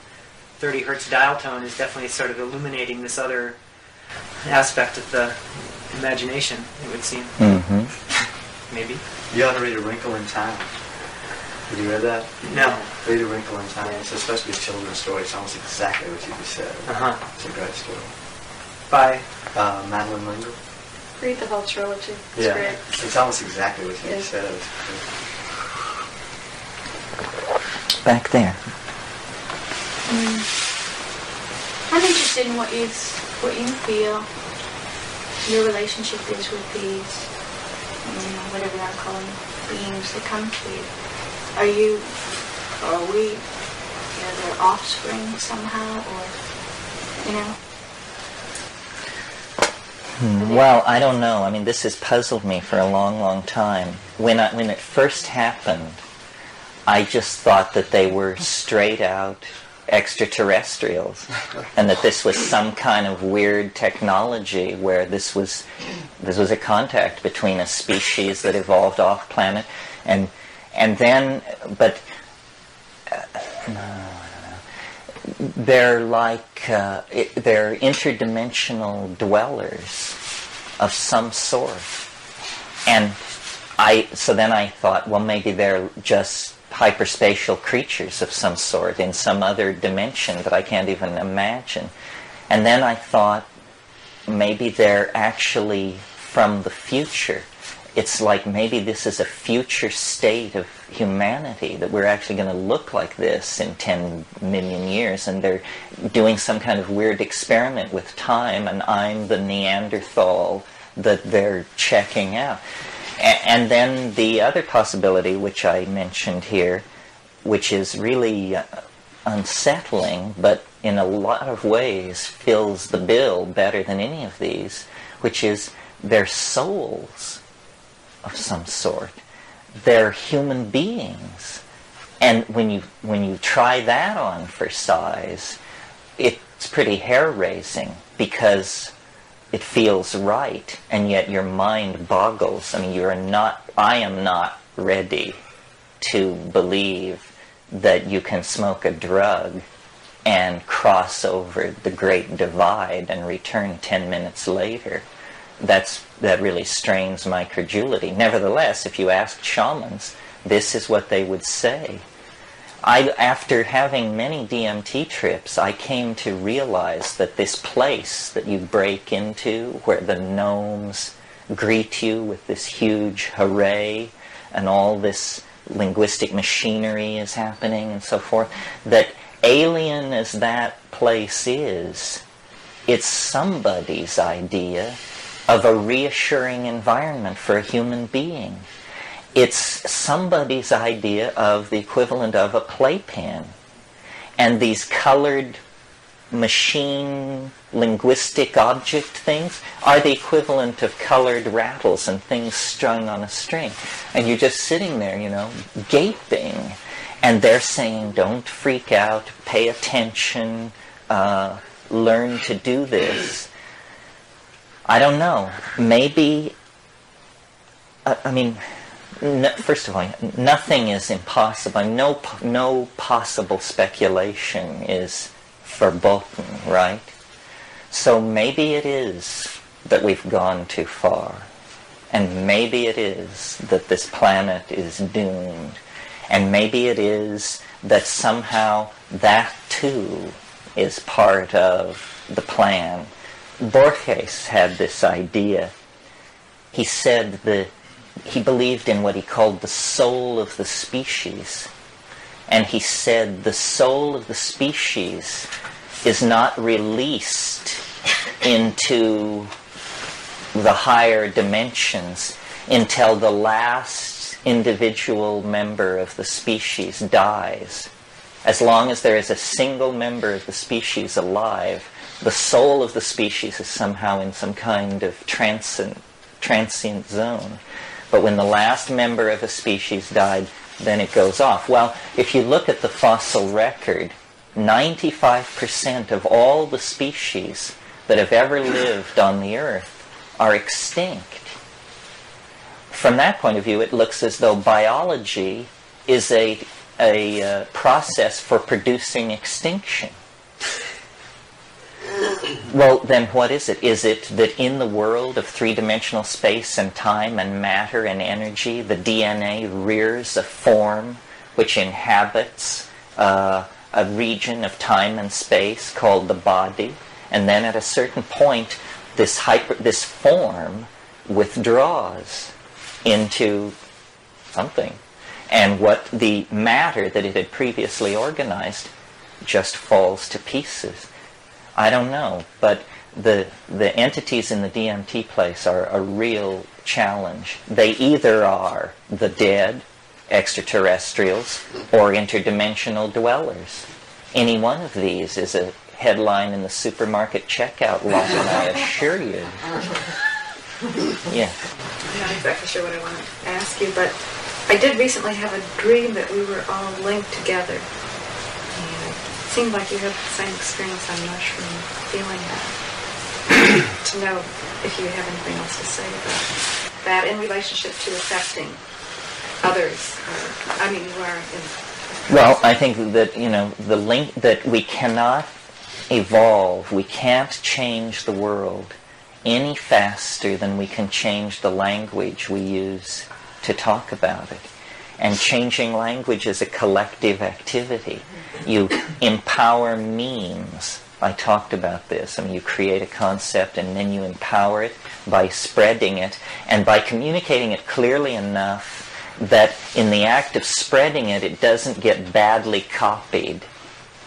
30 hertz dial tone is definitely sort of illuminating this other aspect of the imagination, it would seem. Maybe. You ought to read A Wrinkle in Time. Have you read that? No. Read A Wrinkle in Time. It's supposed to be a children's story. It's almost exactly what you just said. It's a great story. By? Madeline L'Engle. Read the whole trilogy. It's great. It's almost exactly what you just said. Back there. I'm interested in what you feel your relationship is with these, whatever I'm calling beings that come to you. Are we their offspring somehow, or Well, I don't know. I mean, this has puzzled me for a long, long time. When it first happened, I just thought that they were straight out extraterrestrials, and that this was some kind of weird technology where this was a contact between a species that evolved off planet, and then, but no, I don't know. They're like they're interdimensional dwellers of some sort, and so then I thought, well, maybe they're just hyperspatial creatures of some sort in some other dimension that I can't even imagine. And then I thought maybe they're actually from the future. it's like maybe this is a future state of humanity, that we're actually going to look like this in 10 million years, and they're doing some kind of weird experiment with time, and I'm the Neanderthal that they're checking out. And then the other possibility, which I mentioned here, which is really unsettling, but in a lot of ways fills the bill better than any of these, which is they're souls of some sort. They're human beings. And when you try that on for size, it's pretty hair-raising, because it feels right, and yet your mind boggles. I mean, I am not ready to believe that you can smoke a drug and cross over the Great Divide and return 10 minutes later. That really strains my credulity. Nevertheless, if you ask shamans, this is what they would say. After having many DMT trips, I came to realize that this place that you break into, where the gnomes greet you with this huge hooray, and all this linguistic machinery is happening and so forth, that alien as that place is, it's somebody's idea of a reassuring environment for a human being. It's somebody's idea of the equivalent of a playpen. And these colored machine linguistic object things are the equivalent of colored rattles and things strung on a string. And you're just sitting there, gaping. And they're saying, don't freak out, pay attention, learn to do this. I don't know. Maybe, first of all, nothing is impossible. No possible speculation is verboten, right? So maybe it is that we've gone too far. And maybe it is that this planet is doomed. And maybe it is that somehow that too is part of the plan. Borges had this idea. He said that he believed in what he called the soul of the species. And he said the soul of the species is not released into the higher dimensions until the last individual member of the species dies. As long as there is a single member of the species alive, the soul of the species is somehow in some kind of transient zone. But when the last member of a species died, then it goes off. Well, if you look at the fossil record, 95% of all the species that have ever lived on the Earth are extinct. From that point of view, it looks as though biology is a process for producing extinction. Well, then what is it? Is it that in the world of three-dimensional space and time and matter and energy, the DNA rears a form which inhabits a region of time and space called the body, and then at a certain point, this form withdraws into something, and what the matter that it had previously organized just falls to pieces. I don't know, but the entities in the DMT place are a real challenge. They either are the dead, extraterrestrials, or interdimensional dwellers. Any one of these is a headline in the supermarket checkout line, I assure you. Yeah. I'm not exactly sure what I want to ask you, but I did recently have a dream that we were all linked together. And it seemed like you had the same experience on mushroom, feeling that. To know if you have anything else to say about that in relationship to affecting others. You are in... Well, I think that, the link that we cannot evolve, we can't change the world any faster than we can change the language we use to talk about it. And changing language is a collective activity. You empower memes I talked about this. I mean, you create a concept and then you empower it by spreading it and by communicating it clearly enough that in the act of spreading it, it doesn't get badly copied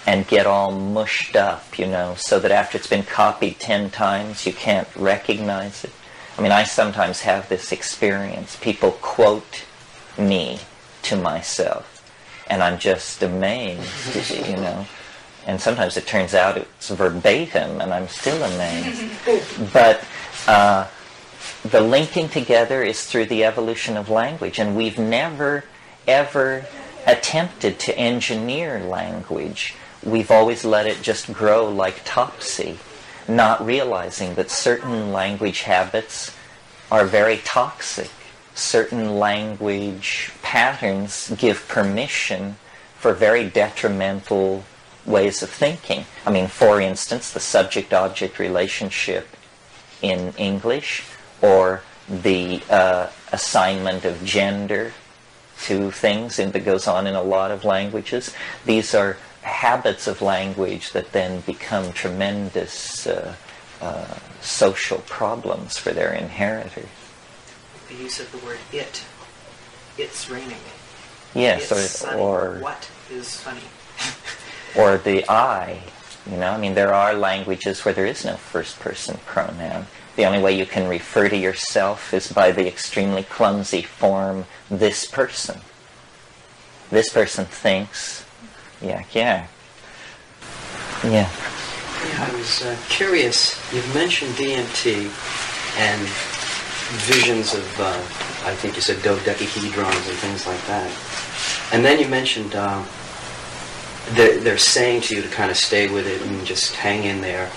and get all mushed up, you know, so that after it's been copied 10 times, you can't recognize it. I mean, I sometimes have this experience. People quote me to myself, and I'm just amazed, you know. And sometimes it turns out it's verbatim, and I'm still amazed. But the linking together is through the evolution of language, and we've never, ever attempted to engineer language. We've always let it just grow like topsy, not realizing that certain language habits are very toxic. Certain language patterns give permission for very detrimental ways of thinking. I mean, for instance, the subject-object relationship in English, or the assignment of gender to things that goes on in a lot of languages. These are habits of language that then become tremendous social problems for their inheritors. The use of the word it. It's raining. Yes, it's sunny. or What is funny? or the I. You know, I mean, there are languages where there is no first-person pronoun. The only way you can refer to yourself is by the extremely clumsy form, this person. This person thinks, yak, yak. Yeah. Yeah, I was curious. You've mentioned DMT and visions of, I think you said dodecahedrons and things like that. And then you mentioned they're saying to you to kind of stay with it and just hang in there.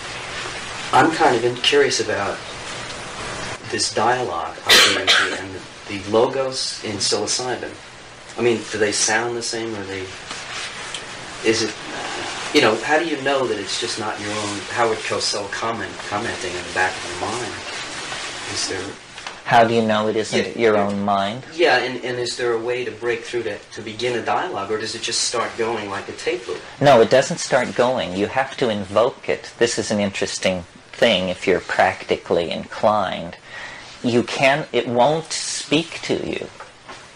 I'm kind of curious about this dialogue of DMT and the logos in psilocybin. I mean, do they sound the same, or is it, you know, how do you know that it's just not your own Howard Cosell commenting in the back of your mind? Is there... How do you know it isn't your own mind? Yeah, and is there a way to break through to begin a dialogue, or does it just start going like a tape loop? No, it doesn't start going. You have to invoke it. This is an interesting thing if you're practically inclined. It won't speak to you.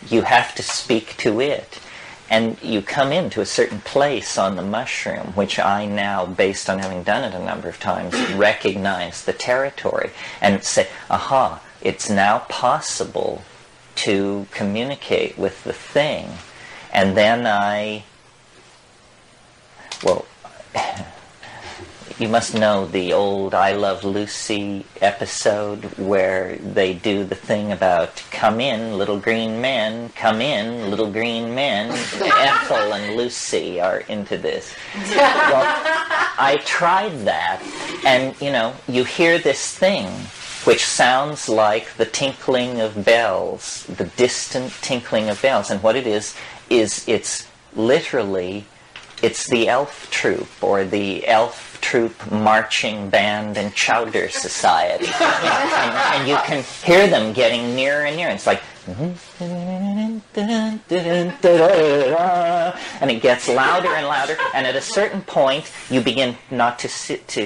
You have to speak to it. And you come into a certain place on the mushroom, which I now, based on having done it a number of times, recognize the territory and say, aha, it's now possible to communicate with the thing. And then you must know the old I Love Lucy episode where they do the thing about come in, little green men, come in, little green men. Ethel and Lucy are into this. Well, I tried that, and you hear this thing which sounds like the tinkling of bells, the distant tinkling of bells. And what it is it's literally, it's the elf troop, or the elf troop marching band and chowder society. and you can hear them getting nearer and nearer. It's like, and it gets louder and louder, and at a certain point you begin not to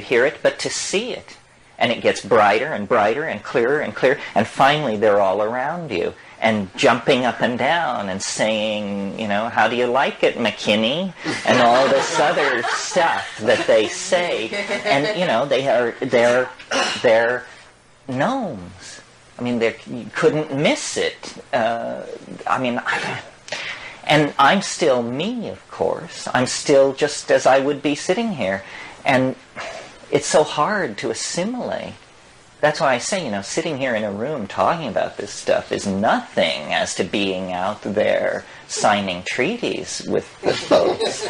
hear it, but to see it. And it gets brighter and brighter and clearer, and finally they're all around you and jumping up and down and saying, how do you like it, McKinney? And all this other stuff that they say. And, they're gnomes. I mean, you couldn't miss it. And I'm still me, of course. I'm still just as I would be sitting here. And it's so hard to assimilate. That's why I say, sitting here in a room talking about this stuff is nothing as to being out there signing treaties with the folks.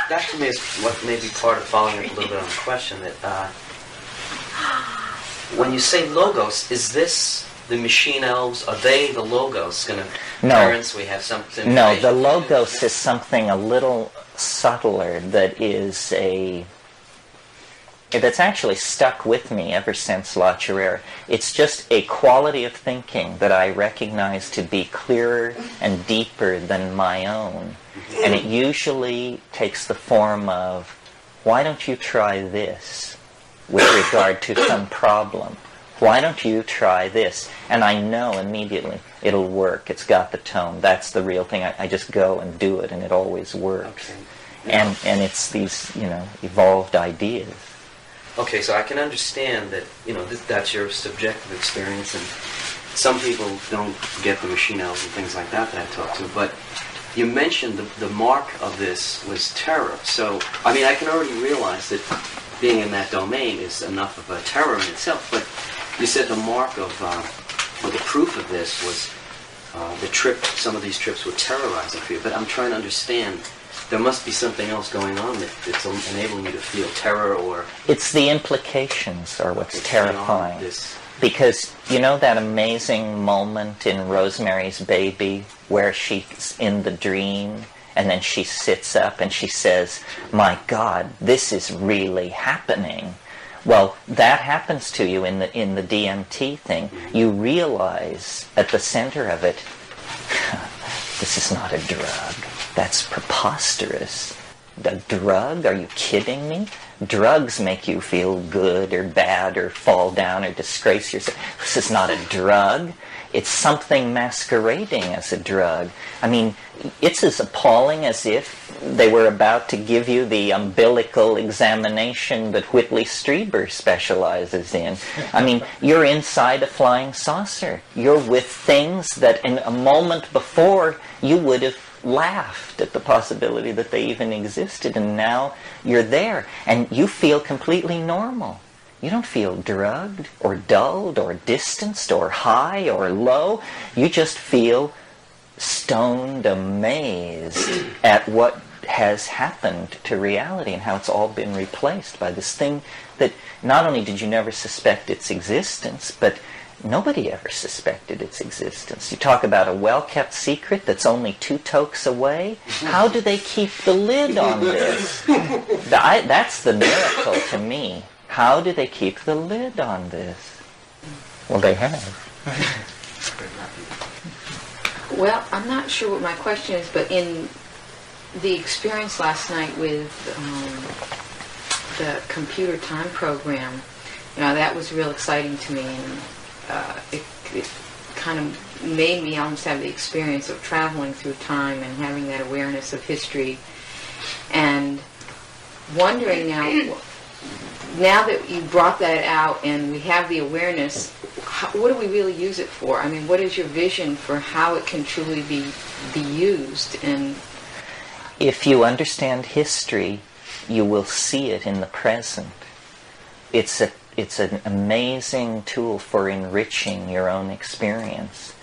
That to me is what may be part of following up a little bit on the question, that when you say logos, is this the machine elves? Are they the logos? Parents, we have something. No, the logos is something a little subtler that is that's actually stuck with me ever since La Chorrera. It's just a quality of thinking that I recognize to be clearer and deeper than my own. And it usually takes the form of, why don't you try this with regard to some problem? Why don't you try this? And I know immediately it'll work. It's got the tone. That's the real thing. I just go and do it, and it always works. Okay. And it's these, evolved ideas. Okay, so I can understand that, that's your subjective experience, and some people don't get the machine elves and things like that I talk to, but you mentioned the mark of this was terror. So, I mean, I can already realize that being in that domain is enough of a terror in itself, but you said the mark of, or the proof of this was the trip, some of these trips were terrorizing for you, but I'm trying to understand, there must be something else going on that's enabling you to feel terror, or... It's the implications are what's terrifying. Because, that amazing moment in Rosemary's Baby where she's in the dream and then she sits up and she says, my God, this is really happening. Well, that happens to you in the DMT thing. You realize at the center of it, this is not a drug. That's preposterous. A drug? Are you kidding me? Drugs make you feel good or bad or fall down or disgrace yourself. This is not a drug. It's something masquerading as a drug. I mean, it's as appalling as if they were about to give you the umbilical examination that Whitley Strieber specializes in. I mean, you're inside a flying saucer. You're with things that in a moment before you would have laughed at the possibility that they even existed, and now you're there, and you feel completely normal. You don't feel drugged or dulled or distanced or high or low. You just feel stoned, amazed at what has happened to reality and how it's all been replaced by this thing that not only did you never suspect its existence, but nobody ever suspected its existence. You talk about a well-kept secret that's only 2 tokes away. How do they keep the lid on this? That's the miracle to me. How do they keep the lid on this? Well, they have. Well, I'm not sure what my question is, but in the experience last night with the computer time program, that was real exciting to me, and it kind of made me almost have the experience of traveling through time and having that awareness of history, and wondering now that you brought that out and we have the awareness, what do we really use it for? I mean, what is your vision for how it can truly be used? And if you understand history, you will see it in the present. It's an amazing tool for enriching your own experience.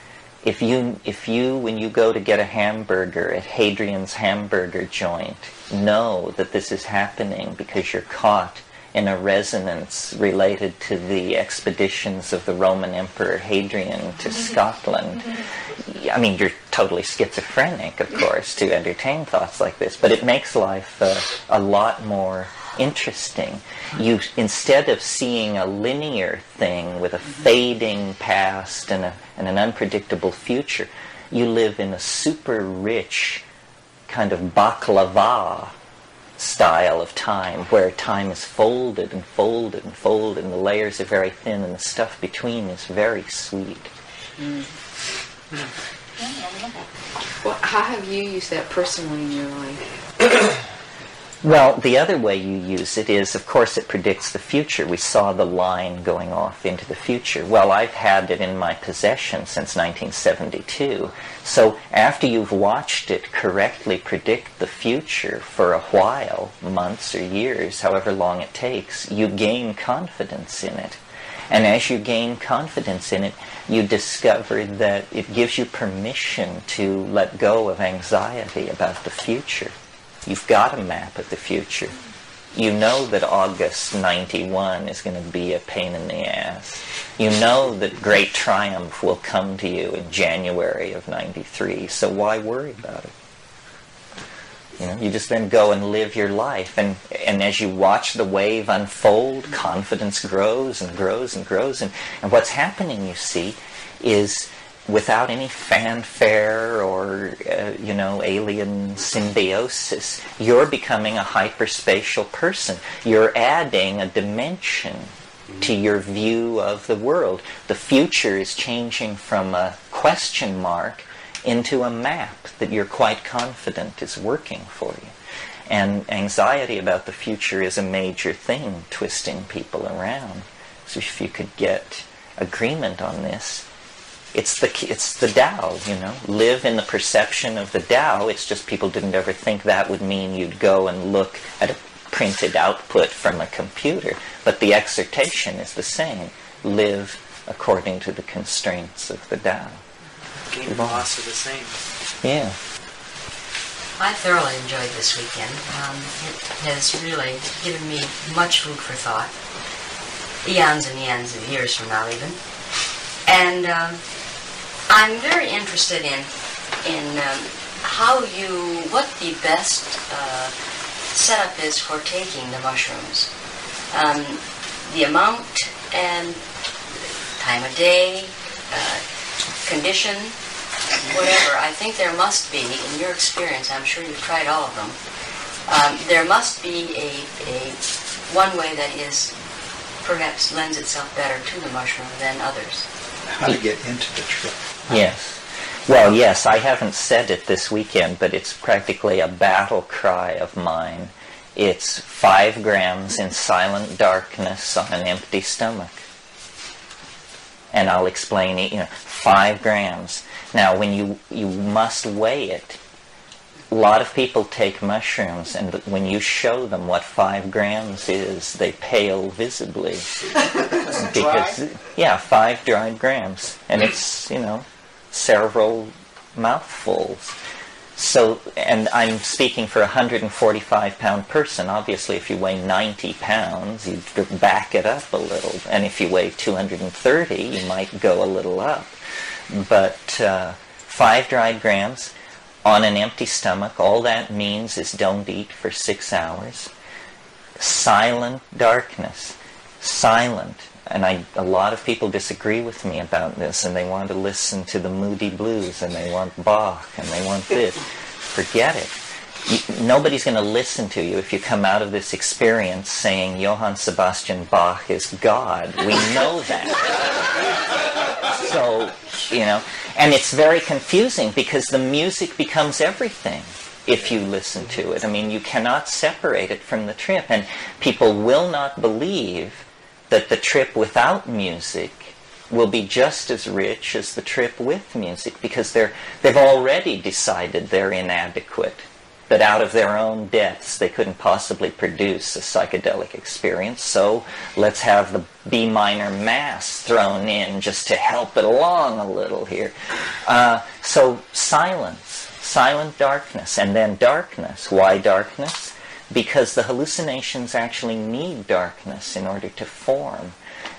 If you, when you go to get a hamburger at Hadrian's hamburger joint, know that this is happening because you're caught in a resonance related to the expeditions of the Roman Emperor Hadrian to Scotland. I mean, you're totally schizophrenic, of course, to entertain thoughts like this, but it makes life a lot more interesting. You, instead of seeing a linear thing with a fading past and an unpredictable future, you live in a super rich kind of baklava style of time, where time is folded and folded and folded, and the layers are very thin, and the stuff between is very sweet. Well, how have you used that personally in your life? Well, the other way you use it is, of course, it predicts the future. We saw the line going off into the future. Well, I've had it in my possession since 1972. So after you've watched it correctly predict the future for a while, months or years, however long it takes, you gain confidence in it. And as you gain confidence in it, you discover that it gives you permission to let go of anxiety about the future. You've got a map of the future. You know that August 91 is going to be a pain in the ass. You know that great triumph will come to you in January of 93, so why worry about it? You just then go and live your life, and as you watch the wave unfold, confidence grows and grows and grows, and what's happening, you see, is without any fanfare or alien symbiosis, you're becoming a hyperspatial person. You're adding a dimension to your view of the world. The future is changing from a question mark into a map that you're quite confident is working for you. And anxiety about the future is a major thing twisting people around. So if you could get agreement on this, it's the Tao, Live in the perception of the Tao. It's just people didn't ever think that would mean you'd go and look at a printed output from a computer. But the exhortation is the same. Live according to the constraints of the Tao. Gain and loss are the same. Yeah. I thoroughly enjoyed this weekend. It has really given me much food for thought. Eons and eons of years from now even. And I'm very interested in what the best setup is for taking the mushrooms. The amount and time of day, condition, whatever. I think there must be, in your experience, I'm sure you've tried all of them, there must be a one way that is perhaps lends itself better to the mushroom than others. How to get into the trip. Yes. Well, yes, I haven't said it this weekend, but it's practically a battle cry of mine. It's 5 grams in silent darkness on an empty stomach. And I'll explain it, 5 grams. Now, when you must weigh it, a lot of people take mushrooms, and when you show them what 5 grams is, they pale visibly. Because, 5 dried grams. And it's, several mouthfuls. So, and I'm speaking for a 145-pound person. Obviously, if you weigh 90 pounds, you back it up a little. And if you weigh 230, you might go a little up. But 5 dried grams on an empty stomach, all that means is don't eat for 6 hours. Silent darkness. Silent. And a lot of people disagree with me about this, and they want to listen to the Moody Blues, and they want Bach, and they want this. Forget it. Nobody's going to listen to you if you come out of this experience saying Johann Sebastian Bach is God. We know that. So, and it's very confusing because the music becomes everything if you listen to it. I mean, you cannot separate it from the trip, and people will not believe that the trip without music will be just as rich as the trip with music, because they've already decided they're inadequate, that out of their own depths they couldn't possibly produce a psychedelic experience, so let's have the B minor mass thrown in just to help it along a little here. So silence, silent darkness, and then darkness. Why darkness? Because the hallucinations actually need darkness in order to form.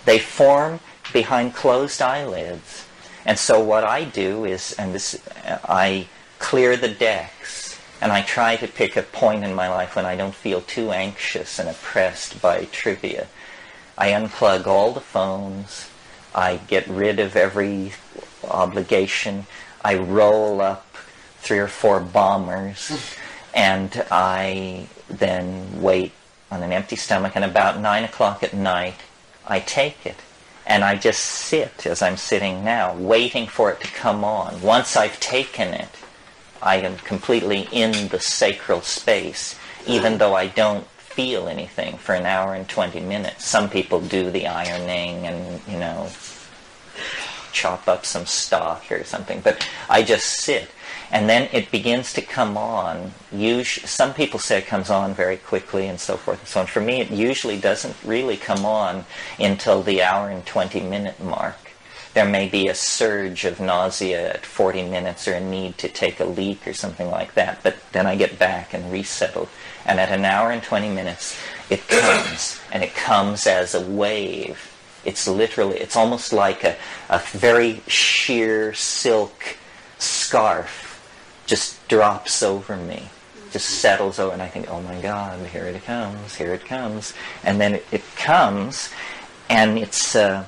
They form behind closed eyelids. And so what I do is, I clear the decks, and I try to pick a point in my life when I don't feel too anxious and oppressed by trivia. I unplug all the phones, I get rid of every obligation, I roll up 3 or 4 bombers, and I then wait on an empty stomach, and about 9 o'clock at night, I take it. And I just sit, as I'm sitting now, waiting for it to come on. Once I've taken it, I am completely in the sacral space, even though I don't feel anything for an hour and 20 minutes. Some people do the ironing and, chop up some stock or something, but I just sit. And then it begins to come on. Some people say it comes on very quickly and so forth and so on. For me, it usually doesn't really come on until the hour and 20-minute mark. There may be a surge of nausea at 40 minutes or a need to take a leak or something like that, but then I get back and resettle. And at an hour and 20 minutes, it comes, and it comes as a wave. It's almost like a very sheer silk scarf just drops over me. just settles over, and I think, oh my God, here it comes, and then it comes, and it's a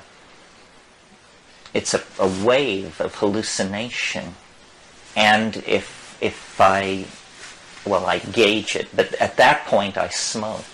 wave of hallucination, and if I gauge it, but at that point I smoke.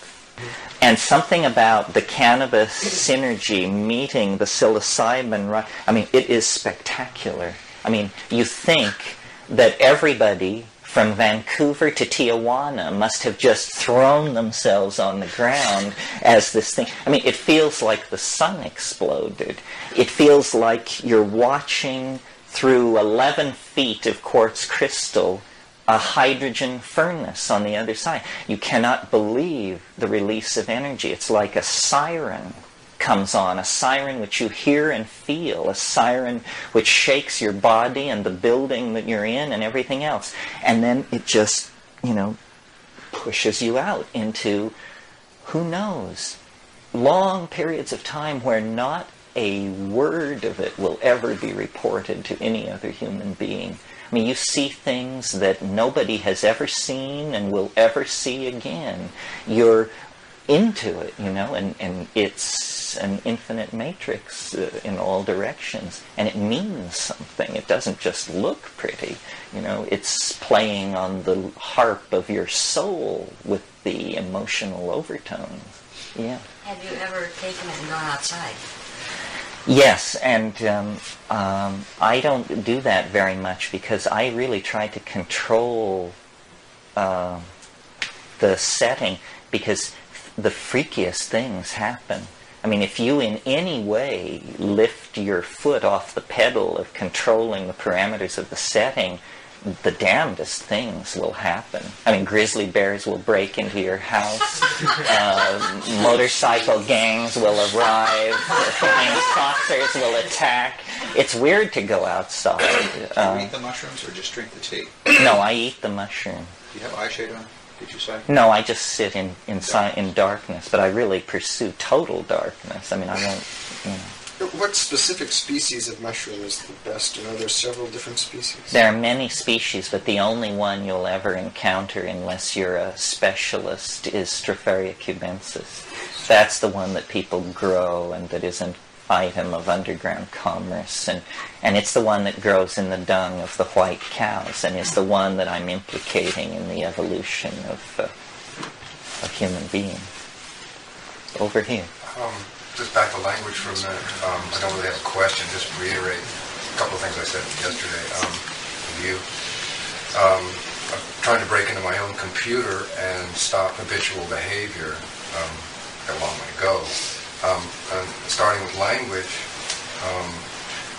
And something about the cannabis synergy meeting the psilocybin, I mean, it is spectacular. I mean, you think that everybody from Vancouver to Tijuana must have just thrown themselves on the ground as this thing. I mean, it feels like the sun exploded. It feels like you're watching through 11 feet of quartz crystal a hydrogen furnace on the other side. You cannot believe the release of energy. It's like a siren comes on, a siren which you hear and feel, a siren which shakes your body and the building that you're in and everything else. And then it just, pushes you out into, who knows, long periods of time where not a word of it will ever be reported to any other human being. I mean, you see things that nobody has ever seen and will ever see again. You're into it, and it's an infinite matrix in all directions. And it means something. It doesn't just look pretty. It's playing on the harp of your soul with the emotional overtones. Yeah. Have you ever taken it and gone outside? Yes, and I don't do that very much because I really try to control the setting, because the freakiest things happen. I mean, if you in any way lift your foot off the pedal of controlling the parameters of the setting, the damnedest things will happen. I mean, grizzly bears will break into your house, motorcycle gangs will arrive, flying saucers will attack. It's weird to go outside. Do you eat the mushrooms or just drink the tea? No, I eat the mushroom. Do you have eye shade on, did you say? No, I just sit in darkness, but I really pursue total darkness. I mean, I won't, What specific species of mushroom is the best? There's several different species. There are many species, but the only one you'll ever encounter unless you're a specialist is Stropharia cubensis. That's the one that people grow and that is an item of underground commerce. And it's the one that grows in the dung of the white cows and is the one that I'm implicating in the evolution of human beings. Over here. Just back to language for a minute. I don't really have a question, just reiterate a couple of things I said yesterday with you. I'm trying to break into my own computer and stop habitual behavior. Got a long way to go. And starting with language,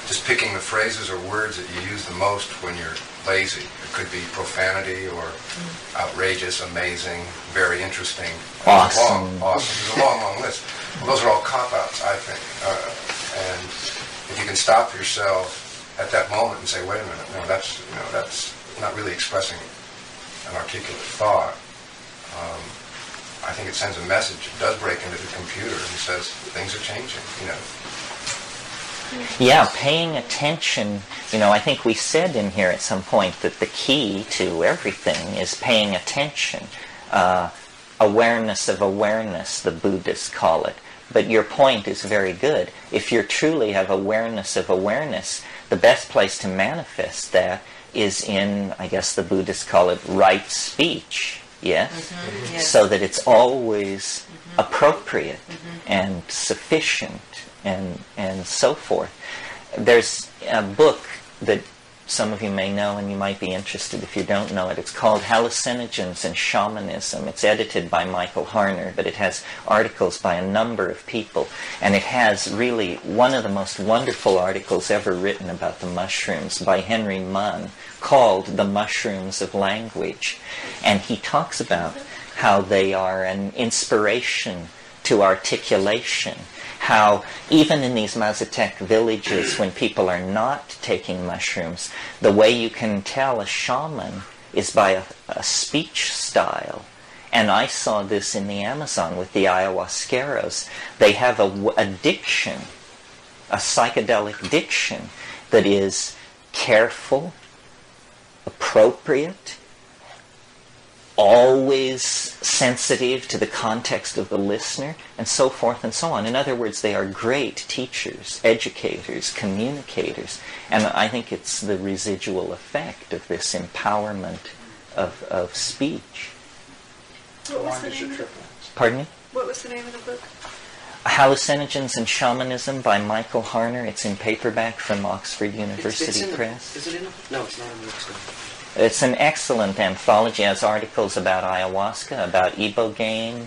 just picking the phrases or words that you use the most when you're lazy. It could be profanity or outrageous, amazing, very interesting. Awesome. Awesome. There's a long, long list. Well, those are all cop-outs, I think. And if you can stop yourself at that moment and say, wait a minute, no, that's not really expressing an articulate thought. I think it sends a message. It does break into the computer and says things are changing. Yeah, paying attention. I think we said in here at some point that the key to everything is paying attention. Awareness of awareness, the Buddhists call it. But your point is very good. If you truly have awareness of awareness, the best place to manifest that is in, I guess the Buddhists call it right speech, yes? Mm-hmm. Yes. So that it's always appropriate and sufficient and so forth. There's a book that some of you may know, and you might be interested if you don't know it. It's called Hallucinogens and Shamanism. It's edited by Michael Harner, but it has articles by a number of people. And it has really one of the most wonderful articles ever written about the mushrooms by Henry Munn, called The Mushrooms of Language. And he talks about how they are an inspiration to articulation. How even in these Mazatec villages, when people are not taking mushrooms, the way you can tell a shaman is by a speech style. And I saw this in the Amazon with the ayahuasqueros. They have a diction, a psychedelic diction that is careful, appropriate, always sensitive to the context of the listener, and so forth and so on. In other words, they are great teachers, educators, communicators, and I think it's the residual effect of this empowerment of speech. What was the name of it? Pardon me? What was the name of the book? Hallucinogens and Shamanism by Michael Harner. It's in paperback from Oxford University it's Press. Is it in a book? No, it's not in the book. It's an excellent anthology. It has articles about ayahuasca, about ibogaine,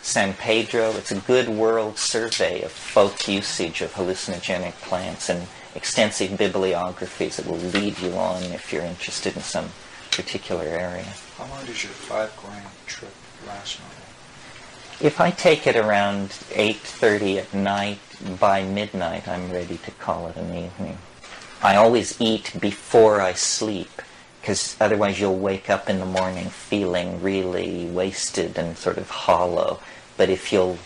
San Pedro. It's a good world survey of folk usage of hallucinogenic plants and extensive bibliographies that will lead you on if you're interested in some particular area. How long does your 5-gram trip last normally? If I take it around 8:30 at night, by midnight I'm ready to call it an evening. I always eat before I sleep, because otherwise you'll wake up in the morning feeling really wasted and sort of hollow. But if you'll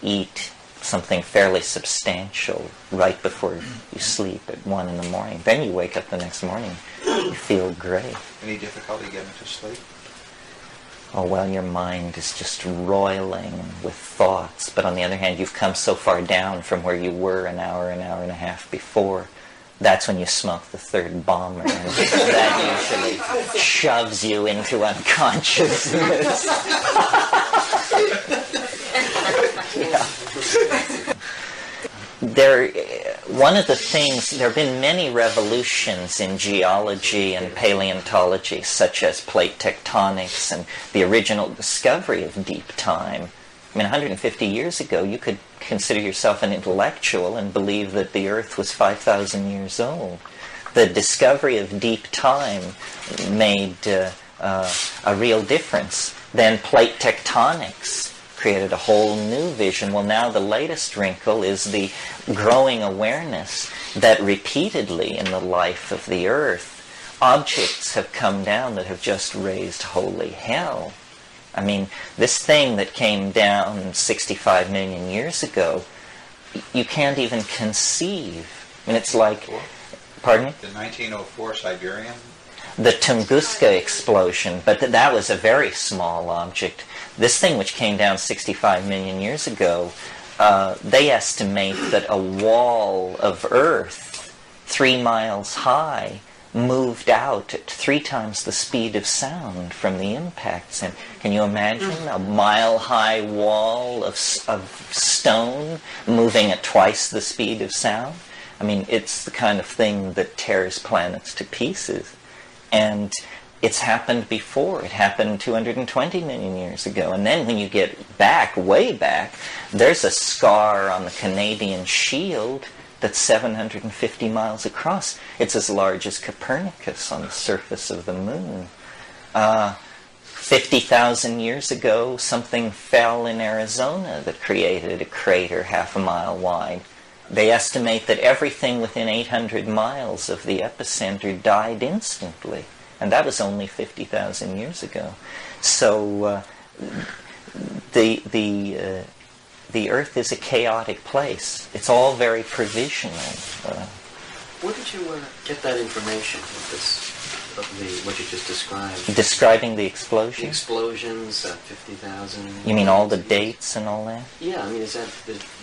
eat something fairly substantial right before you sleep at 1 in the morning, then you wake up the next morning, you feel great. Any difficulty getting to sleep? Oh, well, your mind is just roiling with thoughts. But on the other hand, you've come so far down from where you were an hour and a half before. That's when you smoke the third bomber. And that usually shoves you into unconsciousness. One of the things, there have been many revolutions in geology and paleontology, such as plate tectonics and the original discovery of deep time. I mean, 150 years ago, you could consider yourself an intellectual and believe that the Earth was 5,000 years old. The discovery of deep time made a real difference. Then plate tectonics created a whole new vision. Well, now the latest wrinkle is the growing awareness that repeatedly in the life of the Earth, objects have come down that have just raised holy hell. I mean, this thing that came down 65 million years ago, you can't even conceive. I mean, it's like, pardon me? The 1904 Siberian? The Tunguska explosion, but that was a very small object. This thing which came down 65 million years ago, they estimate that a wall of Earth 3 miles high moved out at 3 times the speed of sound from the impacts. And can you imagine a mile-high wall of stone moving at twice the speed of sound? I mean, it's the kind of thing that tears planets to pieces. And it's happened before. It happened 220 million years ago. And then when you get back, way back, there's a scar on the Canadian Shield that's 750 miles across. It's as large as Copernicus on the surface of the moon. 50,000 years ago, something fell in Arizona that created a crater half a mile wide. They estimate that everything within 800 miles of the epicenter died instantly. And that was only 50,000 years ago. So the Earth is a chaotic place. It's all very provisional. Where did you get that information of what you just described? Describing the explosion? The explosions, 50,000. You mean all the dates and all that? Yeah, I mean,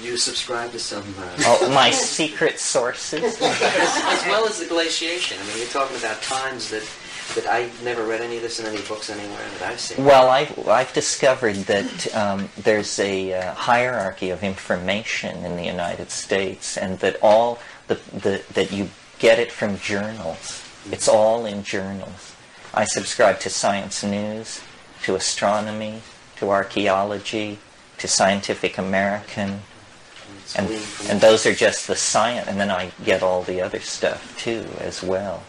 you subscribe to some... Oh, my secret sources? As well as the glaciation. I mean, you're talking about times that I never read any of this in any books anywhere that I've seen. Well, I've discovered that there's a hierarchy of information in the United States, and that that you get it from journals. It's all in journals. I subscribe to Science News, to Astronomy, to Archaeology, to Scientific American, and those are just the science, and then I get all the other stuff too as well.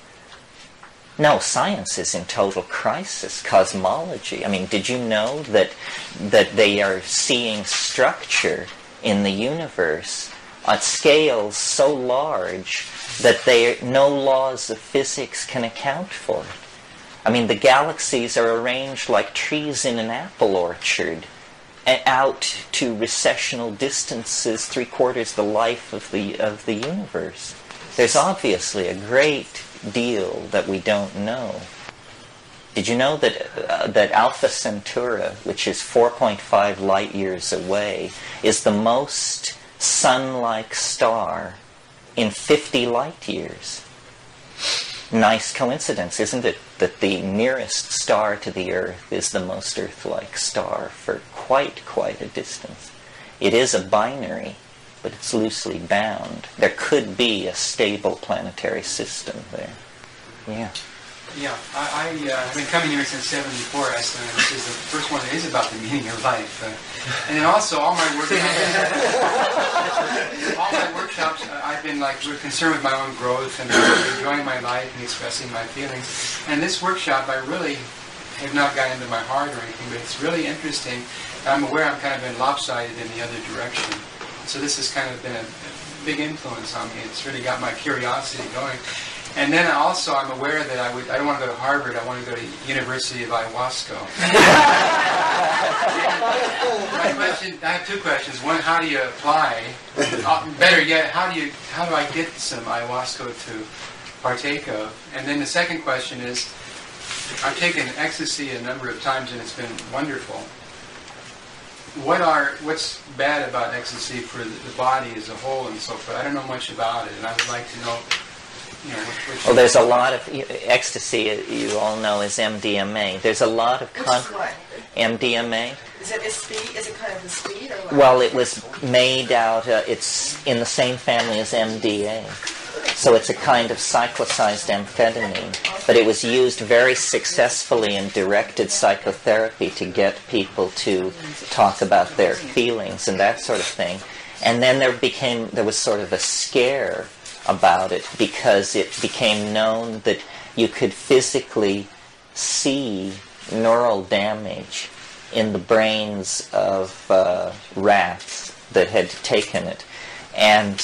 No, science is in total crisis. Cosmology. I mean, did you know that they are seeing structure in the universe at scales so large that no laws of physics can account for it? I mean, the galaxies are arranged like trees in an apple orchard, out to recessional distances 3/4 the life of the universe. There's obviously a great deal that we don't know. Did you know that Alpha Centauri, which is 4.5 light years away, is the most sun-like star in 50 light years? Nice coincidence, isn't it, that the nearest star to the Earth is the most Earth-like star for quite a distance. It is a binary, but it's loosely bound. There could be a stable planetary system there. Yeah. Yeah, I have been coming here since '74. This is the first one that is about the meaning of life. And then also all my workshops, I've been concerned with my own growth and enjoying my life and expressing my feelings. And this workshop, I really have not gotten into my heart or anything, but it's really interesting. I'm aware I've kind of been lopsided in the other direction. So this has kind of been a big influence on me. It's really got my curiosity going. And then also I'm aware that I don't want to go to Harvard, I want to go to University of Ayahuasca. I have two questions. One, how do you apply? Better yet, how do I get some ayahuasca to partake of? And then the second question is, I've taken ecstasy a number of times and it's been wonderful. What's bad about ecstasy for the body as a whole and so forth? I don't know much about it, and I would like to know. Well, there's a lot of ecstasy. You all know is MDMA. There's a lot of MDMA. Is it speed? Is it kind of the speed or what? Well, it was made out. It's in the same family as MDA, so it's a kind of cyclicized amphetamine. But it was used very successfully in directed psychotherapy to get people to talk about their feelings and that sort of thing. And then there was sort of a scare about it because it became known that you could physically see neural damage in the brains of rats that had taken it. And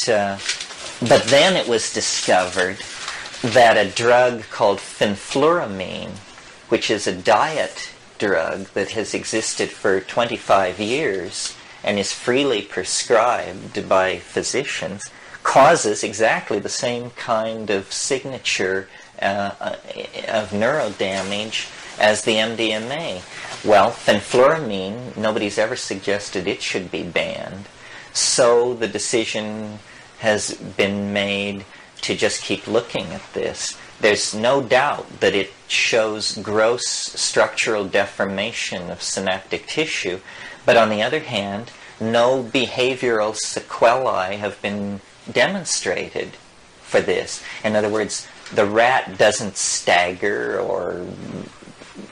but then it was discovered that a drug called fenfluramine, which is a diet drug that has existed for 25 years and is freely prescribed by physicians, causes exactly the same kind of signature of neurodamage as the MDMA. Well, fenfluramine, nobody's ever suggested it should be banned. So the decision has been made to just keep looking at this. There's no doubt that it shows gross structural deformation of synaptic tissue, but on the other hand, no behavioral sequelae have been demonstrated for this. In other words, the rat doesn't stagger or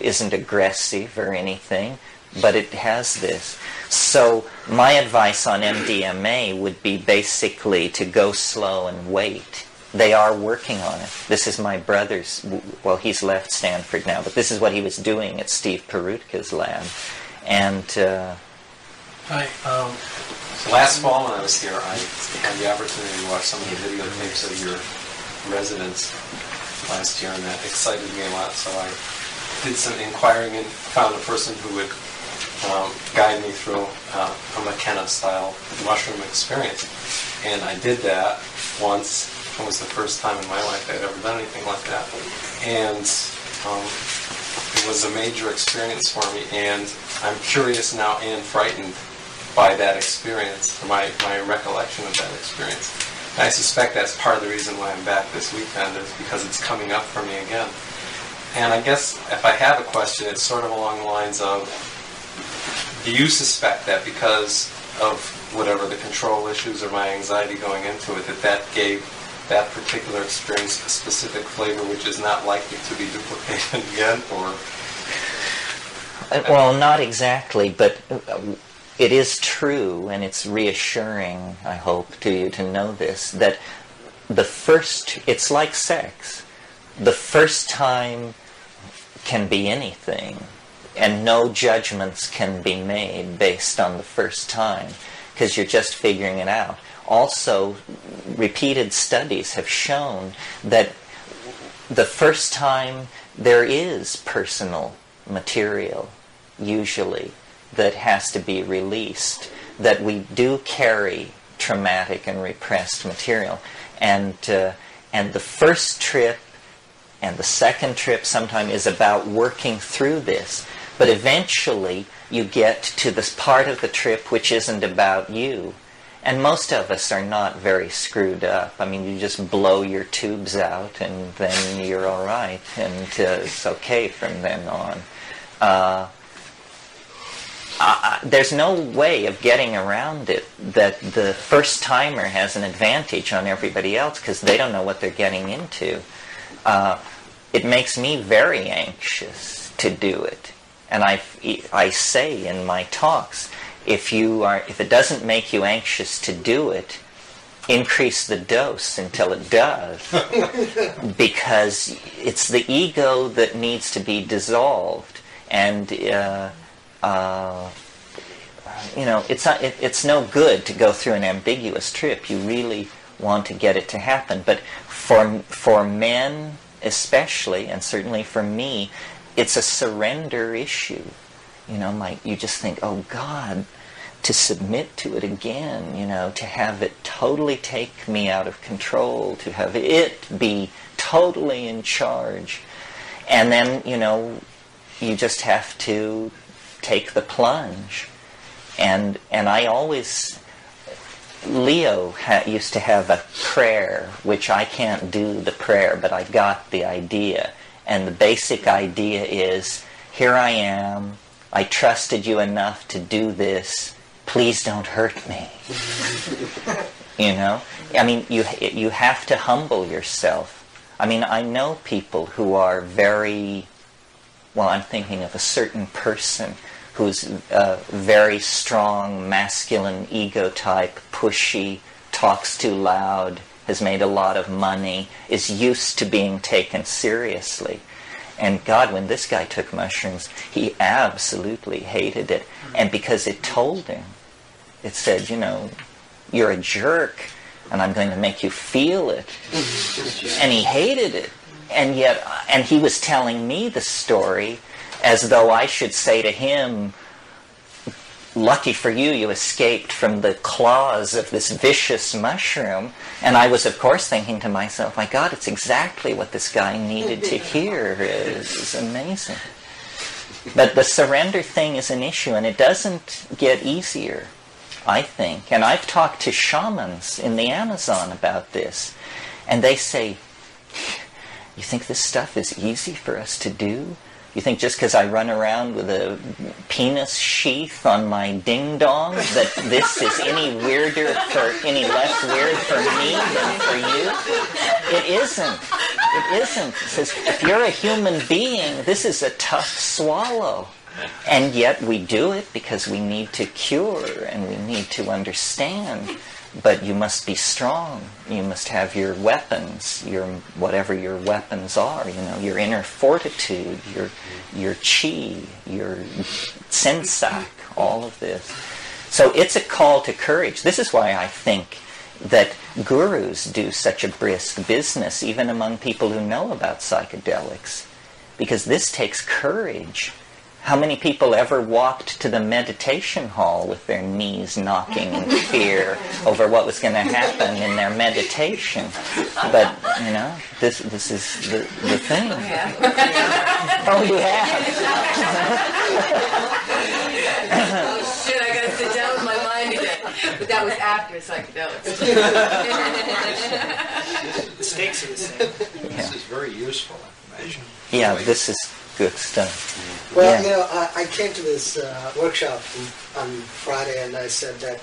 isn't aggressive or anything, but it has this. So my advice on MDMA would be basically to go slow and wait. They are working on it. This is my brother's, well, he's left Stanford now, but this is what he was doing at Steve Perutka's lab. And Hi. So last fall when I was here, I had the opportunity to watch some of the videotapes of your residents last year, and that excited me a lot. So I did some inquiring and found a person who would guide me through a McKenna-style mushroom experience. And I did that once. It was the first time in my life I'd ever done anything like that. And it was a major experience for me, and I'm curious now and frightened by that experience, or my recollection of that experience. And I suspect that's part of the reason why I'm back this weekend, is because it's coming up for me again. And I guess if I have a question, it's sort of along the lines of, do you suspect that because of whatever the control issues or my anxiety going into it, that gave that particular experience a specific flavor which is not likely to be duplicated again, or? Well, not exactly, but it is true, and it's reassuring, I hope, to you to know this, that it's like sex. The first time can be anything, and no judgments can be made based on the first time, because you're just figuring it out. Also, repeated studies have shown that the first time there is personal material, usually, that has to be released, that we do carry traumatic and repressed material. And the first trip And the second trip sometimes is about working through this. But eventually you get to this part of the trip which isn't about you. And most of us are not very screwed up. I mean, you just blow your tubes out and then you're all right. And it's okay from then on. There's no way of getting around it that the first timer has an advantage on everybody else because they don't know what they're getting into. It makes me very anxious to do it. And I say in my talks, if it doesn't make you anxious to do it, increase the dose until it does. Because it's the ego that needs to be dissolved. And it's no good to go through an ambiguous trip. You really want to get it to happen. But for men especially, and certainly for me, it's a surrender issue. You just think, oh God, to submit to it again, to have it totally take me out of control, to have it be totally in charge. And then, you just have to take the plunge. And I always, Leo used to have a prayer, which I can't do the prayer, but I got the idea. And the basic idea is, here I am, I trusted you enough to do this, please don't hurt me. I mean, you have to humble yourself. I mean, I know people who are very, well, I'm thinking of a certain person who's a very strong, masculine ego type, pushy, talks too loud, has made a lot of money, is used to being taken seriously. And God, when this guy took mushrooms, he absolutely hated it. And because it told him, it said, you're a jerk, and I'm going to make you feel it. And he hated it. And he was telling me the story as though I should say to him, lucky for you, you escaped from the claws of this vicious mushroom. And I was, of course, thinking to myself, my God, it's exactly what this guy needed to hear. It's amazing. But the surrender thing is an issue, and it doesn't get easier, I think. And I've talked to shamans in the Amazon about this, and they say, you think this stuff is easy for us to do? You think just because I run around with a penis sheath on my ding-dong that this is any less weird for me than for you? It isn't. It isn't. It says, if you're a human being, this is a tough swallow. And yet we do it because we need to cure and we need to understand. But you must be strong. You must have your weapons, whatever your weapons are, your inner fortitude, your chi, your sensak, all of this. So it's a call to courage. This is why I think that gurus do such a brisk business, even among people who know about psychedelics, because this takes courage. How many people ever walked to the meditation hall with their knees knocking in fear over what was going to happen in their meditation? But, this is the thing. Oh, you have? Oh, shit, I got to sit down with my mind again. But that was after psychedelics. The stakes are the same. This is very useful information. Yeah, this is good stuff. Well, I came to this workshop on Friday, and I said that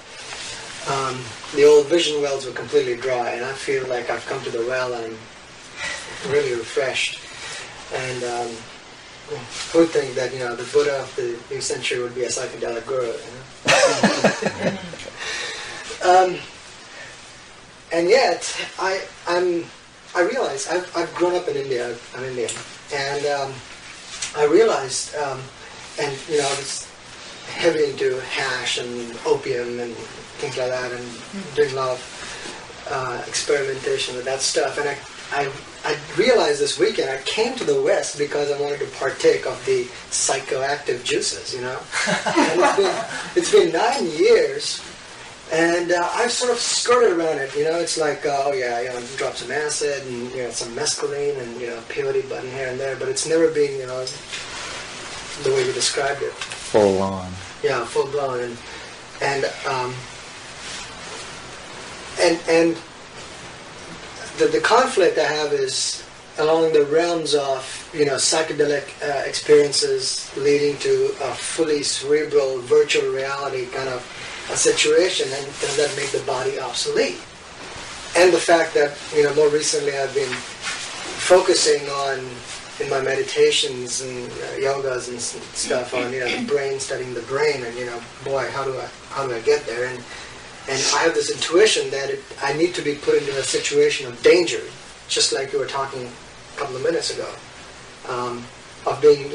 the old vision wells were completely dry, and I feel like I've come to the well and I'm really refreshed. And who would think that the Buddha of the new century would be a psychedelic guru? And yet, I realize I've grown up in India. I'm Indian, and I realized, I was heavy into hash and opium and things like that, and doing a lot of experimentation with that stuff. And I realized this weekend I came to the West because I wanted to partake of the psychoactive juices, And it's been 9 years And I've sort of skirted around it, it's like, drop some acid and, some mescaline and, peyote button here and there, but it's never been, the way you described it. Full on. Yeah, full blown. And the conflict I have is along the realms of, psychedelic experiences leading to a fully cerebral virtual reality kind of a situation, and does that make the body obsolete? And the fact that, more recently I've been focusing on, in my meditations and yogas and stuff, on, the brain, studying the brain, and, boy, how do I get there? And I have this intuition that I need to be put into a situation of danger, just like you were talking a couple of minutes ago, of being,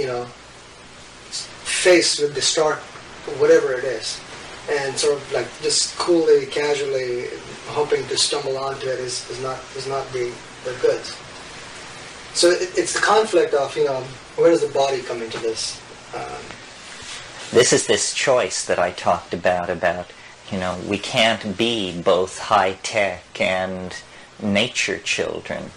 faced with the stark, whatever it is. And sort of like just coolly, casually hoping to stumble onto it is not the goods. So it's the conflict of, where does the body come into this? This is this choice that I talked about, we can't be both high-tech and nature children.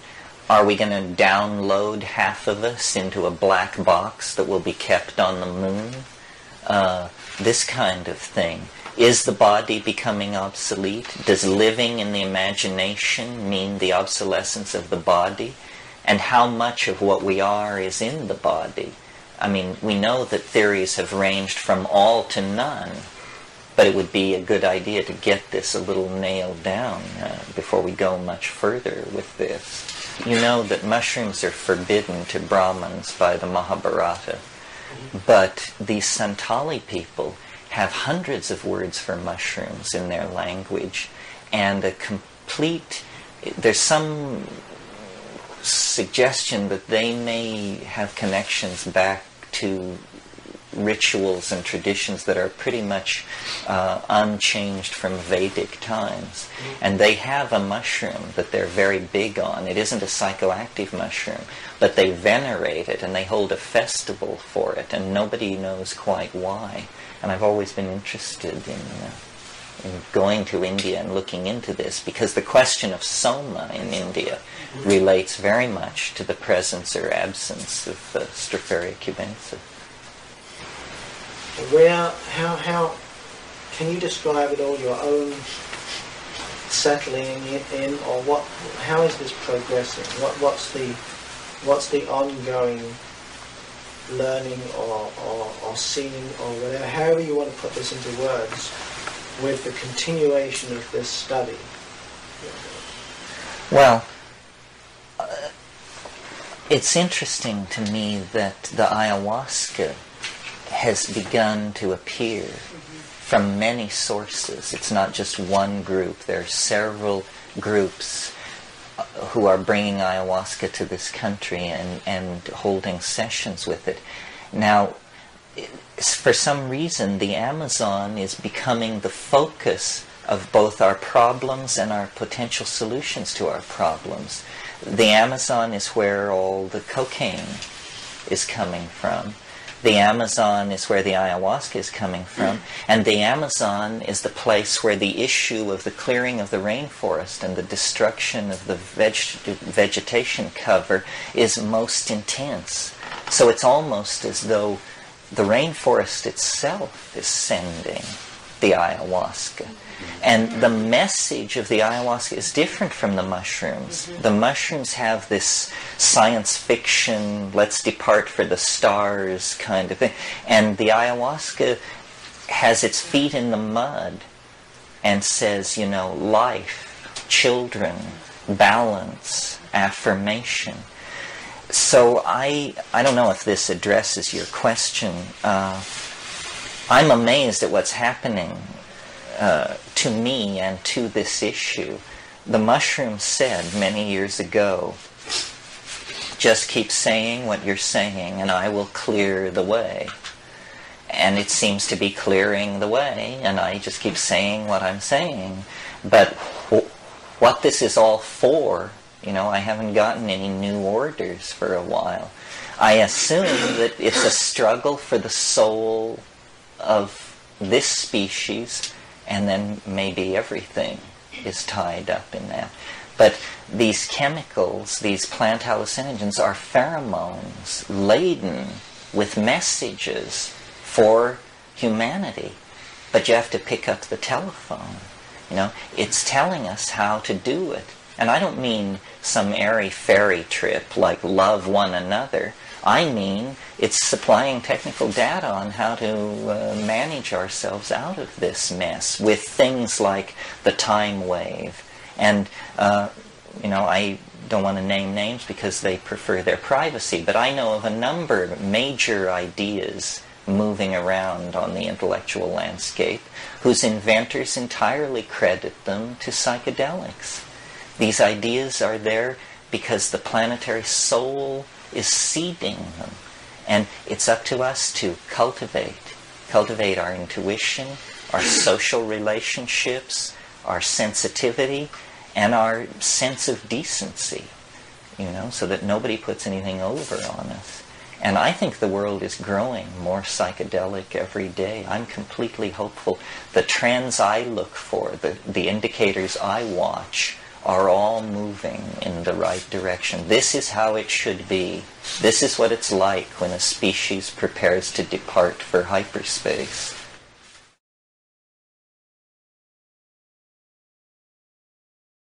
Are we going to download half of us into a black box that will be kept on the moon? This kind of thing. Is the body becoming obsolete? Does living in the imagination mean the obsolescence of the body? And how much of what we are is in the body? I mean, we know that theories have ranged from all to none, but it would be a good idea to get this a little nailed down before we go much further with this. You know that mushrooms are forbidden to Brahmins by the Mahabharata, but these Santali people have hundreds of words for mushrooms in their language, and there's some suggestion that they may have connections back to rituals and traditions that are pretty much unchanged from Vedic times. And they have a mushroom that they're very big on. It isn't a psychoactive mushroom, but they venerate it and they hold a festival for it, and nobody knows quite why. And I've always been interested in going to India and looking into this, because the question of soma in India relates very much to the presence or absence of Stropharia cubensis. How can you describe at all your own settling in, or how is this progressing? What's the ongoing learning or seeing or whatever, however you want to put this into words, with the continuation of this study? Well, it's interesting to me that the ayahuasca has begun to appear from many sources. It's not just one group. There are several groups who are bringing ayahuasca to this country and holding sessions with it. Now, for some reason, the Amazon is becoming the focus of both our problems and our potential solutions to our problems. The Amazon is where all the cocaine is coming from. The Amazon is where the ayahuasca is coming from, and the Amazon is the place where the issue of the clearing of the rainforest and the destruction of the vegetation cover is most intense. So it's almost as though the rainforest itself is sending the ayahuasca. And the message of the ayahuasca is different from the mushrooms. The mushrooms have this science fiction, let's depart for the stars kind of thing. And the ayahuasca has its feet in the mud and says, life, children, balance, affirmation. So I don't know if this addresses your question. I'm amazed at what's happening to me and to this issue. The mushroom said many years ago, just keep saying what you're saying and I will clear the way. And it seems to be clearing the way, and I just keep saying what I'm saying. But what this is all for, I haven't gotten any new orders for a while. I assume that it's a struggle for the soul of this species and then maybe everything is tied up in that. But these chemicals, these plant hallucinogens, are pheromones laden with messages for humanity. But you have to pick up the telephone. You know, it's telling us how to do it. And I don't mean some airy-fairy trip like love one another. I mean it's supplying technical data on how to manage ourselves out of this mess with things like the time wave. And, you know, I don't want to name names because they prefer their privacy, but I know of a number of major ideas moving around on the intellectual landscape whose inventors entirely credit them to psychedelics. These ideas are there because the planetary soul is seeding them. And it's up to us to cultivate our intuition, our social relationships, our sensitivity, and our sense of decency, you know, so that nobody puts anything over on us. And I think the world is growing more psychedelic every day. I'm completely hopeful. The trends I look for, the indicators I watch, are all moving in the right direction. This is how it should be. This is what it's like when a species prepares to depart for hyperspace.